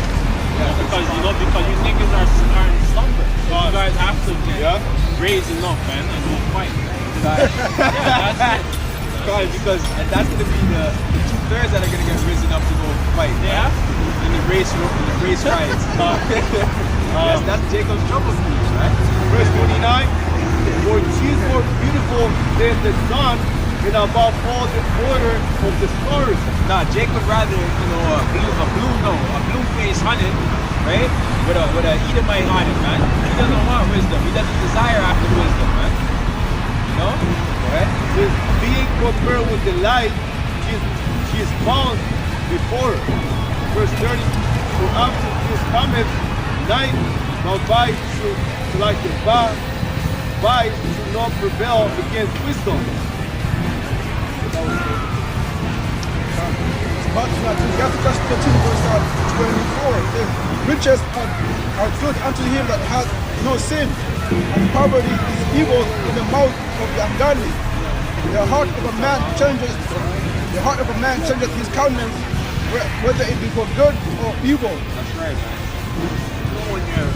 Because you niggas are in slumber. So you guys have to get raising up, man, and go fight. That's it. Because that's gonna be the 2/3 that are gonna get risen up to go fight. Yeah. In the race riots. Yes, that's Jacob's trouble speech, right? Verse 29, For she is more beautiful than the sun, and above all the order of the stars. Nah, Jake would rather, a blue face hunted, right? With a Edomite on it, man. He doesn't want wisdom. He doesn't desire after wisdom, man. You know? Go ahead. Says, being compared with the light, she is found before her. Verse 30, For after this cometh night, now by to like the by to not prevail against wisdom. But you have to just continue verse 24. The riches are good unto him that hath no sin, and poverty is evil in the mouth of the ungodly. The heart of a man changes his countenance, whether it be for good or evil. That's right, man. When you're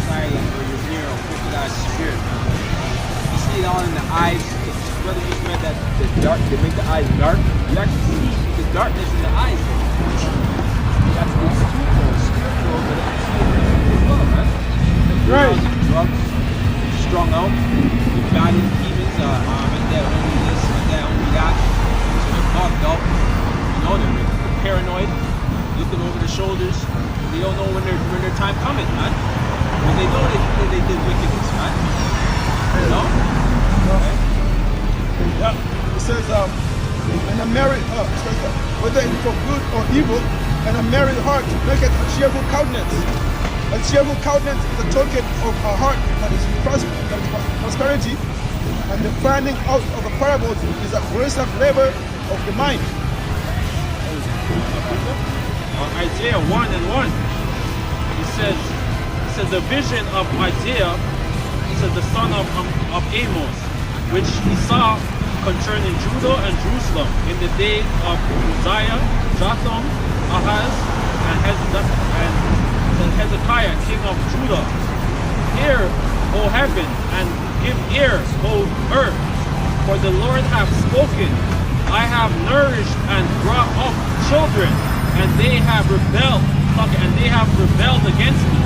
silent or you're near a wicked ass spirit, you see it all in the eyes. Brother just meant that they make the eyes dark. You actually see the darkness in the eyes. That's spiritual, but you see it as well, man. Right. Drugs, strung out, you're battling demons, and that only this, and that only that. So they're bugged out. They're paranoid, looking over their shoulders. They don't know when their time coming, man. But they know they did wickedness, man. You know? Okay. Yeah. It says, and a married, whether it is for good or evil, and a merry heart maketh a cheerful countenance. A cheerful countenance is a token of a heart that is prosperity, and the finding out of a parable is a wearisome labor of the mind. Isaiah 1:1. It says the vision of Isaiah, the son of Amos, which he saw concerning Judah and Jerusalem in the days of Uzziah, Jotham, Ahaz, and Hezekiah, king of Judah. Hear, O heaven, and give ear, O earth, for the Lord hath spoken. I have nourished and brought up children, and they have rebelled against me.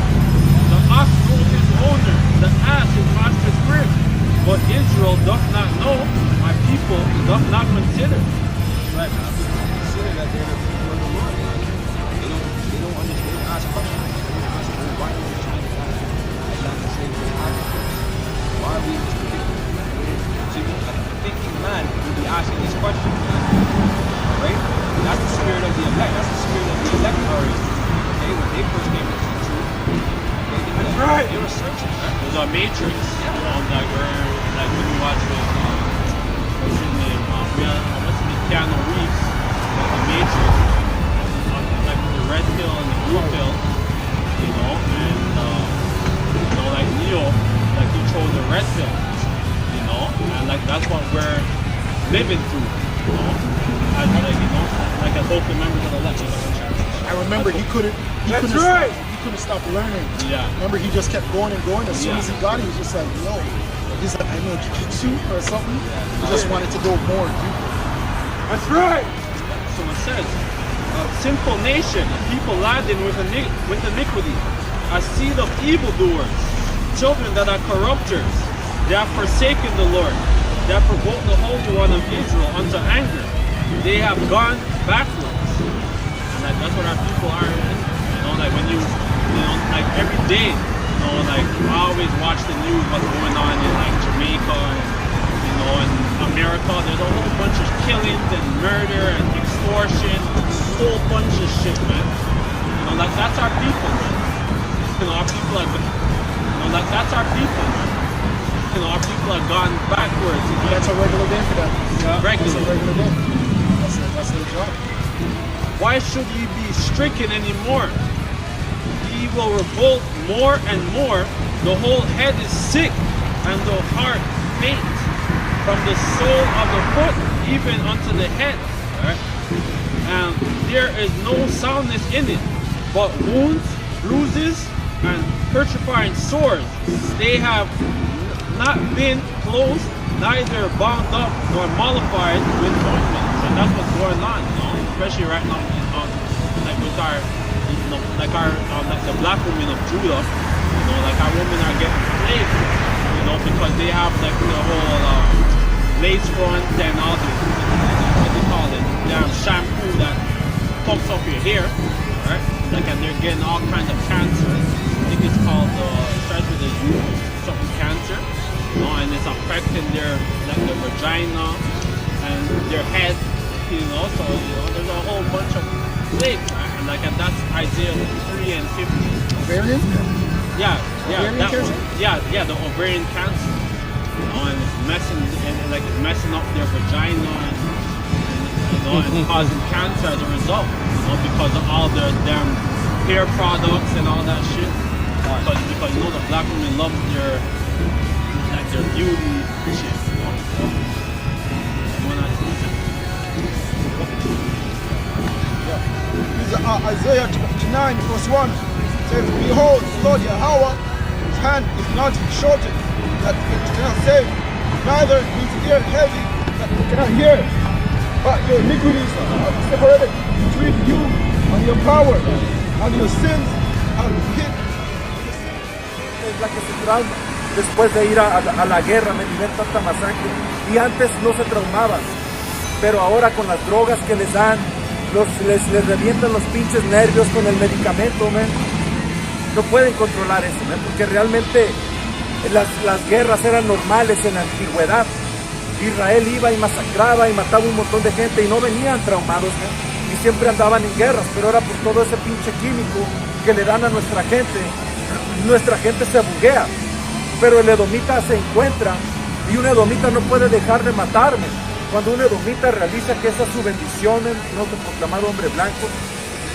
The ox knows his owner, the ass his master's crib. But Israel doth not know, my people doth not consider. Right, man. Consider that they're the people of the Lord. They don't understand. They don't ask questions. They don't ask, why are we trying to I got to say what's happening. Why are we in this predicament? See, a thinking man will be asking these questions, man. Right? That's the spirit of the elect. That's the spirit of the elect already. Okay, when they first came into the truth, that's right. They were searching, man. There's a matrix, like when you watch what's his name? Keanu Reeves, the Matrix, like the red pill and the blue pill, and like Neo, like he chose the red pill, and like that's what we're living through. Like as both the members of the lecture. I remember he couldn't stop learning. Yeah. Remember he just kept going and going. As soon as he got it, he was just like, yo, he's like, I know jiu-jitsu or something. He just wanted to go more deeper. That's right. So it says, sinful nation, a people laden with iniquity, a seed of evildoers, children that are corrupters. They have forsaken the Lord. They have provoked the Holy One of Israel unto anger. They have gone backwards. And that's what our people are. You know, like when you know, like every day, you know, like I always watch the news, what's going on in like Jamaica and, you know, in America. There's a whole bunch of killings and murder and extortion, a whole bunch of shit, man. You know, like that's our people, man. You know, our people are, you know, like that's our people, man. You know, our people have gone backwards. You know? That's a regular day for them. Yeah, That's a regular day. That's their job. Why should ye be stricken anymore? Ye will revolt more and more. The whole head is sick, and the heart faint. From the sole of the foot even unto the head. Right? And there is no soundness in it, but wounds, bruises, and putrefying sores. They have not been closed, neither bound up nor mollified with ointments. And that's what's going on, you know, especially right now, like with our, you know, like the black women of Judah, you know, like our women are getting enslaved, you know, because they have like the whole lace front and all the, what they call it, damn shampoo that pumps up your hair, right? Like, and they're getting all kinds of cancer. I think it's called, starts with a U, something cancer. You know, and it's affecting their vagina and their head, you know, so, you know, there's a whole bunch of plagues, right? And that's Isaiah 3 and 15. Ovarian? Yeah, ovarian that cancer? one. Yeah, the ovarian cancer. You know, and it's messing up their vagina and you know, and causing cancer as a result, you know, because of all the damn hair products and all that shit. Because you know the black women love their beauty shit, you know. This is Isaiah 59 verse 1. It says, behold, the Lord Yahweh, his hand is not shortened, that it cannot save, neither his ear heavy, that it cannot hear. But your iniquities are separated between you and your power, and your sins are hid. Es la que se trauma. Después de ir a la guerra, me dio tanta masacre. Y antes no se traumaban. Pero ahora con las drogas que les dan, les revientan los pinches nervios con el medicamento, man. No pueden controlar eso, man, porque realmente las guerras eran normales en la antigüedad. Israel iba y masacraba y mataba un montón de gente y no venían traumados, man. Y siempre andaban en guerras, pero era por todo ese pinche químico que le dan a nuestra gente. Nuestra gente se buguea. Pero el edomita se encuentra y un edomita no puede dejar de matarme. Cuando un edomita realiza que esa es su bendición, no se proclamado hombre blanco,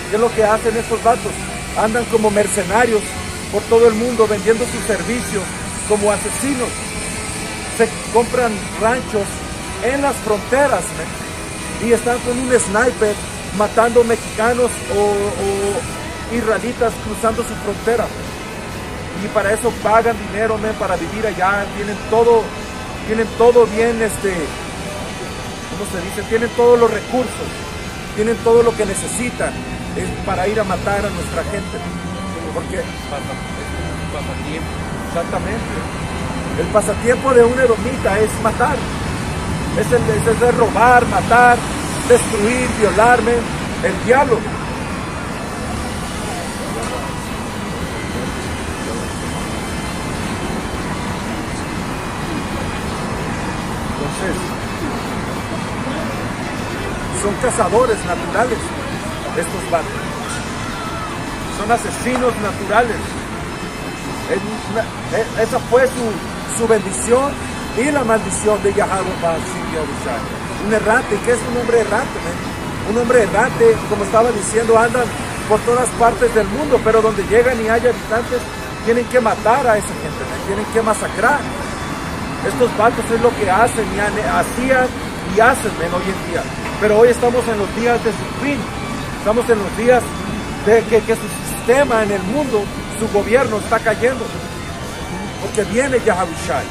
¿qué es lo que hacen estos vatos? Andan como mercenarios por todo el mundo vendiendo sus servicios como asesinos. Se compran ranchos en las fronteras, ¿me? Y están con un sniper matando mexicanos o israelitas cruzando su frontera. Y para eso pagan dinero, man, para vivir allá. Tienen todo bien, ¿cómo se dice? Tienen todos los recursos, tienen todo lo que necesitan para ir a matar a nuestra gente. Porque pasatiempo. Exactamente. El pasatiempo de un edomita es matar. Es de robar, matar, destruir, violarme. El diablo. Son cazadores naturales, estos vatos. Son asesinos naturales. Esa fue su bendición y la maldición de Yahweh Baal-Shem. Un errante. ¿Qué es un hombre errante, man? Un hombre errante, como estaba diciendo, andan por todas partes del mundo, pero donde llegan y hay habitantes, tienen que matar a esa gente, man. Tienen que masacrar. Estos vatos es lo que hacen y hacían y hacen, men, hoy en día. Pero hoy estamos en los días de su fin. Estamos en los días de que su sistema en el mundo, su gobierno está cayendo. Porque viene Yahavushai.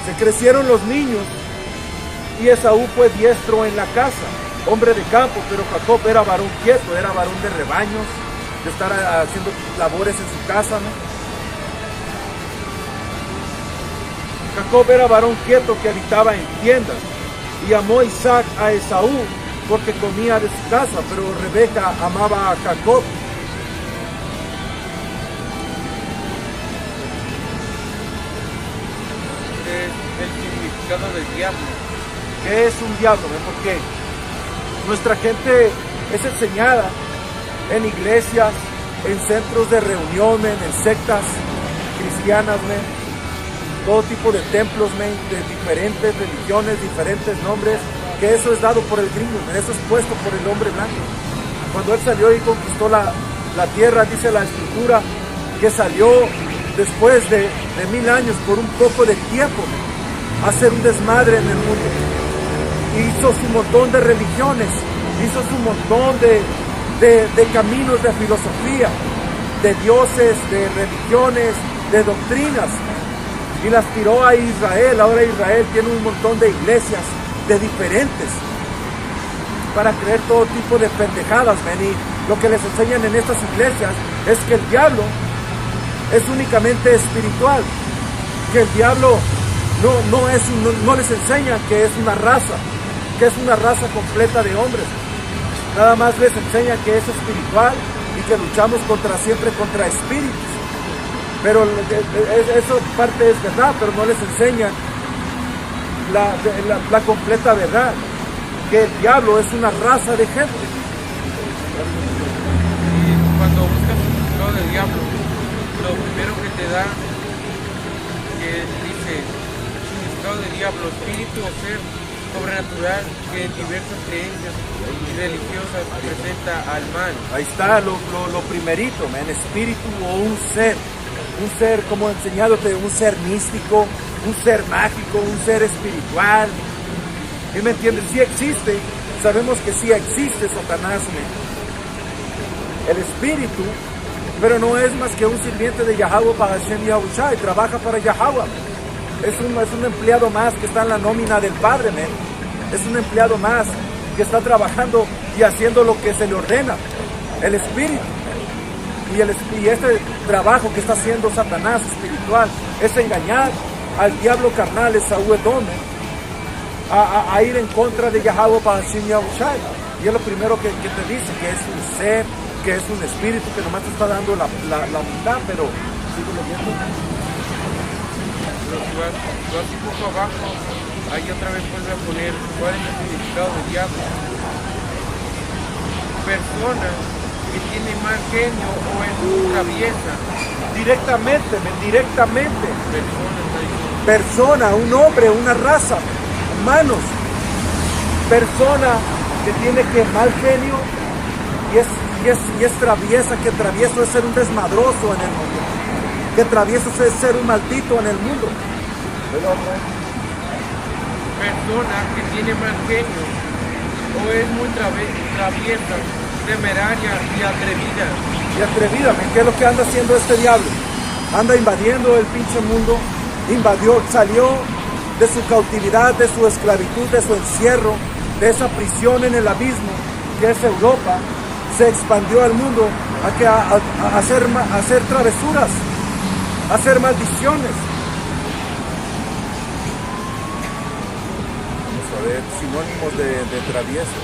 Se crecieron los niños y Esaú fue diestro en la casa, hombre de campo, pero Jacob era varón quieto, era varón de rebaños, de estar haciendo labores en su casa, ¿no? Jacob era varón quieto que habitaba en tiendas, y amó Isaac a Esaú porque comía de su casa, pero Rebeca amaba a Jacob. El significado del diablo. ¿Qué es un diablo? Porque nuestra gente es enseñada en iglesias, en centros de reunión, en sectas cristianas, todo tipo de templos, de diferentes religiones, diferentes nombres, que eso es dado por el gringo, eso es puesto por el hombre blanco. Cuando él salió y conquistó la tierra, dice la escritura, que salió después de 1000 años por un poco de tiempo a hacer un desmadre en el mundo. Hizo su montón de religiones, hizo su montón de caminos de filosofía, de dioses, de religiones, de doctrinas, y las tiró a Israel. Ahora Israel tiene un montón de iglesias, de diferentes, para creer todo tipo de pendejadas, y lo que les enseñan en estas iglesias es que el diablo es únicamente espiritual, que el diablo no les enseñan que es una raza completa de hombres, nada más les enseñan que es espiritual y que luchamos siempre contra espíritus. Pero eso parte es verdad, pero no les enseñan la completa verdad, que el diablo es una raza de gente. Y cuando buscas el significado del diablo, lo primero que te da, que dice, el significado del diablo, espíritu o ser sobrenatural que en diversas creencias religiosas presenta al mal. Ahí está lo primerito, espíritu o un ser, como enseñándote, un ser místico, un ser mágico, un ser espiritual. ¿Sí me entiendes? Sí existe, sabemos que sí existe Satanás, el espíritu, pero no es más que un sirviente de Yahweh para Hashem Yahushai, trabaja para Yahweh. Es un empleado más que está en la nómina del Padre, es un empleado más que está trabajando y haciendo lo que se le ordena, el espíritu. Y este trabajo que está haciendo Satanás espiritual es engañar al diablo carnal, Esaú Edom, a ir en contra de Yahweh para Hashem Yahushai. Y es lo primero que te dice, que es un ser, que es un espíritu, que nomás te está dando la mitad, pero sigo leyendo. Lo así poco abajo, ahí otra vez vuelve a poner cuál es el significado del diablo. Persona que tiene mal genio o es muy traviesa. Directamente. Persona, un hombre, una raza, humanos. Persona que tiene mal genio y es traviesa, que travieso es ser un desmadroso en el mundo. Que travieso es ser un maldito en el mundo. Persona que tiene mal genio o es muy traviesa, temeraria y atrevida. ¿Qué es lo que anda haciendo este diablo? Anda invadiendo el pinche mundo, salió de su cautividad, de su esclavitud, de su encierro, de esa prisión en el abismo que es Europa, se expandió al mundo a hacer travesuras, a hacer maldiciones. Vamos a ver sinónimos de travieso.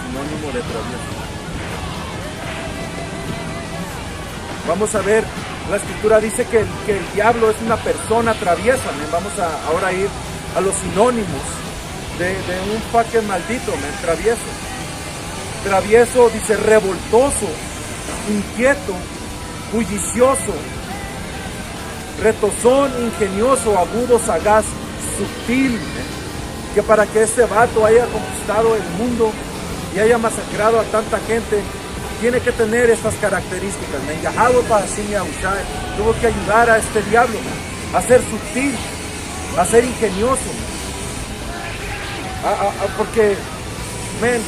Sinónimo de travieso. Vamos a ver, la escritura dice que el diablo es una persona traviesa. Vamos a ahora ir a los sinónimos de un fucking maldito, travieso. Travieso dice revoltoso, inquieto, bullicioso, retozón, ingenioso, agudo, sagaz, sutil. Que para que este vato haya conquistado el mundo y haya masacrado a tanta gente, tiene que tener estas características. Yahweh para Hashem Yahushai tuvo que ayudar a este diablo a ser sutil, a ser ingenioso. Porque, men,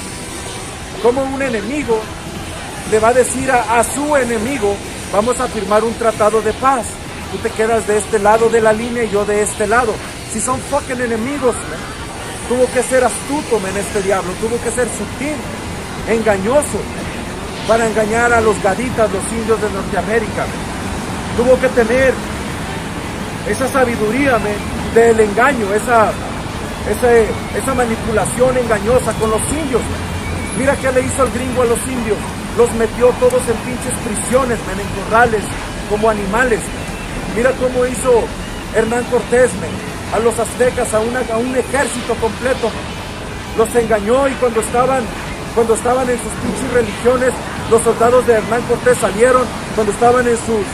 como un enemigo le va a decir a su enemigo, vamos a firmar un tratado de paz. Tú te quedas de este lado de la línea y yo de este lado. Si son fucking enemigos, man. Tuvo que ser astuto, man, este diablo. Tuvo que ser sutil, engañoso, para engañar a los gaditas, los indios de Norteamérica. Man. Tuvo que tener esa sabiduría, man, del engaño, esa manipulación engañosa con los indios. Man. Mira qué le hizo el gringo a los indios. Los metió todos en pinches prisiones, man, en corrales, como animales. Mira cómo hizo Hernán Cortés, man, a los aztecas, a un ejército completo. Los engañó y cuando estaban en sus pinches religiones, los soldados de Hernán Cortés salieron, cuando estaban en sus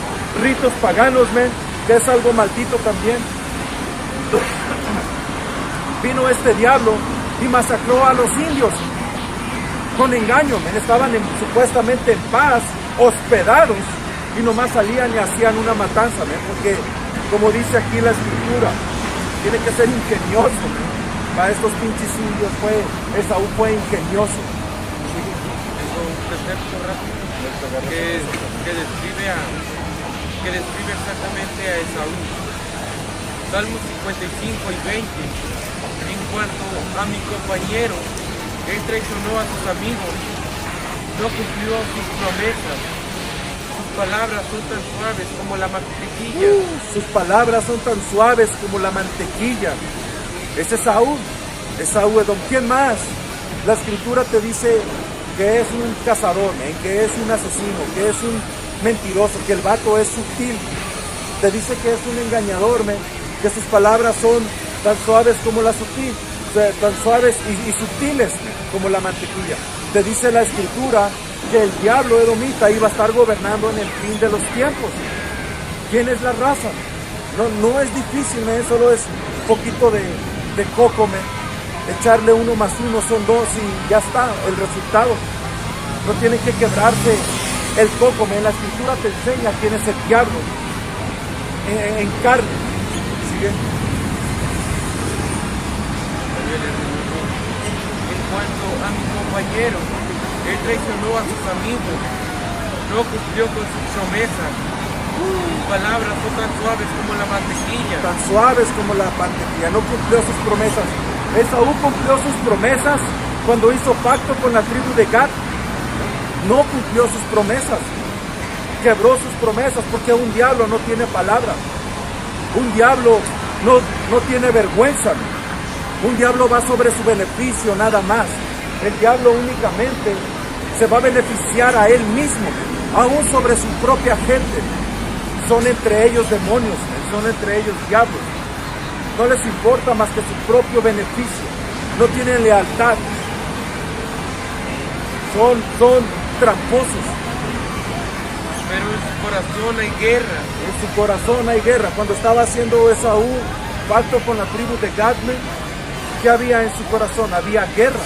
ritos paganos, man, que es algo maldito también. Vino este diablo y masacró a los indios con engaño, man. Estaban supuestamente en paz, hospedados, y nomás salían y hacían una matanza, man, porque como dice aquí la escritura, tiene que ser ingenioso, man. Para estos pinches indios Esaú fue ingenioso. Tengo un precepto rápido que describe exactamente a Esaú. Salmos 55 y 20. En cuanto a mi compañero, él traicionó a sus amigos, no cumplió sus promesas. Sus palabras son tan suaves como la mantequilla. Sus palabras son tan suaves como la mantequilla. Es Esaú, Edom. ¿Quién más? La escritura te dice que es un cazador, que es un asesino, que es un mentiroso, que el vato es sutil. Te dice que es un engañador, que sus palabras son tan suaves como la sutil, tan suaves y sutiles como la mantequilla. Te dice la escritura que el diablo edomita iba a estar gobernando en el fin de los tiempos. ¿Quién es la raza? No es difícil, solo es un poquito de coco, echarle 1 más 1 son 2 y ya está el resultado. No tiene que quebrarse el coco, la escritura te enseña quién es el diablo en carne. ¿Sigue? En cuanto a mi compañero, él traicionó a sus amigos, no cumplió con sus promesas. Sus palabras son tan suaves como la mantequilla. Tan suaves como la mantequilla, no cumplió sus promesas. Esaú cumplió sus promesas cuando hizo pacto con la tribu de Gad. No cumplió sus promesas. Quebró sus promesas porque un diablo no tiene palabra. Un diablo no tiene vergüenza. Un diablo va sobre su beneficio nada más. El diablo únicamente se va a beneficiar a él mismo, aún sobre su propia gente. Son entre ellos demonios, son entre ellos diablos. No les importa más que su propio beneficio. No tienen lealtad. Son tramposos. Pero en su corazón hay guerra. En su corazón hay guerra. Cuando estaba haciendo Esaú pacto con la tribu de Gad, ¿qué había en su corazón? Había guerra.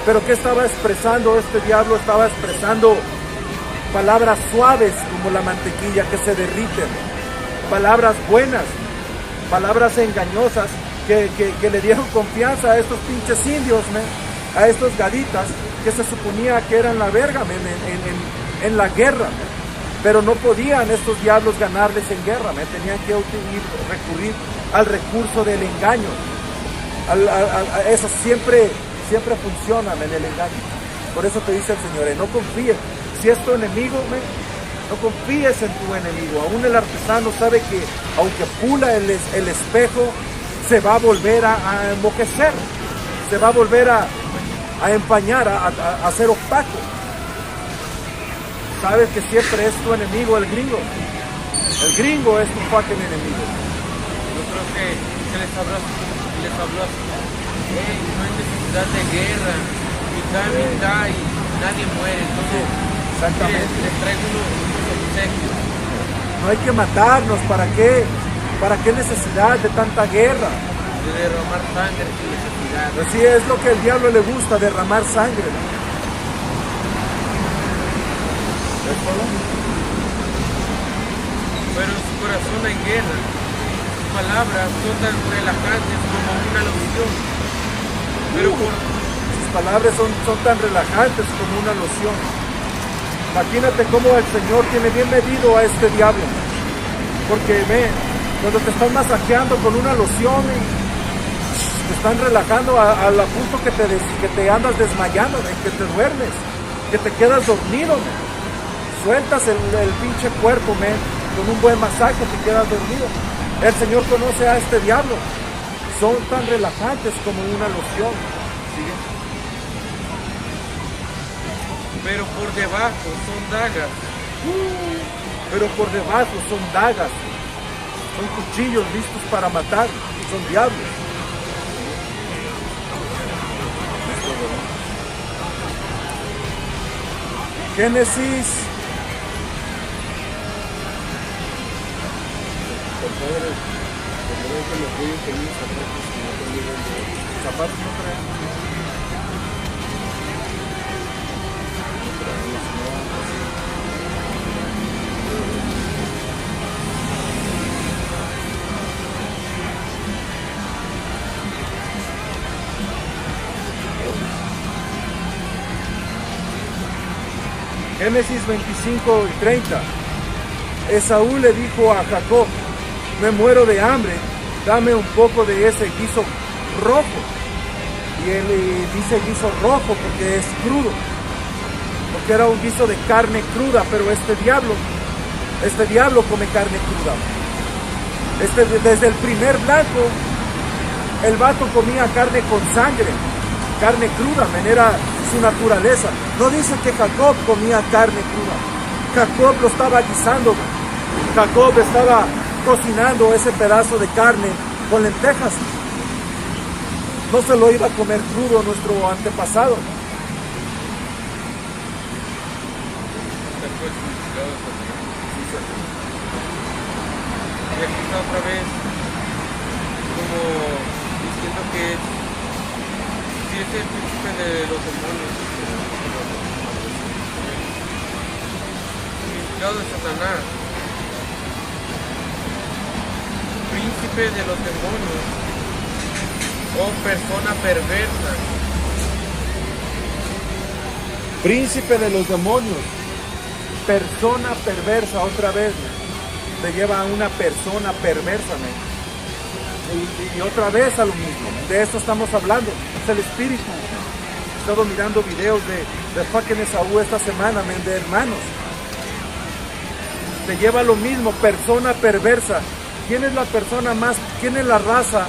Pero ¿qué estaba expresando este diablo? Estaba expresando palabras suaves como la mantequilla que se derriten. Palabras buenas, palabras engañosas que le dieron confianza a estos pinches indios, a estos gaditas que se suponía que eran la verga en la guerra. Pero no podían estos diablos ganarles en guerra, tenían que recurrir al recurso del engaño. Eso siempre funciona en el engaño. Por eso te dice el Señor, no confíes. Si es tu enemigo, no confíes en tu enemigo. Aún el artesano sabe que aunque pula el espejo, se va a volver a enmoquecer, se va a volver a empañar, a ser opaco. Sabes que siempre es tu enemigo el gringo. El gringo es tu fucking enemigo. Yo creo que les habló así. No hay necesidad de guerra, mitad y nadie muere. Entonces, exactamente. Les traigo unos obsequios. No hay que matarnos, ¿para qué? ¿Para qué necesidad de tanta guerra? De derramar sangre sin necesidad. Así es lo que al diablo le gusta, derramar sangre. Pero en su corazón hay guerra. palabras son tan relajantes como una loción. Pero por Sus palabras son tan relajantes como una loción. Imagínate cómo el Señor tiene bien medido a este diablo. Porque ve, cuando te están masajeando con una loción y te están relajando al punto que te andas desmayando, que te duermes, que te quedas dormido, sueltas el pinche cuerpo, con un buen masaje te quedas dormido. El Señor conoce a este diablo. Son tan relajantes como una loción. ¿Sigue? pero por debajo son dagas. Pero por debajo son dagas. Son cuchillos listos para matar. Son diablos. Génesis. Zapatos no traen. Génesis 25 y 30. Esaú le dijo a Jacob: me muero de hambre, dame un poco de ese guiso rojo. Y él dice guiso rojo porque es crudo, porque era un guiso de carne cruda, pero este diablo come carne cruda. Desde el primer blanco, el vato comía carne con sangre, carne cruda, era su naturaleza. No dice que Jacob comía carne cruda. Jacob lo estaba guisando. Jacob estaba cocinando ese pedazo de carne con lentejas. No se lo iba a comer crudo nuestro antepasado. Y aquí está otra vez como diciendo que si es el príncipe de los demonios, significado de Satanás, príncipe de los demonios o persona perversa. Príncipe de los demonios, persona perversa, otra vez, te lleva a una persona perversa, y otra vez a lo mismo. De esto estamos hablando, es el espíritu. He estado mirando videos de fucking Esaú esta semana, de hermanos. Te lleva a lo mismo, persona perversa. ¿Quién es la raza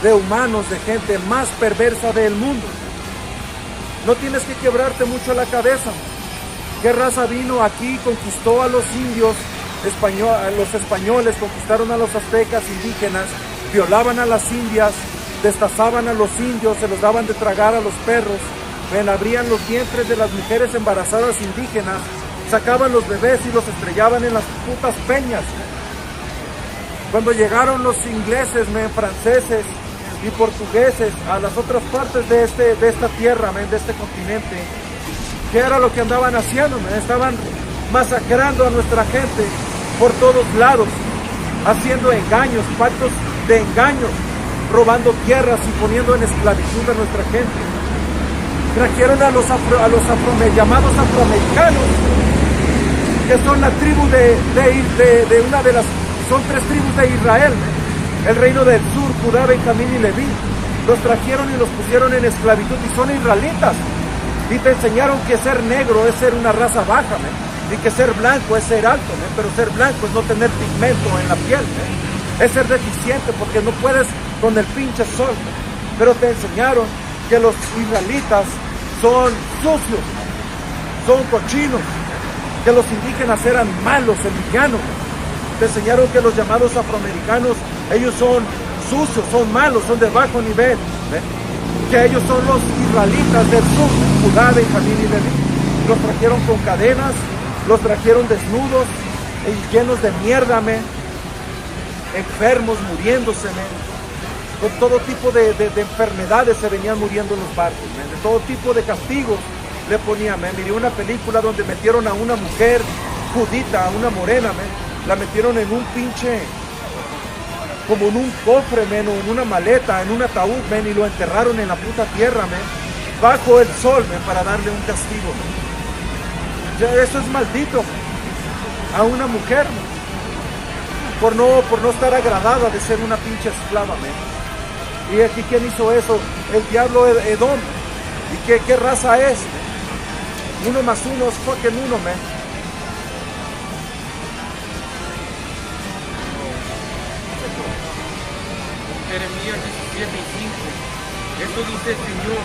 de humanos, de gente más perversa del mundo? No tienes que quebrarte mucho la cabeza. ¿Qué raza vino aquí, conquistó a los indios, los españoles conquistaron a los aztecas, indígenas, violaban a las indias, destazaban a los indios, se los daban de tragar a los perros, abrían los vientres de las mujeres embarazadas indígenas, sacaban los bebés y los estrellaban en las putas peñas? Cuando llegaron los ingleses, franceses y portugueses a las otras partes de esta tierra, de este continente, ¿qué era lo que andaban haciendo? Estaban masacrando a nuestra gente por todos lados, haciendo engaños, pactos de engaños, robando tierras y poniendo en esclavitud a nuestra gente. Trajeron a los llamados afroamericanos, que son la tribu de una de las... Son 3 tribus de Israel, el reino del sur, Judá, Benjamín y Leví. Los trajeron y los pusieron en esclavitud y son israelitas. Y te enseñaron que ser negro es ser una raza baja, y que ser blanco es ser alto, pero ser blanco es no tener pigmento en la piel, es ser deficiente porque no puedes con el pinche sol. Pero te enseñaron que los israelitas son sucios, son cochinos, que los indígenas eran malos, villanos. Te enseñaron que los llamados afroamericanos, ellos son sucios, son malos, son de bajo nivel, que ellos son los israelitas del sur, Judá, Benjamín y Leví. Los trajeron con cadenas, los trajeron desnudos y llenos de mierda, enfermos, muriéndose, con todo tipo de enfermedades se venían muriendo en los barcos, de todo tipo de castigos le ponían. Miré una película donde metieron a una mujer judita, a una morena, la metieron en un pinche como en un cofre, men, o en una maleta, en un ataúd, men, y lo enterraron en la puta tierra, men, bajo el sol, men, para darle un castigo, men. Ya, eso es maldito a una mujer, men, por no estar agradada de ser una pinche esclava, men. Y aquí, ¿quién hizo eso? El diablo Edom. ¿Y qué raza es? 1 más 1 es fucking 1, man. Jeremías 17:5. Esto dice el Señor: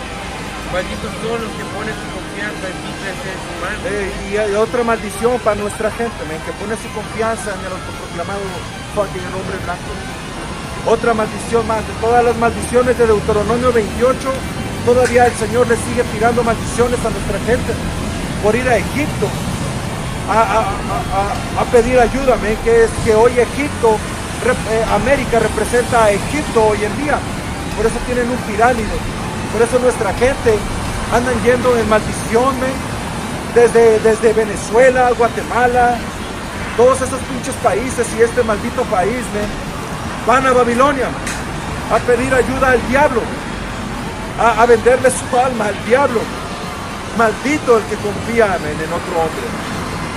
malditos son los que ponen su confianza en mi presencia en su mano. Y hay otra maldición para nuestra gente, man, que pone su confianza en el autoproclamado fucking el hombre blanco. Otra maldición más, de todas las maldiciones de Deuteronomio 28, todavía el Señor le sigue tirando maldiciones a nuestra gente por ir a Egipto a pedir ayuda, man, que es que hoy Egipto, América representa a Egipto hoy en día, por eso tienen un pirámide, por eso nuestra gente andan yendo en maldición, man, desde Venezuela, Guatemala, todos esos pinches países y este maldito país, man, van a Babilonia a pedir ayuda al diablo, a venderle su alma al diablo. Maldito el que confía, man, en otro hombre.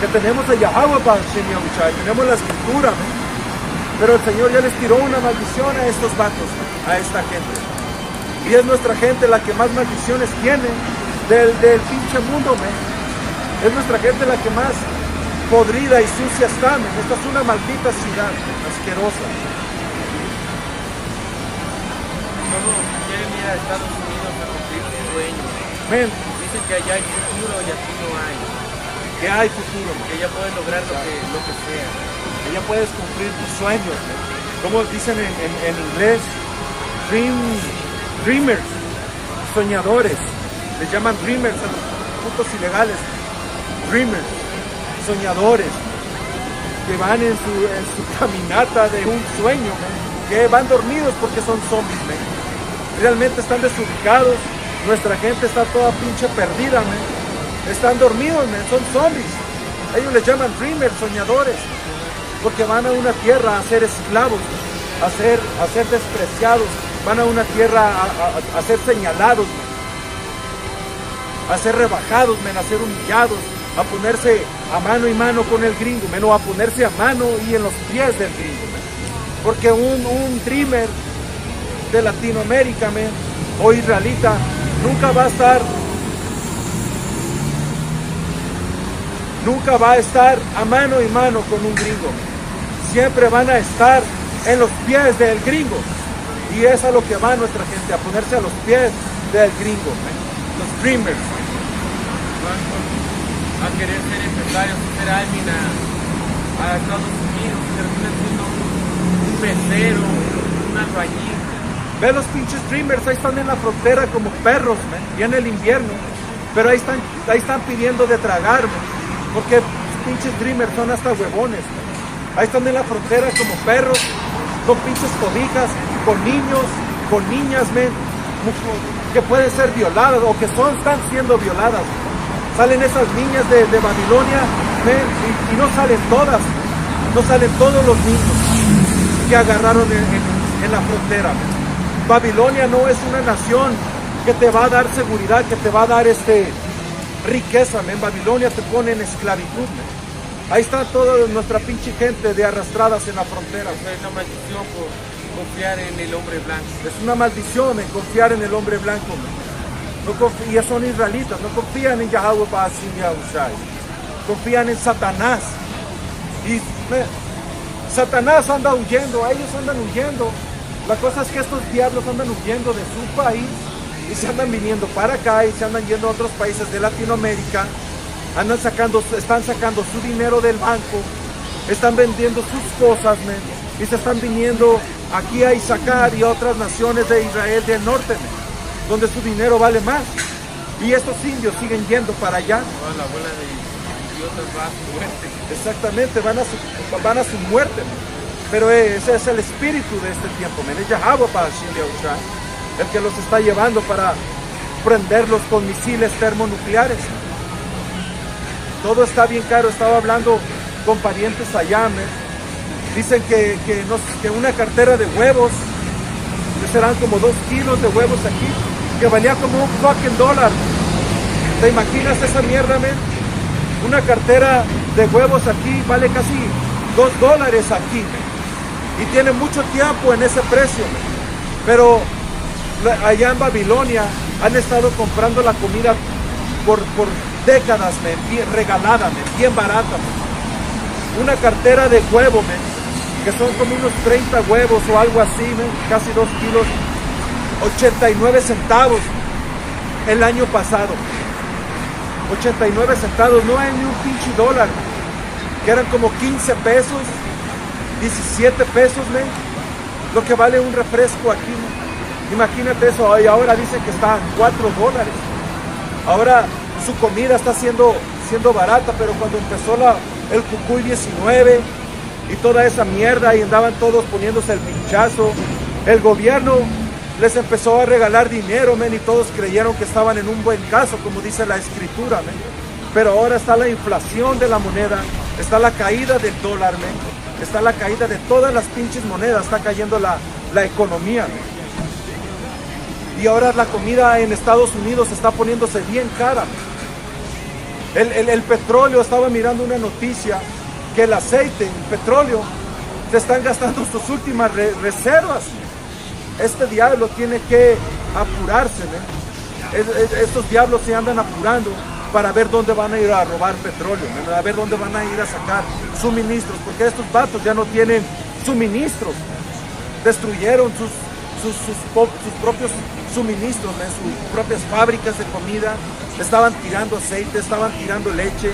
Que tenemos a Yahweh para tenemos la escritura, man. Pero el Señor ya les tiró una maldición a estos vatos, a esta gente. Y es nuestra gente la que más maldiciones tiene del pinche mundo, man. Es nuestra gente la que más podrida y sucia está, man. Esta es una maldita ciudad asquerosa. Todos quieren ir a Estados Unidos a cumplir sus sueños. Men, dicen que allá hay futuro y aquí no hay. Que hay futuro, man. Que ya puedes lograr lo que sea. Que ya puedes cumplir tus sueños, man. Como dicen en inglés, dreamers, soñadores. Les llaman dreamers a los putos ilegales. Dreamers, soñadores, que van en su caminata de un sueño, man, que van dormidos porque son zombies, man. Realmente están desubicados, nuestra gente está toda pinche perdida, man. Están dormidos, man, son zombies. Ellos les llaman dreamers, soñadores, porque van a una tierra a ser esclavos, a ser despreciados, van a una tierra a ser señalados, man, a ser rebajados, man, a ser humillados, a ponerse a mano y mano con el gringo, man, o a ponerse a mano y en los pies del gringo, man. Porque un dreamer de Latinoamérica, man, o israelita, nunca va a estar a mano y mano con un gringo. Siempre van a estar en los pies del gringo. Y es a lo que va nuestra gente, a ponerse a los pies del gringo, man. Los dreamers. A querer ser empresarios, ser alguien a Estados Unidos, terminan siendo un mesero, un albañil. Ve los pinches dreamers, ahí están en la frontera como perros, man, y en el invierno, pero ahí están pidiendo de tragar, man, porque los pinches dreamers son hasta huevones, man. Ahí están en la frontera como perros, con pinches cobijas, con niños, con niñas, man, que pueden ser violadas o que están siendo violadas. Salen esas niñas de Babilonia, man, y no salen todas, no salen todos los niños que agarraron en la frontera, man. Babilonia no es una nación que te va a dar seguridad, que te va a dar riqueza, man. Babilonia te pone en esclavitud, man. Ahí está toda nuestra pinche gente de arrastradas en la frontera. Es una maldición por confiar en el hombre blanco. Es una maldición en confiar en el hombre blanco, man. No ya son israelitas, no confían en Yahweh Ba'asim Yahushai, confían en Satanás. Y Satanás anda huyendo, ellos andan huyendo. La cosa es que estos diablos andan huyendo de su país y se andan viniendo para acá y se andan yendo a otros países de Latinoamérica. Están sacando su dinero del banco, están vendiendo sus cosas, man, y se están viniendo aquí a Isaacar y a otras naciones de Israel del norte, man, donde su dinero vale más. Y estos indios siguen yendo para allá. La abuela de idiotas va a su muerte. Exactamente, van a su muerte, man. Pero ese es el espíritu de este tiempo, man. Es Yahweh Ba'asim Yahushai, el que los está llevando para prenderlos con misiles termonucleares. Todo está bien caro. Estaba hablando con parientes allá, man, Dicen que una cartera de huevos, que serán como 2 kilos de huevos aquí, que valía como un fucking dólar. ¿Te imaginas esa mierda, men? Una cartera de huevos aquí vale casi $2 aquí, men. Y tiene mucho tiempo en ese precio, men. Pero allá en Babilonia han estado comprando la comida por décadas, men, bien regalada, men, bien barata, men. Una cartera de huevo, men, que son como unos 30 huevos o algo así, men, casi 2 kilos, 89 centavos el año pasado. 89 centavos, no hay ni un pinche dólar, que eran como 15 pesos, 17 pesos, men, lo que vale un refresco aquí, men. Imagínate eso, y ahora dicen que está a $4. Ahora su comida está siendo barata, pero cuando empezó el Cucuy 19 y toda esa mierda y andaban todos poniéndose el pinchazo, el gobierno les empezó a regalar dinero, men, y todos creyeron que estaban en un buen caso, como dice la escritura, men. Pero ahora está la inflación de la moneda, está la caída del dólar, men, está la caída de todas las pinches monedas, está cayendo la economía, men. Y ahora la comida en Estados Unidos está poniéndose bien cara. El petróleo, estaba mirando una noticia que el aceite, el petróleo, se están gastando sus últimas reservas. Este diablo tiene que apurarse, ¿no? Estos diablos se andan apurando para ver dónde van a ir a robar petróleo, ¿no? A ver dónde van a ir a sacar suministros, porque estos vatos ya no tienen suministros. Destruyeron sus propios suministros, ¿no? Sus propias fábricas de comida. Estaban tirando aceite, estaban tirando leche.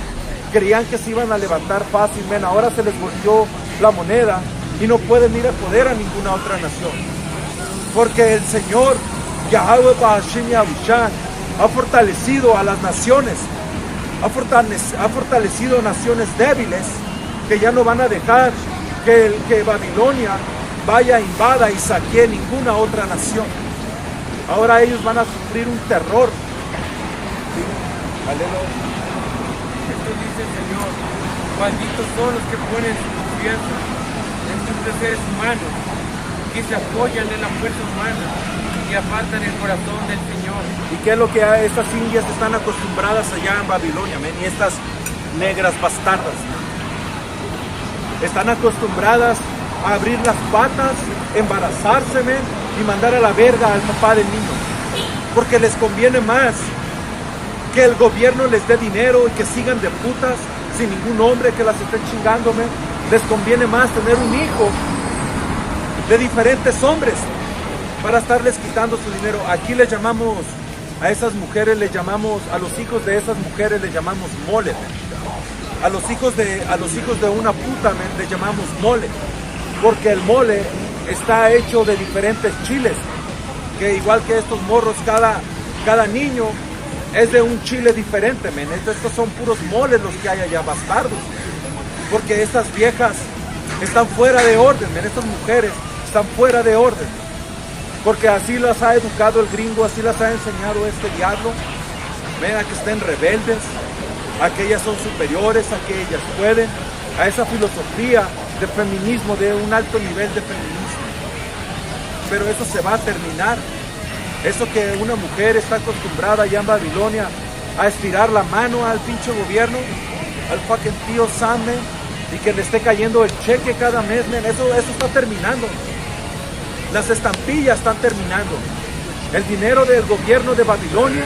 Creían que se iban a levantar fácilmente. Ahora se les volvió la moneda y no pueden ir a poder a ninguna otra nación. Porque el Señor Yahweh Ba'ashim Yahushua ha fortalecido a las naciones, ha fortalecido naciones débiles que ya no van a dejar que Babilonia vaya, invada y saquee ninguna otra nación. Ahora ellos van a sufrir un terror. ¿Sí? Aleluya. Esto dice el Señor: malditos son los que ponen su confianza en sus seres humanos, que se apoyan en la fuerza humana y apartan el corazón del Señor. ¿Y qué es lo que estas indias están acostumbradas allá en Babilonia, men? Y estas negras bastardas, ¿no? Están acostumbradas a abrir las patas, embarazarse, men, y mandar a la verga al papá del niño, porque les conviene más que el gobierno les dé dinero y que sigan de putas sin ningún hombre que las esté chingando, men. Les conviene más tener un hijo de diferentes hombres para estarles quitando su dinero. Aquí les llamamos a esas mujeres, les llamamos a los hijos de esas mujeres, les llamamos mole, men. A los hijos de una puta, men, les llamamos mole, porque el mole está hecho de diferentes chiles, que igual que estos morros, cada niño es de un chile diferente, men. Estos son puros moles los que hay allá, bastardos, porque estas viejas están fuera de orden, men. Estas mujeres están fuera de orden, porque así las ha educado el gringo, así las ha enseñado este diablo, ven, a que estén rebeldes, a que ellas son superiores, a que ellas pueden, a esa filosofía de feminismo, de un alto nivel de feminismo. Pero eso se va a terminar. Eso que una mujer está acostumbrada allá en Babilonia a estirar la mano al pinche gobierno, al fucking tío Sam, men, y que le esté cayendo el cheque cada mes, men, eso está terminando. Las estampillas están terminando. El dinero del gobierno de Babilonia,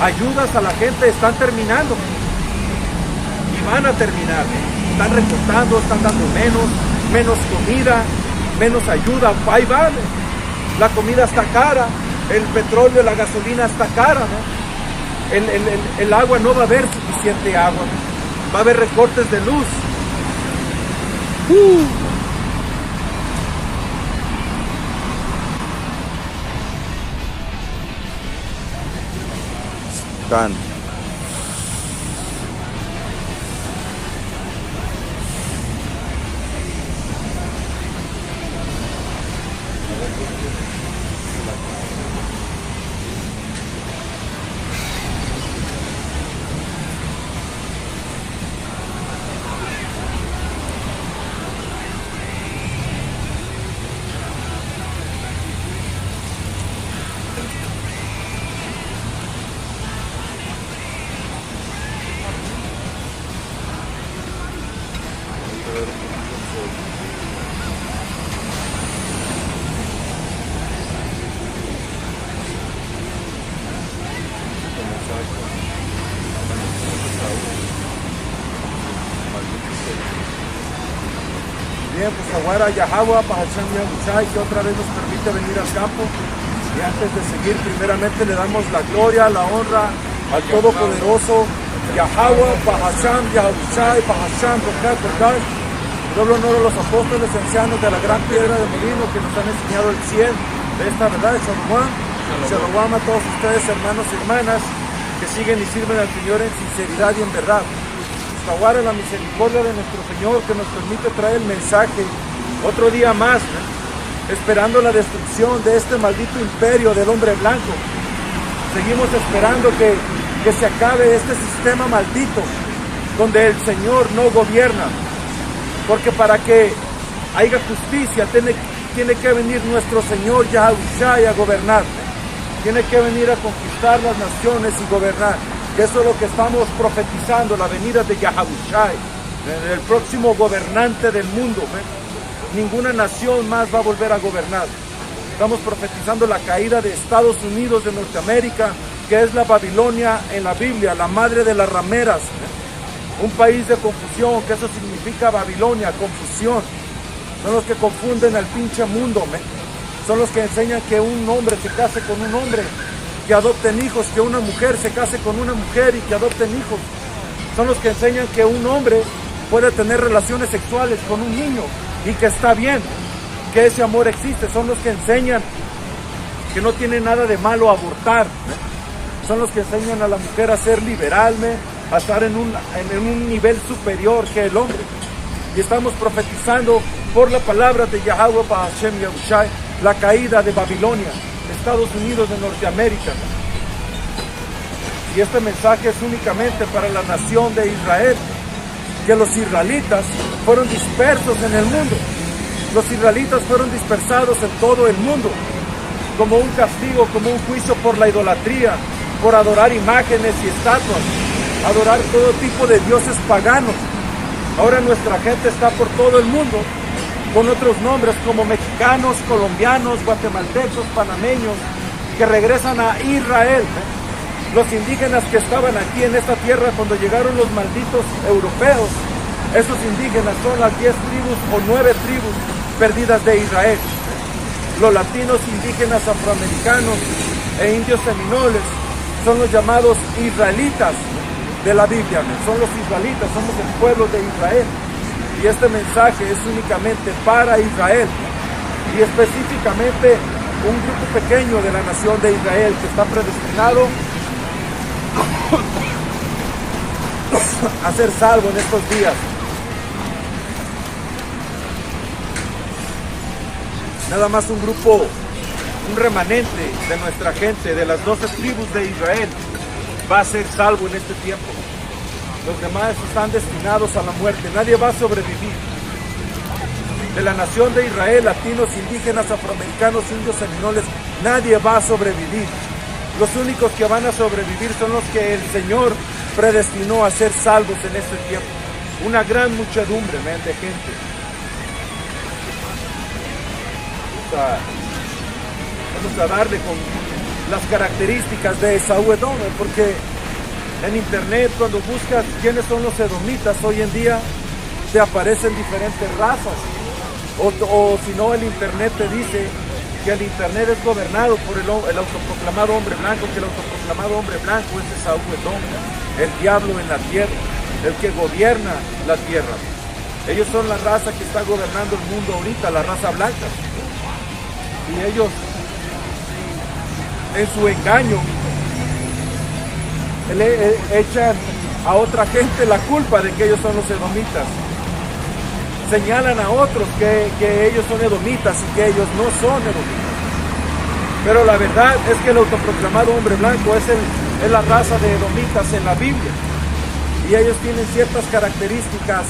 ayudas a la gente, están terminando. Y van a terminar. Están recortando, están dando menos comida, menos ayuda. Ahí va. La comida está cara, el petróleo, la gasolina está cara, ¿no? El agua, no va a haber suficiente agua, ¿no? Va a haber recortes de luz. Tan. Tahuara Yahweh, Bahasham Yahushai, que otra vez nos permite venir al campo. Y antes de seguir, primeramente le damos la gloria, la honra al Todopoderoso, Yahweh, Bahasham Yahushai, Bahasham Rokat Rokat. Doble honor a los apóstoles ancianos de la gran piedra de molino que nos han enseñado el 100 de esta verdad. Shalom. Shalom a todos ustedes, hermanos y hermanas, que siguen y sirven al Señor en sinceridad y en verdad. Tahuara, la misericordia de nuestro Señor, que nos permite traer el mensaje otro día más, esperando la destrucción de este maldito imperio del hombre blanco. Seguimos esperando que se acabe este sistema maldito donde el Señor no gobierna, porque para que haya justicia tiene que venir nuestro Señor Yahushai a gobernar, tiene que venir a conquistar las naciones y gobernar. Eso es lo que estamos profetizando, la venida de Yahushai, el próximo gobernante del mundo. Ninguna nación más va a volver a gobernar. Estamos profetizando la caída de Estados Unidos de Norteamérica, que es la Babilonia en la Biblia, la madre de las rameras. Un país de confusión, que eso significa Babilonia, confusión. Son los que confunden al pinche mundo. Son los que enseñan que un hombre se case con un hombre, que adopten hijos, que una mujer se case con una mujer y que adopten hijos. Son los que enseñan que un hombre puede tener relaciones sexuales con un niño y que está bien, que ese amor existe. Son los que enseñan que no tiene nada de malo abortar. Son los que enseñan a la mujer a ser liberal, a estar en un nivel superior que el hombre. Y estamos profetizando por la palabra de Yahweh Bahashem Yahushai la caída de Babilonia, Estados Unidos de Norteamérica. Y este mensaje es únicamente para la nación de Israel, que los israelitas fueron dispersos en el mundo. Los israelitas fueron dispersados en todo el mundo, como un castigo, como un juicio por la idolatría, por adorar imágenes y estatuas, adorar todo tipo de dioses paganos. Ahora nuestra gente está por todo el mundo, con otros nombres como mexicanos, colombianos, guatemaltecos, panameños, que regresan a Israel. Los indígenas que estaban aquí en esta tierra cuando llegaron los malditos europeos, esos indígenas son las 10 tribus o 9 tribus perdidas de Israel. Los latinos, indígenas, afroamericanos e indios seminoles son los llamados israelitas de la Biblia. Son los israelitas, somos el pueblo de Israel. Y este mensaje es únicamente para Israel y específicamente un grupo pequeño de la nación de Israel que está predestinado a ser salvo en estos días. Nada más un grupo, un remanente de nuestra gente, de las 12 tribus de Israel, va a ser salvo en este tiempo. Los demás están destinados a la muerte. Nadie va a sobrevivir. De la nación de Israel, latinos, indígenas, afroamericanos, indios, seminoles, nadie va a sobrevivir. Los únicos que van a sobrevivir son los que el Señor predestinó a ser salvos en este tiempo. Una gran muchedumbre, de gente. Vamos a darle con las características de Esaú Edom, porque en internet cuando buscas quiénes son los edomitas hoy en día te aparecen diferentes razas, o si no el internet te dice que el internet es gobernado por el autoproclamado hombre blanco, que el autoproclamado hombre blanco es Esaú Edom, el diablo en la tierra, el que gobierna la tierra. Ellos son la raza que está gobernando el mundo ahorita, la raza blanca, y ellos en su engaño le echan a otra gente la culpa de que ellos son los edomitas. Señalan a otros que ellos son edomitas y que ellos no son edomitas. Pero la verdad es que el autoproclamado hombre blanco es la raza de edomitas en la Biblia. Y ellos tienen ciertas características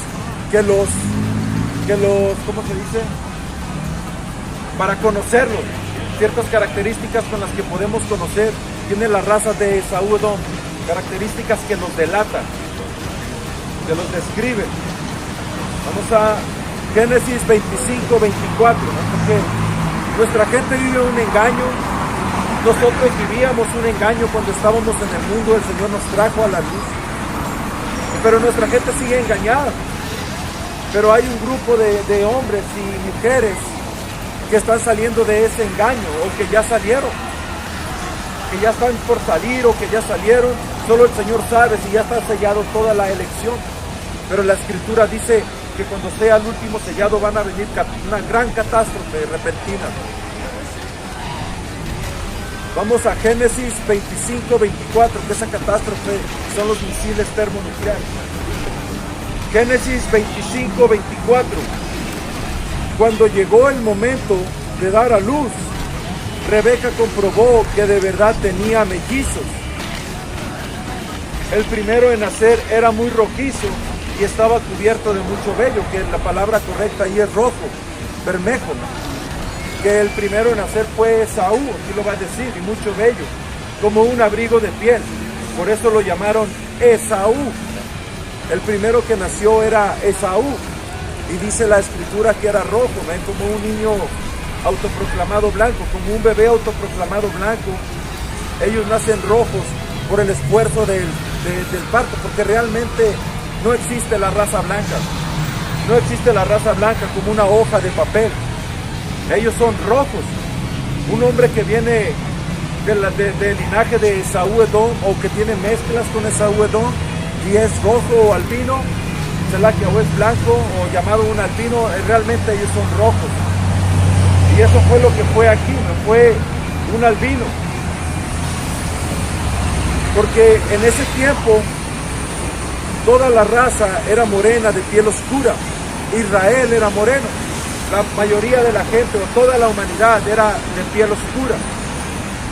que los, ¿cómo se dice? Para conocerlos, ciertas características con las que podemos conocer. Tiene la raza de Esaú Edom, características que los delatan, que los describen. Vamos a Génesis 25, 24, ¿no? Porque nuestra gente vive un engaño. Nosotros vivíamos un engaño cuando estábamos en el mundo. El Señor nos trajo a la luz, pero nuestra gente sigue engañada. Pero hay un grupo de hombres y mujeres que están saliendo de ese engaño o que ya salieron, que ya están por salir o que ya salieron. Solo el Señor sabe si ya está sellado toda la elección. Pero la Escritura dice que cuando sea el último sellado van a venir una gran catástrofe repentina. Vamos a Génesis 25, 24, que esa catástrofe son los misiles termonucleares. Génesis 25, 24. Cuando llegó el momento de dar a luz, Rebeca comprobó que de verdad tenía mellizos. El primero en nacer era muy rojizo y estaba cubierto de mucho vello, que la palabra correcta ahí es rojo, bermejo. Que el primero en nacer fue Esaú, aquí lo va a decir, y mucho vello, como un abrigo de piel. Por eso lo llamaron Esaú. El primero que nació era Esaú. Y dice la Escritura que era rojo, ¿ven? Como un niño autoproclamado blanco, como un bebé autoproclamado blanco. Ellos nacen rojos por el esfuerzo del parto, porque realmente no existe la raza blanca. No existe la raza blanca como una hoja de papel. Ellos son rojos. Un hombre que viene del linaje de Esaú Edom, o que tiene mezclas con Esaú Edom y es rojo o albino, o es blanco o llamado un albino, realmente ellos son rojos. Y eso fue lo que fue aquí, no fue un albino. Porque en ese tiempo toda la raza era morena, de piel oscura. Israel era moreno. La mayoría de la gente o toda la humanidad era de piel oscura.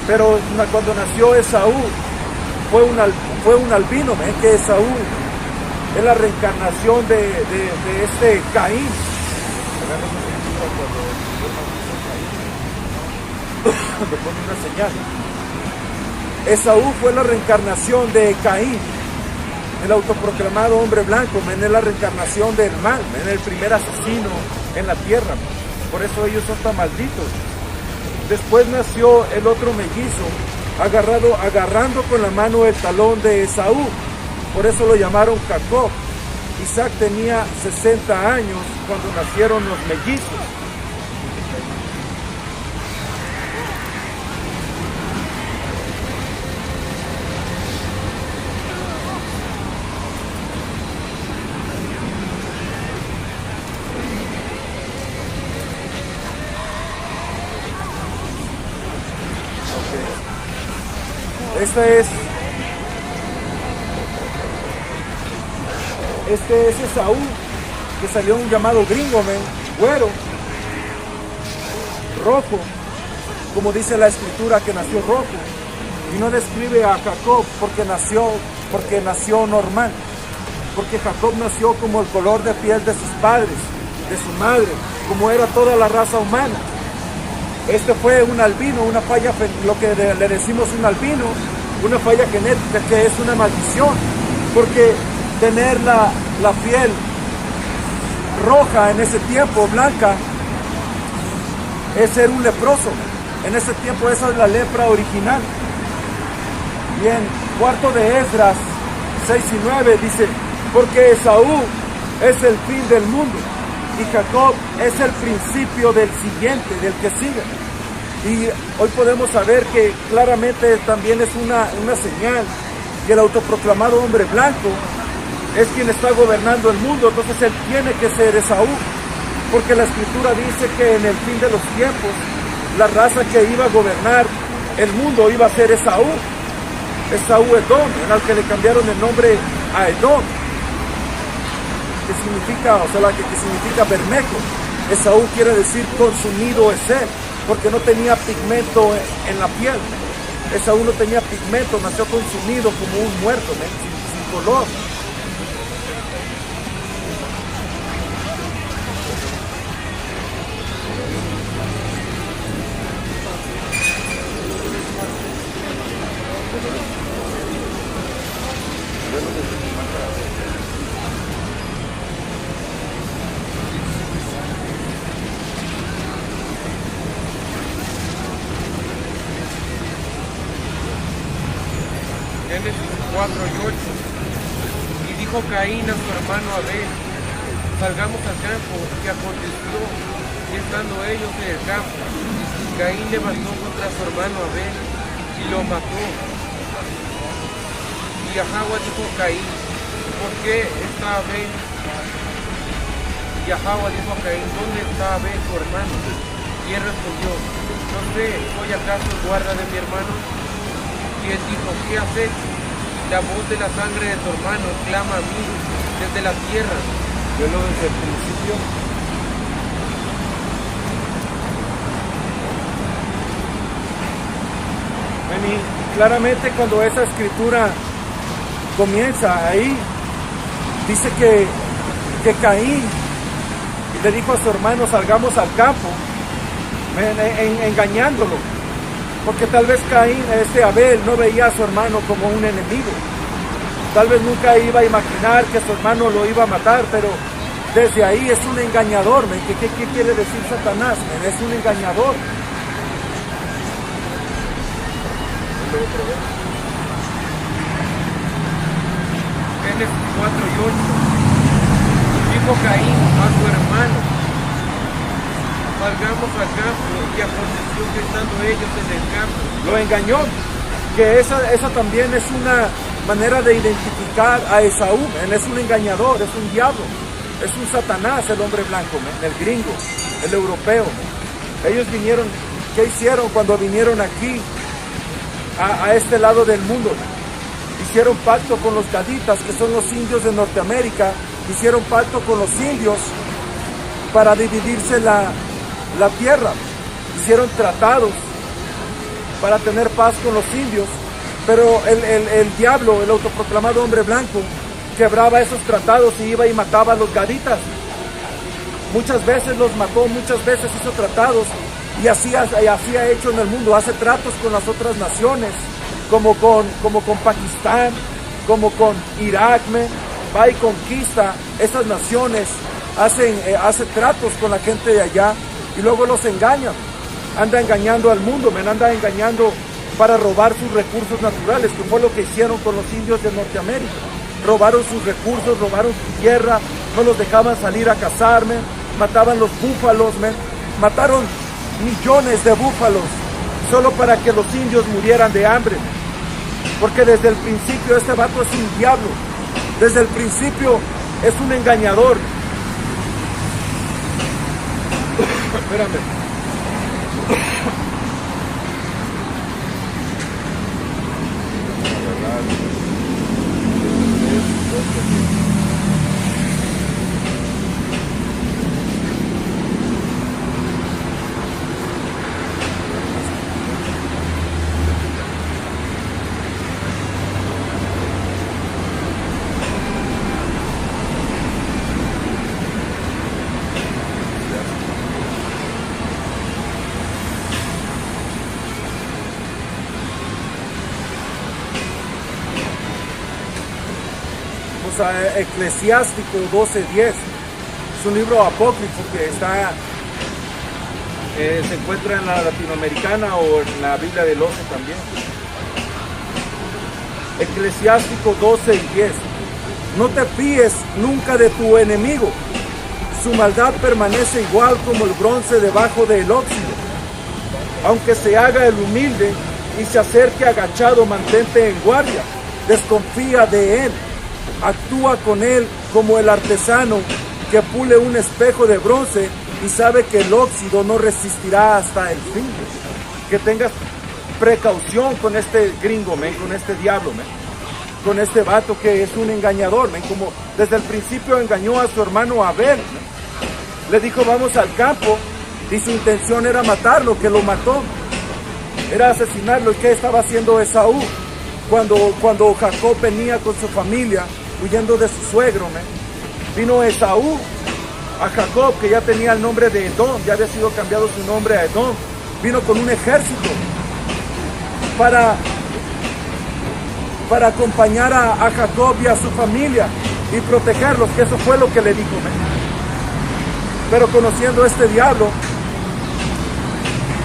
Pero cuando nació Esaú, fue un albino, ¿ven? Que Esaú es la reencarnación de este Caín. Me pone una señal. Esaú fue la reencarnación de Caín, el autoproclamado hombre blanco, es la reencarnación del mal, es el primer asesino en la tierra. Por eso ellos son tan malditos. Después nació el otro mellizo, agarrando con la mano el talón de Esaú. Por eso lo llamaron Jacob. Isaac tenía 60 años cuando nacieron los mellizos. Este es Esaú, que salió un llamado gringo, güero, rojo, como dice la Escritura que nació rojo, y no describe a Jacob porque nació normal, porque Jacob nació como el color de piel de sus padres, de su madre, como era toda la raza humana. Este fue un albino, una falla, lo que le decimos un albino, una falla genética, que es una maldición, porque tener la piel roja en ese tiempo, blanca, es ser un leproso. En ese tiempo esa es la lepra original. Bien, cuarto de Esdras 6 y 9 dice, porque Esaú es el fin del mundo y Jacob es el principio del siguiente, del que sigue. Y hoy podemos saber que claramente también es una señal que el autoproclamado hombre blanco es quien está gobernando el mundo. Entonces él tiene que ser Esaú, porque la Escritura dice que en el fin de los tiempos la raza que iba a gobernar el mundo iba a ser Esaú Edom, en al que le cambiaron el nombre a Edom, que significa, que significa bermejo. Esaú quiere decir consumido es él, porque no tenía pigmento en la piel. Esaú no tenía pigmento, nació consumido como un muerto, sin color. Génesis 4 y 8. Y dijo Caín a su hermano Abel, salgamos al campo. ¿Qué aconteció? Y estando ellos en el campo, Caín levantó contra su hermano Abel y lo mató. Y Yahweh dijo a Caín, ¿por qué está Abel? Y Yahweh dijo a Caín, ¿dónde está Abel tu hermano? Y él respondió, no sé, ¿soy acaso guarda de mi hermano? Y él dijo, ¿qué has hecho? La voz de la sangre de tu hermano clama a mí desde la tierra. Yo lo desde el principio. Y claramente cuando esa escritura comienza ahí, dice que Caín le dijo a su hermano, salgamos al campo, engañándolo. Porque tal vez Caín, Abel, no veía a su hermano como un enemigo. Tal vez nunca iba a imaginar que su hermano lo iba a matar, pero desde ahí es un engañador. ¿Qué quiere decir Satanás? Es un engañador. Génesis 4 y 8. Dijo Caín a su hermano, salgamos al campo, y aconteció que estando ellos en el campo. Lo engañó, que esa también es una manera de identificar a Esaú, es un engañador, es un diablo, es un Satanás el hombre blanco, el gringo, el europeo. Ellos vinieron, ¿qué hicieron cuando vinieron aquí a este lado del mundo? Hicieron pacto con los gaditas, que son los indios de Norteamérica, hicieron pacto con los indios para dividirse la tierra, hicieron tratados para tener paz con los indios, pero el diablo, el autoproclamado hombre blanco, quebraba esos tratados y iba y mataba a los gaditas. Muchas veces los mató, muchas veces hizo tratados, y así ha hecho en el mundo, hace tratos con las otras naciones, como con Pakistán, como con Irak, va y conquista esas naciones, hace tratos con la gente de allá, y luego los engaña, anda engañando al mundo, anda engañando para robar sus recursos naturales, que fue lo que hicieron con los indios de Norteamérica. Robaron sus recursos, robaron su tierra, no los dejaban salir a cazar, mataban los búfalos, mataron millones de búfalos solo para que los indios murieran de hambre. Porque desde el principio este vato es un diablo, desde el principio es un engañador. Espérame. Eclesiástico 12:10, es un libro apócrifo que se encuentra en la latinoamericana o en la Biblia del 11 también. Eclesiástico 12:10, no te fíes nunca de tu enemigo, su maldad permanece igual como el bronce debajo del óxido. Aunque se haga el humilde y se acerque agachado, mantente en guardia, desconfía de él. Actúa con él como el artesano que pule un espejo de bronce y sabe que el óxido no resistirá hasta el fin. Que tengas precaución con este gringo, con este diablo, con este vato que es un engañador, como desde el principio engañó a su hermano Abel. Le dijo vamos al campo y su intención era matarlo, que lo mató, era asesinarlo. ¿Y qué estaba haciendo Esaú? Cuando Jacob venía con su familia huyendo de su suegro, vino Esaú a Jacob, que ya tenía el nombre de Edom, ya había sido cambiado su nombre a Edom, vino con un ejército para acompañar a Jacob y a su familia y protegerlos, que eso fue lo que le dijo. Pero conociendo a este diablo,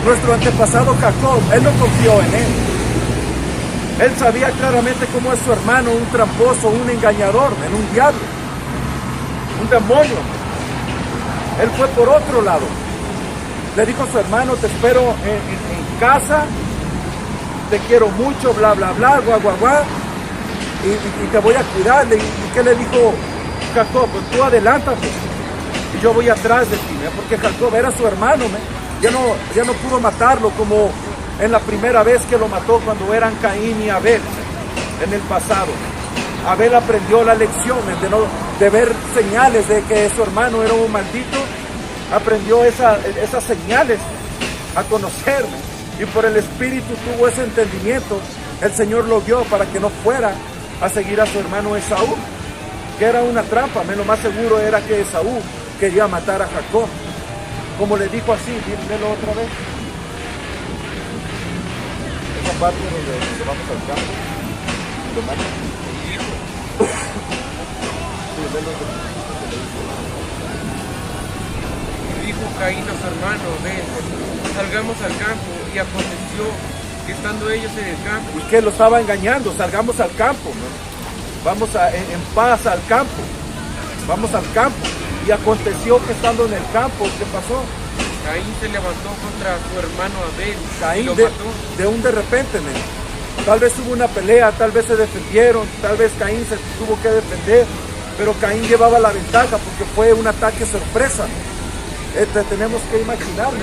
nuestro antepasado Jacob, él no confió en él. Él sabía claramente cómo es su hermano, un tramposo, un engañador, un diablo, un demonio. Él fue por otro lado. Le dijo a su hermano, te espero en casa, te quiero mucho, bla, bla, bla, guau, guau, guau, y te voy a cuidar. ¿Y qué le dijo Jacob? Pues tú adelántate y yo voy atrás de ti, ¿me? Porque Jacob era su hermano, ¿me? Ya no pudo matarlo como en la primera vez que lo mató cuando eran Caín y Abel, en el pasado. Abel aprendió la lección de ver señales de que su hermano era un maldito, aprendió esas señales a conocerme, y por el Espíritu tuvo ese entendimiento. El Señor lo guió para que no fuera a seguir a su hermano Esaú, que era una trampa. Lo más seguro era que Esaú quería matar a Jacob, como le dijo así. Velo otra vez, esa parte donde vamos al campo, lo matan. Y dijo Caín a su hermano Abel, salgamos al campo. Y aconteció que estando ellos en el campo. Y que lo estaba engañando, salgamos al campo, ¿no? Vamos en paz al campo, vamos al campo. Y aconteció que estando en el campo, ¿qué pasó? Caín se levantó contra su hermano Abel. Caín y lo mató. de repente, ¿no? Tal vez hubo una pelea, tal vez se defendieron, tal vez Caín se tuvo que defender, pero Caín llevaba la ventaja porque fue un ataque sorpresa. Tenemos que imaginarme,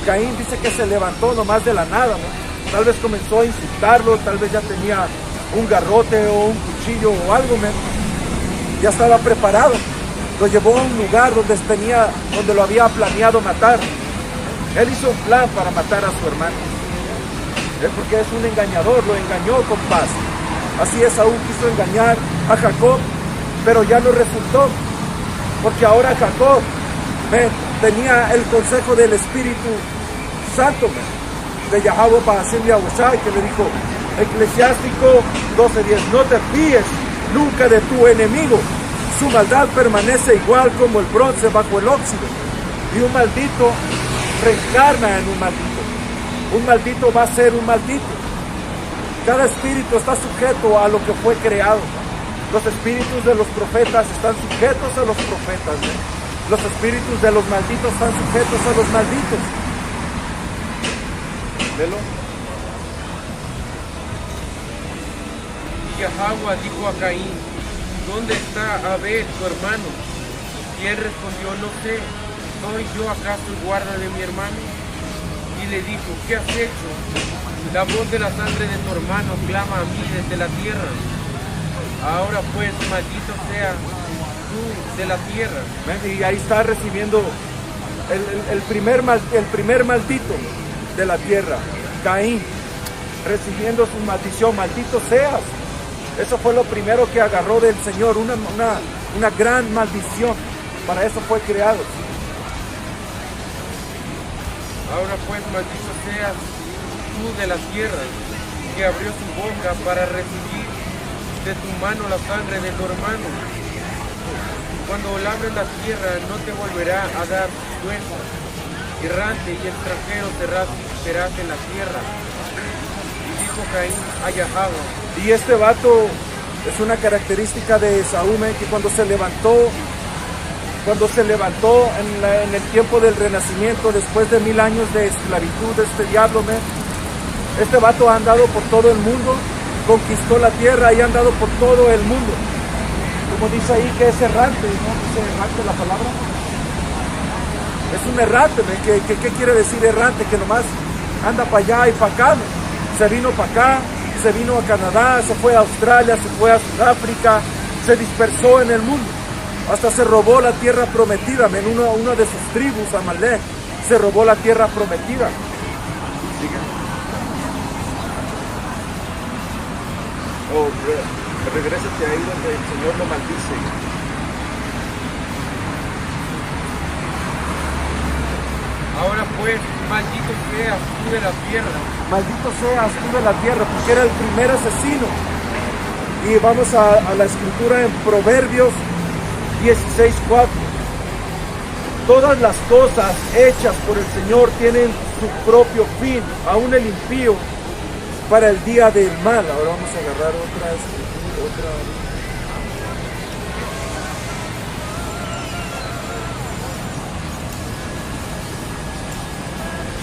Caín dice que se levantó nomás de la nada, ¿no? Tal vez comenzó a insultarlo, tal vez ya tenía un garrote o un cuchillo o algo, ¿no? Ya estaba preparado. Lo llevó a un lugar donde lo había planeado matar. Él hizo un plan para matar a su hermano. Porque es un engañador, lo engañó con paz. Así Esaú quiso engañar a Jacob, pero ya no resultó, porque ahora Jacob tenía el consejo del Espíritu Santo de Yahweh para hacerle a Usai, que le dijo, Eclesiástico 12:10, no te fíes nunca de tu enemigo, su maldad permanece igual como el bronce bajo el óxido, y un maldito reencarna en un maldito. Un maldito va a ser un maldito. Cada espíritu está sujeto a lo que fue creado. Los espíritus de los profetas están sujetos a los profetas, ¿no? Los espíritus de los malditos están sujetos a los malditos. Velo. Y Yahweh dijo a Caín, ¿dónde está Abel, tu hermano? Y él respondió, no sé, ¿soy yo acaso el guarda de mi hermano? Y le dijo, ¿qué has hecho? La voz de la sangre de tu hermano clama a mí desde la tierra. Ahora pues, maldito sea tú de la tierra. Y ahí está recibiendo el primer maldito de la tierra, Caín, recibiendo su maldición. Maldito seas. Eso fue lo primero que agarró del Señor, una gran maldición. Para eso fue creado. Ahora pues, maldito seas tú de la tierra, que abrió su boca para recibir de tu mano la sangre de tu hermano. Cuando labres la tierra, no te volverá a dar fuerza. Errante y extranjero serás en la tierra. Y dijo Caín a Yahweh. Y este vato es una característica de Esaú, que cuando se levantó en el tiempo del Renacimiento, después de 1000 años de esclavitud, este diablo, este vato ha andado por todo el mundo, conquistó la tierra y ha andado por todo el mundo. Como dice ahí que es errante, ¿no? Dice errante la palabra. Es un errante, ¿qué quiere decir errante? Que nomás anda para allá y para acá, Se vino para acá, se vino a Canadá, se fue a Australia, se fue a Sudáfrica, se dispersó en el mundo. Hasta se robó la tierra prometida, una de sus tribus, Amalek, se robó la tierra prometida. ¿Sigue? Oh, regrésate ahí donde el Señor lo maldice. Ahora pues, maldito seas tú de la tierra. Maldito seas tú de la tierra, porque era el primer asesino. Y vamos a la escritura en Proverbios 16:4. Todas las cosas hechas por el Señor tienen su propio fin, aún el impío para el día del mal. Ahora vamos a agarrar otra.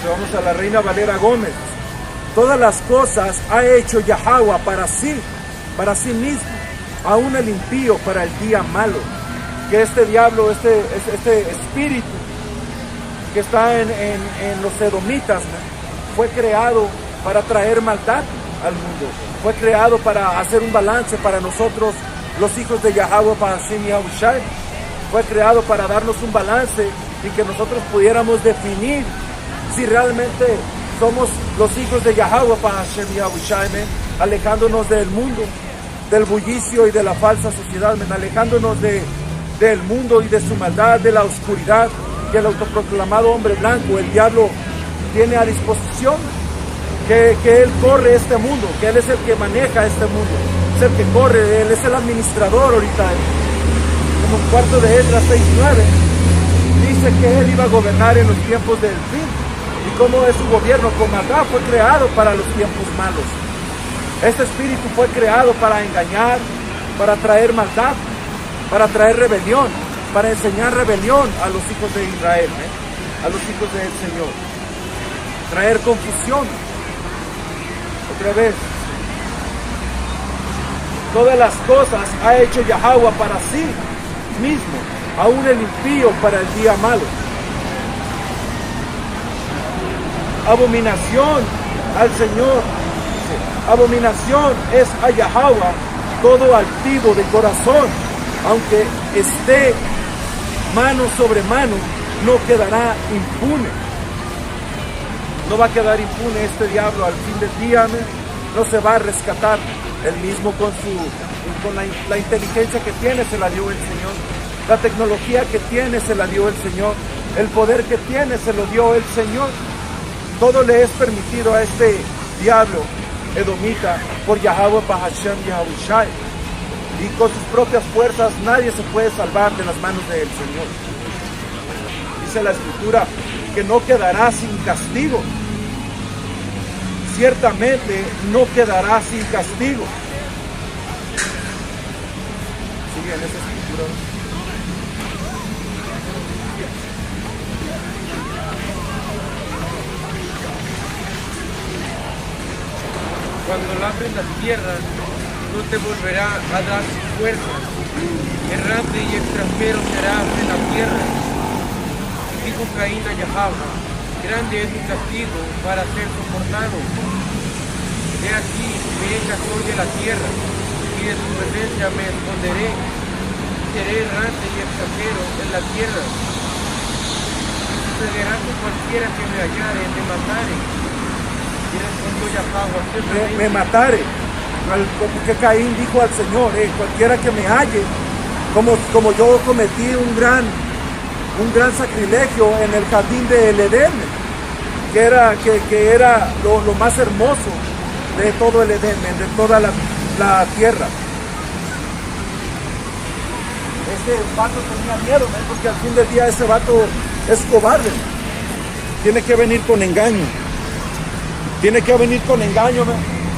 Vamos a la Reina Valera Gómez. Todas las cosas ha hecho Yahweh para sí mismo, aún el impío para el día malo. Que este diablo, este espíritu que está en los edomitas, ¿no?, fue creado para traer maldad al mundo. Fue creado para hacer un balance para nosotros, los hijos de Yahweh, para Hashem Yahushai. Fue creado para darnos un balance y que nosotros pudiéramos definir si realmente somos los hijos de Yahweh, para Hashem Yahushai, alejándonos del mundo, del bullicio y de la falsa sociedad, alejándonos del mundo y de su maldad, de la oscuridad que el autoproclamado hombre blanco, el diablo, tiene a disposición. Que él corre este mundo, que él es el que maneja este mundo, es el que corre, él es el administrador ahorita. Como en cuarto de Esdras 6:9 dice que él iba a gobernar en los tiempos del fin, y cómo es su gobierno con maldad. Fue creado para los tiempos malos. Este espíritu fue creado para engañar, para traer maldad, para traer rebelión, para enseñar rebelión a los hijos de Israel, a los hijos del Señor, traer confusión. Otra vez, todas las cosas ha hecho Yahweh para sí mismo, aún el impío para el día malo. Abominación al Señor, abominación es a Yahweh todo altivo de corazón, aunque esté mano sobre mano, no quedará impune. No va a quedar impune este diablo al fin del día, no se va a rescatar. Él mismo con la inteligencia que tiene se la dio el Señor, la tecnología que tiene se la dio el Señor, el poder que tiene se lo dio el Señor. Todo le es permitido a este diablo edomita por Yahweh Bahashem Yahushai, y con sus propias fuerzas nadie se puede salvar de las manos del Señor. Dice la Escritura que no quedará sin castigo. Ciertamente no quedará sin castigo. Sigue en esa Escritura. Cuando labres la tierra, no te volverá a dar sus fuerzas. Errante y extranjero serás en la tierra. Dijo Caín a Yahweh: grande es mi castigo para ser soportado. He aquí, me echas hoy de la tierra, y de su presencia me esconderé. Seré errante y extranjero en la tierra. Sucederá que cualquiera que me hallare me matare. Y respondió Yahweh: me matare. Porque Caín dijo al Señor: cualquiera que me halle, como yo cometí un gran sacrilegio en el jardín del Edén, que era lo más hermoso de todo el Edén, de toda la tierra. Este vato tenía miedo, porque al fin del día ese vato es cobarde. Tiene que venir con engaño. Tiene que venir con engaño,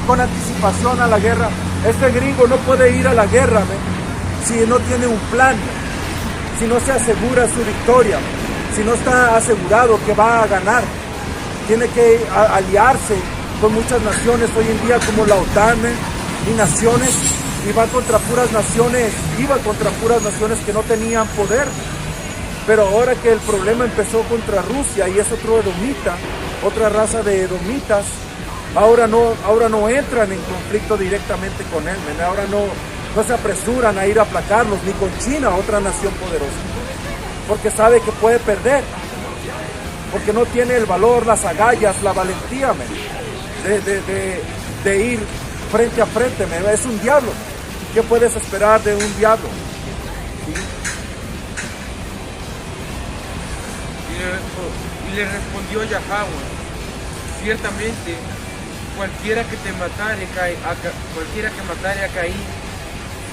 con anticipación a la guerra. Este gringo no puede ir a la guerra si no tiene un plan, si no se asegura su victoria, si no está asegurado que va a ganar. Tiene que aliarse con muchas naciones hoy en día como la OTAN y naciones, y iba contra puras naciones que no tenían poder. Pero ahora que el problema empezó contra Rusia y es otro edomita, otra raza de edomitas, ahora no entran en conflicto directamente con él, ahora no se apresuran a ir a aplacarlos, ni con China, otra nación poderosa, porque sabe que puede perder, porque no tiene el valor, las agallas, la valentía de ir frente a frente. Es un diablo. ¿Qué puedes esperar de un diablo? ¿Sí? Y le respondió Yahweh: ciertamente cualquiera que matare a Caín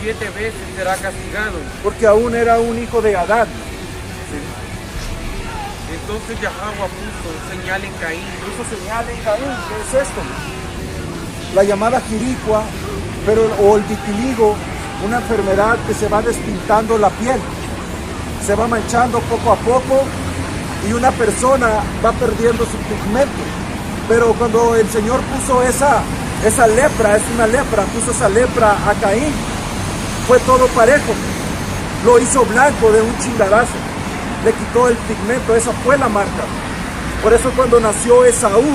7 veces será castigado. Porque aún era un hijo de Adán. Entonces Yahweh puso señal en Caín. Puso señal en Caín. ¿Qué es esto? La llamada jiricua, o el vitiligo, una enfermedad que se va despintando la piel. Se va manchando poco a poco y una persona va perdiendo su pigmento. Pero cuando el Señor puso esa lepra, es una lepra, puso esa lepra a Caín, fue todo parejo. Lo hizo blanco de un chingadazo. Le quitó el pigmento, esa fue la marca. Por eso cuando nació Esaú,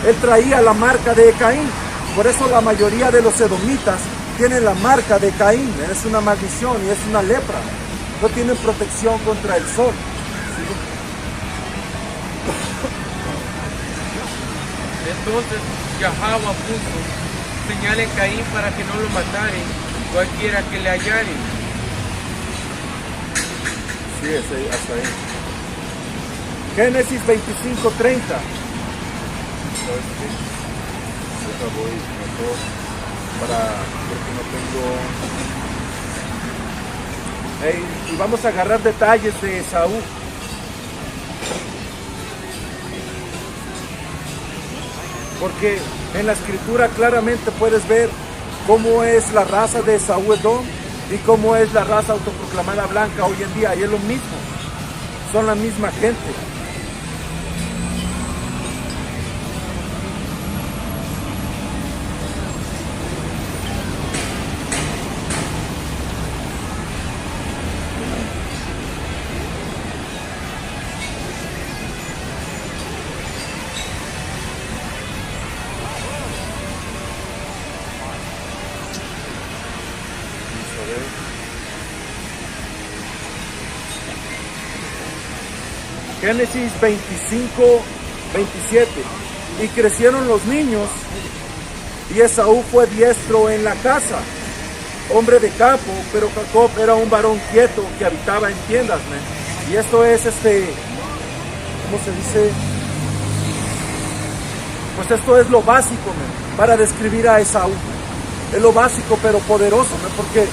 él traía la marca de Caín. Por eso la mayoría de los edomitas tienen la marca de Caín. Es una maldición y es una lepra. No tienen protección contra el sol. Entonces Yahweh puso señal en Caín para que no lo mataren cualquiera que le hallaren. Sí, hasta ahí. Génesis 25:30. Voy mejor porque no tengo. Y vamos a agarrar detalles de Esaú. Porque en la escritura claramente puedes ver cómo es la raza de Esaú Edom y cómo es la raza autoproclamada blanca hoy en día. Y es lo mismo. Son la misma gente. Génesis 25:27. Y crecieron los niños, y Esaú fue diestro en la casa, hombre de campo, pero Jacob era un varón quieto que habitaba en tiendas, man. Y esto es ¿cómo se dice? Pues esto es lo básico, man, para describir a Esaú. Es lo básico pero poderoso, man, porque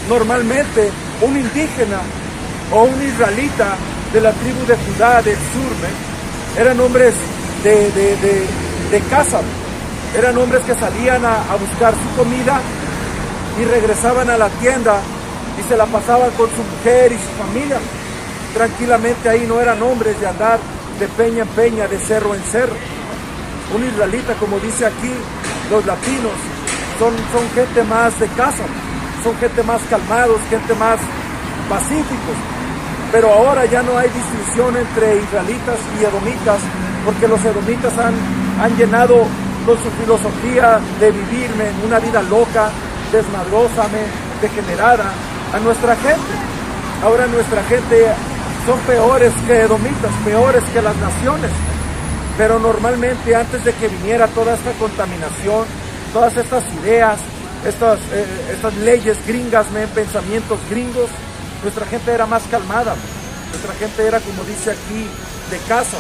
normalmente un indígena o un israelita de la tribu de Judá del sur, eran hombres de casa, eran hombres que salían a buscar su comida y regresaban a la tienda y se la pasaban con su mujer y su familia tranquilamente ahí. No eran hombres de andar de peña en peña, de cerro en cerro. Un israelita, como dice aquí, los latinos son gente más de casa, son gente más calmados, gente más pacíficos. Pero ahora ya no hay distinción entre israelitas y edomitas, porque los edomitas han llenado con su filosofía de vivir una vida loca, desmadrosa, degenerada a nuestra gente. Ahora nuestra gente son peores que edomitas, peores que las naciones. Pero normalmente antes de que viniera toda esta contaminación, todas estas ideas, estas leyes gringas, pensamientos gringos, nuestra gente era más calmada, nuestra gente era, como dice aquí, de casa,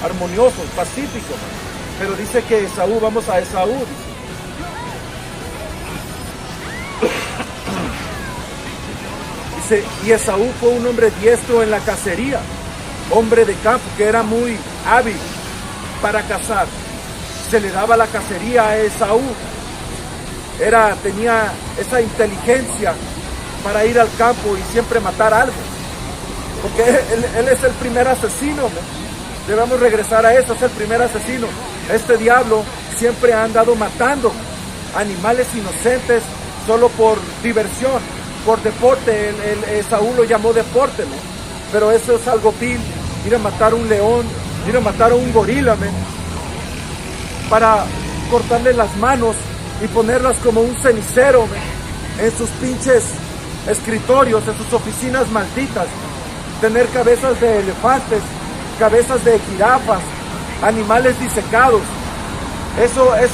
armoniosos, pacíficos. Pero dice que Esaú, vamos a Esaú. Dice, y Esaú fue un hombre diestro en la cacería, hombre de campo, que era muy hábil para cazar. Se le daba la cacería a Esaú. Tenía esa inteligencia para ir al campo y siempre matar algo, porque él es el primer asesino, ¿no? Debemos regresar a eso, es el primer asesino. Este diablo siempre ha andado matando animales inocentes solo por diversión, por deporte. Esaú lo llamó deporte, ¿no? Pero eso es algo vil, ir a matar un león, ir a matar a un gorila, ¿no? Para cortarle las manos y ponerlas como un cenicero, ¿no? En sus pinches escritorios, en sus oficinas malditas, tener cabezas de elefantes, cabezas de jirafas, animales disecados. Eso es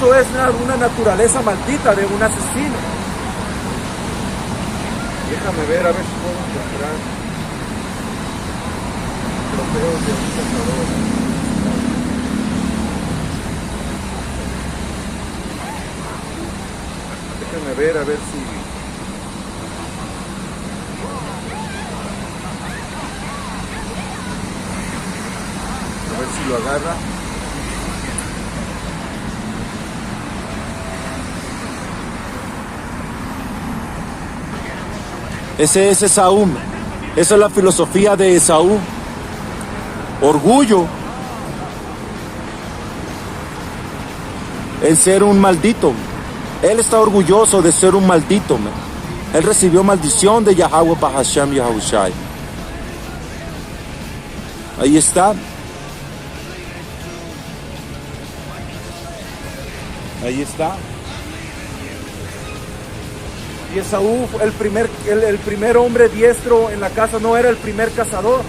una naturaleza maldita de un asesino. Déjame ver a ver si puedo encontrar trofeos de un cazador. Déjame ver a ver si lo agarra. Ese es Esaú. Esa es la filosofía de Esaú. orgullo en ser un maldito. Él está orgulloso de ser un maldito, man. Él recibió maldición de Yahweh Bahashem Yahushai. Ahí está. Ahí está. Y Esaú, el primer hombre diestro en la casa, no era el primer cazador,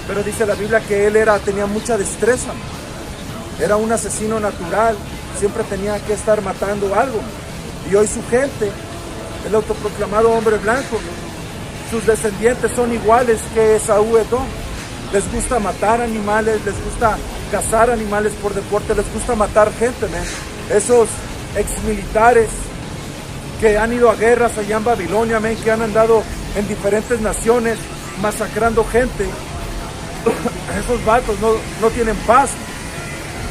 pero dice la Biblia que él tenía mucha destreza. Era un asesino natural, siempre tenía que estar matando algo. Y hoy su gente, el autoproclamado hombre blanco, sus descendientes son iguales que Esaú Edom. Les gusta matar animales, les gusta cazar animales por deporte, les gusta matar gente, man. Esos exmilitares que han ido a guerras allá en Babilonia, man, que han andado en diferentes naciones masacrando gente. Esos vatos no tienen paz.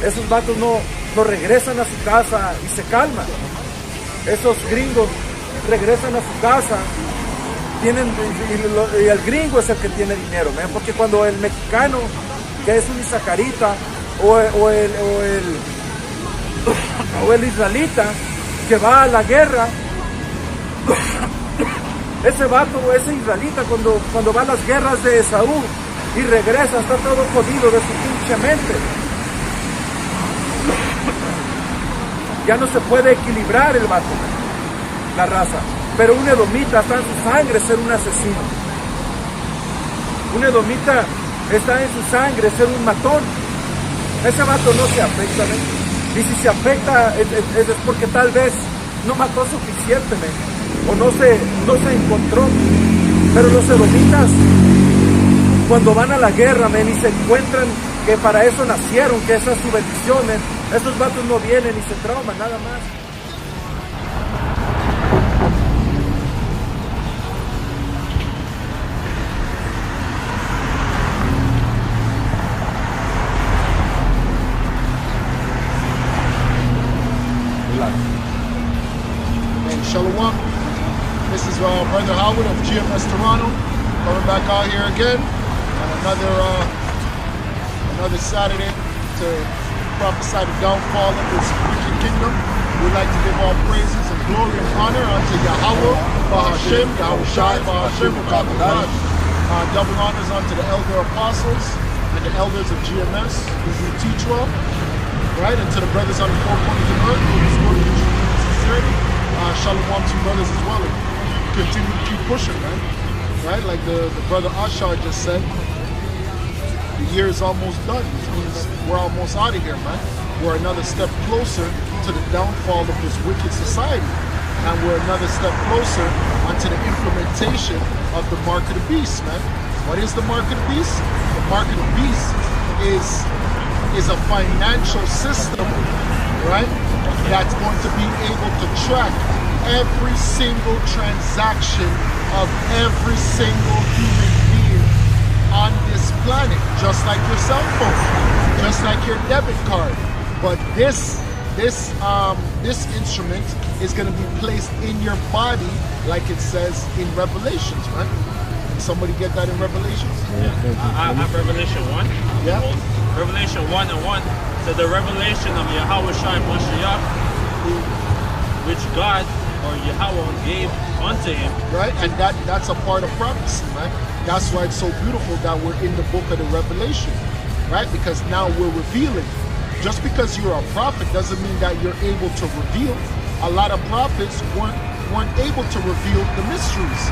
Esos vatos no regresan a su casa y se calman. Esos gringos regresan a su casa, y el gringo es el que tiene dinero, man, porque cuando el mexicano, que es un isacarita, o el israelita que va a la guerra, ese vato o ese israelita cuando va a las guerras de Esaú y regresa, está todo jodido de su pinche mente. Ya no se puede equilibrar el vato, la raza. Pero un edomita está en su sangre ser un asesino. Un edomita está en su sangre ser un matón. Ese vato no se afecta, ¿eh? Y si se afecta es porque tal vez no mató suficientemente o no se encontró. Pero los edomitas, cuando van a la guerra, men, y se encuentran que para eso nacieron, que esa es su bendición, men, esos vatos no vienen y se trauman, nada más. And Shalom. This is Brother Howard of GMS Toronto, coming back out here again on another Saturday to prophesy the downfall of this wicked kingdom. We'd like to give all praises and glory and honor unto Yahweh, Bahashem, Yahushai, Bahashem, double honors unto the elder apostles and the elders of GMS who do teach well, right? And to the brothers on the four corners of the earth who is going to do sincerity. Shalom to brothers as well. And continue to keep pushing, right? Like the brother Ashar just said, the year is almost done, which means we're almost out of here, man. We're another step closer to the downfall of this wicked society. And we're another step closer onto the implementation of the mark of the beast, man. What is the mark of the beast? The mark of the beast is a financial system, right? That's going to be able to track every single transaction of every single human being on this planet, just like your cell phone, just like your debit card. But this instrument is going to be placed in your body, like it says in Revelations, right? Can somebody get that in Revelations? I have Revelation 1. Yeah. Revelation 1:1 says the revelation of Yahweh Shai Mashiach, which God or Yahweh gave unto him. Right, and that's a part of prophecy, right? That's why it's so beautiful that we're in the book of the Revelation, right? Because now we're revealing. Just because you're a prophet doesn't mean that you're able to reveal. A lot of prophets weren't able to reveal the mysteries,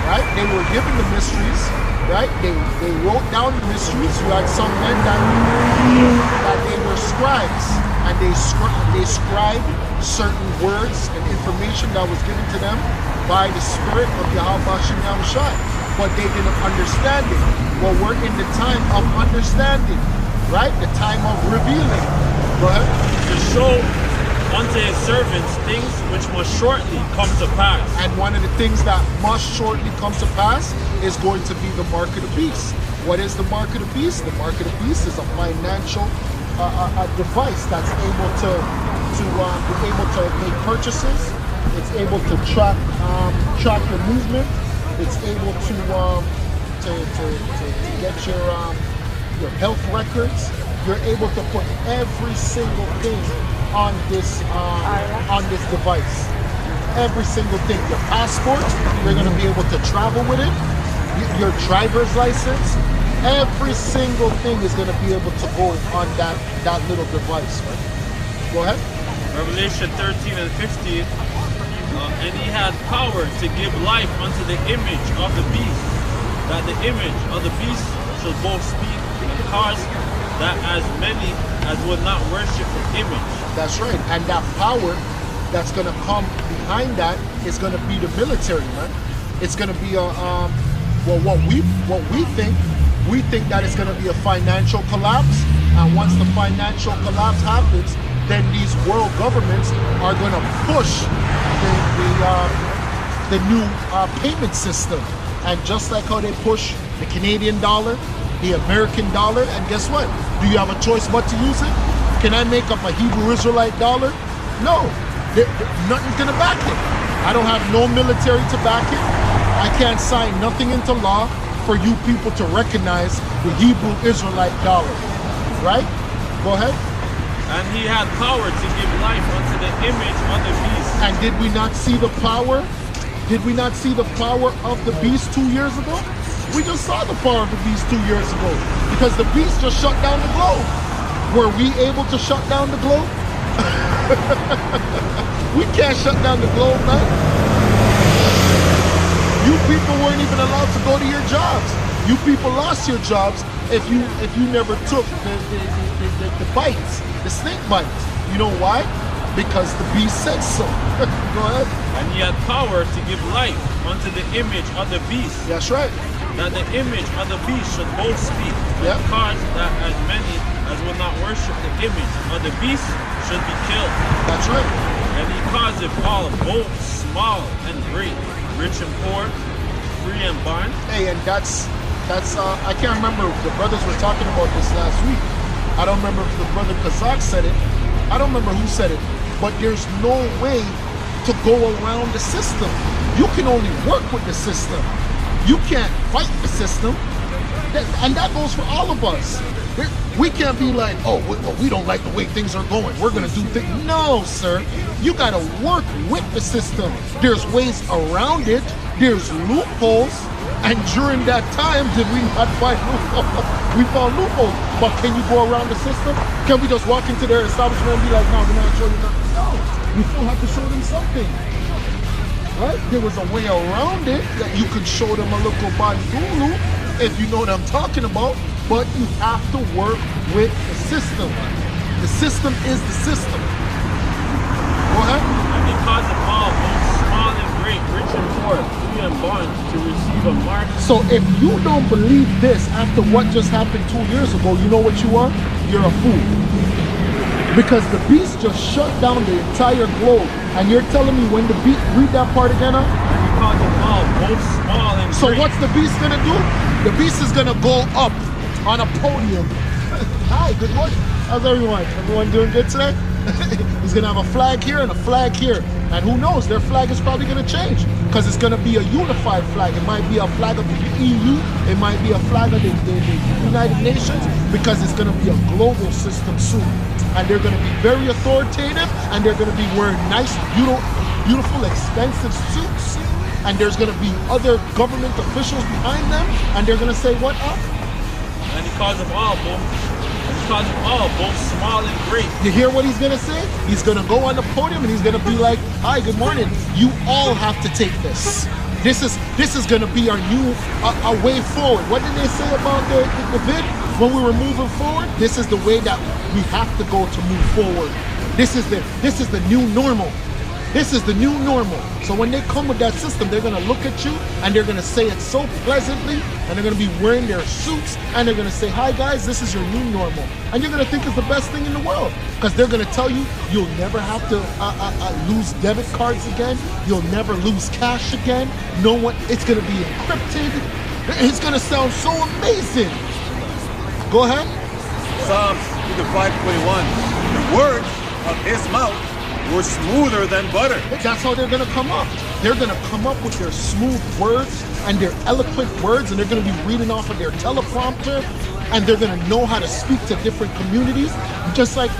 right? They were given the mysteries, right? They wrote down the mysteries. You had some men that they were scribes, and they scribed certain words and information that was given to them by the Spirit of Yahweh Hashem Yahushai, but they didn't understand it. Well, we're in the time of understanding, right? The time of revealing. Go ahead. To show unto his servants things which must shortly come to pass. And one of the things that must shortly come to pass is going to be the mark of the beast. What is the mark of the beast? The mark of the beast is a financial a device that's able to be able to make purchases. It's able to track your movement. It's able to get your your health records. You're able to put every single thing on this device. Every single thing. Your passport, you're going to be able to travel with it. Your driver's license, every single thing is going to be able to go on that little device. Right? Go ahead. Revelation 13 and 15. And he had power to give life unto the image of the beast, that the image of the beast shall both speak and cause that as many as would not worship the image. That's right. And that power that's going to come behind that is going to be the military, man. It's going to be what we think that it's going to be a financial collapse. And once the financial collapse happens, then these world governments are going to push the new payment system. And just like how they push the Canadian dollar, the American dollar, and guess what? Do you have a choice but to use it? Can I make up a Hebrew Israelite dollar? No, nothing's gonna back it. I don't have no military to back it. I can't sign nothing into law for you people to recognize the Hebrew Israelite dollar, right? Go ahead. And he had power to give life unto the image of the beast. And did we not see the power? Did we not see the power of the beast 2 years ago? We just saw the power of the beast 2 years ago because the beast just shut down the globe. Were we able to shut down the globe? We can't shut down the globe, man. You people weren't even allowed to go to your jobs. You people lost your jobs if you never took the bites, the snake bites. You know why? Because the beast said so. Go ahead. And he had power to give life unto the image of the beast. That's right. That the image of the beast should both speak, and cause that as many as will not worship the image of the beast should be killed. That's right. And he causeth all, both small and great, rich and poor, free and bond. Hey, and that's I can't remember, the brothers were talking about this last week. I don't remember if the brother Kazak said it. I don't remember who said it, but there's no way to go around the system. You can only work with the system. You can't fight the system. And that goes for all of us. We can't be like, oh, we don't like the way things are going. We're going to do things. No, sir. You got to work with the system. There's ways around it. There's loopholes. And during that time, did we not find loopholes? We found loopholes. But can you go around the system? Can we just walk into their establishment and be like, no, we're not showing you nothing? No. We still have to show them something. Right? There was a way around it that you could show them a little bandulu, if you know what I'm talking about, but you have to work with the system. The system is the system. Go ahead. And because of all, both small and great, rich and poor, free and bond, to receive a mark. So if you don't believe this after what just happened 2 years ago, you know what you are? You're a fool. Because the beast just shut down the entire globe. And you're telling me when the beast, read that part again, huh? And because of all, both small and so great. what's the beast gonna do? The beast is gonna go up on a podium. Hi, good morning. How's everyone? Everyone doing good today? He's gonna have a flag here and a flag here. And who knows, their flag is probably gonna change. Because it's gonna be a unified flag. It might be a flag of the EU. It might be a flag of the United Nations. Because it's gonna be a global system soon. And they're gonna be very authoritative. And they're gonna be wearing nice, beautiful, expensive suits. And there's gonna be other government officials behind them. And they're gonna say, what up? And because of all, both small and great. You hear what he's gonna say? He's gonna go on the podium and he's gonna be like, hi, good morning. You all have to take this. This is gonna be our new way forward. What did they say about the vid? When we were moving forward, this is the way that we have to go to move forward. This is the new normal. This is the new normal. So when they come with that system, they're gonna look at you and they're gonna say it so pleasantly, and they're gonna be wearing their suits, and they're gonna say, hi guys, this is your new normal. And you're gonna think it's the best thing in the world, because they're gonna tell you you'll never have to lose debit cards again. You'll never lose cash again. No one, it's gonna be encrypted. It's gonna sound so amazing. Go ahead. Psalms 5:21. The words of his mouth were smoother than butter. That's how they're gonna come up. They're gonna come up with their smooth words and their eloquent words, and they're going to be reading off of their teleprompter, and they're going to know how to speak to different communities. Just like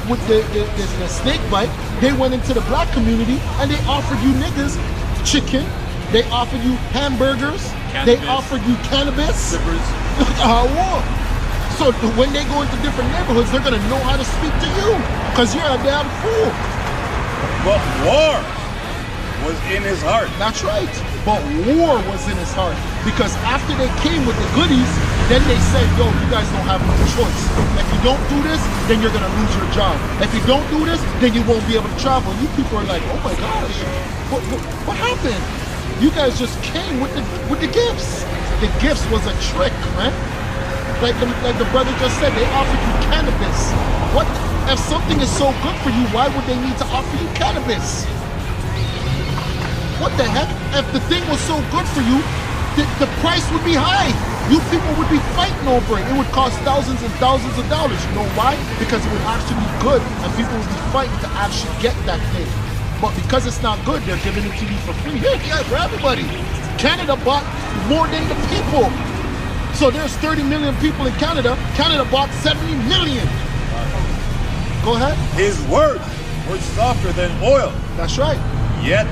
with the snake bite, they went into the black community and they offered you niggas chicken, they offered you hamburgers, they offered you cannabis. So when they go into different neighborhoods, they're going to know how to speak to you because you're a damn fool. But war was in his heart. That's right. But war was in his heart because after they came with the goodies, then they said, yo, you guys don't have no choice. If you don't do this, then you're going to lose your job. If you don't do this, then you won't be able to travel. You people are like, oh my gosh, what happened? You guys just came with the gifts. The gifts was a trick, man. Like the brother just said, they offered you cannabis. What if something is so good for you? Why would they need to offer you cannabis? What the heck? If the thing was so good for you, the price would be high. You people would be fighting over it. It would cost thousands and thousands of dollars. You know why? Because it would actually be good, and people would be fighting to actually get that thing. But because it's not good, they're giving it to you for free. Here, yeah, for everybody. Canada bought more than the people. So there's 30 million people in Canada. Canada bought 70 million. Go ahead. His words were softer than oil. That's right. Yet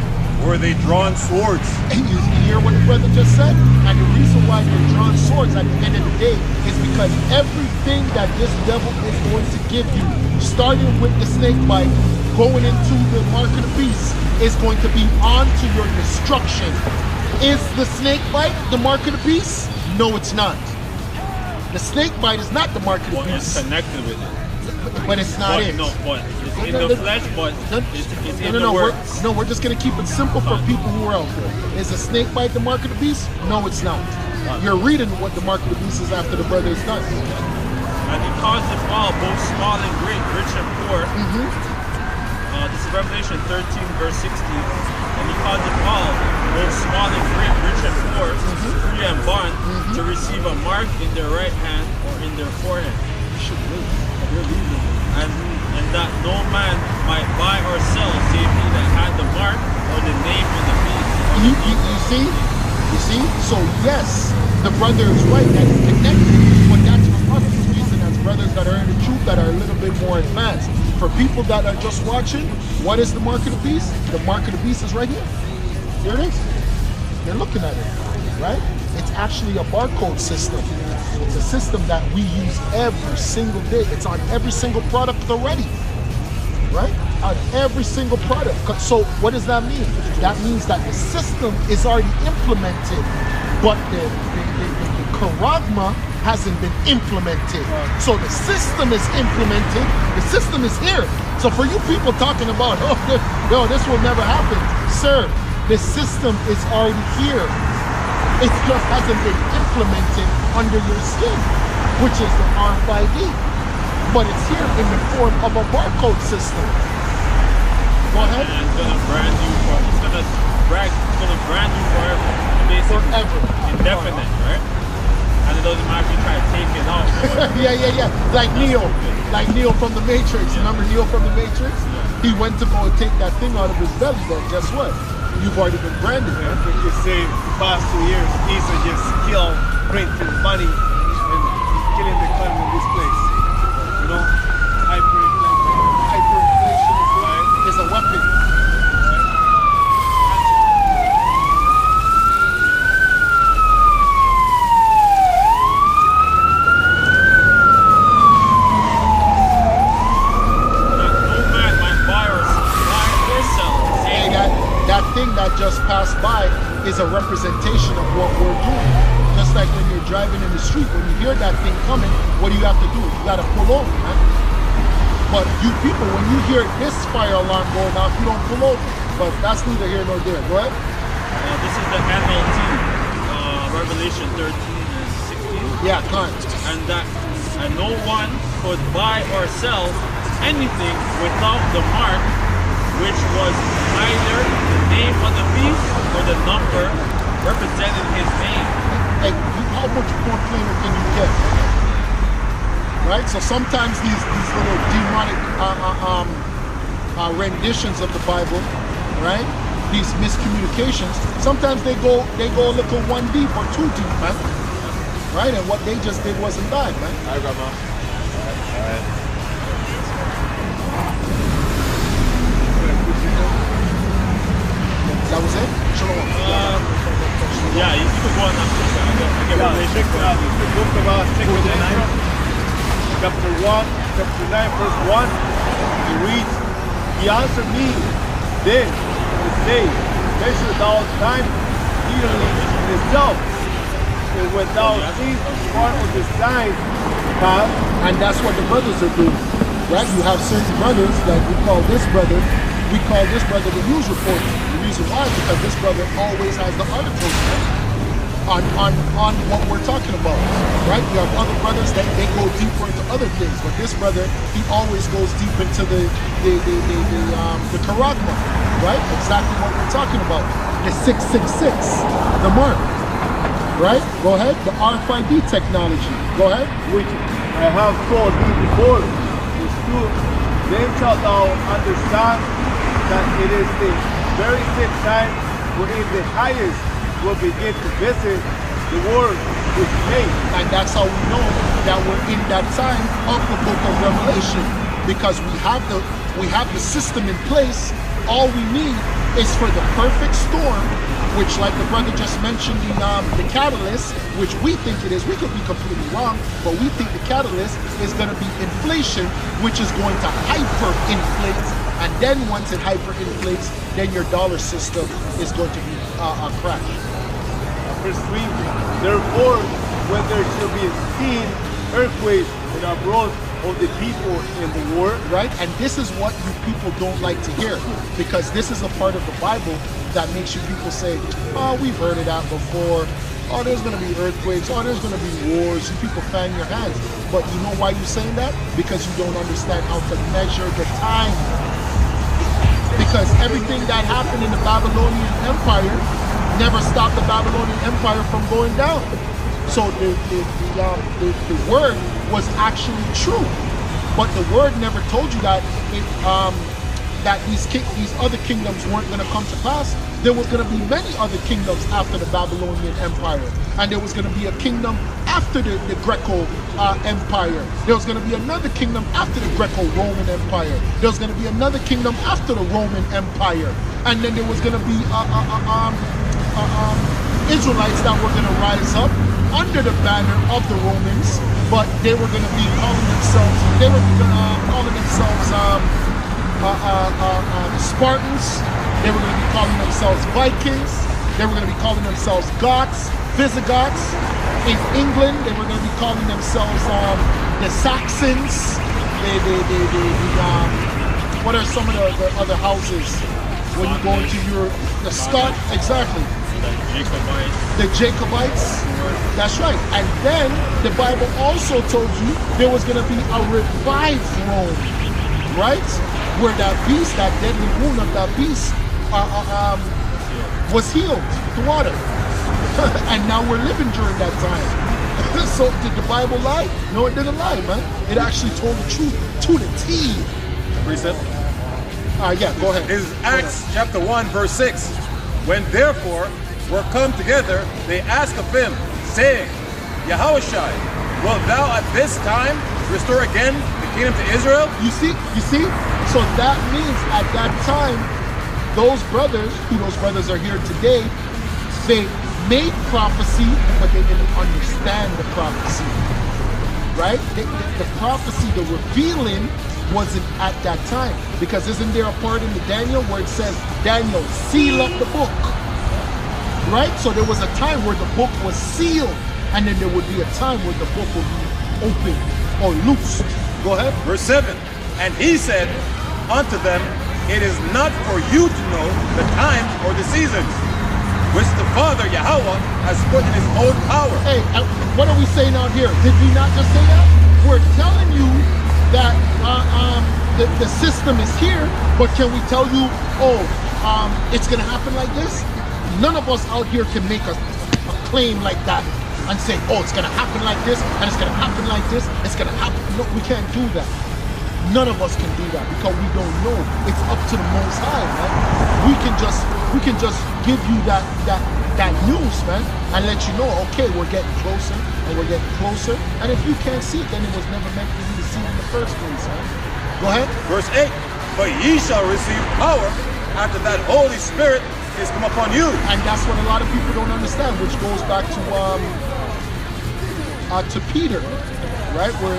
were they drawn swords. And you hear what the brother just said? And the reason why they're drawn swords at the end of the day is because everything that this devil is going to give you, starting with the snake bite, going into the mark of the beast, is going to be on to your destruction. Is the snake bite the mark of the beast? No, it's not. The snake bite is not the mark of the beast. It's connected with it. But it's not it. No, but it's in the flesh, but it's in the words. We're just going to keep it simple for people who are out there. Is a snake bite the mark of the beast? No, it's not. You're reading what the mark of the beast is after the brother is done. And he caused them all, both small and great, rich and poor. This is Revelation 13, verse 16. And he caused them all, both small and great, rich and poor, free and bond, to receive a mark in their right hand or in their forehead. And that no man might buy or sell save he that had the mark or the name on the beast. You see? So yes, the brother is right, that is connected, but that's for us to reason as brothers that are in the truth that are a little bit more advanced. For people that are just watching, what is the mark of the beast? The mark of the beast is right here. Here it is. They're looking at it, right? It's actually a barcode system. It's a system that we use every single day. It's on every single product already, right? On every single product. So what does that mean? That means that the system is already implemented, but the charagma hasn't been implemented. So the system is implemented. The system is here. So for you people talking about, no, this will never happen. Sir, the system is already here. It just hasn't been implemented under your skin, which is the RFID. But it's here in the form of a barcode system. Go ahead. And it's gonna brand you forever. Basically. Forever. Indefinite, right? And it doesn't matter if you try to take it out. Yeah. Like Neo from the Matrix. Remember Neo from the Matrix? He went to go and take that thing out of his belly, but guess what? You've already been branded. I think you say the past 2 years, Isa just kill, printing money, and killing the economy in this place. You know, hyperinflation is a weapon. That thing that just passed by is a representation of what we're doing. Just like when you're driving in the street, when you hear that thing coming, what do you have to do? You gotta pull over, man. But you people, when you hear this fire alarm going off, you don't pull over. But that's neither here nor there. Go ahead. This is the NLT, Revelation 13 and 16. Yeah, come on. And no one could buy or sell anything without the mark, which was either the name of the beast or the number representing his name. Hey, how much more plainer can you get? Right? So sometimes these little demonic renditions of the Bible, right? these miscommunications, sometimes they go a little one deep or too deep, man. Right? And what they just did wasn't bad, man. All right, Grandma. All right. That was it? Shalom. Yeah, you can go on that. Check it out. The book of Second Ezra, chapter 9, verse 1. It reads, He answered me then to say, measure thou time yearly in itself, and when thou seest part of the sign pass. And that's what the brothers are doing, right? You have certain brothers that we call this brother the news reporter. The reason why is because this brother always has the articles on what we're talking about, right? You have other brothers that they go deeper into other things, but this brother, he always goes deep into the charagma, right? Exactly what we're talking about. The 666, the mark, right? Go ahead. The RFID technology. Go ahead. Which I have told thee before, is true. Then shalt thou understand that it is the very same time wherein the highest will begin to visit the world which made. And that's how we know that we're in that time of the book of Revelation, because we have the system in place. All we need is for the perfect storm, which, like the brother just mentioned, the catalyst, which we think it is. We could be completely wrong, but we think the catalyst is going to be inflation, which is going to hyperinflate. And then once it hyperinflates, then your dollar system is going to be crash. Verse 3, therefore, when there shall be seen earthquakes and uproar of the people in the world. Right? And this is what you people don't like to hear, because this is a part of the Bible that makes you people say, oh, we've heard of that before. Oh, there's going to be earthquakes. Oh, there's going to be wars. You people fan your hands. But you know why you're saying that? Because you don't understand how to measure the time. Because everything that happened in the Babylonian Empire never stopped the Babylonian Empire from going down. So the word was actually true, but the word never told you that these other kingdoms weren't going to come to pass. There was going to be many other kingdoms after the Babylonian Empire, and there was going to be a kingdom after the Greco Empire. There was going to be another kingdom after the Greco-Roman Empire. There was going to be another kingdom after the Roman Empire, and then there was going to be Israelites that were going to rise up under the banner of the Romans, but they were going to be calling themselves, Spartans. They were going to be calling themselves Vikings. They were going to be calling themselves Goths, Visigoths. In England, they were going to be calling themselves the Saxons. What are some of the other houses when you go into Europe? The Scot, exactly. The Jacobites. That's right. And then the Bible also told you there was going to be a revived Rome, right? Where that beast, that deadly wound of that beast was healed with the water. And now we're living during that time. So did the Bible lie? No, it didn't lie, man. It actually told the truth to the T. Precept? Yeah, go ahead. This is Acts chapter 1, verse 6. When therefore were come together, they asked of him, saying, Yahushai, wilt thou at this time restore again the kingdom to Israel? You see? So that means at that time, those brothers are here today, they made prophecy, but they didn't understand the prophecy, right? The prophecy, the revealing wasn't at that time, because isn't there a part in the Daniel where it says, Daniel, seal up the book, right? So there was a time where the book was sealed, and then there would be a time where the book would be open or loosed. Go ahead. Verse 7, and he said unto them, it is not for you to know the times or the seasons, which the Father, Yahweh, has put in his own power. Hey, what are we saying out here? Did we not just say that? We're telling you that the system is here, but can we tell you, it's going to happen like this? None of us out here can make a claim like that and say, it's going to happen like this, and it's going to happen like this, it's going to happen. No, we can't do that. None of us can do that because we don't know. It's up to the Most High, man. We can just we can just give you that news, man, and let you know, okay, we're getting closer and we're getting closer. And if you can't see it, then it was never meant for you to see it in the first place, man. Go ahead. Verse 8, but ye shall receive power after that Holy Spirit is come upon you. And that's what a lot of people don't understand, which goes back to Peter, right? Where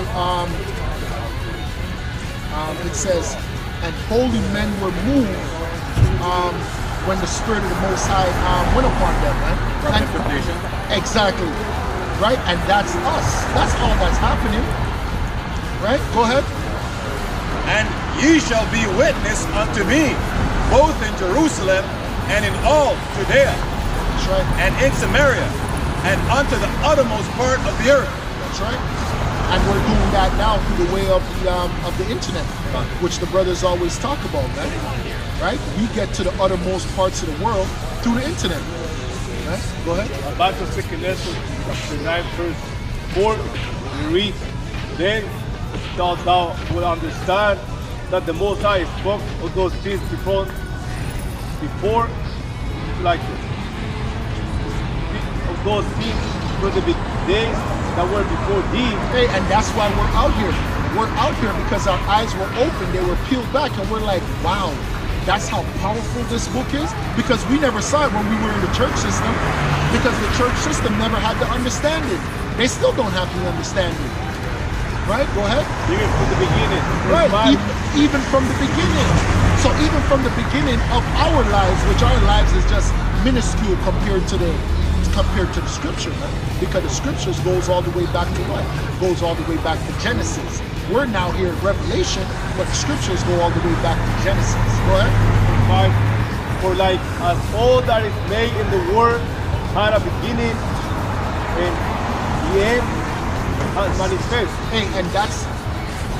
it says, and holy men were moved when the Spirit of the Most High went upon them, right? Exactly, right? And that's us. That's all that's happening, right? Go ahead. And ye shall be witness unto me, both in Jerusalem and in all Judea, that's right, and in Samaria, and unto the uttermost part of the earth. That's right. And we're doing that now through the way of the internet, which the brothers always talk about, right? We get to the uttermost parts of the world through the internet, right? Go ahead. Back to 2 Ezra chapter 9, verse 4, we read, then thou will understand that the Most High spoke of those things before like of those things for the big days that were before thee. Hey, and that's why we're out here. We're out here because our eyes were open, they were peeled back, and we're like, wow, that's how powerful this book is? Because we never saw it when we were in the church system, because the church system never had to understand it. They still don't have to understand it. Right? Go ahead. Even from the beginning. Right, even from the beginning. So even from the beginning of our lives, which our lives is just minuscule compared to the scripture, right? Because the scriptures goes all the way back to what? Goes all the way back to Genesis. We're now here in Revelation, but the scriptures go all the way back to Genesis. Go ahead. 5. For like as all that is made in the world had a beginning and the end has manifest. Hey, and that's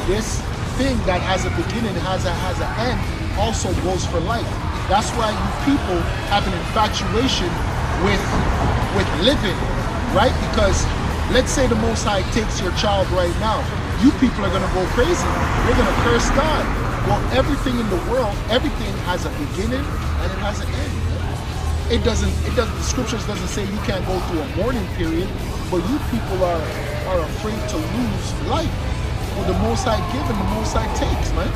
this thing that has a beginning, has an end, also goes for life. That's why you people have an infatuation with living, right? Because let's say the Most High takes your child right now. You people are going to go crazy. You're going to curse God. Well, everything in the world, everything has a beginning and it has an end. The scriptures doesn't say you can't go through a mourning period, but you people are afraid to lose life. Well, the Most High gives and the Most High takes, man.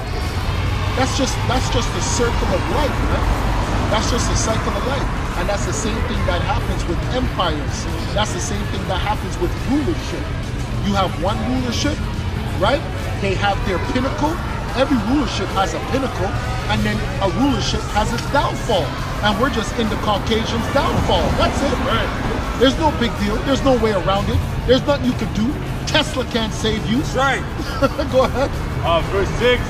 That's just the circle of life, man. That's just the cycle of life. And that's the same thing that happens with empires. That's the same thing that happens with rulership. You have one rulership, right? They have their pinnacle. Every rulership has a pinnacle, and then a rulership has its downfall. And we're just in the Caucasian's downfall. That's it. Right. There's no big deal. There's no way around it. There's nothing you can do. Tesla can't save you. That's right. Go ahead. Verse 6.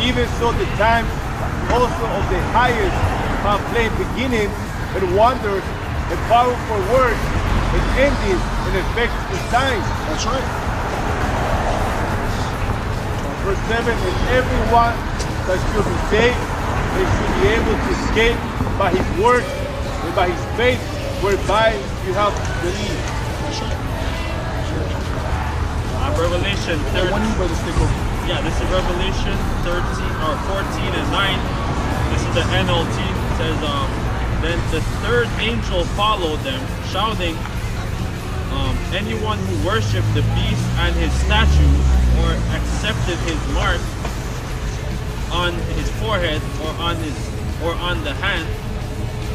Even so the time also of the highest have plain beginning and wonders and powerful words and endings and effects and signs. That's right. Verse 7. And everyone that should be saved, they should be able to escape by his word and by his faith, whereby you have believed. That's right. Revelation 13. Yeah, this is Revelation 13 or 14 and 9. This is the NLT. It says, then the third angel followed them, shouting, anyone who worshipped the beast and his statue or accepted his mark on his forehead or on the hand,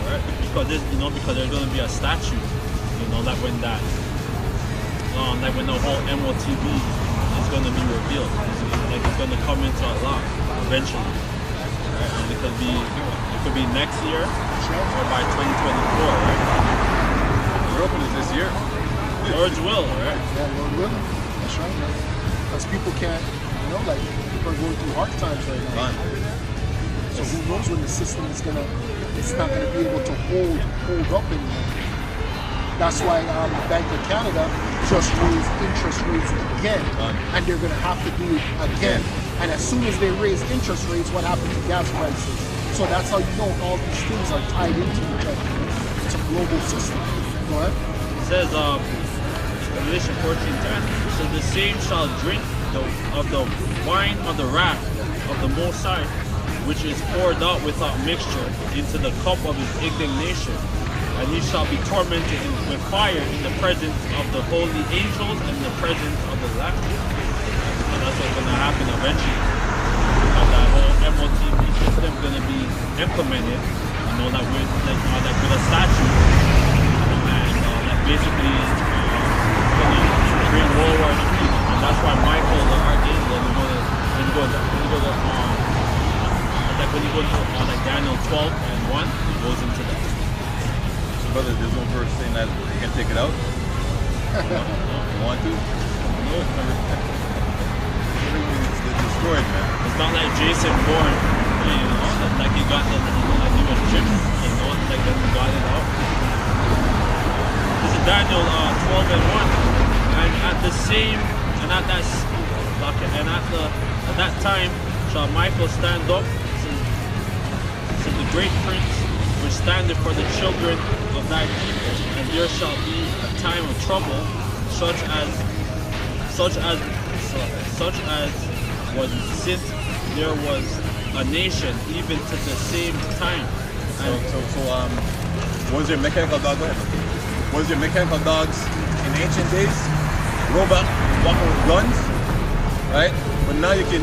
right? Because there's going to be a statue, like when the whole MOTV is going to be revealed. It's going to come into a lot eventually, right? And it could be next year or by 2024, right? We're open is this year. Lord's will, right? Yeah, Lord will. That's right, man. Because people can't, people are going through hard times right now. So who knows when the system it's not gonna be able to hold up anymore. That's why the Bank of Canada just raised interest rates again, and they're gonna have to do it again. And as soon as they raise interest rates, what happens to gas prices? So that's how you know all these things are tied into each other. It's a global system. Go ahead. It says, Revelation 14:10. So the same shall drink of the wine of the wrath of the Most High, which is poured out without mixture, into the cup of his indignation. And he shall be tormented with fire in the presence of the holy angels and in the presence of the Lamb. And that's what's going to happen eventually. Because that whole MOTP system is going to be implemented, that with a statute, and that basically is going to bring World War III. And that's why Michael, the archangel, when you go to Daniel 12 and 1, he goes into that. Brother, there's no verse saying that you can take it out. You want to? No. Everything's destroyed, man. It's not like Jason Bourne, like he got like he was chipped, like that he got it out. This is Daniel 12 and 1, and at that time shall Michael stand up, says the great prince, which standeth for the children of thy people, and there shall be a time of trouble, such as was since there was a nation, even to the same time. Was there mechanical dog? Was there mechanical dogs in ancient days? Robot walking with guns, right? But now you can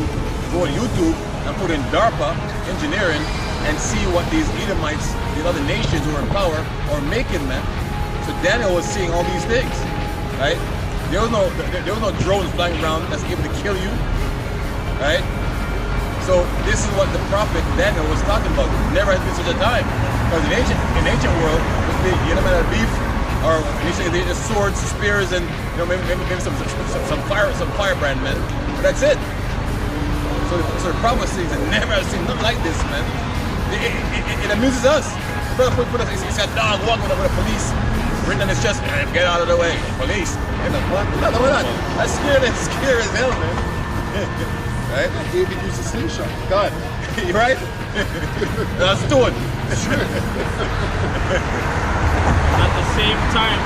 go on YouTube and put in DARPA engineering and see what these Edomites, these other nations who are in power, are making, man. So Daniel was seeing all these things, right? There was no drones flying around that's able to kill you, right? So this is what the prophet Daniel was talking about. Never has been such a time. Because in ancient world, you know, beef, or they just swords, spears, and maybe some firebrand men. But that's it. So the prophecies that never have seen nothing like this, man. It amuses us. Brother put us, he's got a dog walking with a police written on his chest. Get out of the way, police. And what? No, that's scary as hell, man. Right? David used a slingshot. God, you right? Let's do it. At the same time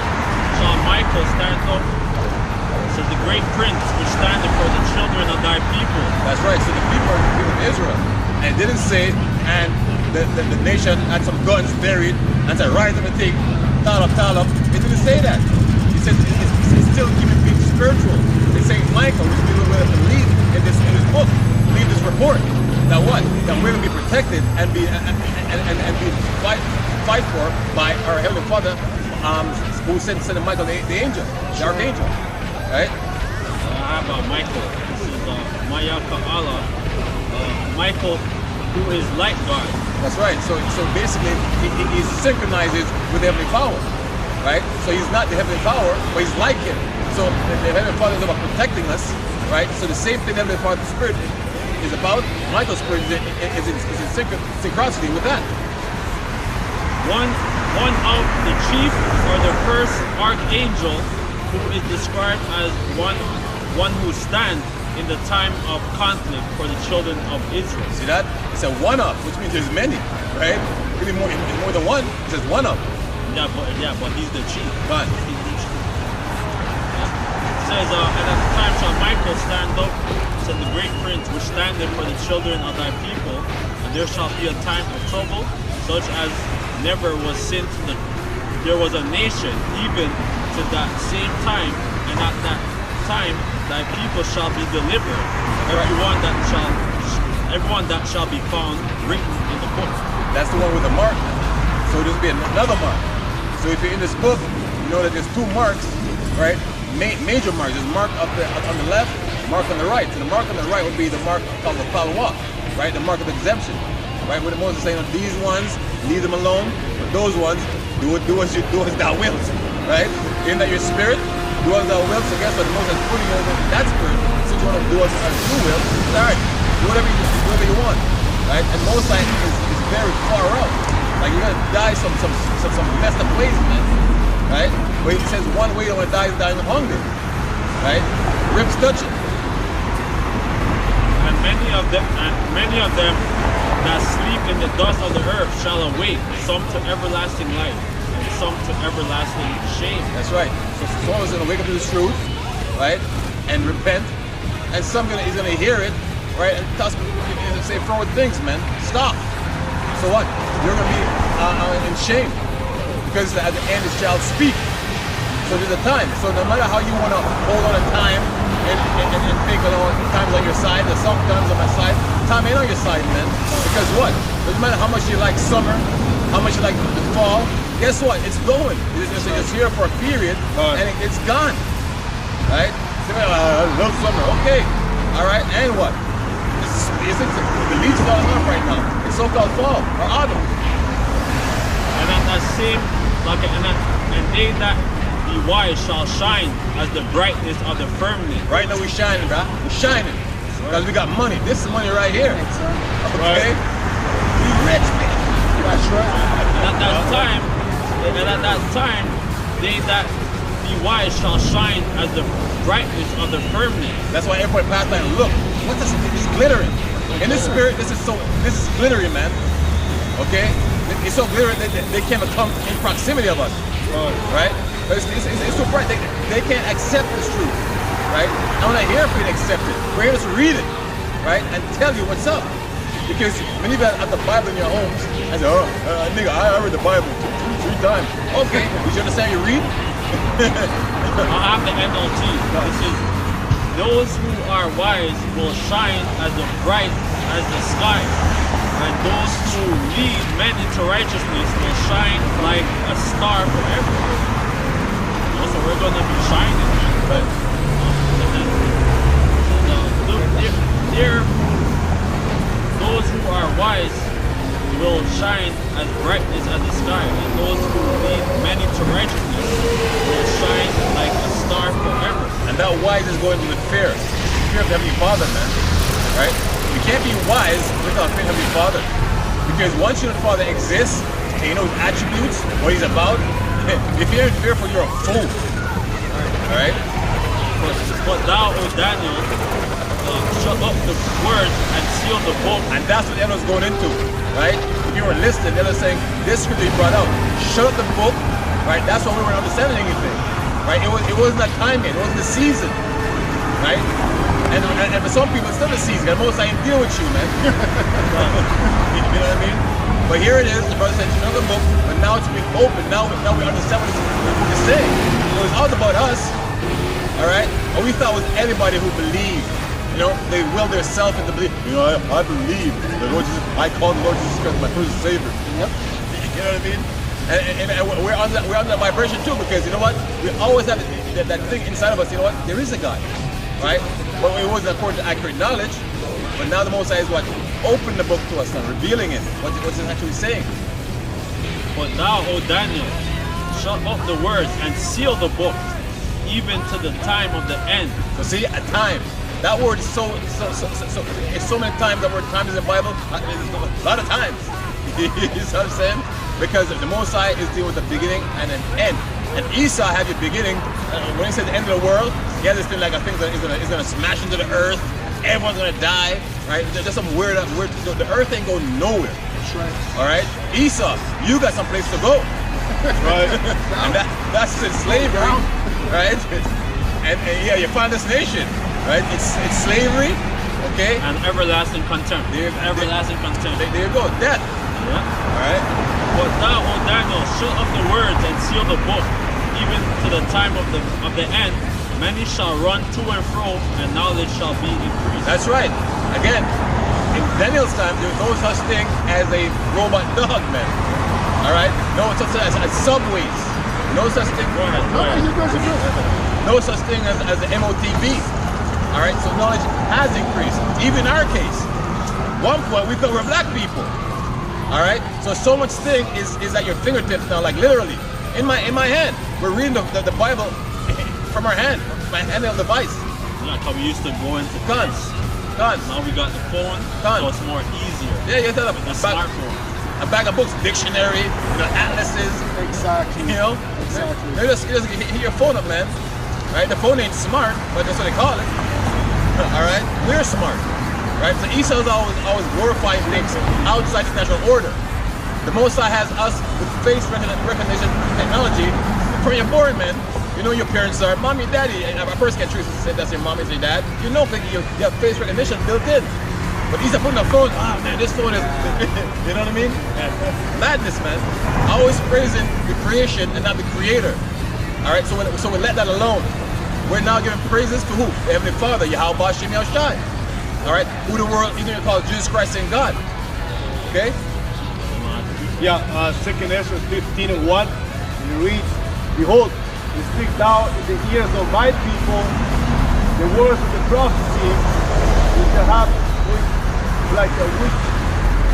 shall Michael stand up, says the great prince, which standeth for the children of thy people. That's right. So the people are the people of Israel. And it didn't say, and the nation had some guns buried, and said, rise up and take Talab. It didn't say that. It says it's still keeping being spiritual. It's saying Michael, which people will have to lead in this book, lead this report. That what? That we're going to be protected and be fight for by our Heavenly Father, who sent Michael the angel, the archangel, right? I have Michael. This is Maya Ka'ala. Michael, who is like God. That's right. So basically, he synchronizes with the Heavenly Power, right? So he's not the Heavenly Power, but he's like Him. So the Heavenly Father is about protecting us, right? So the same thing the Heavenly Father's Spirit is about, Michael's Spirit is in synchronicity with that. One of the chief or the first archangel, who is described as one who stands in the time of conflict for the children of Israel. See that? It's a one of, which means there's many, right? It could be more than one. It says one of. Yeah, but he's the chief. God. He's the chief. It says, and at the time shall Michael stand up, said the great prince, which standeth for the children of thy people, and there shall be a time of trouble, such as never was since there was a nation, even to that same time, and at that time thy people shall be delivered, everyone that shall be found written in the book. That's the one with the mark. So there'll be another mark. So if you're in this book, you know that there's two marks, right? Major marks. There's mark up there on the left, mark on the right. So the mark on the right would be the mark called the Palawah, right? The mark of exemption, right? Where the Moses is saying, these ones, leave them alone. But those ones, do as thou wilt, right? In that your spirit, do as thou wilt. So guess what? The Moses is putting over that spirit. Since you want to do as you will, all right, do whatever you want, right? And Moses is very far out. Like you're gonna die some messed up ways, man, right? But he says one way you're gonna die is dying of hunger, right? Ribs touching. And many of them that sleep in the dust of the earth shall awake, some to everlasting life, and some to everlasting shame. That's right. So some of us are gonna wake up to the truth, right, and repent, and some is gonna hear it, right? And tell us, say forward things, man. Stop. So what? You're gonna be in shame because at the end it shall speak. So there's a time. So no matter how you wanna hold on to time and think, time's on your side, there's sometimes on my side. Time ain't on your side, man. Because what? Doesn't matter how much you like summer, how much you like the fall. Guess what? It's going. It's here for a period, and it's gone. Right? I love summer. Okay. All right. And what? The leaves are falling off right now. It's so-called fall or autumn. And at that same, and they that be wise shall shine as the brightness of the firmament. Right now we shining, bro. We're shining because we got money. This is money right here. Okay. We rich, man. That's right. And at that time, they that be wise shall shine as the brightness of the firmament. That's why everybody passed by and look. What's this? It's glittering. In the spirit, this is glittery, man. Okay? It's so glittery that they can't come in proximity of us. Right? But it's so bright. They can't accept this truth. Right? I'm not here for you to accept it. We're here to read it. Right? And tell you what's up. Because many of you have the Bible in your homes. I say, nigga, I read the Bible 2-3 times. Okay. Did you understand you read? I have the NLT. This is, those who are wise will shine as bright as the sky, and those who lead men into righteousness will shine like a star forever. So we're going to be shining. Right? Those who are wise will shine as brightness as the sky, and those who lead men into righteousness will shine like a star forever. And that wise is going with fear. Fear of the Heavenly Father, man. Right? You can't be wise without fear of the Heavenly Father. Because once you know the Father exists, and you know His attributes, what He's about, if you're fearful, you're a fool. Alright? But thou, O Daniel, shut up the words and seal the book. And that's what everyone's going into, right? If you were listening, they were saying, this scripture you brought out, shut up the book, right? That's why we weren't understanding anything, right? It wasn't that time yet, it wasn't the season, right? And for some people, it's still the season, because most I ain't deal with you, man. You know what I mean? But here it is, the brother said, shut up the book, but now it's been open, now we understand what it's saying. So it's all about us, all right? And we thought it was everybody who believed. You know, they will their self into belief. You know, I believe the Lord Jesus. I call the Lord Jesus Christ my personal Savior. Yep. You know what I mean? And we're on that vibration too, because you know what? We always have that thing inside of us. You know what? There is a God, right? But it wasn't according to accurate knowledge. But now the Most High is what? Open the book to us and revealing it. What's it actually saying? But thou, O Daniel, shut up the words and seal the book, even to the time of the end. So see, a time. That word is it's so many times that word time is in the Bible. A lot of times. You know what I'm saying? Because the Most High is dealing with the beginning and an end. And Esau had your beginning. When he said the end of the world, he has this thing like a thing that is gonna smash into the earth. Everyone's gonna die, right? There's some weird. The earth ain't going nowhere. That's right. All right, Esau, you got some place to go. Right. And that's in slavery, right? And yeah, your final destination. Right? It's slavery, okay? And everlasting contempt. Everlasting contempt. There you go, death. Yeah. Alright? But thou, O Daniel, shut up the words and seal the book, even to the time of the end. Many shall run to and fro, and knowledge shall be increased. That's right. Again, in Daniel's time, there was no such thing as a robot dog, man. Alright? No such thing as subways. No such thing. Go ahead. No such thing as the MOTV. All right, so knowledge has increased. Even in our case, one point we thought we're black people. All right, so much thing is at your fingertips now, like literally in my hand. We're reading the Bible from our hand, my handheld device. Yeah, because we used to go into tons. Now we got the phone, so it's more easier. Yeah, you have the smartphone. A bag of books, dictionary, atlases. Exactly. You know, exactly. You just hit your phone up, man. Right, the phone ain't smart, but that's what they call it. All right, we're smart, right? So Esau's always glorifying things outside the natural order. The Most High has us with face recognition technology. Pretty boring, man. You know your parents are mommy, daddy. And a person can choose to say that's your mommy, your dad. You know, because you have face recognition built in. But he's putting the phone, man, this phone is, you know what I mean? Madness, man. Always praising the creation and not the creator. All right, so we let that alone. We're now giving praises to who? The Heavenly Father, Yahweh Bashem Yahushai. All right, who the world is going to call Jesus Christ and God. Okay? Yeah, 2nd Ezra 15:1, it reads, Behold, you speak thou in the ears of my people the words of the prophecy which I have like a witch.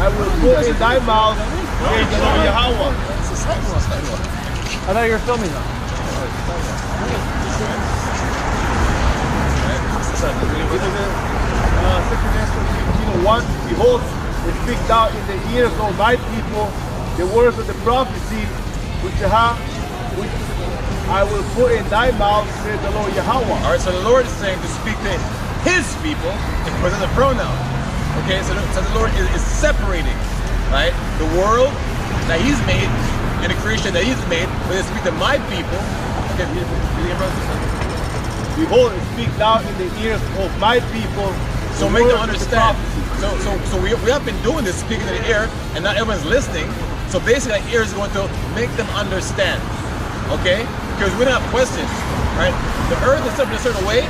I will put in thy mouth, says the Lord Yahweh. I thought you were filming that. 2nd Ezra 15:1, Behold, you speak thou in the ears of my people the words of the prophecy which I will put in thy mouth, says the Lord Yahweh. All right, so the Lord is saying to speak to his people in present of pronoun. Okay, so the Lord is separating, right, the world that he's made and the creation that he's made, but he speak to my people. Okay, Behold, speak thou in the ears of my people. So make them understand. So we have been doing this, speaking to the ear, and not everyone's listening. So basically, that ear is going to make them understand. Okay? Because we don't have questions, right? The earth is set up in a certain way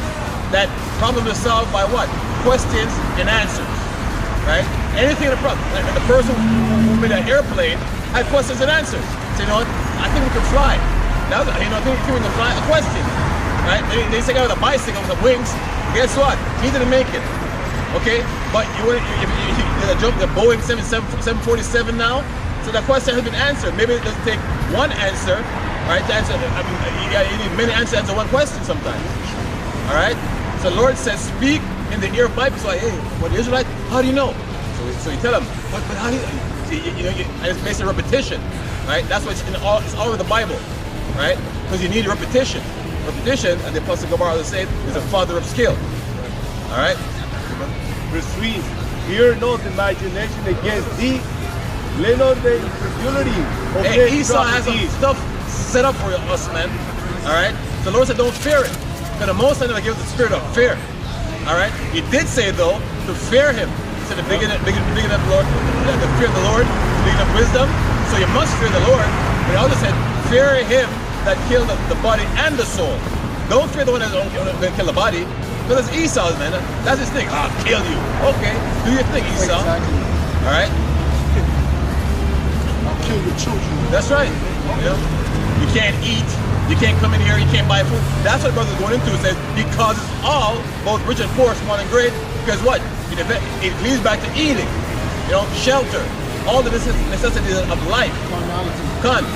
that problems are solved by what? Questions and answers, right? Anything in a problem. Like the person who made an airplane had questions and answers. So you know what? I think we can fly. Now, you know, I think we can fly. A question, right? They say I with a bicycle with the wings. Guess what? He didn't make it. Okay, but you jump the Boeing 747 now, so the question has been answered. Maybe it doesn't take one answer, right? To answer, I mean, you need many answers to answer one question sometimes. All right. So the Lord says, speak in the ear of my people. So, hey, what the Israelite? How do you know? So you tell them, but how do you know? And it's based on repetition, right? That's what's it's all in the Bible, right? Because you need repetition. Repetition, and the Apostle Gabar said, is the father of skill. All right. Verse 3, fear not imagination against thee, lay not the incredulity of hey, Esau has some stuff set up for us, man. All right? The Lord said don't fear it. Because the Most High never gave us the spirit of fear. All right? He did say, though, to fear him. He said the beginning of the Lord, the fear of the Lord, the beginning of wisdom. So you must fear the Lord. But he also said, fear him that killed the body and the soul. Don't fear the one that's going to kill the body. Because it's Esau, man. That's his thing. I'll kill you. Okay, do your thing, Esau. Exactly. All right. I'll kill your children. That's right. You know, you can't eat. You can't come in here. You can't buy food. That's what the brother's going into. It says he causes all, both rich and poor, small and great. Because what? It leads back to eating. You know, shelter. All the necessities of life. Con.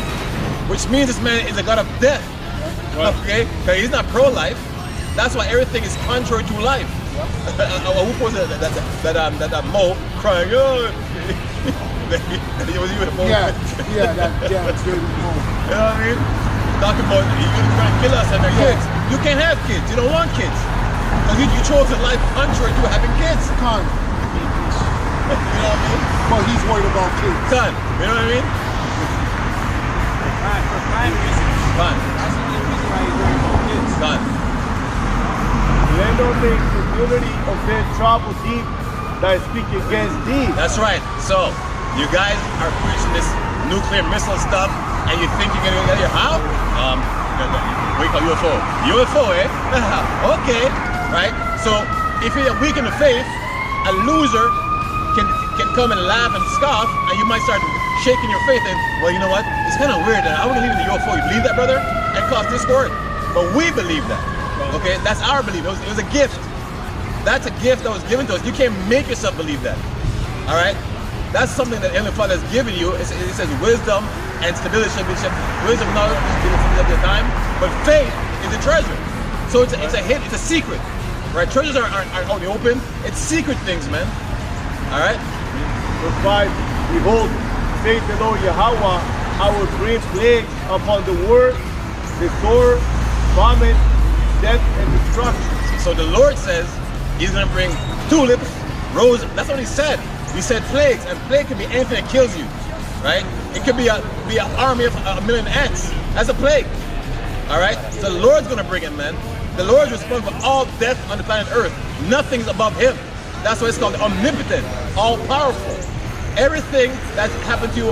Which means this man is a god of death. Right. Okay, because he's not pro-life. That's why everything is contrary to life. Who was that Mo crying? Oh, it was you, Mo. Yeah, that's good. You know what I mean? Talking about you're gonna try and kill us and our kids. You can't have kids. You don't want kids because you chose a life contrary to having kids. Con. You know what I mean? Well, he's worried about kids. Con. You know what I mean? For prime reasons. Con. That's the only reason why he's worried about kids. Con. Lay not the incredulity of their trouble deep that speak against thee. That's right. So, you guys are preaching this nuclear missile stuff, and you think you're gonna get here? How? We call UFO. UFO, eh? Okay, right? So, if you're weak in the faith, a loser can come and laugh and scoff, and you might start shaking your faith. And well, you know what? It's kind of weird. How are we gonna believe in the UFO? You believe that, brother? And cause discord. But we believe that. Okay, that's our belief. It was a gift. That's a gift that was given to us. You can't make yourself believe that. All right, that's something that Heavenly Father has given you. It says wisdom and stability should be wisdom, knowledge at the time. But faith is a treasure. So it's a hint. It's a secret. Right? Treasures aren't out in the open. It's secret things, man. All right. Verse 5. Behold, saith the Lord Yahweh, I will bring plagues upon the world, the sword, famine, death and destruction. So the Lord says he's going to bring tulips, roses. That's what he said. He said plagues, and plague can be anything that kills you, right? It could be an army of a million ants. That's a plague. All right? So the Lord's going to bring it, man. The Lord is responsible for all death on the planet Earth. Nothing's above him. That's why it's called omnipotent, all-powerful. Everything that's happened to you,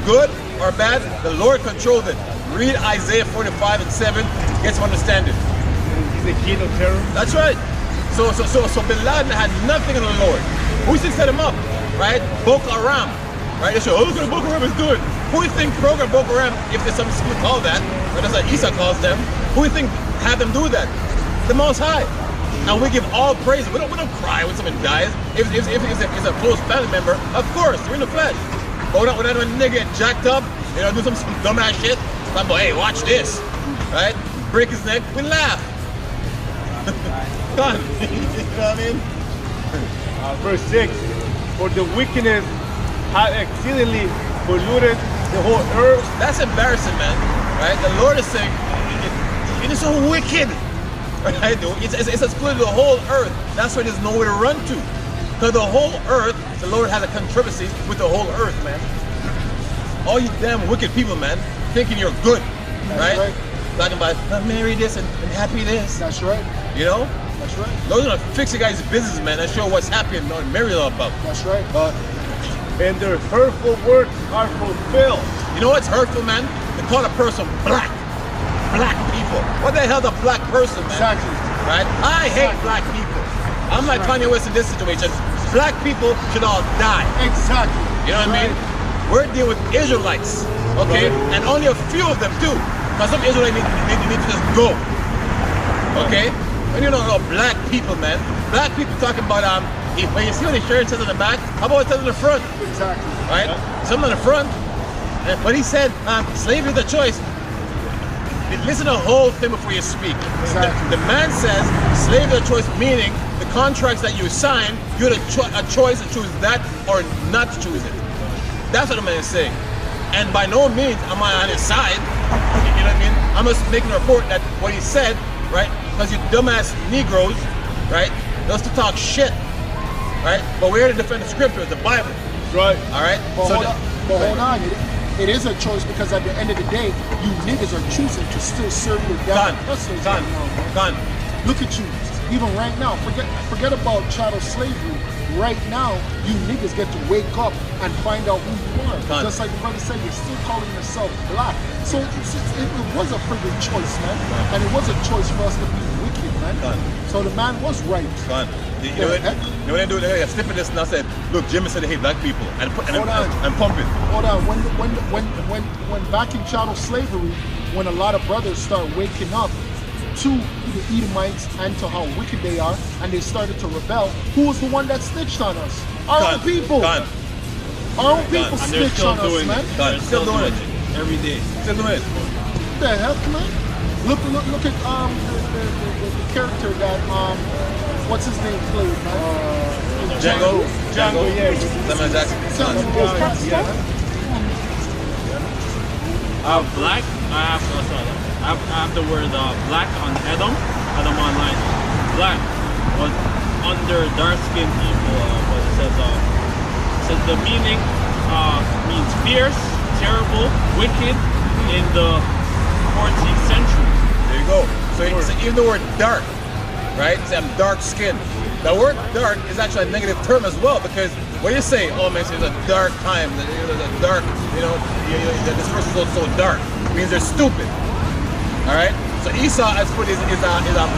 good or bad, the Lord controls it. Read Isaiah 45 and 7, get some understanding. He's the king of terror. That's right. So Bin Laden had nothing on the Lord. Who should set him up, right? Boko Haram, right? They say, oh, look what Boko Haram is doing. Who do you think programmed Boko Haram, if there's something you call that, or that's what Isa calls them, who do you think had them do that? The Most High. And we give all praise. We don't cry when someone dies. If it's a close family member, of course, we're in the flesh. But when that nigga get jacked up, do some dumbass shit, I'm like, hey, watch this, right? Break his neck, we laugh. Done. You know what I mean? Verse 6, for the wickedness have exceedingly polluted the whole earth. That's embarrassing, man. Right? The Lord is saying, it is so wicked. Right? It's excluded the whole earth. That's why there's nowhere to run to. Because the whole earth, the Lord has a controversy with the whole earth, man. All you damn wicked people, man, thinking you're good. Right? Talking about marry this and happy this. That's right. You know? That's right. Those are fix the guy's business, man, and show what's happy and marry all about. That's right. And their hurtful words are fulfilled. You know what's hurtful, man? They call a person black. Black people. What the hell is a black person, man? Exactly. Right? I hate black people. I'm like Kanye West in this situation. Black people should all die. Exactly. You know what I mean? We're dealing with Israelites, okay? And only a few of them too. Because some Israelites need to just go. Okay? When you don't know black people, man. Black people talking about when you see what the shirt says on the back, how about it says on the front? Exactly. Right? Something on the front. And when he said slavery is the choice, listen to the whole thing before you speak. Exactly. The man says slavery is the choice, meaning the contracts that you sign, you had a choice to choose that or not to choose it. That's what the man is saying. And by no means am I on his side. You know what I mean? I'm just making a report that what he said, right? Because you dumbass Negroes, right, just to talk shit, right? But we're here to defend the scriptures, the Bible. Right. All right? But hold on. It is a choice because at the end of the day, you niggas are choosing to still serve your devil hustlers. Done. Look at you. Even right now, forget about chattel slavery. Right now, you niggas get to wake up and find out who you are. Done. Just like the brother said, you're still calling yourself black. So it was a privileged choice, man. And it was a choice for us to be wicked, man. Done. So the man was right. Done. You know what they do? They're snipping this and I said, look, Jimmy said they hate black people and pump it. Hold on. When back in chattel slavery, when a lot of brothers start waking up to the Edomites and to how wicked they are, and they started to rebel, who was the one that snitched on us? Our own people. Our own people snitched on us, man. Still doing it. Every day. Still doing it. What the heck, man? Look at the character that what's his name played, man? Django, yeah. Samuel Jackson. Black. I have the word black on Edom Online. Black was under dark-skinned people. What it says the meaning means fierce, terrible, wicked in the 14th century. There you go. So even the word dark, right? Say I'm dark-skinned. The word dark is actually a negative term as well, because when you say, oh man, it's a dark time, there's a dark, this person's so dark, it means they're stupid. All right? So Esau has put his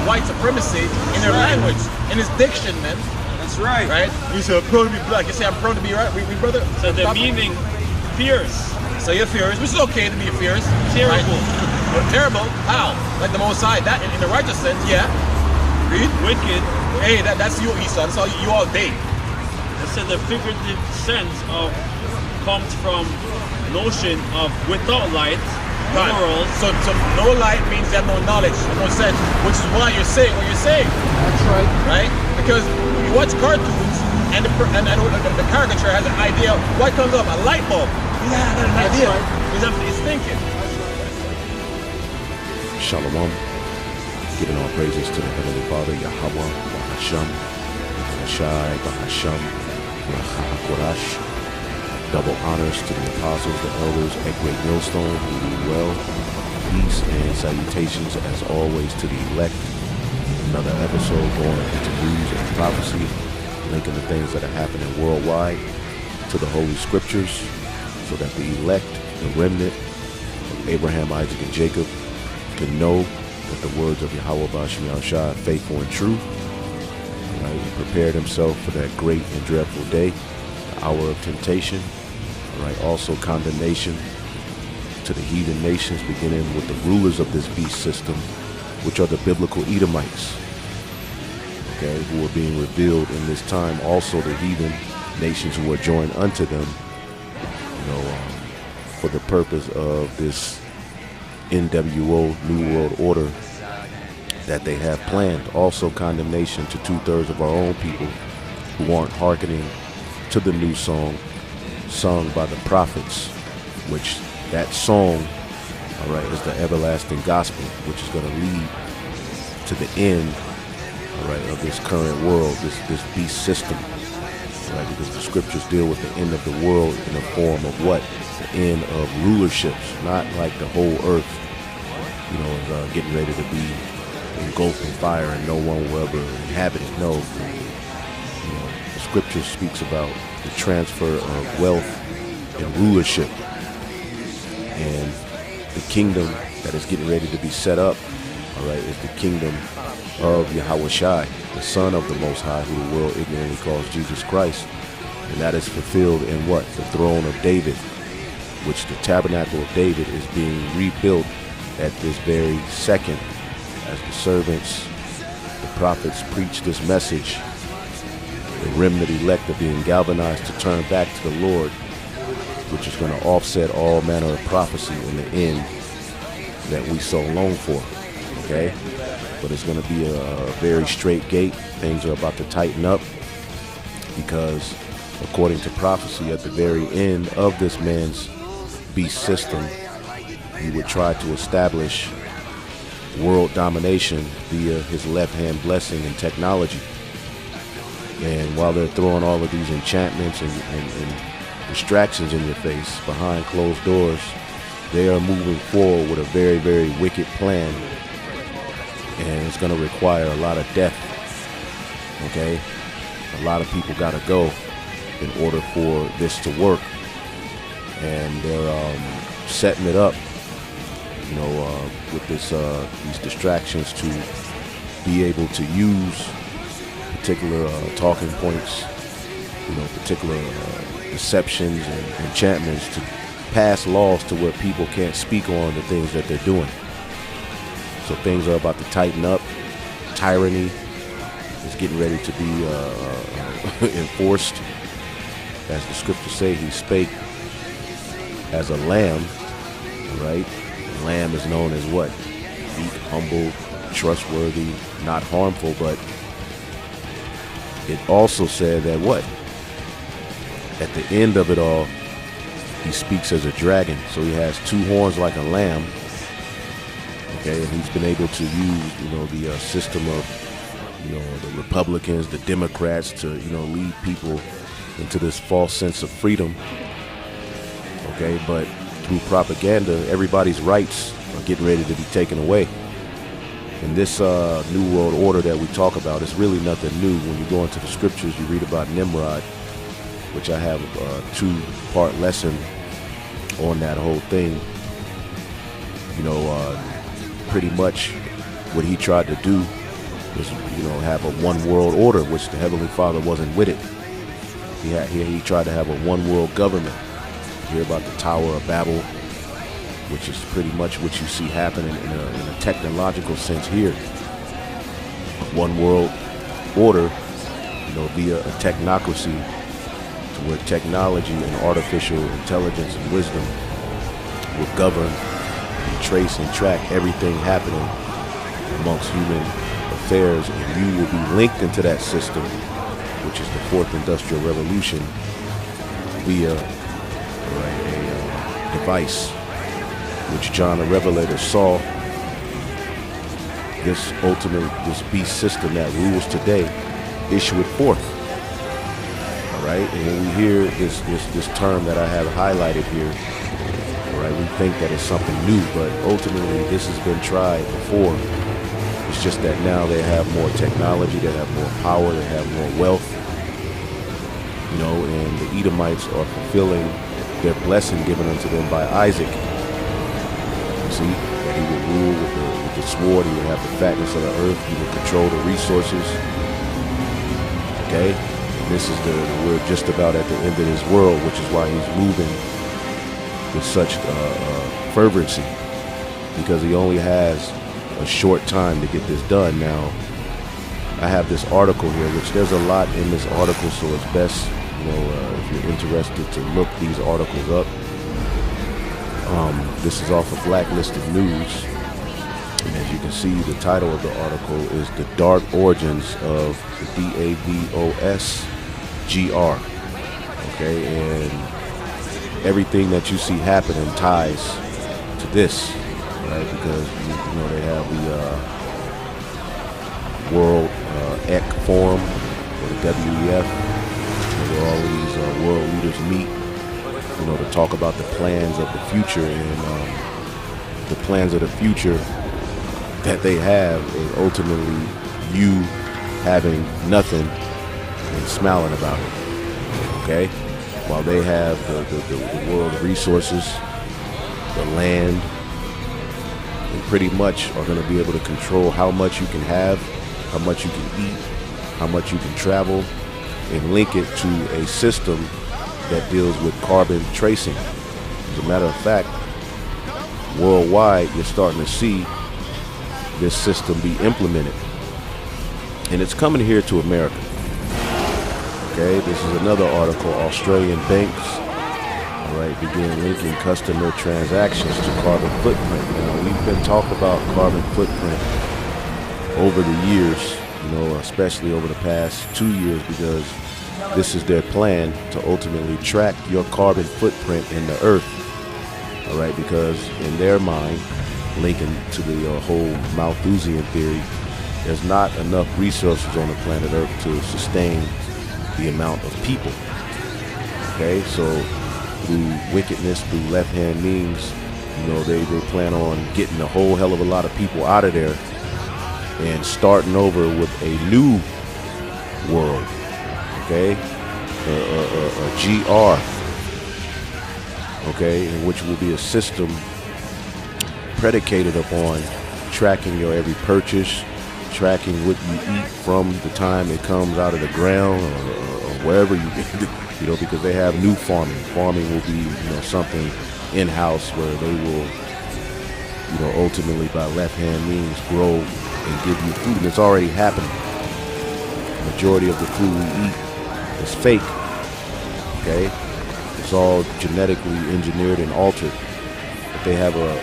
white supremacy in their language, in his diction, man. That's right. Right? You say, I'm proud to be black. You say, I'm proud to be right. We brother. So the meaning, fierce. So you're fierce, which is okay to be fierce. Terrible. Right? But terrible? How? Like the Most High. That in the righteous sense, yeah. Read. Wicked. Hey, that's you, Esau. That's all you all day. It said the figurative sense of comes from notion of without light. Morals. So no light means you have no knowledge, no sense, which is why you're saying what you're saying. That's right. Right? Because you watch cartoons and the caricature has an idea. What comes up? A light bulb. Yeah, I got an idea. Right. He's thinking. Shalom. Giving all praises to the Heavenly Father, Yahweh, Bahasham, Shai, Bahasham, Rachahakorash. Double honors to the apostles, the elders, at Great Millstone, who do well. peace and salutations as always to the elect. Another episode going into news and prophecy, linking the things that are happening worldwide to the Holy Scriptures, so that the elect, the remnant of Abraham, Isaac, and Jacob can know that the words of Yahweh Bashim Yahushua are faithful and true. Right? He prepared himself for that great and dreadful day, the hour of temptation. Right? Also condemnation to the heathen nations, beginning with the rulers of this beast system, which are the biblical Edomites, okay, who are being revealed in this time. Also the heathen nations who are joined unto them, for the purpose of this NWO, New World Order, that they have planned. Also condemnation to 2/3 of our own people who aren't hearkening to the new song sung by the prophets, which that song, all right, is the everlasting gospel, which is going to lead to the end, all right, of this current world, this beast system, right? Because the scriptures deal with the end of the world in the form of what? The end of rulerships, not like the whole earth, is getting ready to be engulfed in fire and no one will ever inhabit it. No, the scripture speaks about the transfer of wealth and rulership, and the kingdom that is getting ready to be set up, all right, is the kingdom of Yahweh Shai, the Son of the Most High, who the world ignorantly calls Jesus Christ. And that is fulfilled in what? The throne of David, which the tabernacle of David is being rebuilt at this very second, as the servants, the prophets preach this message. The remnant elect are being galvanized to turn back to the Lord, which is going to offset all manner of prophecy in the end that we so long for, okay? But it's going to be a very straight gate. Things are about to tighten up because, according to prophecy, at the very end of this man's beast system, he would try to establish world domination via his left-hand blessing and technology. And while they're throwing all of these enchantments and distractions in your face behind closed doors, they are moving forward with a very, very wicked plan, and it's going to require a lot of death, okay? A lot of people got to go in order for this to work, and they're setting it up, with these distractions to be able to use particular talking points, particular deceptions and enchantments to pass laws to where people can't speak on the things that they're doing. So things are about to tighten up. Tyranny is getting ready to be enforced. As the scriptures say, he spake as a lamb, right? The lamb is known as what? Meek, humble, trustworthy, not harmful, but it also said that what? At the end of it all, he speaks as a dragon. So he has two horns like a lamb. Okay, and he's been able to use, the system of, the Republicans, the Democrats to, lead people into this false sense of freedom. Okay, but through propaganda, everybody's rights are getting ready to be taken away. And this New World Order that we talk about is really nothing new. When you go into the scriptures, you read about Nimrod, which I have a 2-part lesson on that whole thing. Pretty much what he tried to do was, have a one world order, which the Heavenly Father wasn't with it. He tried to have a one world government. You hear about the Tower of Babel, which is pretty much what you see happening in a technological sense here. One world order, via a technocracy, to where technology and artificial intelligence and wisdom will govern and trace and track everything happening amongst human affairs, and you will be linked into that system, which is the 4th Industrial Revolution, via a device which John the Revelator saw. This beast system that rules today, issue it forth. All right, and when we hear this term that I have highlighted here, all right? We think that it's something new, but ultimately this has been tried before. It's just that now they have more technology, they have more power, they have more wealth, you know, and the Edomites are fulfilling their blessing given unto them by Isaac. You see, that he would rule with the sword, he would have the fatness of the earth, he would control the resources. Okay? And this is we're just about at the end of this world, which is why he's moving with such fervency, because he only has a short time to get this done. Now, I have this article here, which there's a lot in this article, so it's best, you know, if you're interested to look these articles up. This is off of Blacklisted News, and as you can see, the title of the article is "The Dark Origins of the DAVOSGR." Okay, and everything that you see happening ties to this, right? Because you know they have the World EC Forum, or the WEF, where all of these world leaders meet, you know, to talk about the plans of the future. And the plans of the future that they have is ultimately you having nothing and smiling about it. Okay, while they have the world resources, the land, and pretty much are going to be able to control how much you can have, how much you can eat, how much you can travel, and link it to a system that deals with carbon tracing. As a matter of fact, worldwide, you're starting to see this system be implemented. And it's coming here to America. Okay, this is another article. Australian banks, all right, begin linking customer transactions to carbon footprint. Now, we've been talking about carbon footprint over the years, you know, especially over the past 2 years, because this is their plan to ultimately track your carbon footprint in the earth. All right, because in their mind, linking to the whole Malthusian theory, there's not enough resources on the planet Earth to sustain the amount of people. Okay, so through wickedness, through left-hand means, you know, they plan on getting a whole hell of a lot of people out of there and starting over with a new world. Okay, a GR. Okay, in which will be a system predicated upon tracking your every purchase, tracking what you eat from the time it comes out of the ground or wherever you get it, you know, because they have new farming. Farming will be, you know, something in-house where they will, you know, ultimately by left-hand means grow and give you food, and it's already happening. The majority of the food we eat is fake. Okay, it's all genetically engineered and altered. But they have a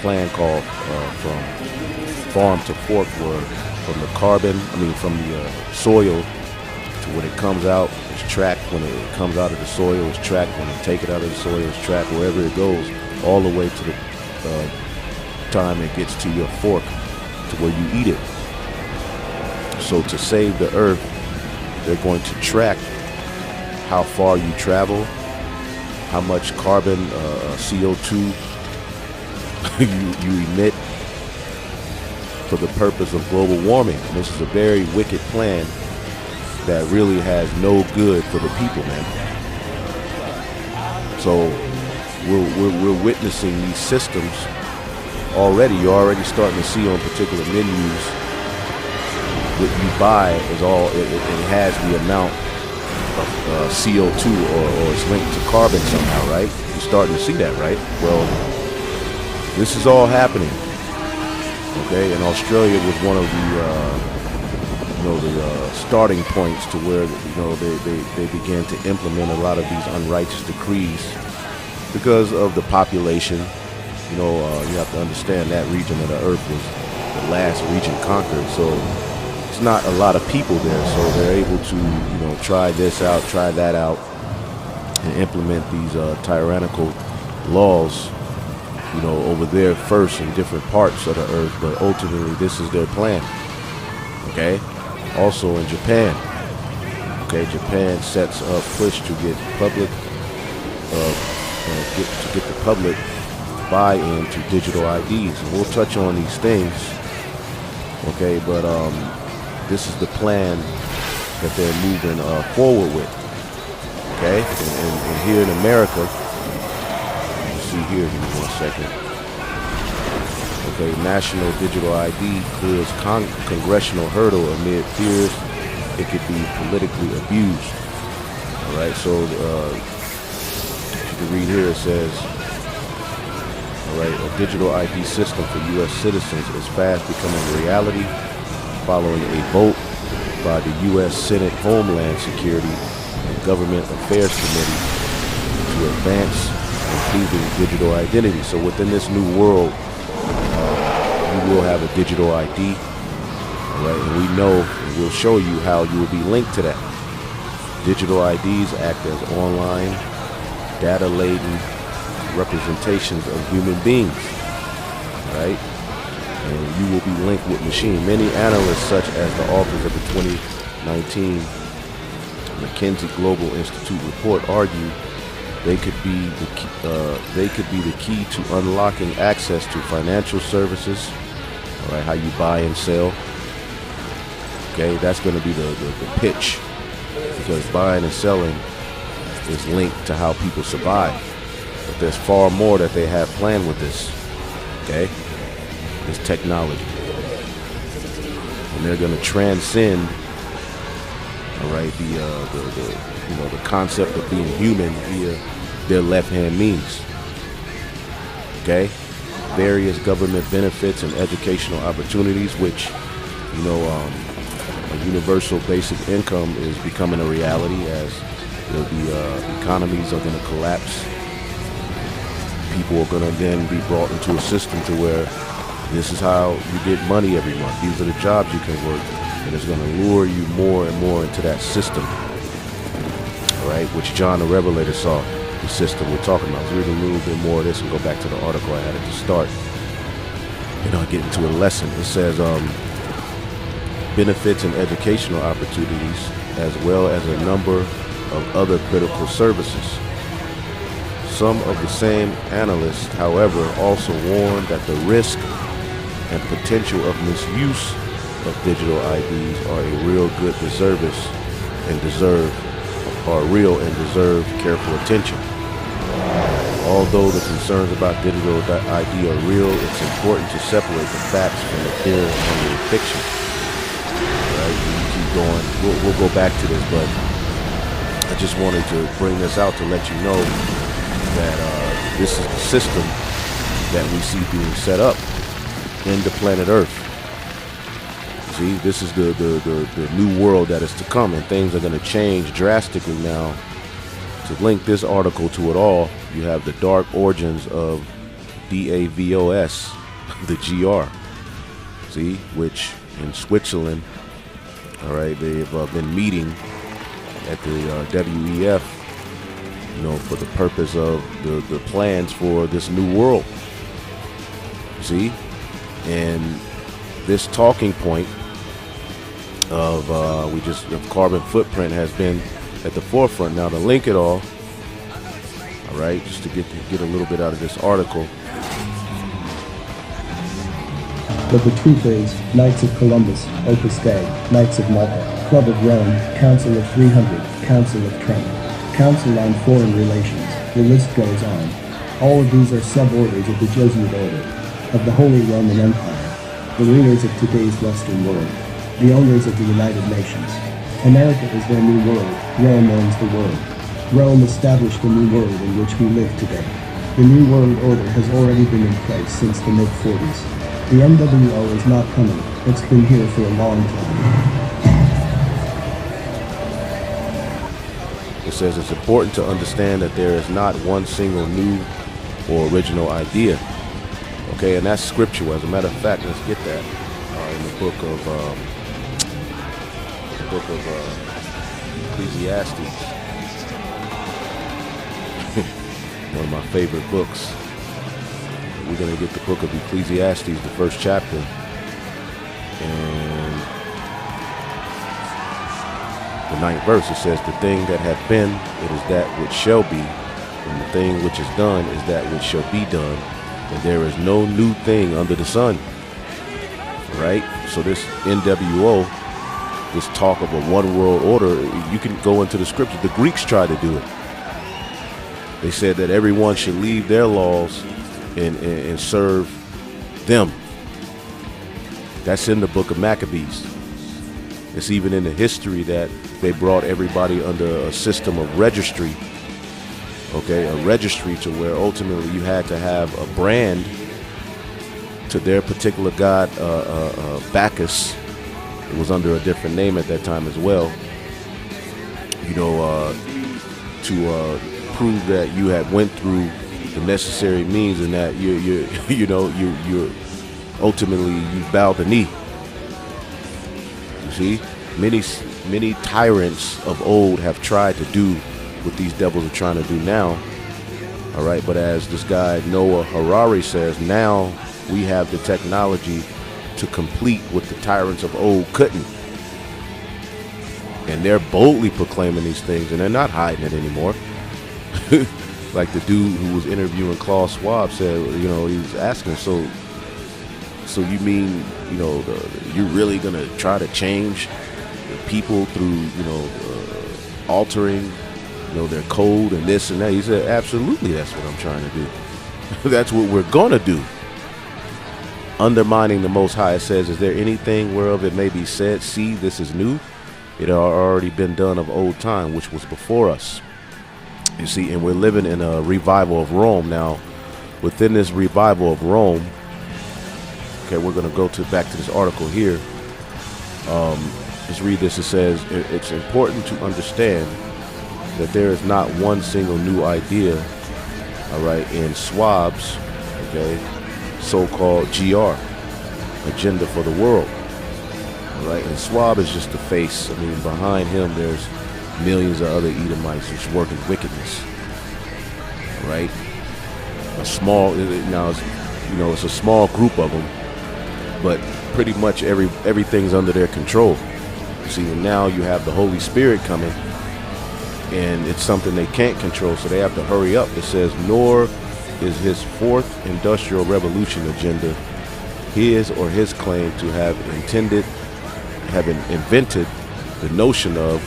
plan called from farm to fork, where from the from the soil to when it comes out, it's tracked. When it comes out of the soil, it's tracked. When they take it out of the soil, it's tracked. Wherever it goes, all the way to the time it gets to your fork, to where you eat it. So to save the earth, they're going to track how far you travel, how much carbon, CO2 you emit for the purpose of global warming. And this is a very wicked plan that really has no good for the people, man. So we're witnessing these systems already. You're already starting to see on particular menus what you buy is all, it has the amount of CO2 or it's linked to carbon somehow, right? You're starting to see that, right? Well, this is all happening. Okay, and Australia was one of the starting points to where, you know, they began to implement a lot of these unrighteous decrees because of the population. You know, you have to understand that region of the earth was the last region conquered, so it's not a lot of people there, so they're able to, you know, try this out, try that out, and implement these tyrannical laws, you know, over there first in different parts of the earth, but ultimately this is their plan. Okay, also in Japan. Okay, Japan sets up push to get public get the public buy-in to digital IDs. And we'll touch on these things, okay? But this is the plan that they're moving forward with, okay? And here in America, you see here, give me 1 second. Okay, national digital ID clears congressional hurdle amid fears it could be politically abused. All right, so you can read here, it says, all right, a digital ID system for U.S. citizens is fast becoming a reality following a vote by the U.S. Senate Homeland Security and Government Affairs Committee to advance improving digital identity. So within this new world, you will have a digital ID, all right, and we know, and we'll show you how you will be linked to that. Digital IDs act as online, data-laden representations of human beings, right? And you will be linked with machine. Many analysts, such as the authors of the 2019 McKinsey Global Institute report, argue they could be the key to unlocking access to financial services, all right, how you buy and sell. Okay, that's going to be the pitch, because buying and selling is linked to how people survive. But there's far more that they have planned with this, okay? This technology. And they're going to transcend, all right, the concept of being human via their left-hand means, okay? Various government benefits and educational opportunities, which, you know, a universal basic income is becoming a reality as the economies are going to collapse. People are going to then be brought into a system to where this is how you get money every month. These are the jobs you can work, and it's going to lure you more and more into that system, all right, which John the Revelator saw. The system we're talking about. Let's read a little bit more of this and go back to the article I had at the start. And I'll get into a lesson. It says benefits and educational opportunities, as well as a number of other critical services. Some of the same analysts, however, also warn that the risk and potential of misuse of digital IDs are a real and deserve careful attention. Although the concerns about digital ID are real, it's important to separate the facts from the fear and the fiction. Right? You keep going. We'll go back to this, but I just wanted to bring this out to let you know that this is the system that we see being set up in the planet Earth. See, this is the new world that is to come, and things are going to change drastically now. To link this article to it all, you have the dark origins of DAVOS, the GR. See, which in Switzerland, all right, they've been meeting at the WEF, you know, for the purpose of the plans for this new world. See, and this talking point of carbon footprint has been at the forefront. Now to link it all right, just to get a little bit out of this article. But the truth is, Knights of Columbus, Opus Dei, Knights of Malta, Club of Rome, Council of 300, Council of Trent, Council on Foreign Relations, the list goes on. All of these are suborders of the Jesuit order, of the Holy Roman Empire, the leaders of today's Western world, the owners of the United Nations. America is their new world. Rome owns the world. Rome established the new world in which we live today. The New World Order has already been in place since the mid-40s. The NWO is not coming. It's been here for a long time. It says it's important to understand that there is not one single new or original idea. Okay, and that's scriptural. As a matter of fact, let's get that in the book of Ecclesiastes. One of my favorite books. We're going to get the book of Ecclesiastes, the first chapter. And the 9th verse, it says, "The thing that hath been, it is that which shall be, And the thing which is done is that which shall be done, and there is no new thing under the sun. Right? So this NWO, this talk of a one world order, you can go into the scripture. The Greeks tried to do it. They said that everyone should leave their laws and serve them. That's in the book of Maccabees. It's even in the history that they brought everybody under a system of registry. Okay, a registry to where ultimately you had to have a brand to their particular god, Bacchus. It was under a different name at that time as well. You know, to prove that you had went through the necessary means and that you're ultimately you bowed the knee. You see, many tyrants of old have tried to do what these devils are trying to do now. All right, but as this guy Noah Harari says, now we have the technology to complete what the tyrants of old couldn't. And they're boldly proclaiming these things, and they're not hiding it anymore. Like the dude who was interviewing Klaus Schwab said, you know, he was asking, so you mean, you know, you're really gonna try to change people through, you know, altering, you know, their code and this and that? He said, absolutely, that's what I'm trying to do. That's what we're gonna do. Undermining the Most High, it says, is there anything whereof it may be said, see, this is new? It had already been done of old time, which was before us. You see, and we're living in a revival of Rome. Now, within this revival of Rome, okay, we're going to go back to this article here. Let's read this. It says, it's important to understand that there is not one single new idea, all right, in Schwab's, okay, so-called GR, agenda for the world. All right, and Schwab is just the face. I mean, behind him, there's millions of other Edomites who's working wickedness. All right, a small, now, you know, it's a small group of them, but pretty much everything's under their control. See, and now you have the Holy Spirit coming, and it's something they can't control, so they have to hurry up. It says, nor is his fourth industrial revolution agenda his or his claim to have invented the notion of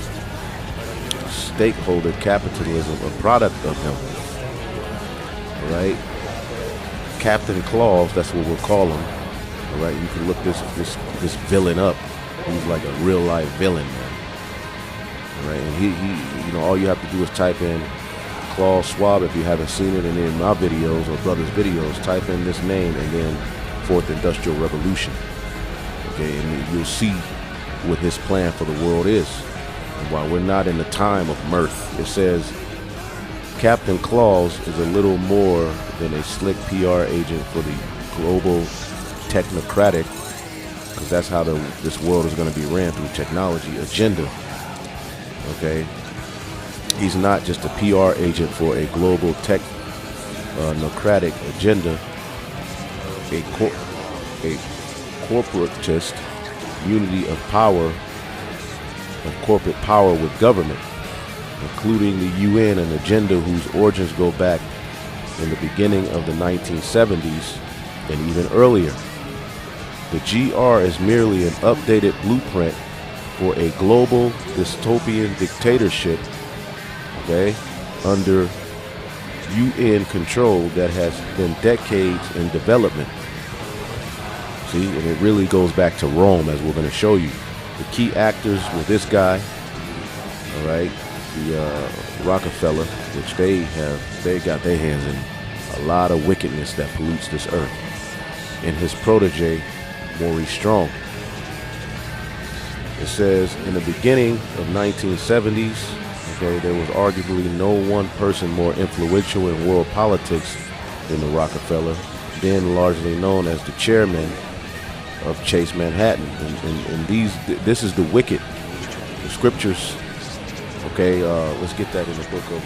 stakeholder capitalism, a product of him. All right, Captain Claus, that's what we'll call him. All right, you can look this villain up. He's like a real life villain, man. All right, and he, you know, all you have to do is type in Klaus Schwab if you haven't seen it, and in my videos or brothers' videos, type in this name and then Fourth Industrial Revolution. Okay, and you'll see what his plan for the world is. And while we're not in the time of mirth, it says Captain Claus is a little more than a slick PR agent for the global technocratic, because that's how this world is going to be ran, through technology agenda. Okay, he's not just a PR agent for a global technocratic agenda, a corporatist unity of power, of corporate power with government, including the UN, an agenda whose origins go back in the beginning of the 1970s and even earlier. The GR is merely an updated blueprint for a global dystopian dictatorship, okay, under UN control that has been decades in development. See, and it really goes back to Rome, as we're going to show you. The key actors with this guy, all right, the Rockefeller, which they got their hands in a lot of wickedness that pollutes this earth, and his protege, Maurice Strong. It says, in the beginning of 1970s, okay, there was arguably no one person more influential in world politics than the Rockefeller, then largely known as the chairman of Chase Manhattan. And this is the wicked, the scriptures. Okay, let's get that in the book of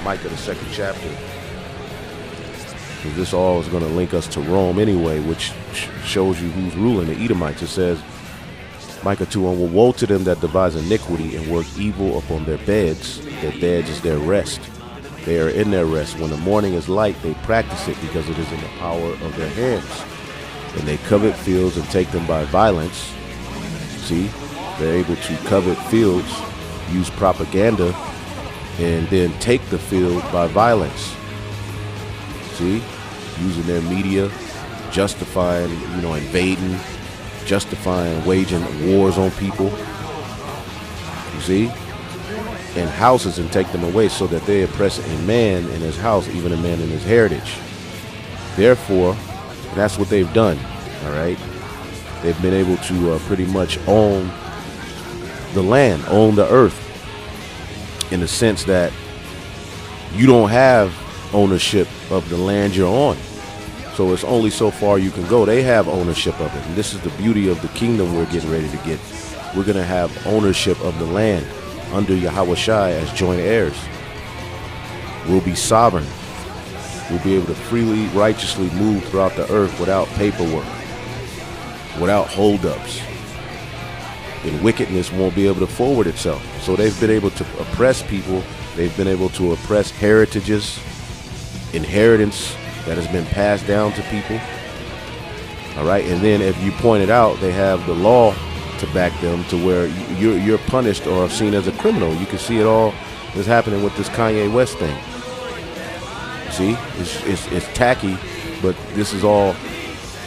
Micah, the 2nd chapter. This all is going to link us to Rome anyway, which shows you who's ruling, the Edomites. It says, Micah 2:1, woe to them that devise iniquity and work evil upon their beds. Their beds is their rest. They are in their rest. When the morning is light, they practice it because it is in the power of their hands. And they covet fields and take them by violence. See, they're able to covet fields, use propaganda, and then take the field by violence. See, using their media, justifying, invading, justifying waging wars on people. You see? And houses, and take them away, so that they oppress a man in his house, even a man in his heritage. Therefore, that's what they've done. All right, they've been able to pretty much own the land, own the earth, in the sense that you don't have ownership of the land you're on. So it's only so far you can go. They have ownership of it, and this is the beauty of the kingdom we're getting ready to get. We're gonna have ownership of the land under Yahawashi as joint heirs. We'll be sovereign. We'll be able to freely, righteously move throughout the earth without paperwork, without holdups. And wickedness won't be able to forward itself. So they've been able to oppress people. They've been able to oppress heritages, inheritance that has been passed down to people. All right, and then if you pointed out, they have the law to back them, to where you're punished or seen as a criminal. You can see it all is happening with this Kanye West thing. See, it's tacky, but this is all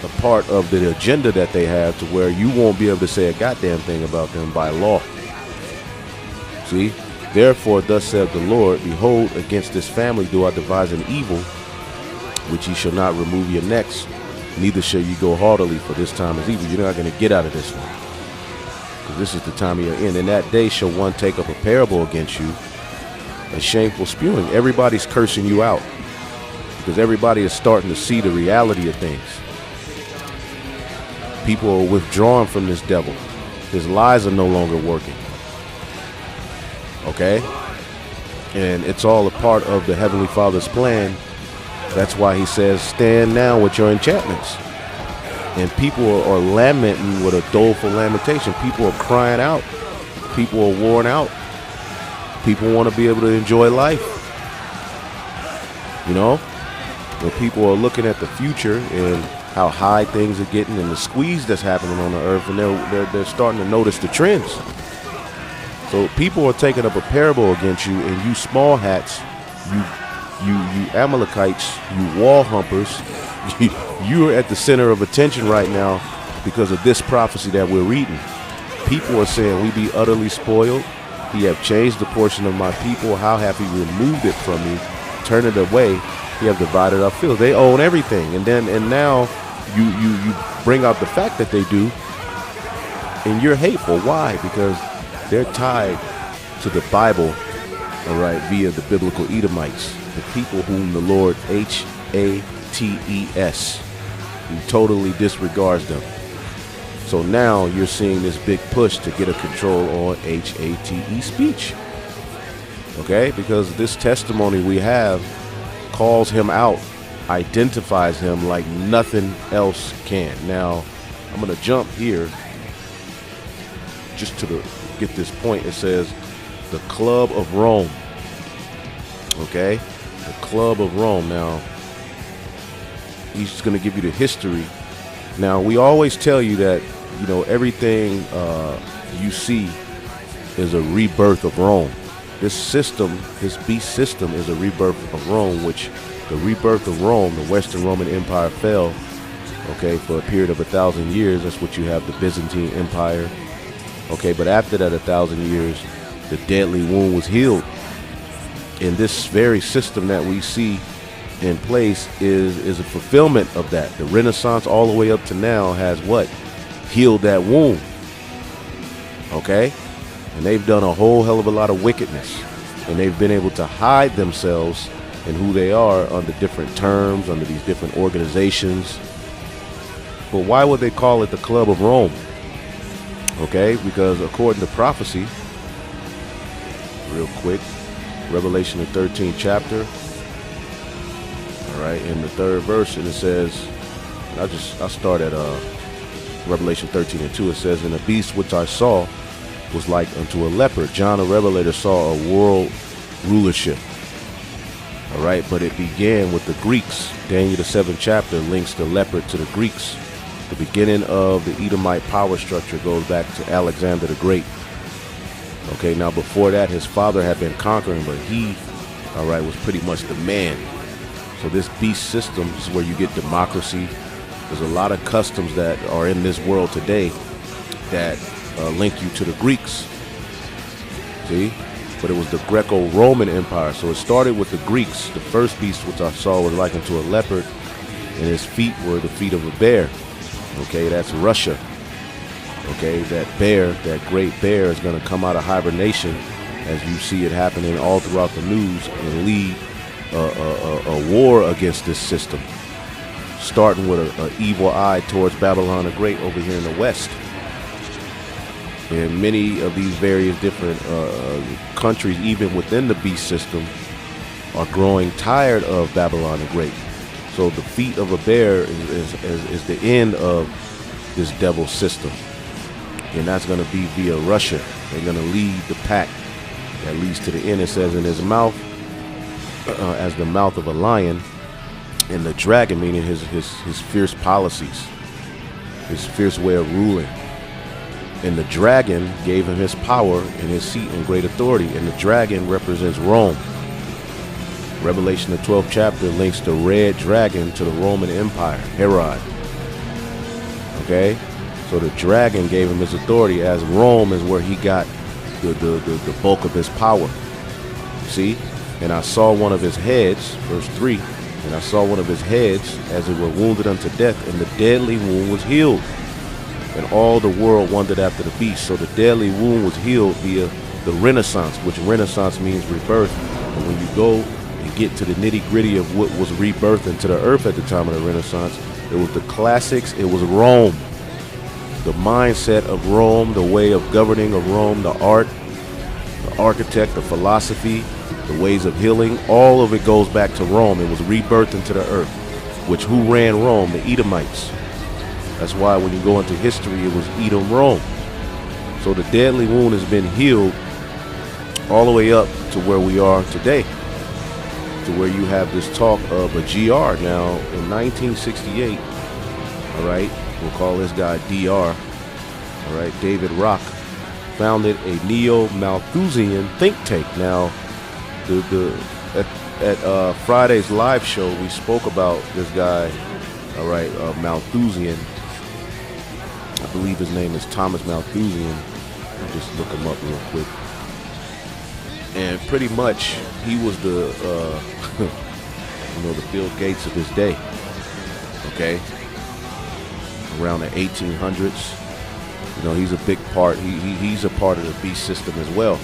a part of the agenda that they have, to where you won't be able to say a goddamn thing about them by law. See, therefore thus saith the Lord, behold, against this family do I devise an evil, which ye shall not remove your necks, neither shall you go haughtily, for this time is evil. You're not going to get out of this one, because this is the time of your end. In that day shall one take up a parable against you, a shameful spewing. Everybody's cursing you out, because everybody is starting to see the reality of things. People are withdrawn from this devil. His lies are no longer working. Okay? And it's all a part of the Heavenly Father's plan. That's why he says, stand now with your enchantments. And people are lamenting with a doleful lamentation. People are crying out. People are worn out. People want to be able to enjoy life. When people are looking at the future and how high things are getting and the squeeze that's happening on the earth, and they're starting to notice the trends. So people are taking up a parable against you, and you small hats, you Amalekites, you wall humpers, you're at the center of attention right now because of this prophecy that we're reading. People are saying, we be utterly spoiled. He have changed the portion of my people. How have he removed it from me? Turn it away. He have divided our field. They own everything. And now you bring out the fact that they do, and you're hateful. Why? Because they're tied to the Bible, all right, via the biblical Edomites, the people whom the Lord hates. He totally disregards them. So now you're seeing this big push to get a control on HATE speech. Okay? Because this testimony we have calls him out, identifies him like nothing else can. Now, I'm going to jump here just to get this point. It says the Club of Rome. Okay? The Club of Rome. Now, he's just going to give you the history. Now, we always tell you that, everything you see is a rebirth of Rome. This system, this beast system, is a rebirth of Rome, which the rebirth of Rome, the Western Roman Empire fell, okay, for a period of 1,000 years. That's what you have, the Byzantine Empire. Okay, but after that 1,000 years, the deadly wound was healed. And this very system that we see in place is a fulfillment of that. The Renaissance all the way up to now has what? Healed that wound. Okay? And they've done a whole hell of a lot of wickedness. And they've been able to hide themselves and who they are under different terms, under these different organizations. But why would they call it the Club of Rome? Okay? Because according to prophecy, real quick, Revelation, the 13th chapter, all right, in the 3rd verse, and it says, I'll start at Revelation 13:2. It says, and the beast which I saw was like unto a leopard. John the Revelator saw a world rulership. All right, but it began with the Greeks. Daniel, the 7th chapter, links the leopard to the Greeks. The beginning of the Edomite power structure goes back to Alexander the Great. Okay, now before that, his father had been conquering, but he, all right, was pretty much the man. So this beast system is where you get democracy. There's a lot of customs that are in this world today that link you to the Greeks. See? But it was the Greco-Roman Empire. So it started with the Greeks. The first beast which I saw was likened to a leopard, and his feet were the feet of a bear. Okay, that's Russia. Okay, that bear, that great bear, is going to come out of hibernation, as you see it happening all throughout the news, and lead a war against this system, starting with an evil eye towards Babylon the Great over here in the West. And many of these various different countries, even within the beast system, are growing tired of Babylon the Great. So the feet of a bear is the end of this devil system. And that's going to be via Russia. They're going to lead the pack that leads to the end. It says in his mouth, as the mouth of a lion, and the dragon, meaning his fierce policies, his fierce way of ruling. And the dragon gave him his power and his seat and great authority. And the dragon represents Rome. Revelation, the 12th chapter, links the red dragon to the Roman Empire, Herod. Okay? So the dragon gave him his authority, as Rome is where he got the bulk of his power. See? And I saw one of his heads, verse 3, and I saw one of his heads as it were wounded unto death, and the deadly wound was healed. And all the world wondered after the beast. So the deadly wound was healed via the Renaissance, which Renaissance means rebirth. And when you go and get to the nitty-gritty of what was rebirthed into the earth at the time of the Renaissance, it was the classics, it was Rome. The mindset of Rome, the way of governing of Rome, the art, the architect, the philosophy, the ways of healing, all of it goes back to Rome. It was rebirthed into the earth, which who ran Rome? The Edomites. That's why when you go into history, it was Edom, Rome. So the deadly wound has been healed all the way up to where we are today, to where you have this talk of a GR. Now, in 1968, all right, we'll call this guy DR, all right, David Rock, founded a neo-Malthusian think tank. Now, at Friday's live show, we spoke about this guy, all right, Malthusian. I believe his name is Thomas Malthusian. I'll just look him up real quick. And pretty much, he was the, the Bill Gates of his day. Okay, around the 1800s. He's a big part. He's a part of the beast system as well.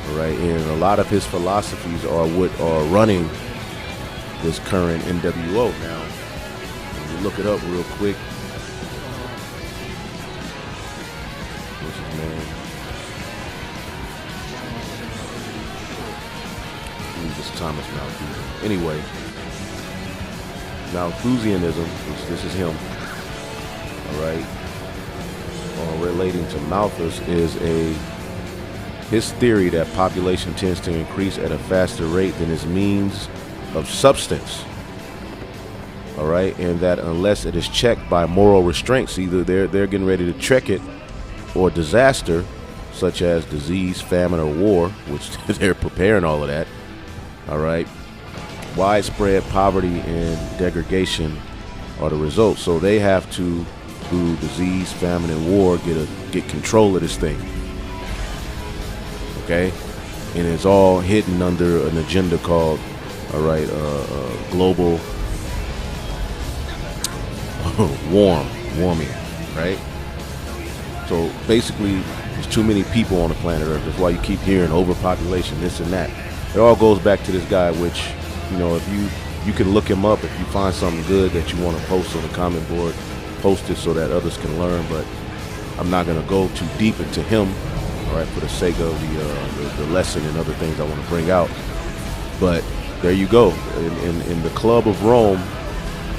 All right, and a lot of his philosophies are what are running this current NWO. Now, if you look it up real quick. Thomas Malthusian. Anyway, Malthusianism, which this is him, all right, relating to Malthus, is his theory that population tends to increase at a faster rate than its means of substance, all right, and that unless it is checked by moral restraints, either they're getting ready to check it, or disaster, such as disease, famine, or war, which they're preparing all of that. All right, widespread poverty and degradation are the results. So they have to, through disease, famine, and war, get control of this thing. Okay, and it's all hidden under an agenda called, all right, global warming, right? So basically, there's too many people on the planet Earth. That's why you keep hearing overpopulation, this and that. It all goes back to this guy, which, if you can look him up. If you find something good that you want to post on the comment board, post it so that others can learn. But I'm not going to go too deep into him, all right, for the sake of the lesson and other things I want to bring out. But there you go. In the Club of Rome,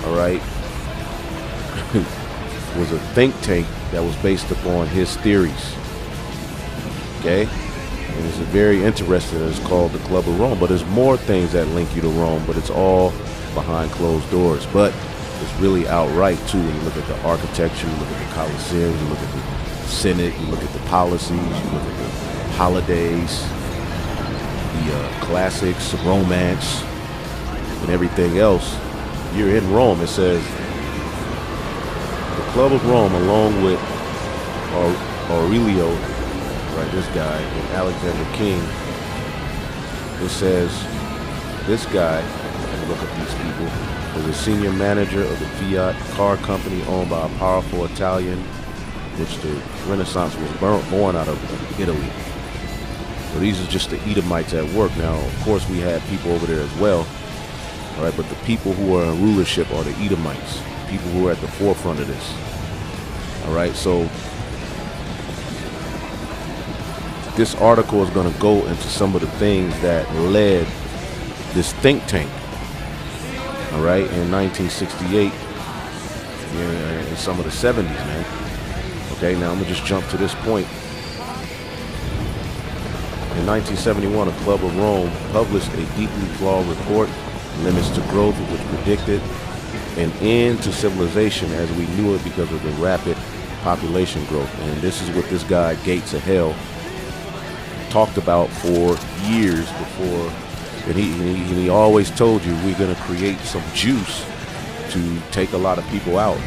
all right, was a think tank that was based upon his theories. Okay? And it's very interesting. It's called the Club of Rome. But there's more things that link you to Rome, but it's all behind closed doors. But it's really outright, too, when you look at the architecture, you look at the Colosseum, you look at the Senate, you look at the policies, you look at the holidays, the classics, romance, and everything else. You're in Rome. It says the Club of Rome, along with Aurelio, right, this guy, and Alexander King. It says this guy, and look at these people, was a senior manager of the Fiat car company owned by a powerful Italian, which the Renaissance was born out of Italy. So these are just the Edomites at work. Now, of course, we had people over there as well. All right, but the people who are in rulership are the Edomites, people who are at the forefront of this. All right, so this article is going to go into some of the things that led this think tank. All right, in 1968, in some of the 70s, man. Okay, now I'm going to just jump to this point. In 1971, a Club of Rome published a deeply flawed report, Limits to Growth, which predicted an end to civilization as we knew it because of the rapid population growth. And this is what this guy, Gates of Hell, talked about for years before. And he always told you we're going to create some juice to take a lot of people out.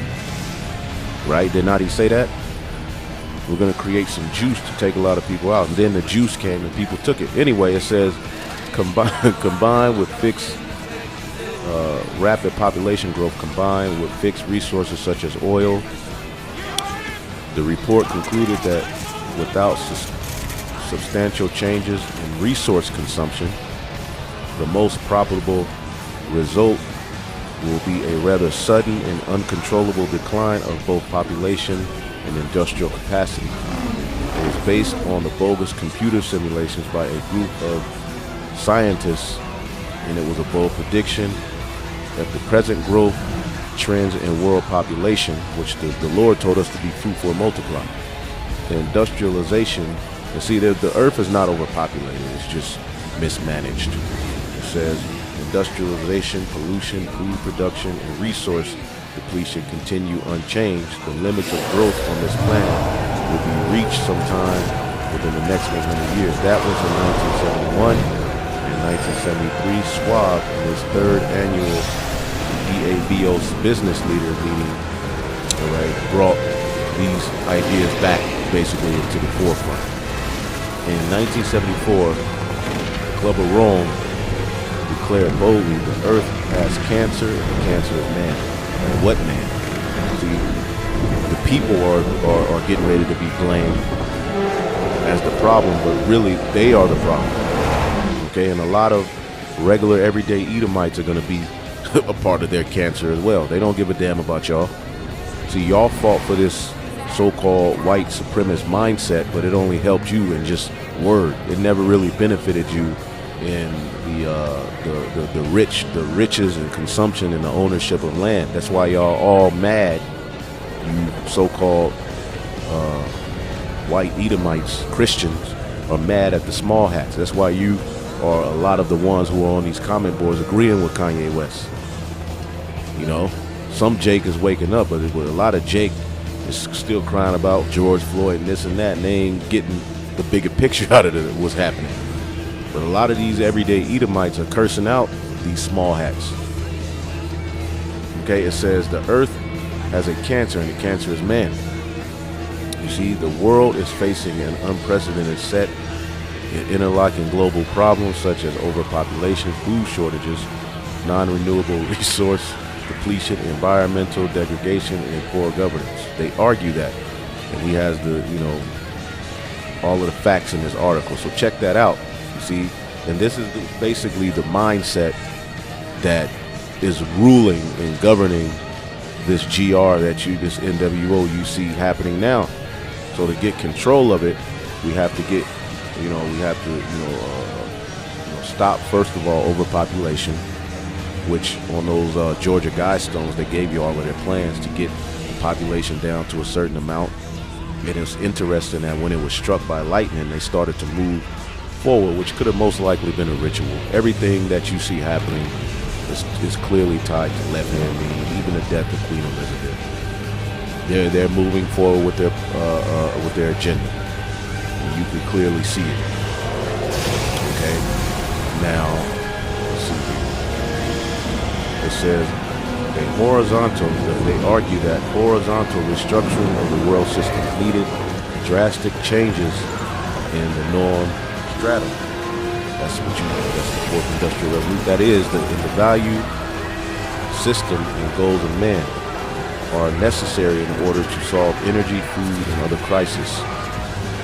Right? Did not he say that? We're going to create some juice to take a lot of people out. And then the juice came and people took it. Anyway, it says combined with fixed rapid population growth, combined with fixed resources such as oil, the report concluded that without substantial changes in resource consumption, the most probable result will be a rather sudden and uncontrollable decline of both population and industrial capacity. It was based on the bogus computer simulations by a group of scientists, and it was a bold prediction that the present growth trends in world population, which the Lord told us to be fruitful and multiply. The industrialization, and see, the earth is not overpopulated, it's just mismanaged. It says industrialization, pollution, food production, and resource depletion continue unchanged. The limits of growth on this planet will be reached sometime within the next 100 years. That was in 1971. In 1973, Schwab, in his third annual EABO's business leader meeting, brought these ideas back basically into the forefront. In 1974, the Club of Rome declared boldly the earth has cancer and the cancer is man. And what man? See, the people are getting ready to be blamed as the problem, but really they are the problem. Okay, and a lot of regular everyday Edomites are going to be a part of their cancer as well. They don't give a damn about y'all. See, y'all fought for this so-called white supremacist mindset, but it only helped you in just word. It never really benefited you in the riches and consumption and the ownership of land. That's why y'all all mad, you so-called white Edomites, Christians, are mad at the small hats. That's why you are a lot of the ones who are on these comment boards agreeing with Kanye West. You know, some Jake is waking up, but a lot of Jake is still crying about George Floyd and this and that, and they ain't getting the bigger picture out of what's happening. But a lot of these everyday Edomites are cursing out these small hats. Okay, it says the earth has a cancer and the cancer is man. You see, the world is facing an unprecedented set in interlocking global problems such as overpopulation, food shortages, non-renewable resource depletion, environmental degradation, and poor governance. They argue that, and he has all of the facts in this article. So check that out. You see, and this is basically the mindset that is ruling and governing this GR this NWO you see happening now. So to get control of it, we have to get, stop, first of all, overpopulation, which on those Georgia Guidestones, they gave you all of their plans to get the population down to a certain amount. And it's interesting that when it was struck by lightning, they started to move forward, which could have most likely been a ritual. Everything that you see happening is clearly tied to left-hand meaning, even the death of Queen Elizabeth. They're moving forward with their agenda. And you can clearly see it. Okay. Now, let's see here. It says they argue that horizontal restructuring of the world system needed drastic changes in the norm stratum. That's the fourth industrial revolution. That is, in the value system and goals of man are necessary in order to solve energy, food, and other crises.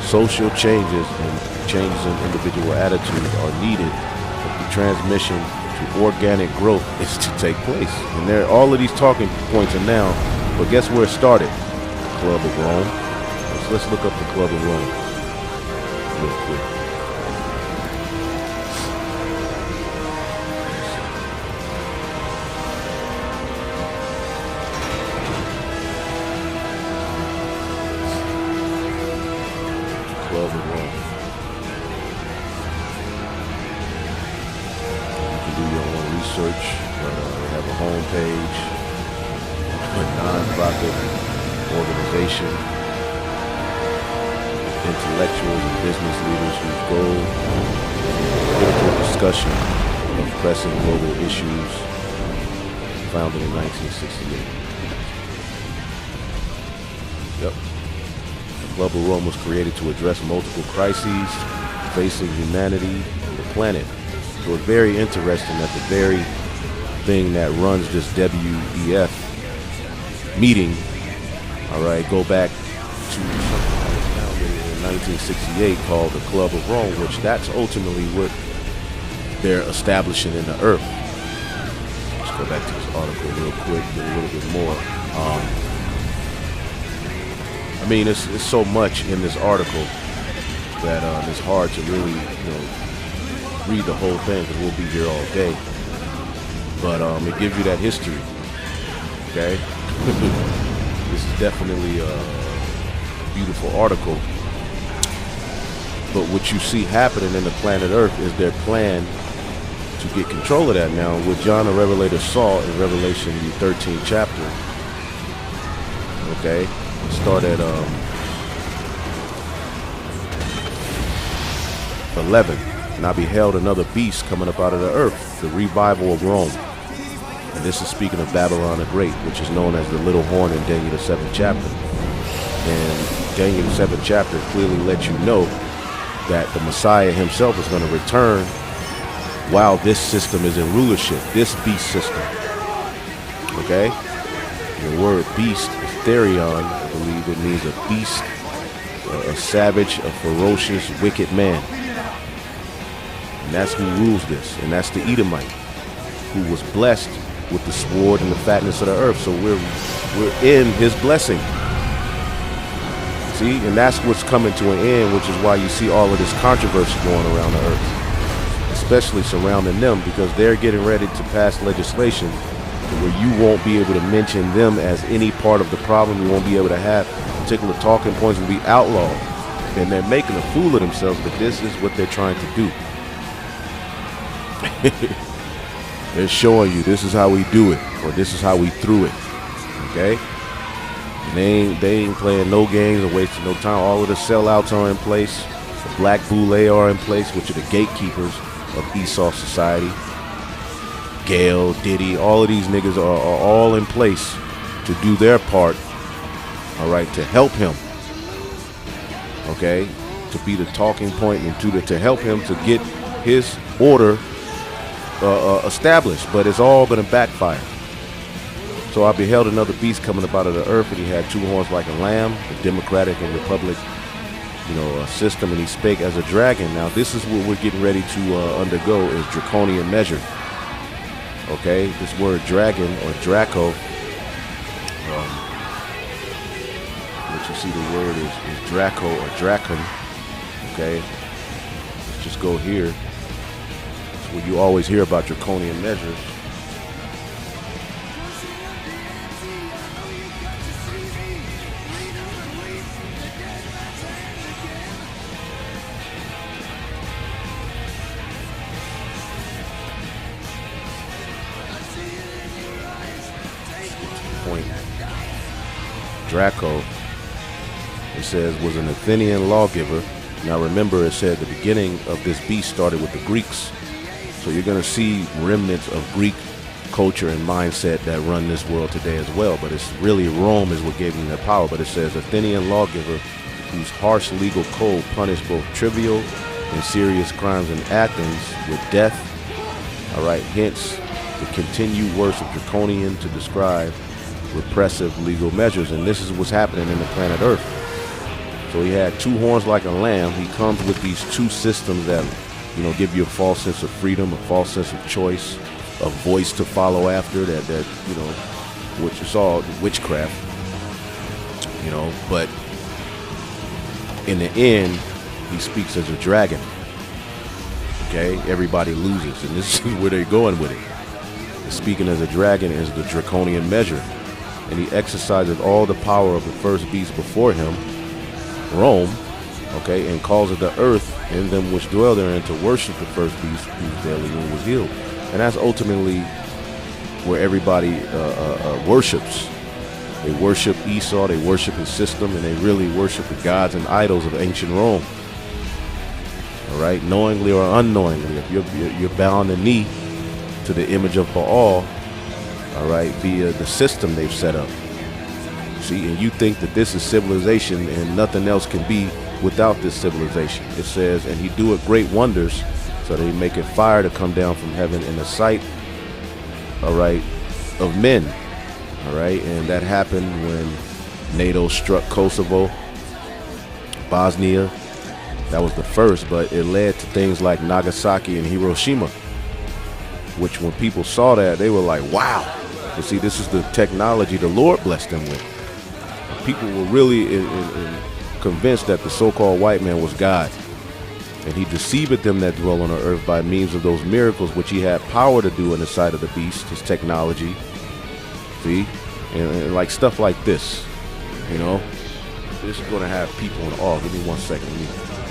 Social changes and changes in individual attitudes are needed if the transmission to organic growth is to take place. And all of these talking points are now, but guess where it started? Club of Rome. Let's look up the Club of Rome real quick. Club of Rome. You can do your own research. They have a homepage, a non-profit organization, intellectuals and business leaders whose goal is critical discussion of pressing global issues, founded in 1968. Yep. The Club of Rome was created to address multiple crises facing humanity and the planet. So it's very interesting that the very thing that runs this WEF meeting, all right, go back to something that was founded in 1968 called the Club of Rome, which that's ultimately what they're establishing in the earth. Let's go back to this article real quick, get a little bit more. I mean, it's so much in this article that it's hard to really, read the whole thing because we'll be here all day. But it gives you that history, okay? This is definitely a beautiful article. But what you see happening in the planet Earth is their plan to get control of that now. What John the Revelator saw in Revelation the 13th chapter, okay? Start at 11. And I beheld another beast coming up out of the earth, the revival of Rome. And this is speaking of Babylon the Great, which is known as the little horn in Daniel the 7th chapter. And Daniel the 7th chapter clearly lets you know that the Messiah himself is going to return while this system is in rulership, this beast system. Okay? The word beast is therion. I believe it means a beast, a savage, a ferocious, wicked man. And that's who rules this. And that's the Edomite, who was blessed with the sword and the fatness of the earth. So we're in his blessing. See? And that's what's coming to an end, which is why you see all of this controversy going around the earth, especially surrounding them, because they're getting ready to pass legislation where you won't be able to mention them as any part of the problem. You won't be able to have particular talking points, will be outlawed. And they're making a fool of themselves, but this is what they're trying to do. They're showing you this is how we do it, or this is how we threw it. Okay? And they ain't playing no games and wasting no time. All of the sellouts are in place. The Black Boule are in place, which are the gatekeepers of Esau society. Gail, Diddy, all of these niggas are all in place to do their part, all right, to help him, okay, to be the talking point and to help him to get his order established. But it's all going to backfire. So I beheld another beast coming up out of the earth, and he had two horns like a lamb, the democratic and republic, system, and he spake as a dragon. Now this is what we're getting ready to undergo, is draconian measure. Okay, this word dragon or Draco, which you see the word is Draco or Dracon. Okay, let's just go here. It's what you always hear about draconian measures. Draco, it says, was an Athenian lawgiver. Now remember, it said the beginning of this beast started with the Greeks. So you're going to see remnants of Greek culture and mindset that run this world today as well. But it's really Rome is what gave them their power. But it says Athenian lawgiver whose harsh legal code punished both trivial and serious crimes in Athens with death. All right, hence the continued worse of draconian to describe repressive legal measures. And this is what's happening in the planet Earth. So he had two horns like a lamb. He comes with these two systems that, you know, give you a false sense of freedom, a false sense of choice, a voice to follow after that you know, which is all witchcraft, you know. But in the end, he speaks as a dragon. Okay, everybody loses, and this is where they're going with it. Speaking as a dragon is the draconian measure, and he exercises all the power of the first beast before him, Rome, okay, and causes the earth and them which dwell therein to worship the first beast whose daily wound was healed. And that's ultimately where everybody worships. They worship Esau, they worship his system, and they really worship the gods and idols of ancient Rome. All right, knowingly or unknowingly, if you're bound the knee to the image of Baal, all right, via the system they've set up. See, and you think that this is civilization and nothing else can be without this civilization. It says, and he doeth great wonders, so that he maketh fire to come down from heaven in the sight, all right, of men. All right, and that happened when NATO struck Kosovo, Bosnia. That was the first, but it led to things like Nagasaki and Hiroshima, which when people saw that, they were like, wow. You see, this is the technology the Lord blessed them with. People were really convinced that the so-called white man was God. And he deceived them that dwell on the earth by means of those miracles which he had power to do in the sight of the beast, his technology. See? And like stuff like this, you know? This is going to have people in awe. Give me 1 second. Let me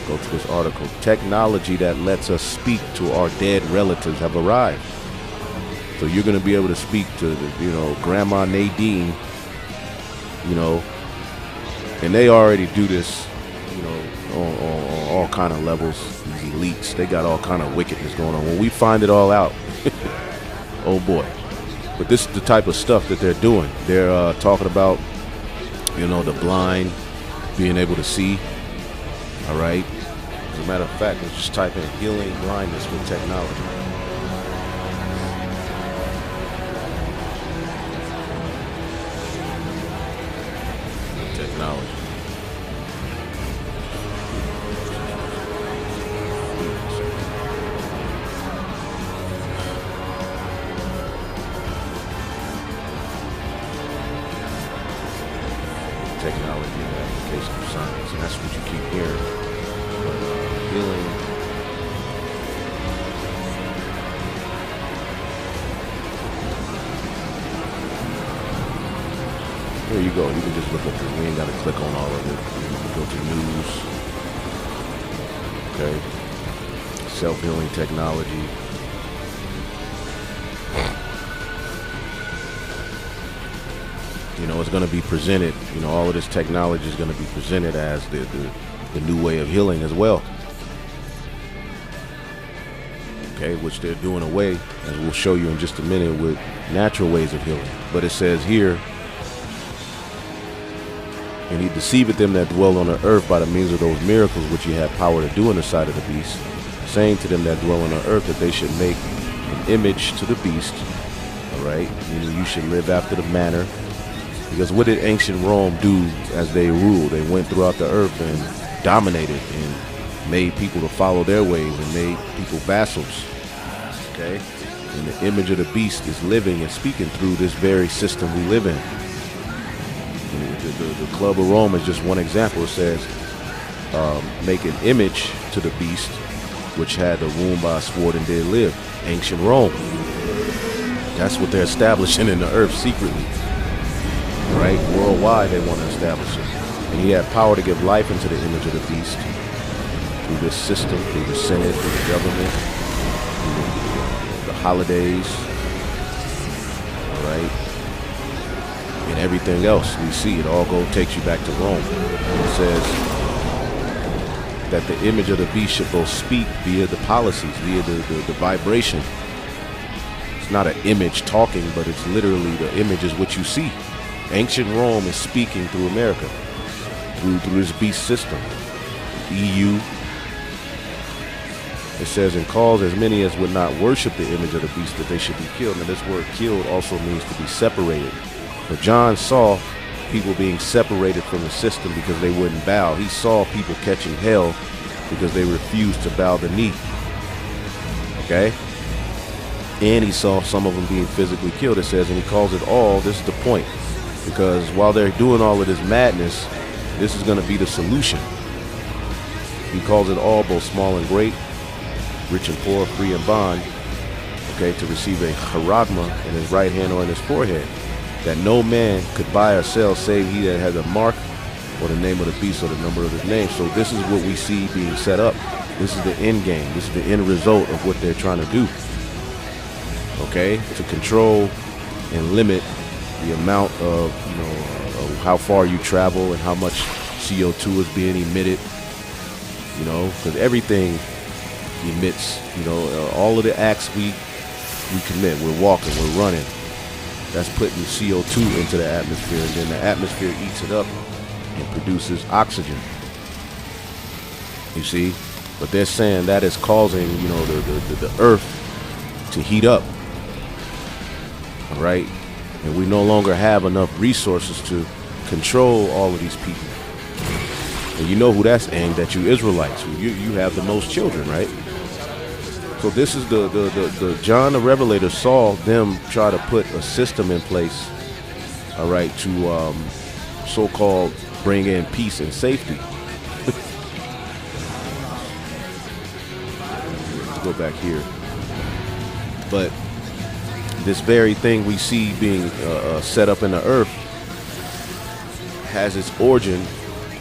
go to this article. Technology that lets us speak to our dead relatives have arrived. So you're going to be able to speak to, you know, Grandma Nadine, you know, and they already do this, you know, on all kind of levels. These elites, they got all kind of wickedness going on. When we find it all out, oh boy. But this is the type of stuff that they're doing. They're talking about, you know, the blind being able to see. All right. As a matter of fact, let's just type in healing blindness with technology. Technology. Technology and application of science, and that's what you keep hearing. Healing. There you go. You can just look up this. We ain't got to click on all of it. You can go to news. Okay. Self-healing technology. You know, it's going to be presented, you know, all of this technology is going to be presented as the new way of healing as well. Okay, which they're doing away, as we'll show you in just a minute, with natural ways of healing. But it says here, and he deceiveth them that dwell on the earth by the means of those miracles which he had power to do in the sight of the beast, saying to them that dwell on the earth that they should make an image to the beast. All right, meaning you should live after the manner. Because what did ancient Rome do as they ruled? They went throughout the earth and dominated and made people to follow their ways and made people vassals. Okay? And the image of the beast is living and speaking through this very system we live in. The Club of Rome is just one example. It says, make an image to the beast which had the wound by a sword and did live. Ancient Rome. That's what they're establishing in the earth secretly. Right? Worldwide they want to establish it. And he had power to give life into the image of the beast through this system, through the Senate, through the government, through the holidays. All right? And everything else we see, it all takes you back to Rome. It says that the image of the beast should both speak via the policies, via the vibration. It's not an image talking, but it's literally the image is what you see. Ancient Rome is speaking through America, through this beast system. EU. It says, and calls as many as would not worship the image of the beast that they should be killed. Now this word killed also means to be separated. But John saw people being separated from the system because they wouldn't bow. He saw people catching hell because they refused to bow the knee. Okay? And he saw some of them being physically killed. It says, and he calls it all, this is the point, because while they're doing all of this madness, this is going to be the solution. He calls it all, both small and great, rich and poor, free and bond, okay, to receive a charagma in his right hand or in his forehead, that no man could buy or sell save he that has a mark or the name of the beast or the number of his name. So this is what we see being set up. This is the end game. This is the end result of what they're trying to do. Okay, to control and limit the amount of, of how far you travel and how much CO2 is being emitted. Because everything emits. All of the acts we commit. We're walking. We're running. That's putting CO2 into the atmosphere, and then the atmosphere eats it up and produces oxygen. You see? But they're saying that is causing, the earth to heat up. All right? And we no longer have enough resources to control all of these people. And you know who that's aimed at, you Israelites. You have the most children, right? So this is the John the Revelator saw them try to put a system in place, all right, to so-called bring in peace and safety. Let's go back here. But this very thing we see being set up in the earth has its origin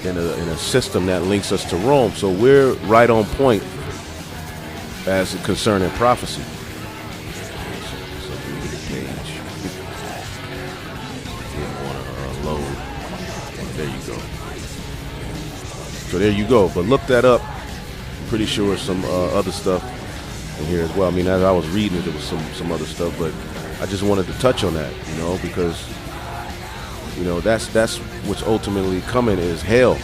in a system that links us to Rome. So we're right on point as concerning prophecy. So read the page. Didn't want to load. There you go. So there you go. But look that up. I'm pretty sure some other stuff in here as well. I mean, as I was reading it, there was some other stuff, but I just wanted to touch on that, because that's what's ultimately coming is hell.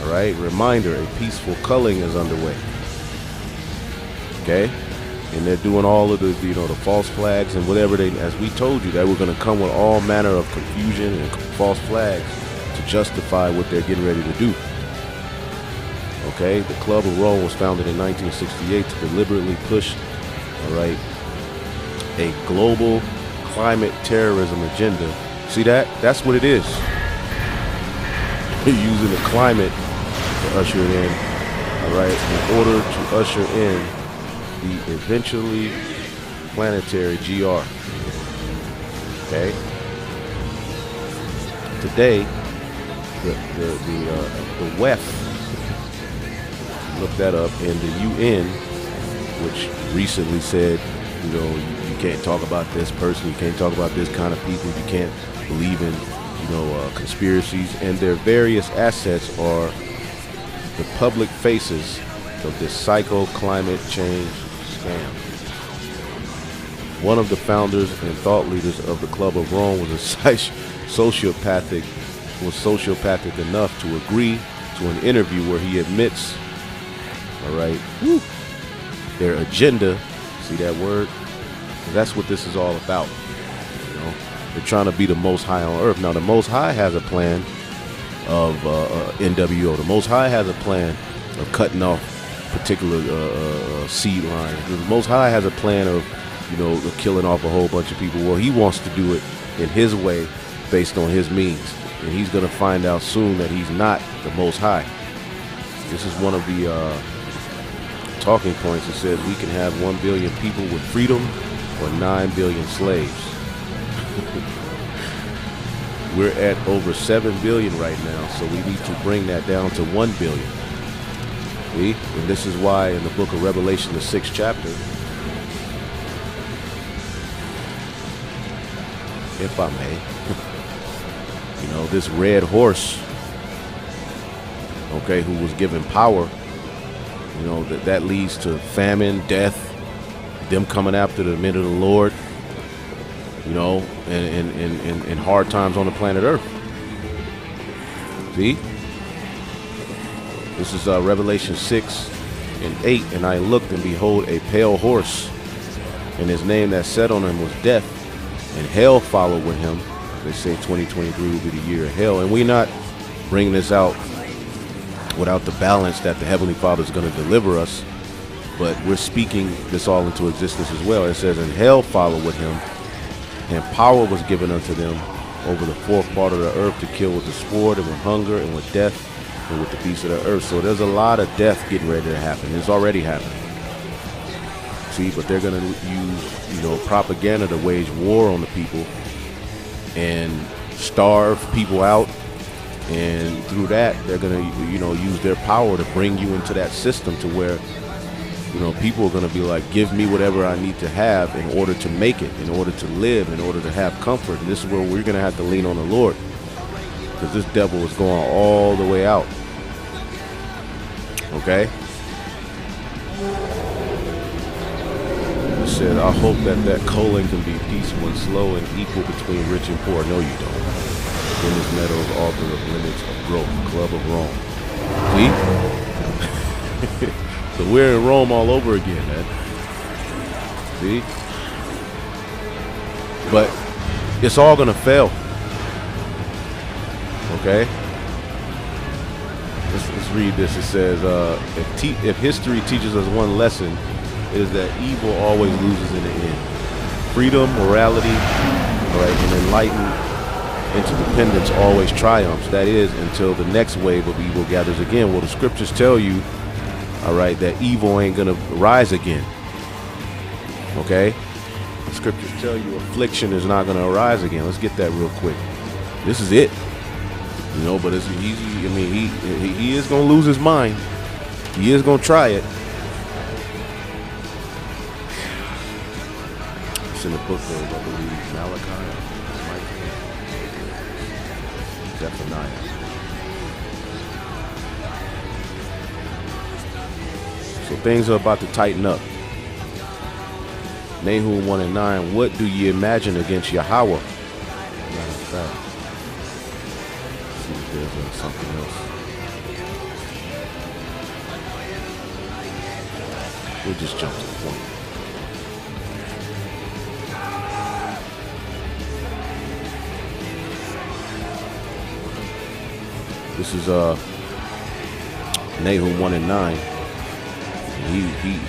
All right. Reminder: a peaceful culling is underway. Okay, and they're doing all of the the false flags and whatever as we told you, they were going to come with all manner of confusion and false flags to justify what they're getting ready to do. Okay, the Club of Rome was founded in 1968 to deliberately push, all right, a global climate terrorism agenda. See that? That's what it is. They're using the climate to usher it in, all right, in order to usher in the eventually planetary GR. Okay. Today, the WEF, look that up, and the UN, which recently said, you can't talk about this person, you can't talk about this kind of people, you can't believe in, conspiracies, and their various assets are the public faces of this psycho-climate change scam. One of the founders and thought leaders of the Club of Rome was sociopathic enough to agree to an interview where he admits, all right, their agenda. See that word? That's what this is all about. They're trying to be the Most High on earth. Now, the Most High has a plan of NWO. The Most High has a plan of cutting off particular seed lines. The Most High has a plan of, killing off a whole bunch of people. Well, he wants to do it in his way, based on his means, and he's going to find out soon that he's not the Most High. This is one of the talking points. It says we can have 1 billion people with freedom or 9 billion slaves. We're at over 7 billion right now, so we need to bring that down to 1 billion. See? And this is why in the book of Revelation, the 6th chapter, if I may. You know, this red horse, okay, who was given power, you know, that leads to famine, death, them coming after the men of the Lord, you know, and hard times on the planet Earth. See? This is Revelation 6:8. And I looked, and behold, a pale horse, and his name that sat on him was Death, and hell followed with him. They say 2023 will be the year of hell. And we're not bringing this out without the balance that the Heavenly Father is going to deliver us, but we're speaking this all into existence as well. It says, and hell followed with him, and power was given unto them over the fourth part of the earth to kill with the sword, and with hunger, and with death, and with the beasts of the earth. So there's a lot of death getting ready to happen. It's already happening. See, but they're going to use, you know, propaganda to wage war on the people and starve people out. And through that, they're going to, you know, use their power to bring you into that system to where, you know, people are going to be like, give me whatever I need to have in order to make it, in order to live, in order to have comfort. And this is where we're going to have to lean on the Lord, because this devil is going all the way out. Okay? It said, I hope that colon can be peaceful and slow and equal between rich and poor. No, you don't. Dennis Meadows, author of Limits of Growth, Club of Rome. See? So we're in Rome all over again, man. See? But it's all going to fail. Okay? Let's read this. It says, if history teaches us one lesson, it is that evil always loses in the end. Freedom, morality, right, and enlightened interdependence always triumphs. That is, until the next wave of evil gathers again. Well, the scriptures tell you, all right, that evil ain't going to rise again. Okay? The scriptures tell you affliction is not going to arise again. Let's get that real quick. This is it. You know, but it's easy. I mean, he is going to lose his mind. He is going to try it. It's in the book of, I believe, Malachi, Zephaniah. So things are about to tighten up. Nahum 1:9. What do ye imagine against Yahweh? Matter of fact, let's see if there's something else. We'll just jump to the point. This is Nahum 1:9.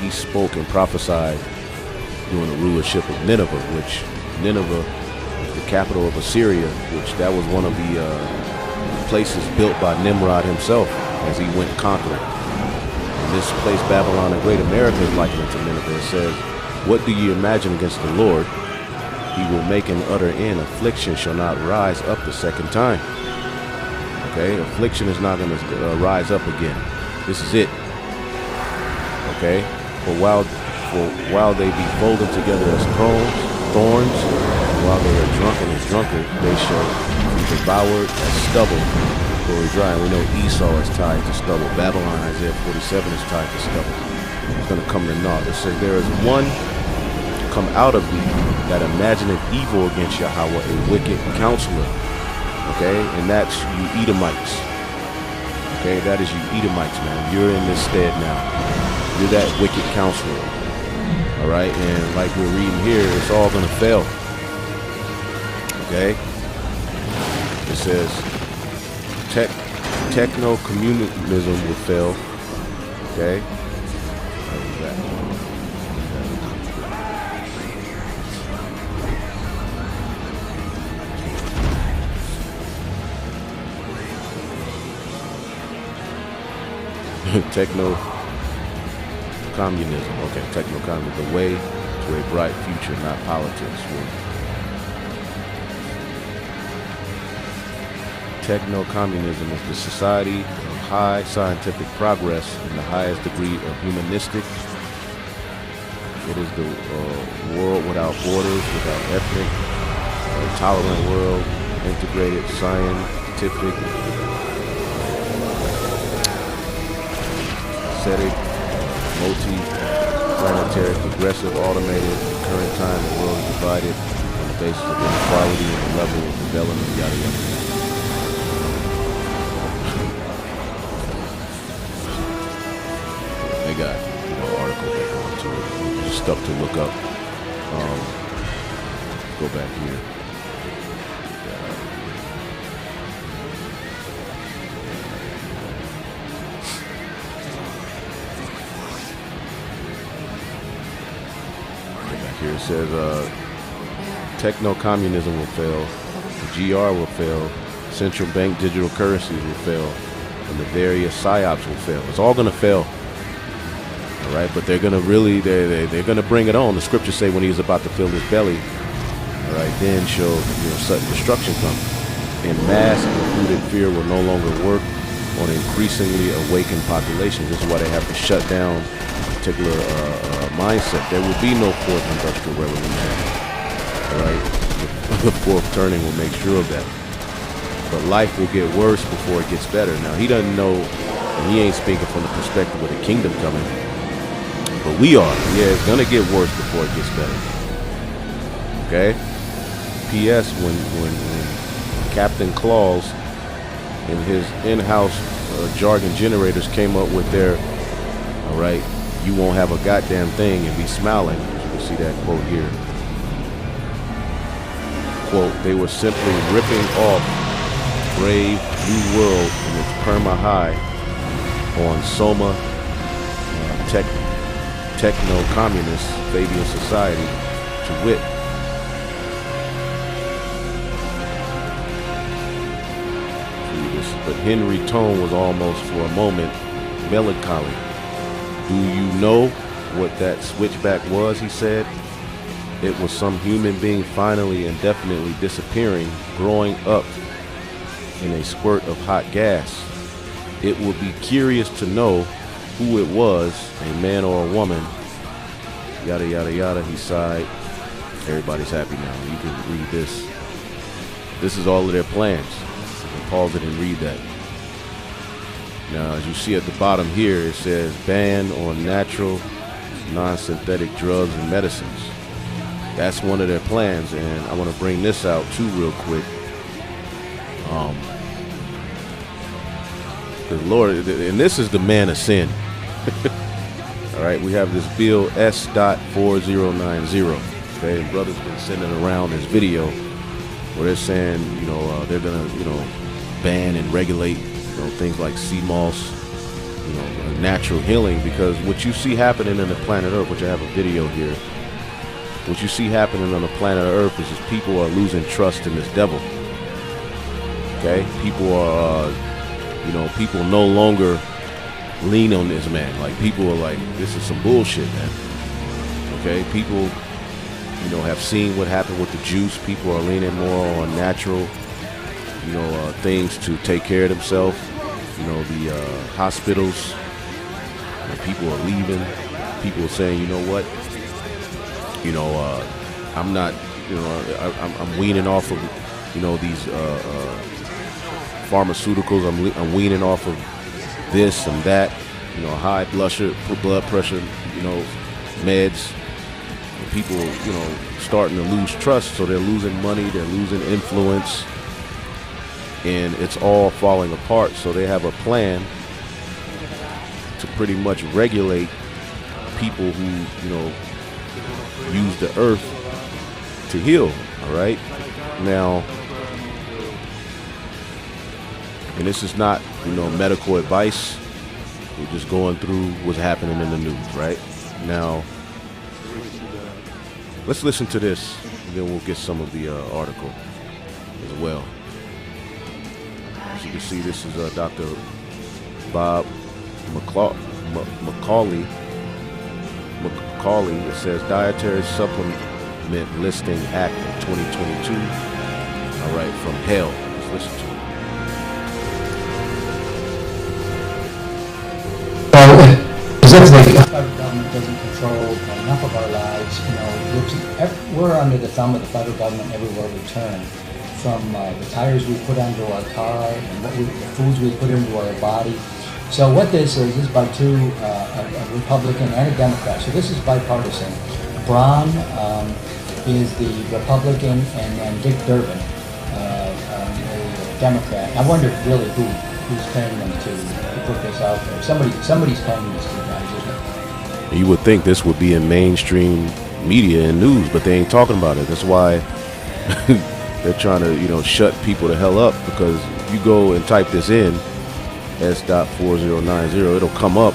He spoke and prophesied during the rulership of Nineveh, which Nineveh is the capital of Assyria, which that was one of the places built by Nimrod himself as he went conquering. And this place, Babylon the Great, America, is likened to Nineveh. It says, what do you imagine against the Lord? He will make an utter end. Affliction shall not rise up the second time. Okay, affliction is not going to rise up again. This is it. Okay, for while they be folded together as thorns, and while they are drunken as drunkard, they shall be devoured as stubble. Glory dry. And we know Esau is tied to stubble. Babylon, Isaiah 47, is tied to stubble. It's going to come to naught. It says, there is one come out of thee that imagineth evil against Yahweh, a wicked counselor. Okay, and that's you Edomites. Okay, that is you Edomites, man. You're in this stead now. You're that wicked counselor. All right, and like we're reading here, it's all going to fail. Okay, it says techno-communism will fail. Okay, where was that? Techno-communism. Okay, techno-communism. The way to a bright future, not politics. Techno-communism is the society of high scientific progress in the highest degree of humanistic. It is the world without borders, without ethnic tolerant world, integrated, scientific, aesthetic, multi-planetary, progressive, automated. Current time, the world is divided on the basis of inequality and the level of development, yada yada. They got articles that go into it, just stuff to look up. Go back here. Here it says techno-communism will fail, the GR will fail, central bank digital currencies will fail, and the various psyops will fail. It's all going to fail. All right, but they're going to really, they're going to bring it on. The scriptures say when he was about to fill his belly, all right, then shall sudden destruction come. And mass included fear will no longer work on increasingly awakened populations. This is why they have to shut down particular mindset. There will be no fourth industrial revolution. All right, the fourth turning will make sure of that. But life will get worse before it gets better. Now he doesn't know, and he ain't speaking from the perspective of the kingdom coming. But we are. Yeah, it's gonna get worse before it gets better. Okay. P.S. When Captain Claus and his in-house jargon generators came up with their, all right, you won't have a goddamn thing and be smiling. You can see that quote here. Quote, they were simply ripping off Brave New World and its perma-high on Soma techno-communist Fabian society to wit. But Henry Tone was almost for a moment melancholy. Do you know what that switchback was, he said. It was some human being finally and definitely disappearing, growing up in a squirt of hot gas. It would be curious to know who it was, a man or a woman. Yada, yada, yada, he sighed. Everybody's happy now. You can read this. This is all of their plans. You can pause it and read that. Now, as you see at the bottom here, it says ban on natural, non-synthetic drugs and medicines. That's one of their plans, and I want to bring this out too real quick. The Lord, and this is the man of sin. All right, we have this bill S.4090. Okay, and brother's been sending around this video where they're saying, they're gonna, ban and regulate, things like sea moss, natural healing, because what you see happening in the planet Earth, which I have a video here, what you see happening on the planet Earth is just people are losing trust in this devil. Okay, people are, people no longer lean on this man. Like, people are like, this is some bullshit, man. Okay, people, have seen what happened with the juice. People are leaning more on natural, things to take care of themselves. The hospitals, people are leaving. People are saying, you know what? I'm not, I'm weaning off of, these pharmaceuticals. I'm weaning off of this and that, high blood pressure, meds. And people, starting to lose trust, so they're losing money, they're losing influence, and it's all falling apart. So they have a plan to pretty much regulate people who, use the earth to heal. All right, now, and this is not, medical advice. We're just going through what's happening in the news right now. Let's listen to this, and then we'll get some of the article as well. As you can see, this is Dr. Bob Macaulay. It says Dietary Supplement Listing Act of 2022. All right, from hell. Let's listen to it. As if the federal government doesn't control enough of our lives, we're we're under the thumb of the federal government everywhere we turn. From the tires we put onto our car and the foods we put into our body. So what this is by two, a Republican and a Democrat. So this is bipartisan. Braun is the Republican and Dick Durbin, a Democrat. I wonder really who's paying them to put this out there. Somebody's paying these two guys, isn't it? You would think this would be in mainstream media and news, but they ain't talking about it. That's why they're trying to, shut people the hell up, because you go and type this in, S.4090, it'll come up,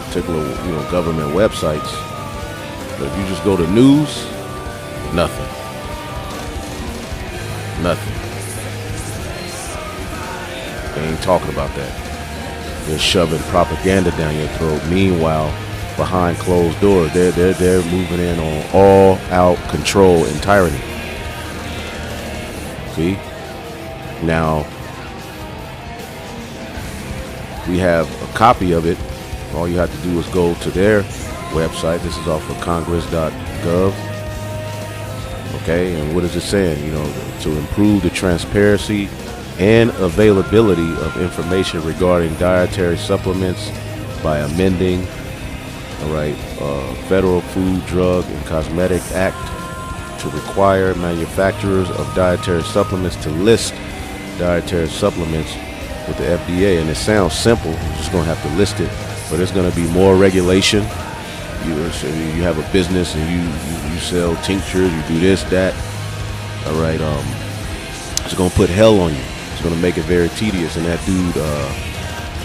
particular, government websites. But if you just go to news, nothing. Nothing. They ain't talking about that. They're shoving propaganda down your throat. Meanwhile, behind closed doors, they're moving in on all out control and tyranny. See? Now, we have a copy of it. All you have to do is go to their website. This is off of congress.gov. Okay, and what is it saying? To improve the transparency and availability of information regarding dietary supplements by amending, Federal Food, Drug, and Cosmetic Act to require manufacturers of dietary supplements to list dietary supplements with the FDA. And it sounds simple. You're just going to have to list it, but there's going to be more regulation. You have a business and you sell tinctures, you do this, that. All right, it's going to put hell on you. It's going to make it very tedious. And that dude,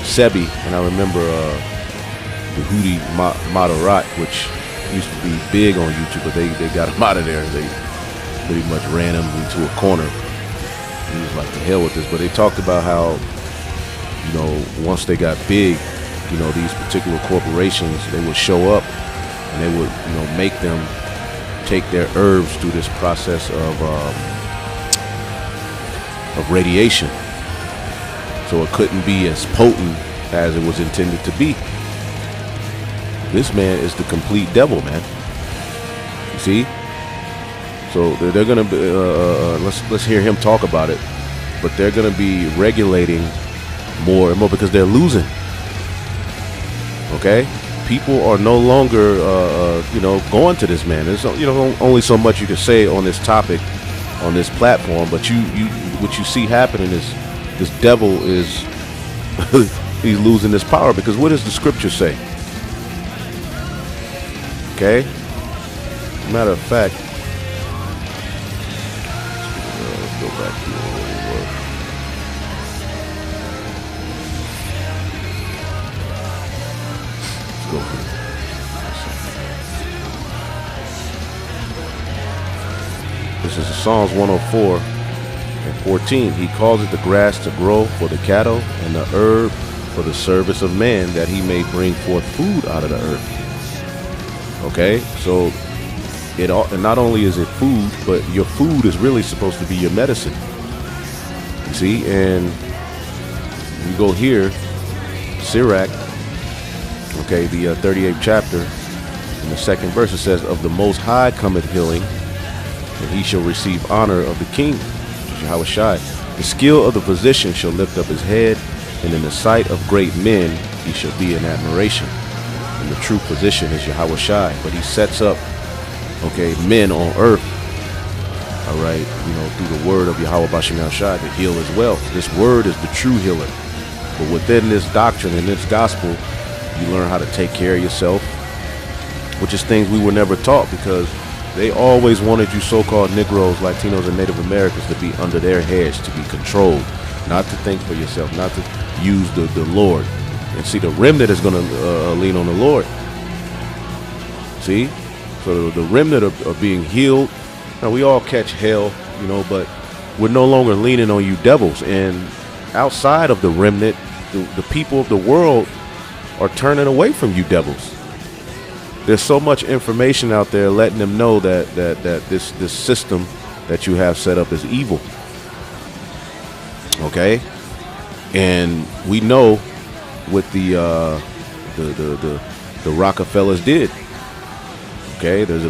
Sebi, and I remember the Houthi Moderat, which used to be big on YouTube, but they got him out of there. They pretty much ran him into a corner. He was like, the hell with this. But they talked about how, once they got big, these particular corporations, they would show up and they would, make them take their herbs through this process of radiation. So it couldn't be as potent as it was intended to be. This man is the complete devil, man. You see? So they're gonna be, let's hear him talk about it. But they're gonna be regulating more and more because they're losing. Okay, people are no longer, going to this man. There's, only so much you can say on this topic, on this platform. But what you see happening is this devil is he's losing this power, because what does the scripture say? Okay. Matter of fact, let's go back to where we were. Let's go here. This is Psalms 104 and 14. He causes the grass to grow for the cattle and the herb for the service of man, that he may bring forth food out of the earth. Okay, so not only is it food, but your food is really supposed to be your medicine. You see, and we go here, Sirach, okay, the 38th chapter, in the second verse, it says, "Of the Most High cometh healing, and he shall receive honor of the King." Yahushai. "The skill of the physician shall lift up his head, and in the sight of great men he shall be in admiration." And the true physician is Yahushai, but he sets up, men on earth, all right, through the word of Yahweh Bashem Yahushai to heal as well. This word is the true healer. But within this doctrine and this gospel, you learn how to take care of yourself, which is things we were never taught, because they always wanted you so-called Negroes, Latinos, and Native Americans to be under their heads, to be controlled, not to think for yourself, not to use the Lord. And see, the remnant is going to lean on the Lord. See? So the remnant are being healed. Now, we all catch hell, but we're no longer leaning on you devils. And outside of the remnant, the people of the world are turning away from you devils. There's so much information out there letting them know that this system that you have set up is evil. Okay? And we know what the Rockefellers did. Okay, there's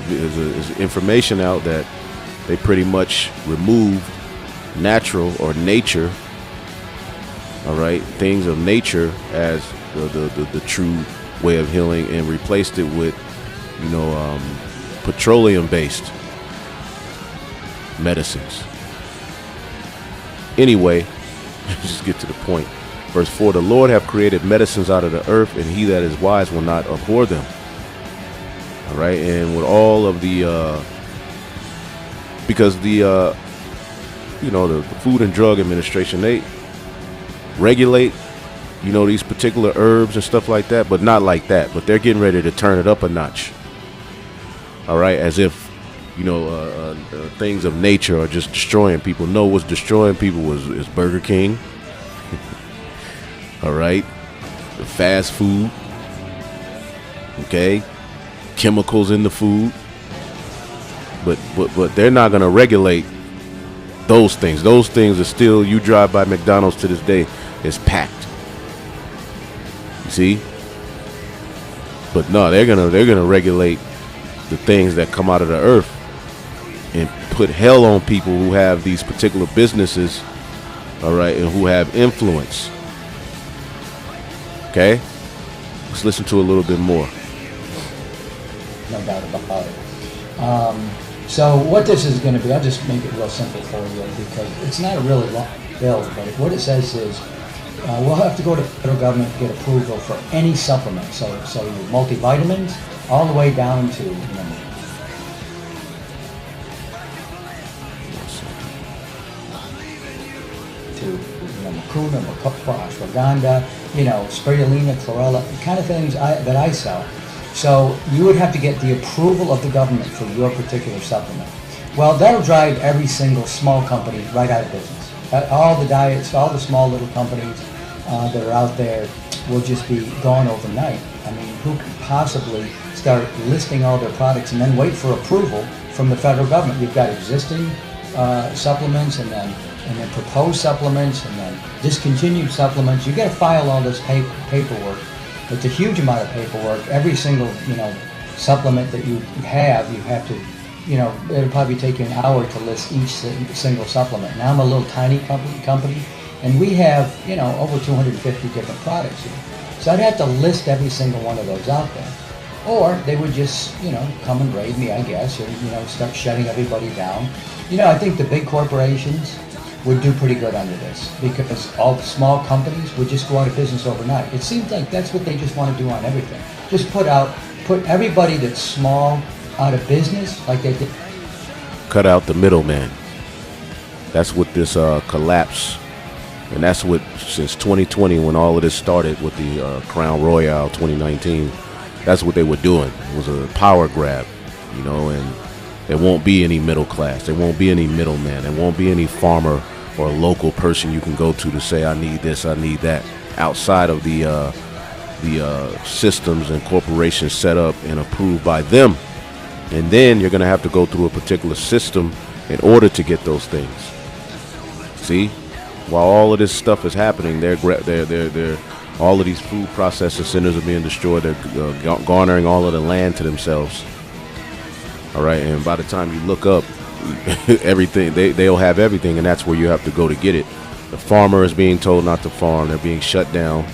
information out that they pretty much removed natural or nature, all right, things of nature as the true way of healing, and replaced it with, you know, petroleum-based medicines. Anyway, just get to the point. Verse 4, the Lord have created medicines out of the earth, and he that is wise will not abhor them. All right, and with all of the, because the, you know, the Food and Drug Administration, they regulate, you know, these particular herbs and stuff like that, but not like that. But they're getting ready to turn it up a notch. All right, as if, you know, things of nature are just destroying people. No, what's destroying people is Burger King. All right, the fast food. Okay, chemicals in the food. But they're not going to regulate those things. Those things are still, you drive by McDonald's to this day, it's packed. You see? But no, they're gonna regulate the things that come out of the earth and put hell on people who have these particular businesses, all right, and who have influence. Okay? Let's listen to a little bit more. No doubt about it. So what this is going to be, I'll just make it real simple for you because it's not a really long bill, but what it says is we'll have to go to the federal government to get approval for any supplement. So your multivitamins, all the way down to, you know, Mucuna, Mucopa, ashwagandha, you know, spirulina, chlorella, the kind of things that I sell. So you would have to get the approval of the government for your particular supplement. Well, that'll drive every single small company right out of business. All the diets, all the small little companies that are out there will just be gone overnight. I mean, who could possibly start listing all their products and then wait for approval from the federal government? You've got existing supplements and then proposed supplements and then discontinued supplements. You got to file all this paperwork. It's a huge amount of paperwork. Every single, you know, supplement that you have to, you know, it'll probably take you an hour to list each single supplement. Now I'm a little tiny company, and we have, you know, over 250 different products here. So I'd have to list every single one of those out there. Or they would just, you know, come and raid me, I guess, or, you know, start shutting everybody down. You know, I think the big corporations would do pretty good under this because all the small companies would just go out of business overnight. It seems like that's what they just want to do on everything. Just put everybody that's small out of business like they did. Cut out the middleman. That's what this collapse, and that's what since 2020 when all of this started with the Crown Royale 2019, that's what they were doing. It was a power grab, you know, and there won't be any middle class. There won't be any middleman. There won't be any farmer or local person you can go to say, I need this, I need that, outside of the systems and corporations set up and approved by them. And then you're going to have to go through a particular system in order to get those things. See? While all of this stuff is happening, they're all of these food processing centers are being destroyed. They're garnering all of the land to themselves. All right, and by the time you look up everything, they'll have everything, and that's where you have to go to get it. The farmer is being told not to farm. They're being shut down.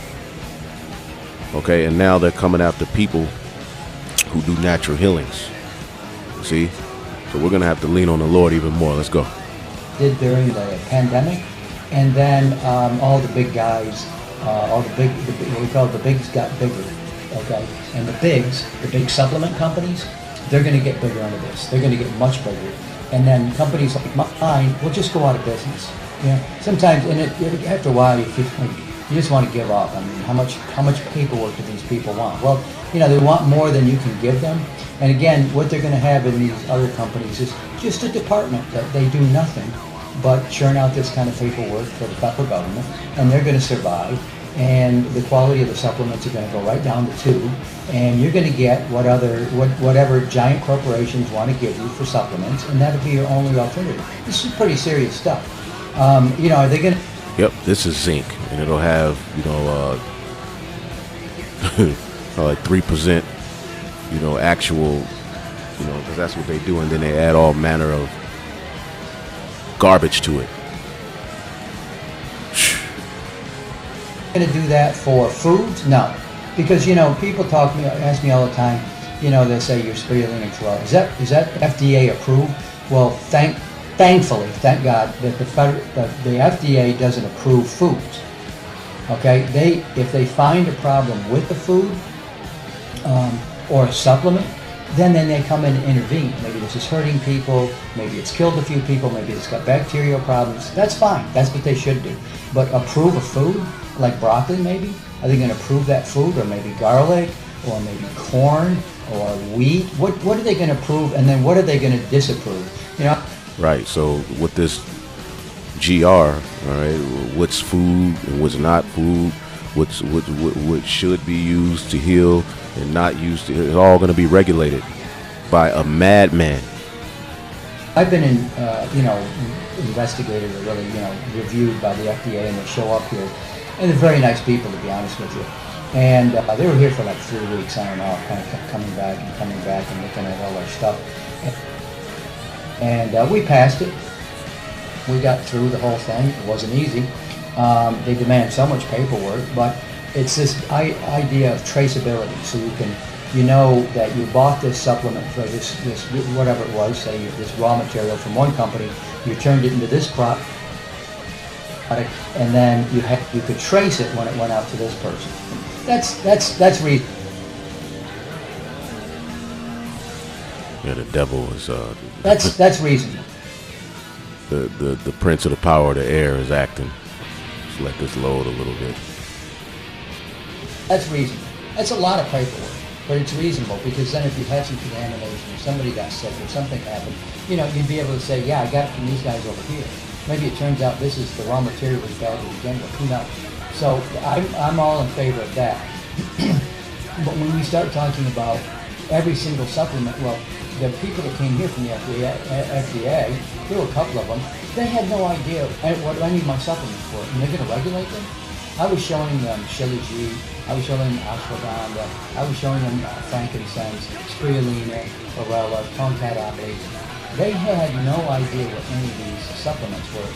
Okay, and now they're coming after people who do natural healings. See? So we're going to have to lean on the Lord even more. Let's go. Did during the pandemic, and then all the big guys, what we call the bigs got bigger, okay? And the big supplement companies, they're going to get bigger under this. They're going to get much bigger. And then companies like mine will just go out of business. You know, sometimes, and after a while, you just want to give up. I mean, how much paperwork do these people want? Well, you know, they want more than you can give them. And again, what they're going to have in these other companies is just a department that they do nothing but churn out this kind of paperwork for the federal government, and they're going to survive. And the quality of the supplements are going to go right down the tube, and you're going to get whatever giant corporations want to give you for supplements, and that'll be your only alternative. This is pretty serious stuff. You know, are they going to? Yep, this is zinc, and it'll have, you know, like 3%, you know, actual, you know, because that's what they do, and then they add all manner of garbage to it. Going to do that for foods? No, because people ask me all the time. They say you're spirulina and chlorella. Is that FDA approved? Well, thankfully, thank God that the FDA doesn't approve foods. Okay, if they find a problem with the food or a supplement, then they come in and intervene. Maybe this is hurting people. Maybe it's killed a few people. Maybe it's got bacterial problems. That's fine. That's what they should do. But approve a food like broccoli, maybe? Are they going to approve that food, or maybe garlic, or maybe corn, or wheat? What are they going to approve, and then what are they going to disapprove? Right. So with this GR, all right, what's food and what's not food, what should be used to heal and not used to, it's all going to be regulated by a madman. I've been investigated or really, reviewed by the FDA, and they show up here, and they're very nice people, to be honest with you. And they were here for like 3 weeks on and off, kind of kept coming back and looking at all our stuff. And we passed it. We got through the whole thing. It wasn't easy. They demand so much paperwork, but it's this idea of traceability. So you know that you bought this supplement for this whatever it was, say this raw material from one company, you turned it into this product, and then you could trace it when it went out to this person. That's reason. Yeah, the devil is. That's reasonable. The prince of the power of the air is acting. Just let this load a little bit. That's reasonable. That's a lot of paperwork, but it's reasonable, because then if you had some contamination, or somebody got sick, or something happened, you'd be able to say, yeah, I got it from these guys over here. Maybe it turns out this is the raw material was bad to begin with. Who knows? So I'm all in favor of that. But when we start talking about every single supplement, well, the people that came here from the FDA, there were a couple of them, they had no idea what I need my supplements for, and they're going to regulate them? I was showing them Shilajit, I was showing them ashwagandha, I was showing them frankincense, spirulina, chlorella, Tongkat oblates. They had no idea what any of these supplements were.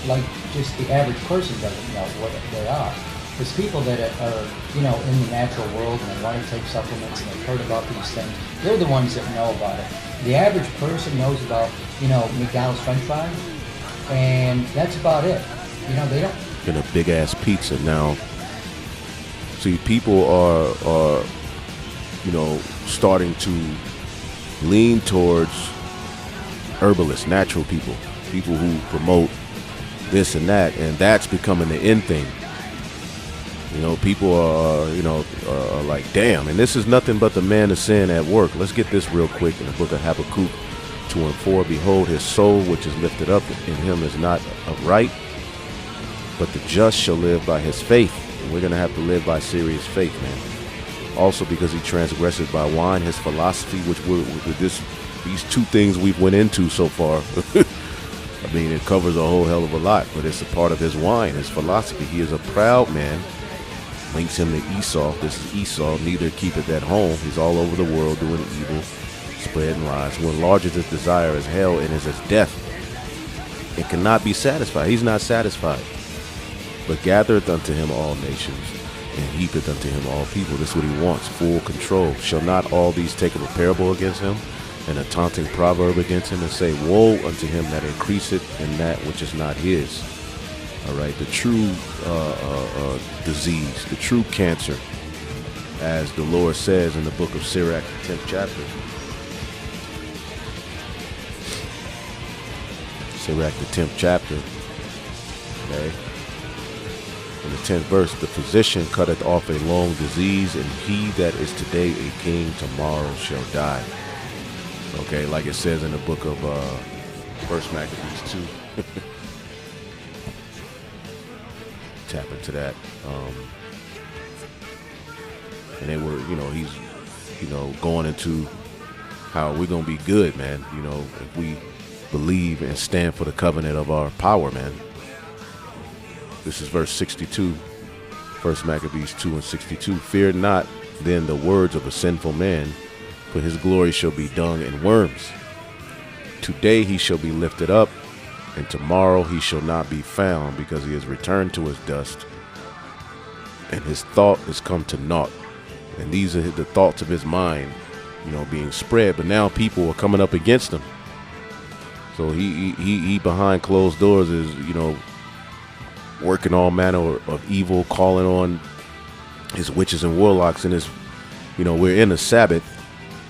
Like, just the average person doesn't know what they are. There's people that are, in the natural world, and they want to take supplements, and they've heard about these things. They're the ones that know about it. The average person knows about, McDonald's French fries, and that's about it. They don't. In a big ass pizza now. See, people are starting to lean towards herbalists, natural people who promote this and that, and that's becoming the in thing. People are like, damn, and this is nothing but the man of sin at work. Let's get this real quick in the book of Habakkuk 2:4. Behold, his soul which is lifted up in him is not upright, but the just shall live by his faith. And we're going to have to live by serious faith, man. Also, because he transgresses by wine, his philosophy, which these two things we've went into so far. I mean, it covers a whole hell of a lot, but it's a part of his wine, his philosophy. He is a proud man. Links him to Esau. This is Esau. Neither keepeth at home. He's all over the world doing evil, spreading lies. Who enlarges his desire as hell and is as death. It cannot be satisfied. He's not satisfied. But gathereth unto him all nations, and heapeth unto him all people. This is what he wants, full control. Shall not all these take up a parable against him, and a taunting proverb against him, and say, woe unto him that increaseth in that which is not his. All right, the true disease, the true cancer, as the Lord says in the book of Sirach, the 10th chapter. Sirach, the 10th chapter. Okay. In the 10th verse, the physician cutteth off a long disease, and he that is today a king tomorrow shall die. Okay, like it says in the book of 1 Maccabees 2. Tap into that. And they were, he's, going into how we're going to be good, man. If we believe and stand for the covenant of our power, man. This is verse 62, 1 Maccabees 2:62. Fear not then the words of a sinful man, for his glory shall be dung and worms. Today he shall be lifted up, and tomorrow he shall not be found, because he has returned to his dust, and his thought is come to naught. And these are the thoughts of his mind, being spread. But now people are coming up against him. So he behind closed doors is, working all manner of evil, calling on his witches and warlocks. And we're in the Sabbath,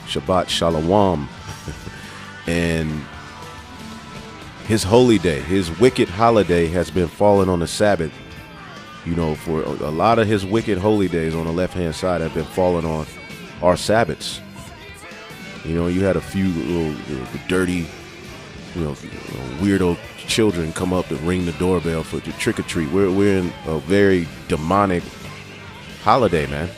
Shabbat Shalom, and his holy day, his wicked holiday has been falling on the Sabbath. For a lot of his wicked holy days on the left-hand side have been falling on our Sabbaths. You had a few little dirty, weirdo children come up to ring the doorbell for the trick-or-treat. We're in a very demonic holiday, man.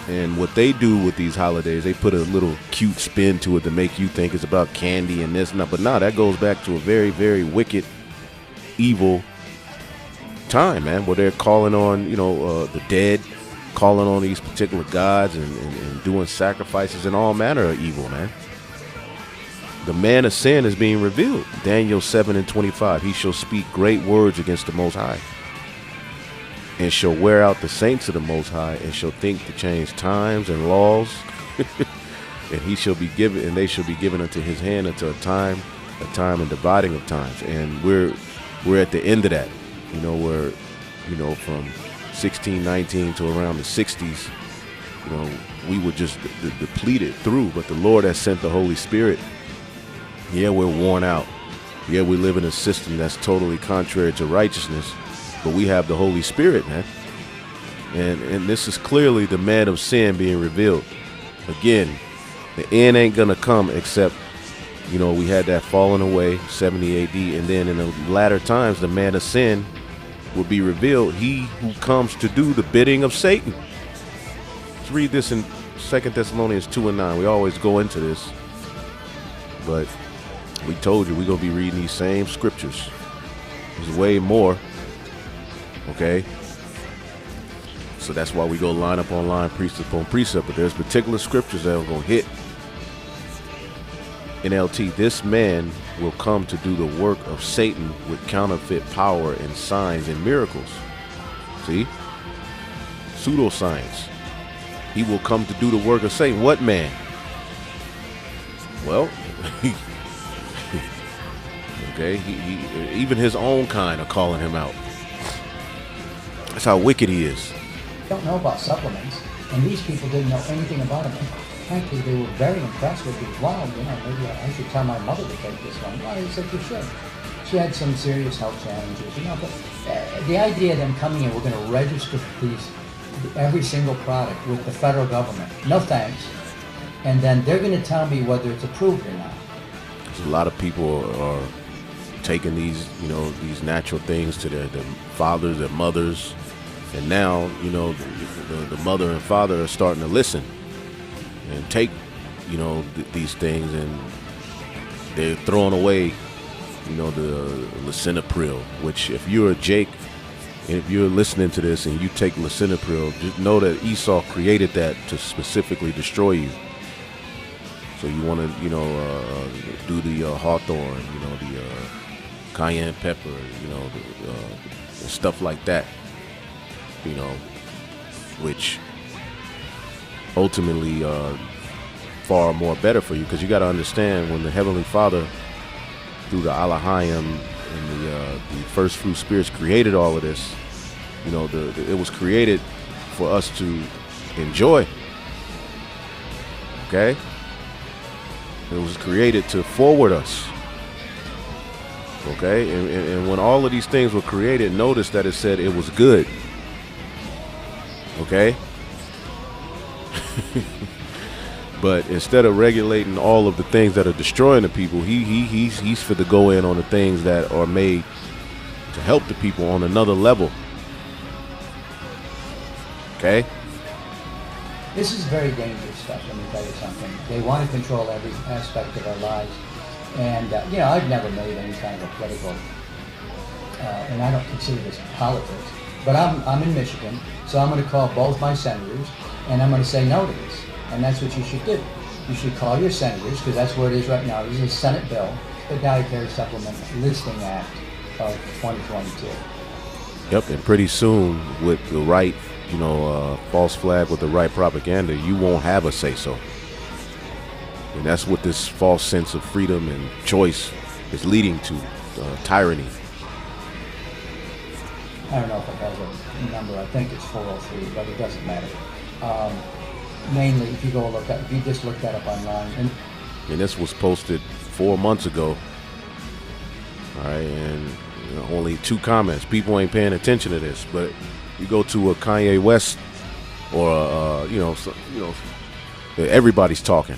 And what they do with these holidays, they put a little cute spin to it to make you think it's about candy and this and that. But no, that goes back to a very, very wicked, evil time, man, where they're calling on, the dead, calling on these particular gods and doing sacrifices and all manner of evil, man. The man of sin is being revealed. Daniel 7:25. He shall speak great words against the Most High, and shall wear out the saints of the Most High, and shall think to change times and laws. And he shall be given, and they shall be given unto his hand until a time and dividing of times. And we're at the end of that. Where, from 1619 to around the 60s, we were just depleted through. But the Lord has sent the Holy Spirit. Yeah, we're worn out. Yeah, we live in a system that's totally contrary to righteousness. But we have the Holy Spirit, man. And this is clearly the man of sin being revealed. Again, the end ain't going to come except, we had that falling away, 70 AD. And then in the latter times, the man of sin will be revealed. He who comes to do the bidding of Satan. Let's read this in 2 Thessalonians 2:9. We always go into this. But we told you we're going to be reading these same scriptures. There's way more. Okay, so that's why we go line up on line, precept upon precept. But there's particular scriptures that are going to hit. NLT, this man will come to do the work of Satan with counterfeit power and signs and miracles. See? Pseudoscience. He will come to do the work of Satan. What man? Well, okay, he even his own kind are calling him out. That's how wicked he is. Don't know about supplements, and these people didn't know anything about them. Frankly, they were very impressed with it. Wow, maybe I should tell my mother to take this one. Well, he said you should. She had some serious health challenges, but the idea of them coming in, we're going to register every single product with the federal government. No thanks. And then they're going to tell me whether it's approved or not. A lot of people are taking these, these natural things to their fathers, their mothers, and now, the mother and father are starting to listen and take, these things, and they're throwing away, the lisinopril, which if you're a Jake, and if you're listening to this and you take lisinopril, just know that Esau created that to specifically destroy you. So you want to, do the hawthorn, the cayenne pepper, stuff like that, which ultimately far more better for you, because you got to understand, when the Heavenly Father, through the Alahayim and the first fruit spirits, created all of this, it was created for us to enjoy. Okay? It was created to forward us. Okay? And when all of these things were created, notice that it said it was good. Okay? But instead of regulating all of the things that are destroying the people, he's for to go in on the things that are made to help the people on another level. Okay? This is very dangerous stuff, let me tell you something. They want to control every aspect of our lives. And, I've never made any kind of a political, and I don't consider this politics, but I'm in Michigan, so I'm going to call both my senators, and I'm going to say no to this. And that's what you should do. You should call your senators, because that's where it is right now. This is a Senate bill, the Dietary Supplement Listing Act. of 2022. Yep, and pretty soon with the right, false flag with the right propaganda, you won't have a say-so. And that's what this false sense of freedom and choice is leading to, tyranny. I don't know if it has a number. I think it's 403, but it doesn't matter. Mainly, if you just look that up online. And this was posted 4 months ago. All right, and only 2 comments. People ain't paying attention to this, but you go to a Kanye West or everybody's talking,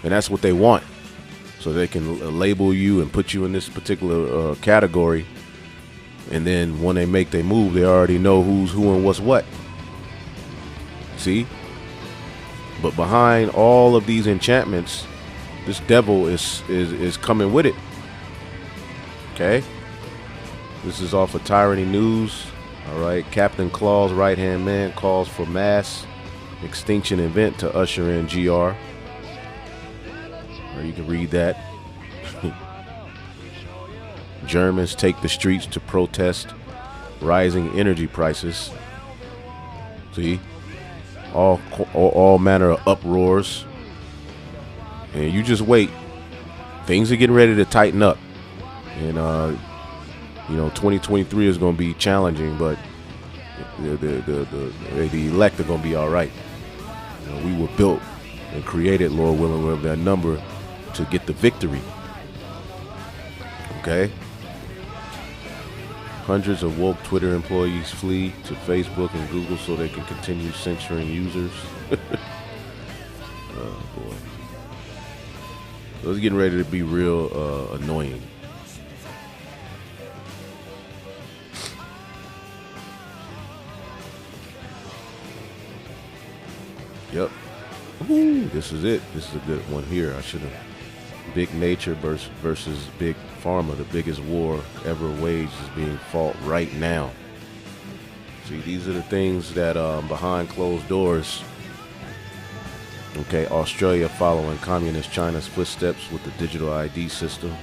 and that's what they want, so they can label you and put you in this particular category. And then when they make their move, they already know who's who and what's what. See? But behind all of these enchantments, this devil is coming with it. Okay? This is off of Tyranny News. All right. Captain Claw's right-hand man calls for mass extinction event to usher in GR. Or you can read that. Germans take the streets to protest rising energy prices. See? All manner of uproars. And you just wait. Things are getting ready to tighten up. And 2023 is going to be challenging, but the elect are going to be all right. We were built and created, Lord willing, with that number to get the victory. Okay? Hundreds of woke Twitter employees flee to Facebook and Google so they can continue censoring users. Oh boy. So it's getting ready to be real annoying. Yep. Ooh, this is it. This is a good one here. I should have. Big nature versus big pharma. The biggest war ever waged is being fought right now. See, these are the things that behind closed doors. Okay, Australia following communist China's footsteps with the digital ID system.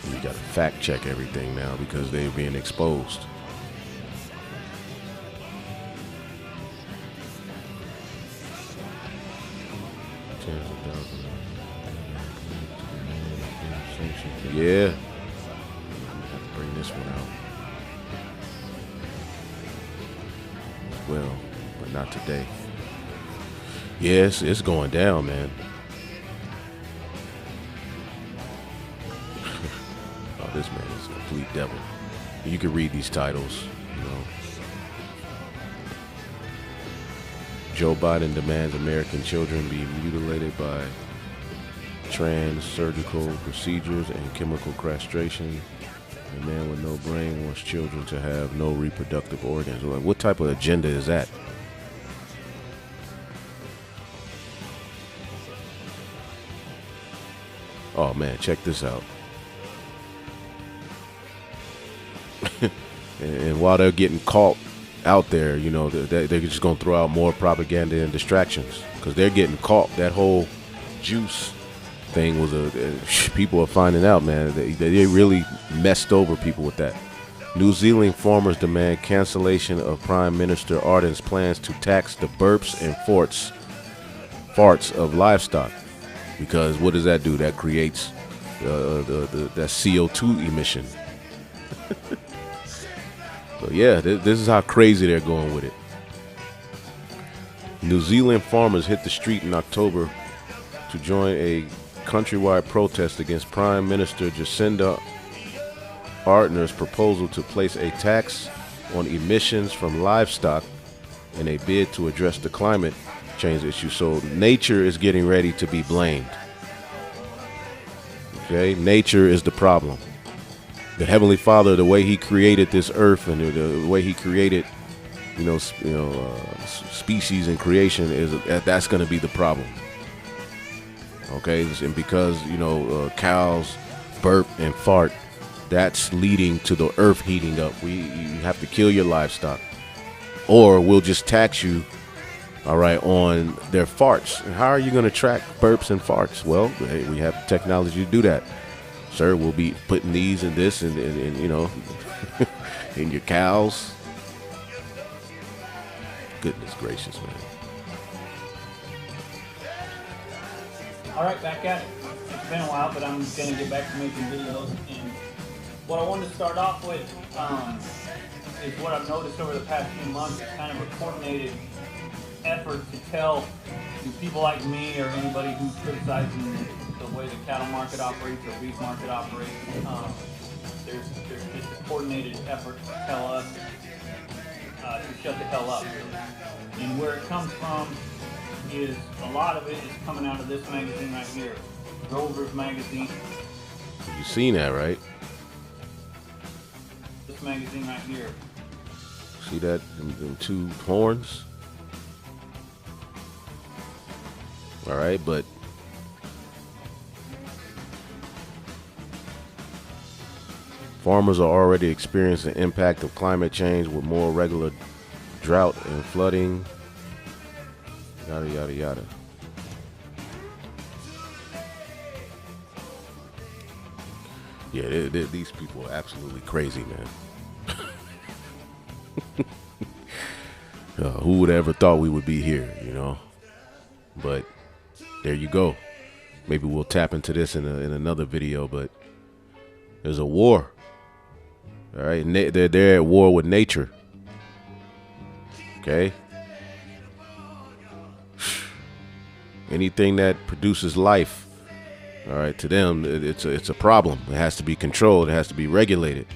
You got to fact check everything now because they're being exposed. Yeah. I'm gonna have to bring this one out. Well, but not today. Yes, it's going down, man. Oh, this man is a complete devil. You can read these titles, Joe Biden demands American children be mutilated by trans surgical procedures and chemical castration. A man with no brain wants children to have no reproductive organs. Like, what type of agenda is that? Oh man, check this out. And while they're getting caught out there, they're just going to throw out more propaganda and distractions because they're getting caught. That whole juice thing was people are finding out, man. They really messed over people with that. New Zealand farmers demand cancellation of Prime Minister Ardern's plans to tax the burps and farts of livestock, because what does that do? That creates that CO2 emission. So yeah, this is how crazy they're going with it. New Zealand farmers hit the street in October to join a countrywide protest against Prime Minister Jacinda Ardern's proposal to place a tax on emissions from livestock in a bid to address the climate change issue. So nature is getting ready to be blamed. Okay, nature is the problem. The Heavenly Father, the way He created this earth and the way He created, species and creation, that's going to be the problem. Okay, and because cows burp and fart, that's leading to the earth heating up. You have to kill your livestock, or we'll just tax you all right, on their farts. And how are you going to track burps and farts? Well, hey, we have technology to do that. Sir, we'll be putting these and this and you know, in your cows. Goodness gracious, man. All right, back at it. It's been a while, but I'm going to get back to making videos. And what I wanted to start off with is what I've noticed over the past few months. It's kind of a coordinated effort to tell people like me or anybody who's criticizing the way the cattle market operates or beef market operates. There's just a coordinated effort to tell us to shut the hell up. And where it comes from is a lot of it is coming out of this magazine right here, Rover's magazine. You seen that, right? This magazine right here. See that? Them two horns? All right, but farmers are already experiencing the impact of climate change with more regular drought and flooding. Yada, yada, yada. Yeah, these people are absolutely crazy, man. Who would have ever thought we would be here, you know? But there you go. Maybe we'll tap into this in another video, but there's a war. All right, they're at war with nature. Okay? Anything that produces life, all right, to them, it's a problem. It has to be controlled. It has to be regulated.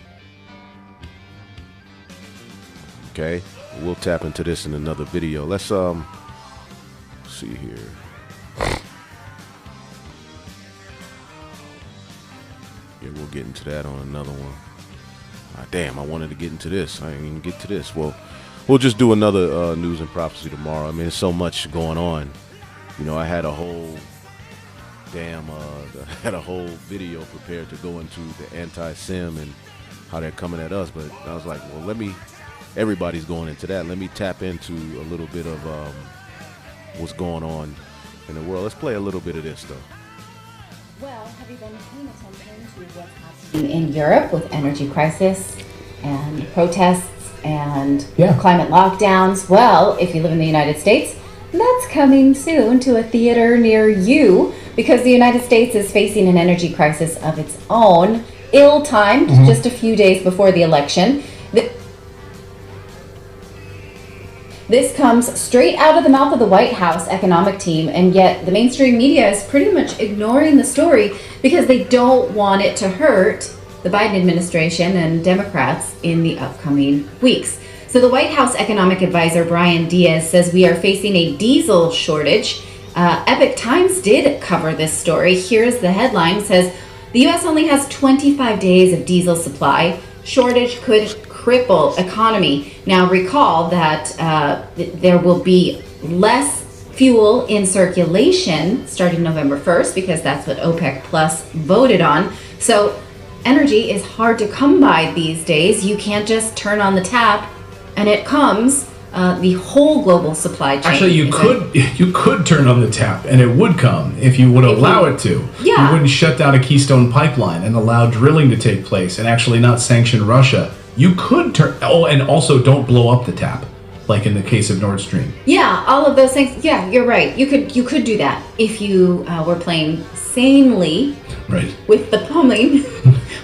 Okay, we'll tap into this in another video. Let's see here. Yeah, we'll get into that on another one. Damn, I wanted to get into this. I didn't even get to this. Well, we'll just do another news and prophecy tomorrow. I mean, there's so much going on. You know, I had a whole video prepared to go into the anti-sim and how they're coming at us, but I was like, well, everybody's going into that. Let me tap into a little bit of what's going on in the world. Let's play a little bit of this, though. Well, have you been paying attention to what's happening in Europe with energy crisis and protests and climate lockdowns? Well, if you live in the United States, that's coming soon to a theater near you because the United States is facing an energy crisis of its own, ill-timed, just a few days before the election. This comes straight out of the mouth of the White House economic team, and yet the mainstream media is pretty much ignoring the story because they don't want it to hurt the Biden administration and Democrats in the upcoming weeks. So the White House economic advisor Brian Diaz says we are facing a diesel shortage. Epoch Times did cover this story. Here's the headline. It says the U.S. only has 25 days of diesel supply. Shortage could cripple economy. Now recall that there will be less fuel in circulation starting November 1st because that's what OPEC Plus voted on. So energy is hard to come by these days. You can't just turn on the tap and it comes. The whole global supply chain. Actually, you could turn on the tap and it would come if you would allow it to. Yeah. You wouldn't shut down a Keystone pipeline and allow drilling to take place and actually not sanction Russia. You could turn. Oh, and also don't blow up the tap, like in the case of Nord Stream. Yeah, all of those things. Yeah, you're right. You could do that if you were playing sanely with the plumbing,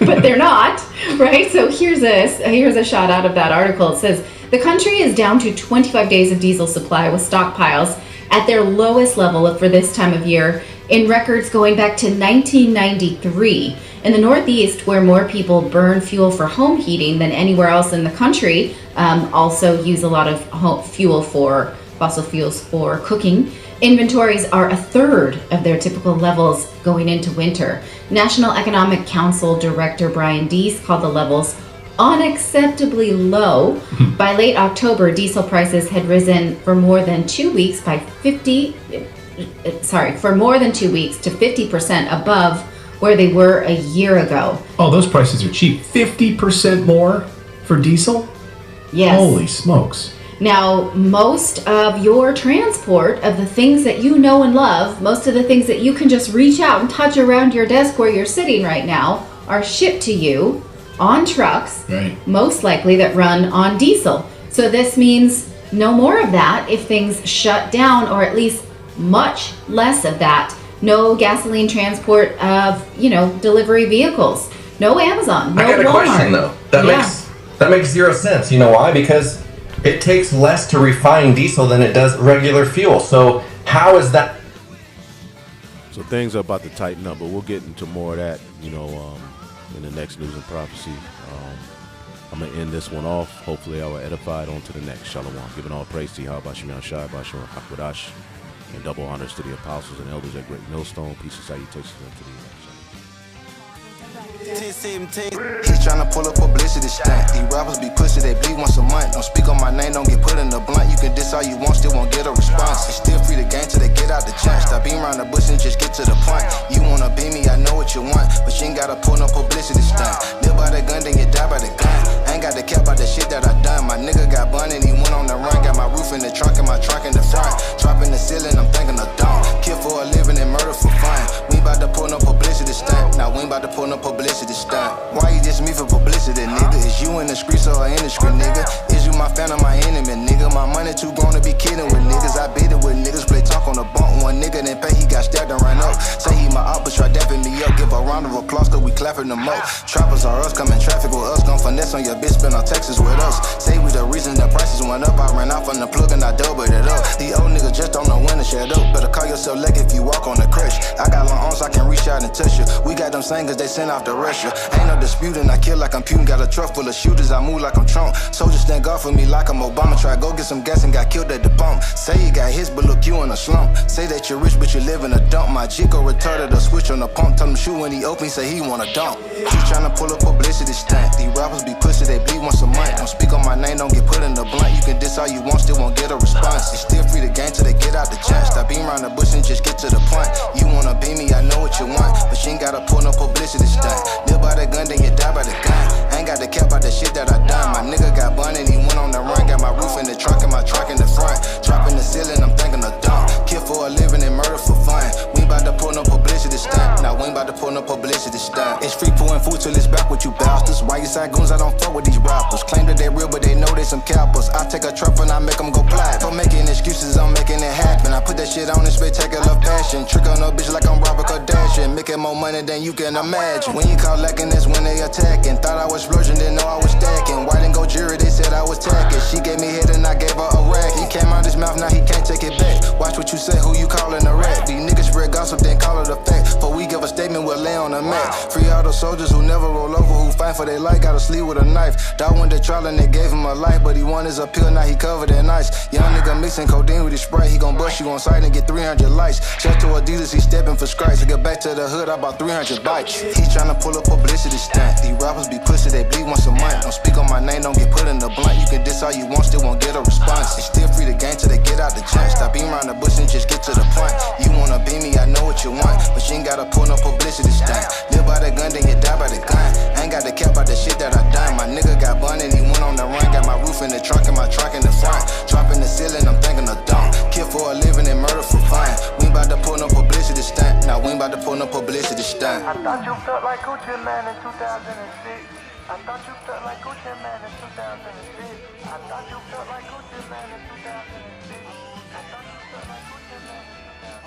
but they're not, right? So here's a shot out of that article. It says the country is down to 25 days of diesel supply with stockpiles at their lowest level for this time of year in records going back to 1993. In the Northeast, where more people burn fuel for home heating than anywhere else in the country, also use a lot of fossil fuels for cooking. Inventories are a third of their typical levels going into winter. National Economic Council Director Brian Deese called the levels unacceptably low. By late October, diesel prices had risen for more than 2 weeks to 50% above where they were a year ago. Oh, those prices are cheap. 50% more for diesel? Yes. Holy smokes. Now, most of your transport of the things that you know and love, most of the things that you can just reach out and touch around your desk where you're sitting right now, are shipped to you on trucks, most likely that run on diesel. So this means no more of that if things shut down, or at least much less of that. No gasoline transport of, delivery vehicles. No Amazon, no I got a Walmart. question though. That makes zero sense. You know why? Because it takes less to refine diesel than it does regular fuel. So how is that? So things are about to tighten up, but we'll get into more of that, in the next News and Prophecy. I'm going to end this one off. Hopefully I will edify it on to the next. Shalom. Giving all praise to Yahweh Shemian Shai, Bashar Hakwadash, and double honors to the apostles and elders at Great Millstone. Peace and salutations unto the elect. 10-17. He's tryna pull a publicity stunt. These rappers be pussy, they bleed once a month. Don't speak on my name, don't get put in the blunt. You can diss all you want, still won't get a response. It's still free to game till they get out the chance. Stop being around the bush and just get to the point. You wanna be me, I know what you want, but you ain't gotta pull no publicity stunt. Live by the gun, then you die by the gun. I ain't got to care about the shit that I done. My nigga got bun and he went on the run. Got my roof in the trunk and my truck in the front. Dropping the ceiling, I'm thinking of dawn. Kill for a living and murder for fun. We ain't about to pull no publicity stunt. Now we ain't about to pull no publicity stunt. Why you just me for publicity, nigga? Is you in the streets or in the script, nigga? Is you my fan or my enemy, nigga? My money too grown to be kidding with niggas. I beat it with niggas, play talk on the bump. One nigga didn't pay, he got stabbed and ran up. Say he my op, but try dapping me up. Give a round of applause, cause we clapping them up. Trappers are us, come in traffic with us. Gon' finesse on your bitch, spend on Texas with us. Say we the reason the prices went up. I ran out from the plug and I doubled it up. The old niggas just don't know when to shut up. Better call yourself leg if you walk on the crush. I got long arms, I can reach out and touch you. We got them singers, they send off the Russia. Ain't no disputing, I kill like I'm Putin. Got a truck full of shooters, I move like I'm Trump. Soldiers stand guard for me like I'm Obama. Try go get some gas and got killed at the pump. Say you got hits, but look you in a slump. Say that you're rich, but you live in a dump. My Chico retarded a switch on the pump. Tell him shoot when he open, say he wanna dump. He tryna pull a publicity stunt. These rappers be pussy, they bleed once a month. Don't speak on my name, don't get put in the blunt. You can diss all you want, still won't get a response. It's still free to game till they get out the chance. Stop being around the bush and just get to the point. You wanna be me, I know what you want, but you ain't gotta pull no publicity stunt. Live by the gun, then you die by the gun. I ain't got to care about the shit that I done. My nigga got bun and he went on the run. Got my roof in the trunk and my truck in the front. Dropping the ceiling, I'm thinking of dumb. Kill for a living and murder for fun. We ain't about to pull no publicity stunt. Now we ain't about to pull no publicity stunt. It's free pulling food till it's back with you bastards. Why you side goons? I don't fuck with these rappers. Claim that they real, but they know they some cappers. I take a truck and I make them go plat. For making excuses, I'm making it happen. I put that shit on in spectacular fashion. Trick on no bitch like I'm Robert Kardashian. Making more money than you can imagine. When you call lacking, that's when they attacking. Thought I was splurging, didn't know I was stacking. White and gold jury, they said I was tacking. She gave me head and I gave her a rack. He came out his mouth, now he can't take it back. Watch what you say, who you calling a rat. These niggas spread gossip, then call it a fact. Before we give a statement, we'll lay on the mat. Free all those soldiers who never roll over, who fight for their life, gotta sleep with a knife. Dog went to trial and they gave him a life, but he won his appeal, now he covered in ice. Young nigga mixing codeine with his Sprite, he gon' bust you on sight and get 300 lights. Just to Adidas, he stepping for stripes. To get back to the hood, I bought 300 bikes. He tryna pull a publicity stunt. These rappers be pussy, they bleed once a month. Don't speak on my name, don't get put in the blunt. You can diss all you want, still won't get a response. It's still free to game till they get out the chance. Stop being around the bush and just get to the point. You wanna be me, I know what you want, but you ain't gotta pull no publicity stunt. Live by the gun, then you die by the gun. I ain't got to care about the shit that I done. My nigga got bun and he went on the run. Got my roof in the trunk and my truck in the front. Dropping the ceiling, I'm thinking of dumb. Kill for a living and murder for fun. We ain't about to pull no publicity stunt. Now we ain't about to pull no publicity stunt. I thought you felt like Gucci Man in 2006. I thought you felt like Gucci Man in 2006. I thought you felt like Gucci Man in 2006. I thought you felt like Gucci Man in 2006.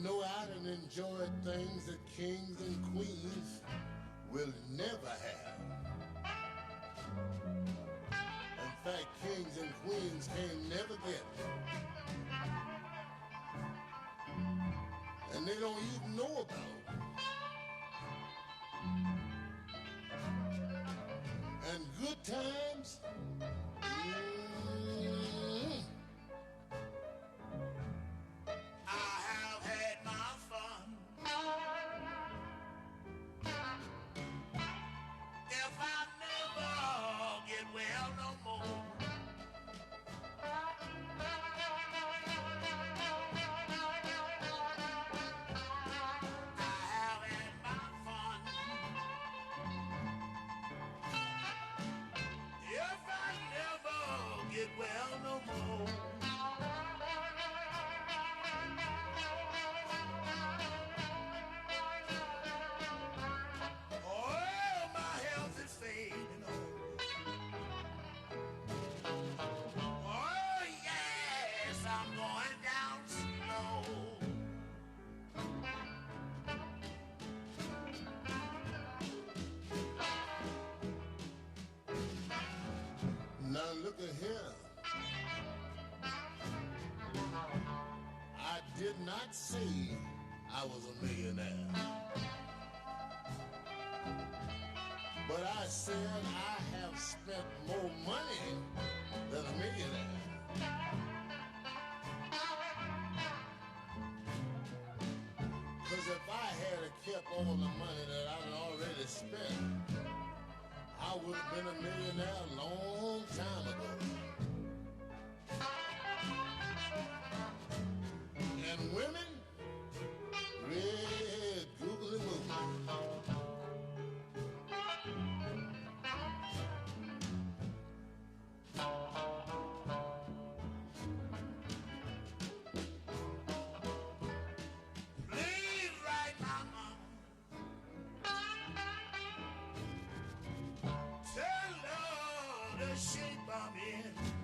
know I done enjoyed things that kings and queens will never have. In fact, kings and queens can never get. And they don't even know about it. And good times, I have had my fun. If I never get well no more, I have had my fun. If I never get well no more, oh, my health is fading on. Oh, yes, I'm going down slow. now look at here. I did not say I was a millionaire. But I said I have spent more money than a millionaire. Because if I had kept all the money that I had already spent, I would have been a millionaire a long time ago. And women, red googly moogly. Please write my mama. Tell her the shape I'm in.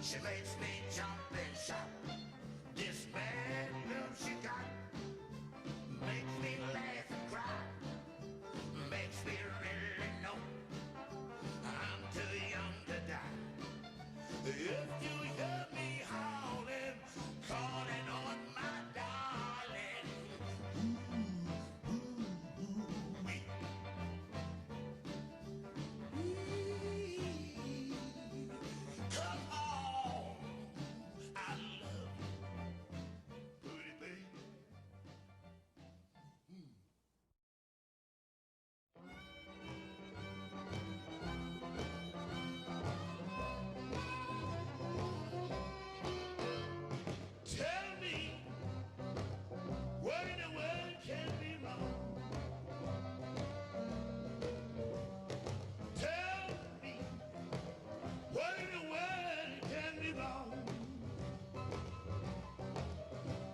She makes me jump and shout. This bad love she got makes me laugh and cry. Makes me really know I'm too young to die. If you hear me howling, calling on my darling, come on, I love you, pretty baby. Tell me what in the world can be wrong. Tell me what in the world can be wrong.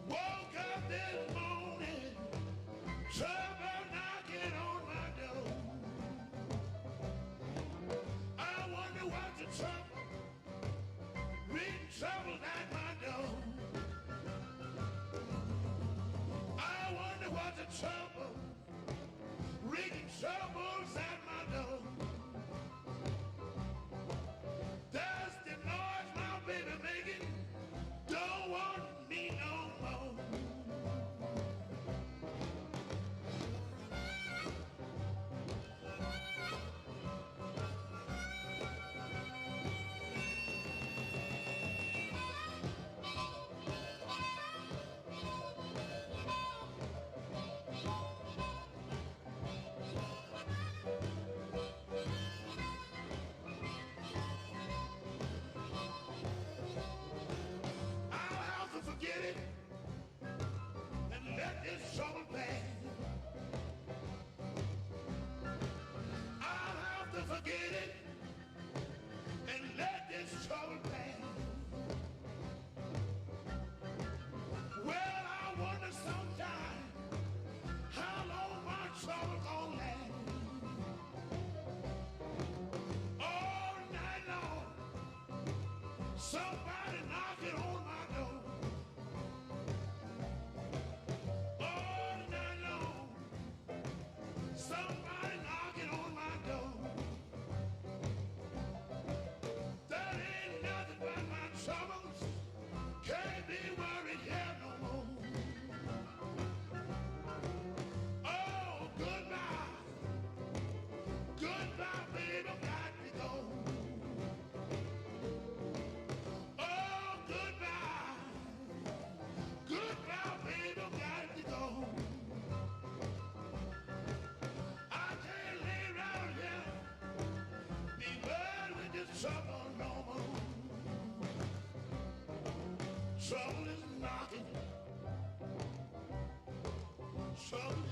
Woke up this morning, trouble knocking on my door. I wonder what's the trouble, big trouble at my door. I wonder what's the trouble, wreaking troubles at my door. That's the noise my baby making, don't want me no more. I'll have to forget it and let this trouble pass. I'll have to forget it and let this trouble pass. Well, I wonder sometime how long my trouble gonna last. All night long, somebody knocking on my door. All night long, somebody knocking on my door. That ain't nothing but my troubles. Can't be worried here no more. Oh, goodbye. Goodbye, baby, got to go. Oh, goodbye. Goodbye, baby, got to go. I can't lay around here, be worried with this trouble no more. Trouble is knocking. Trouble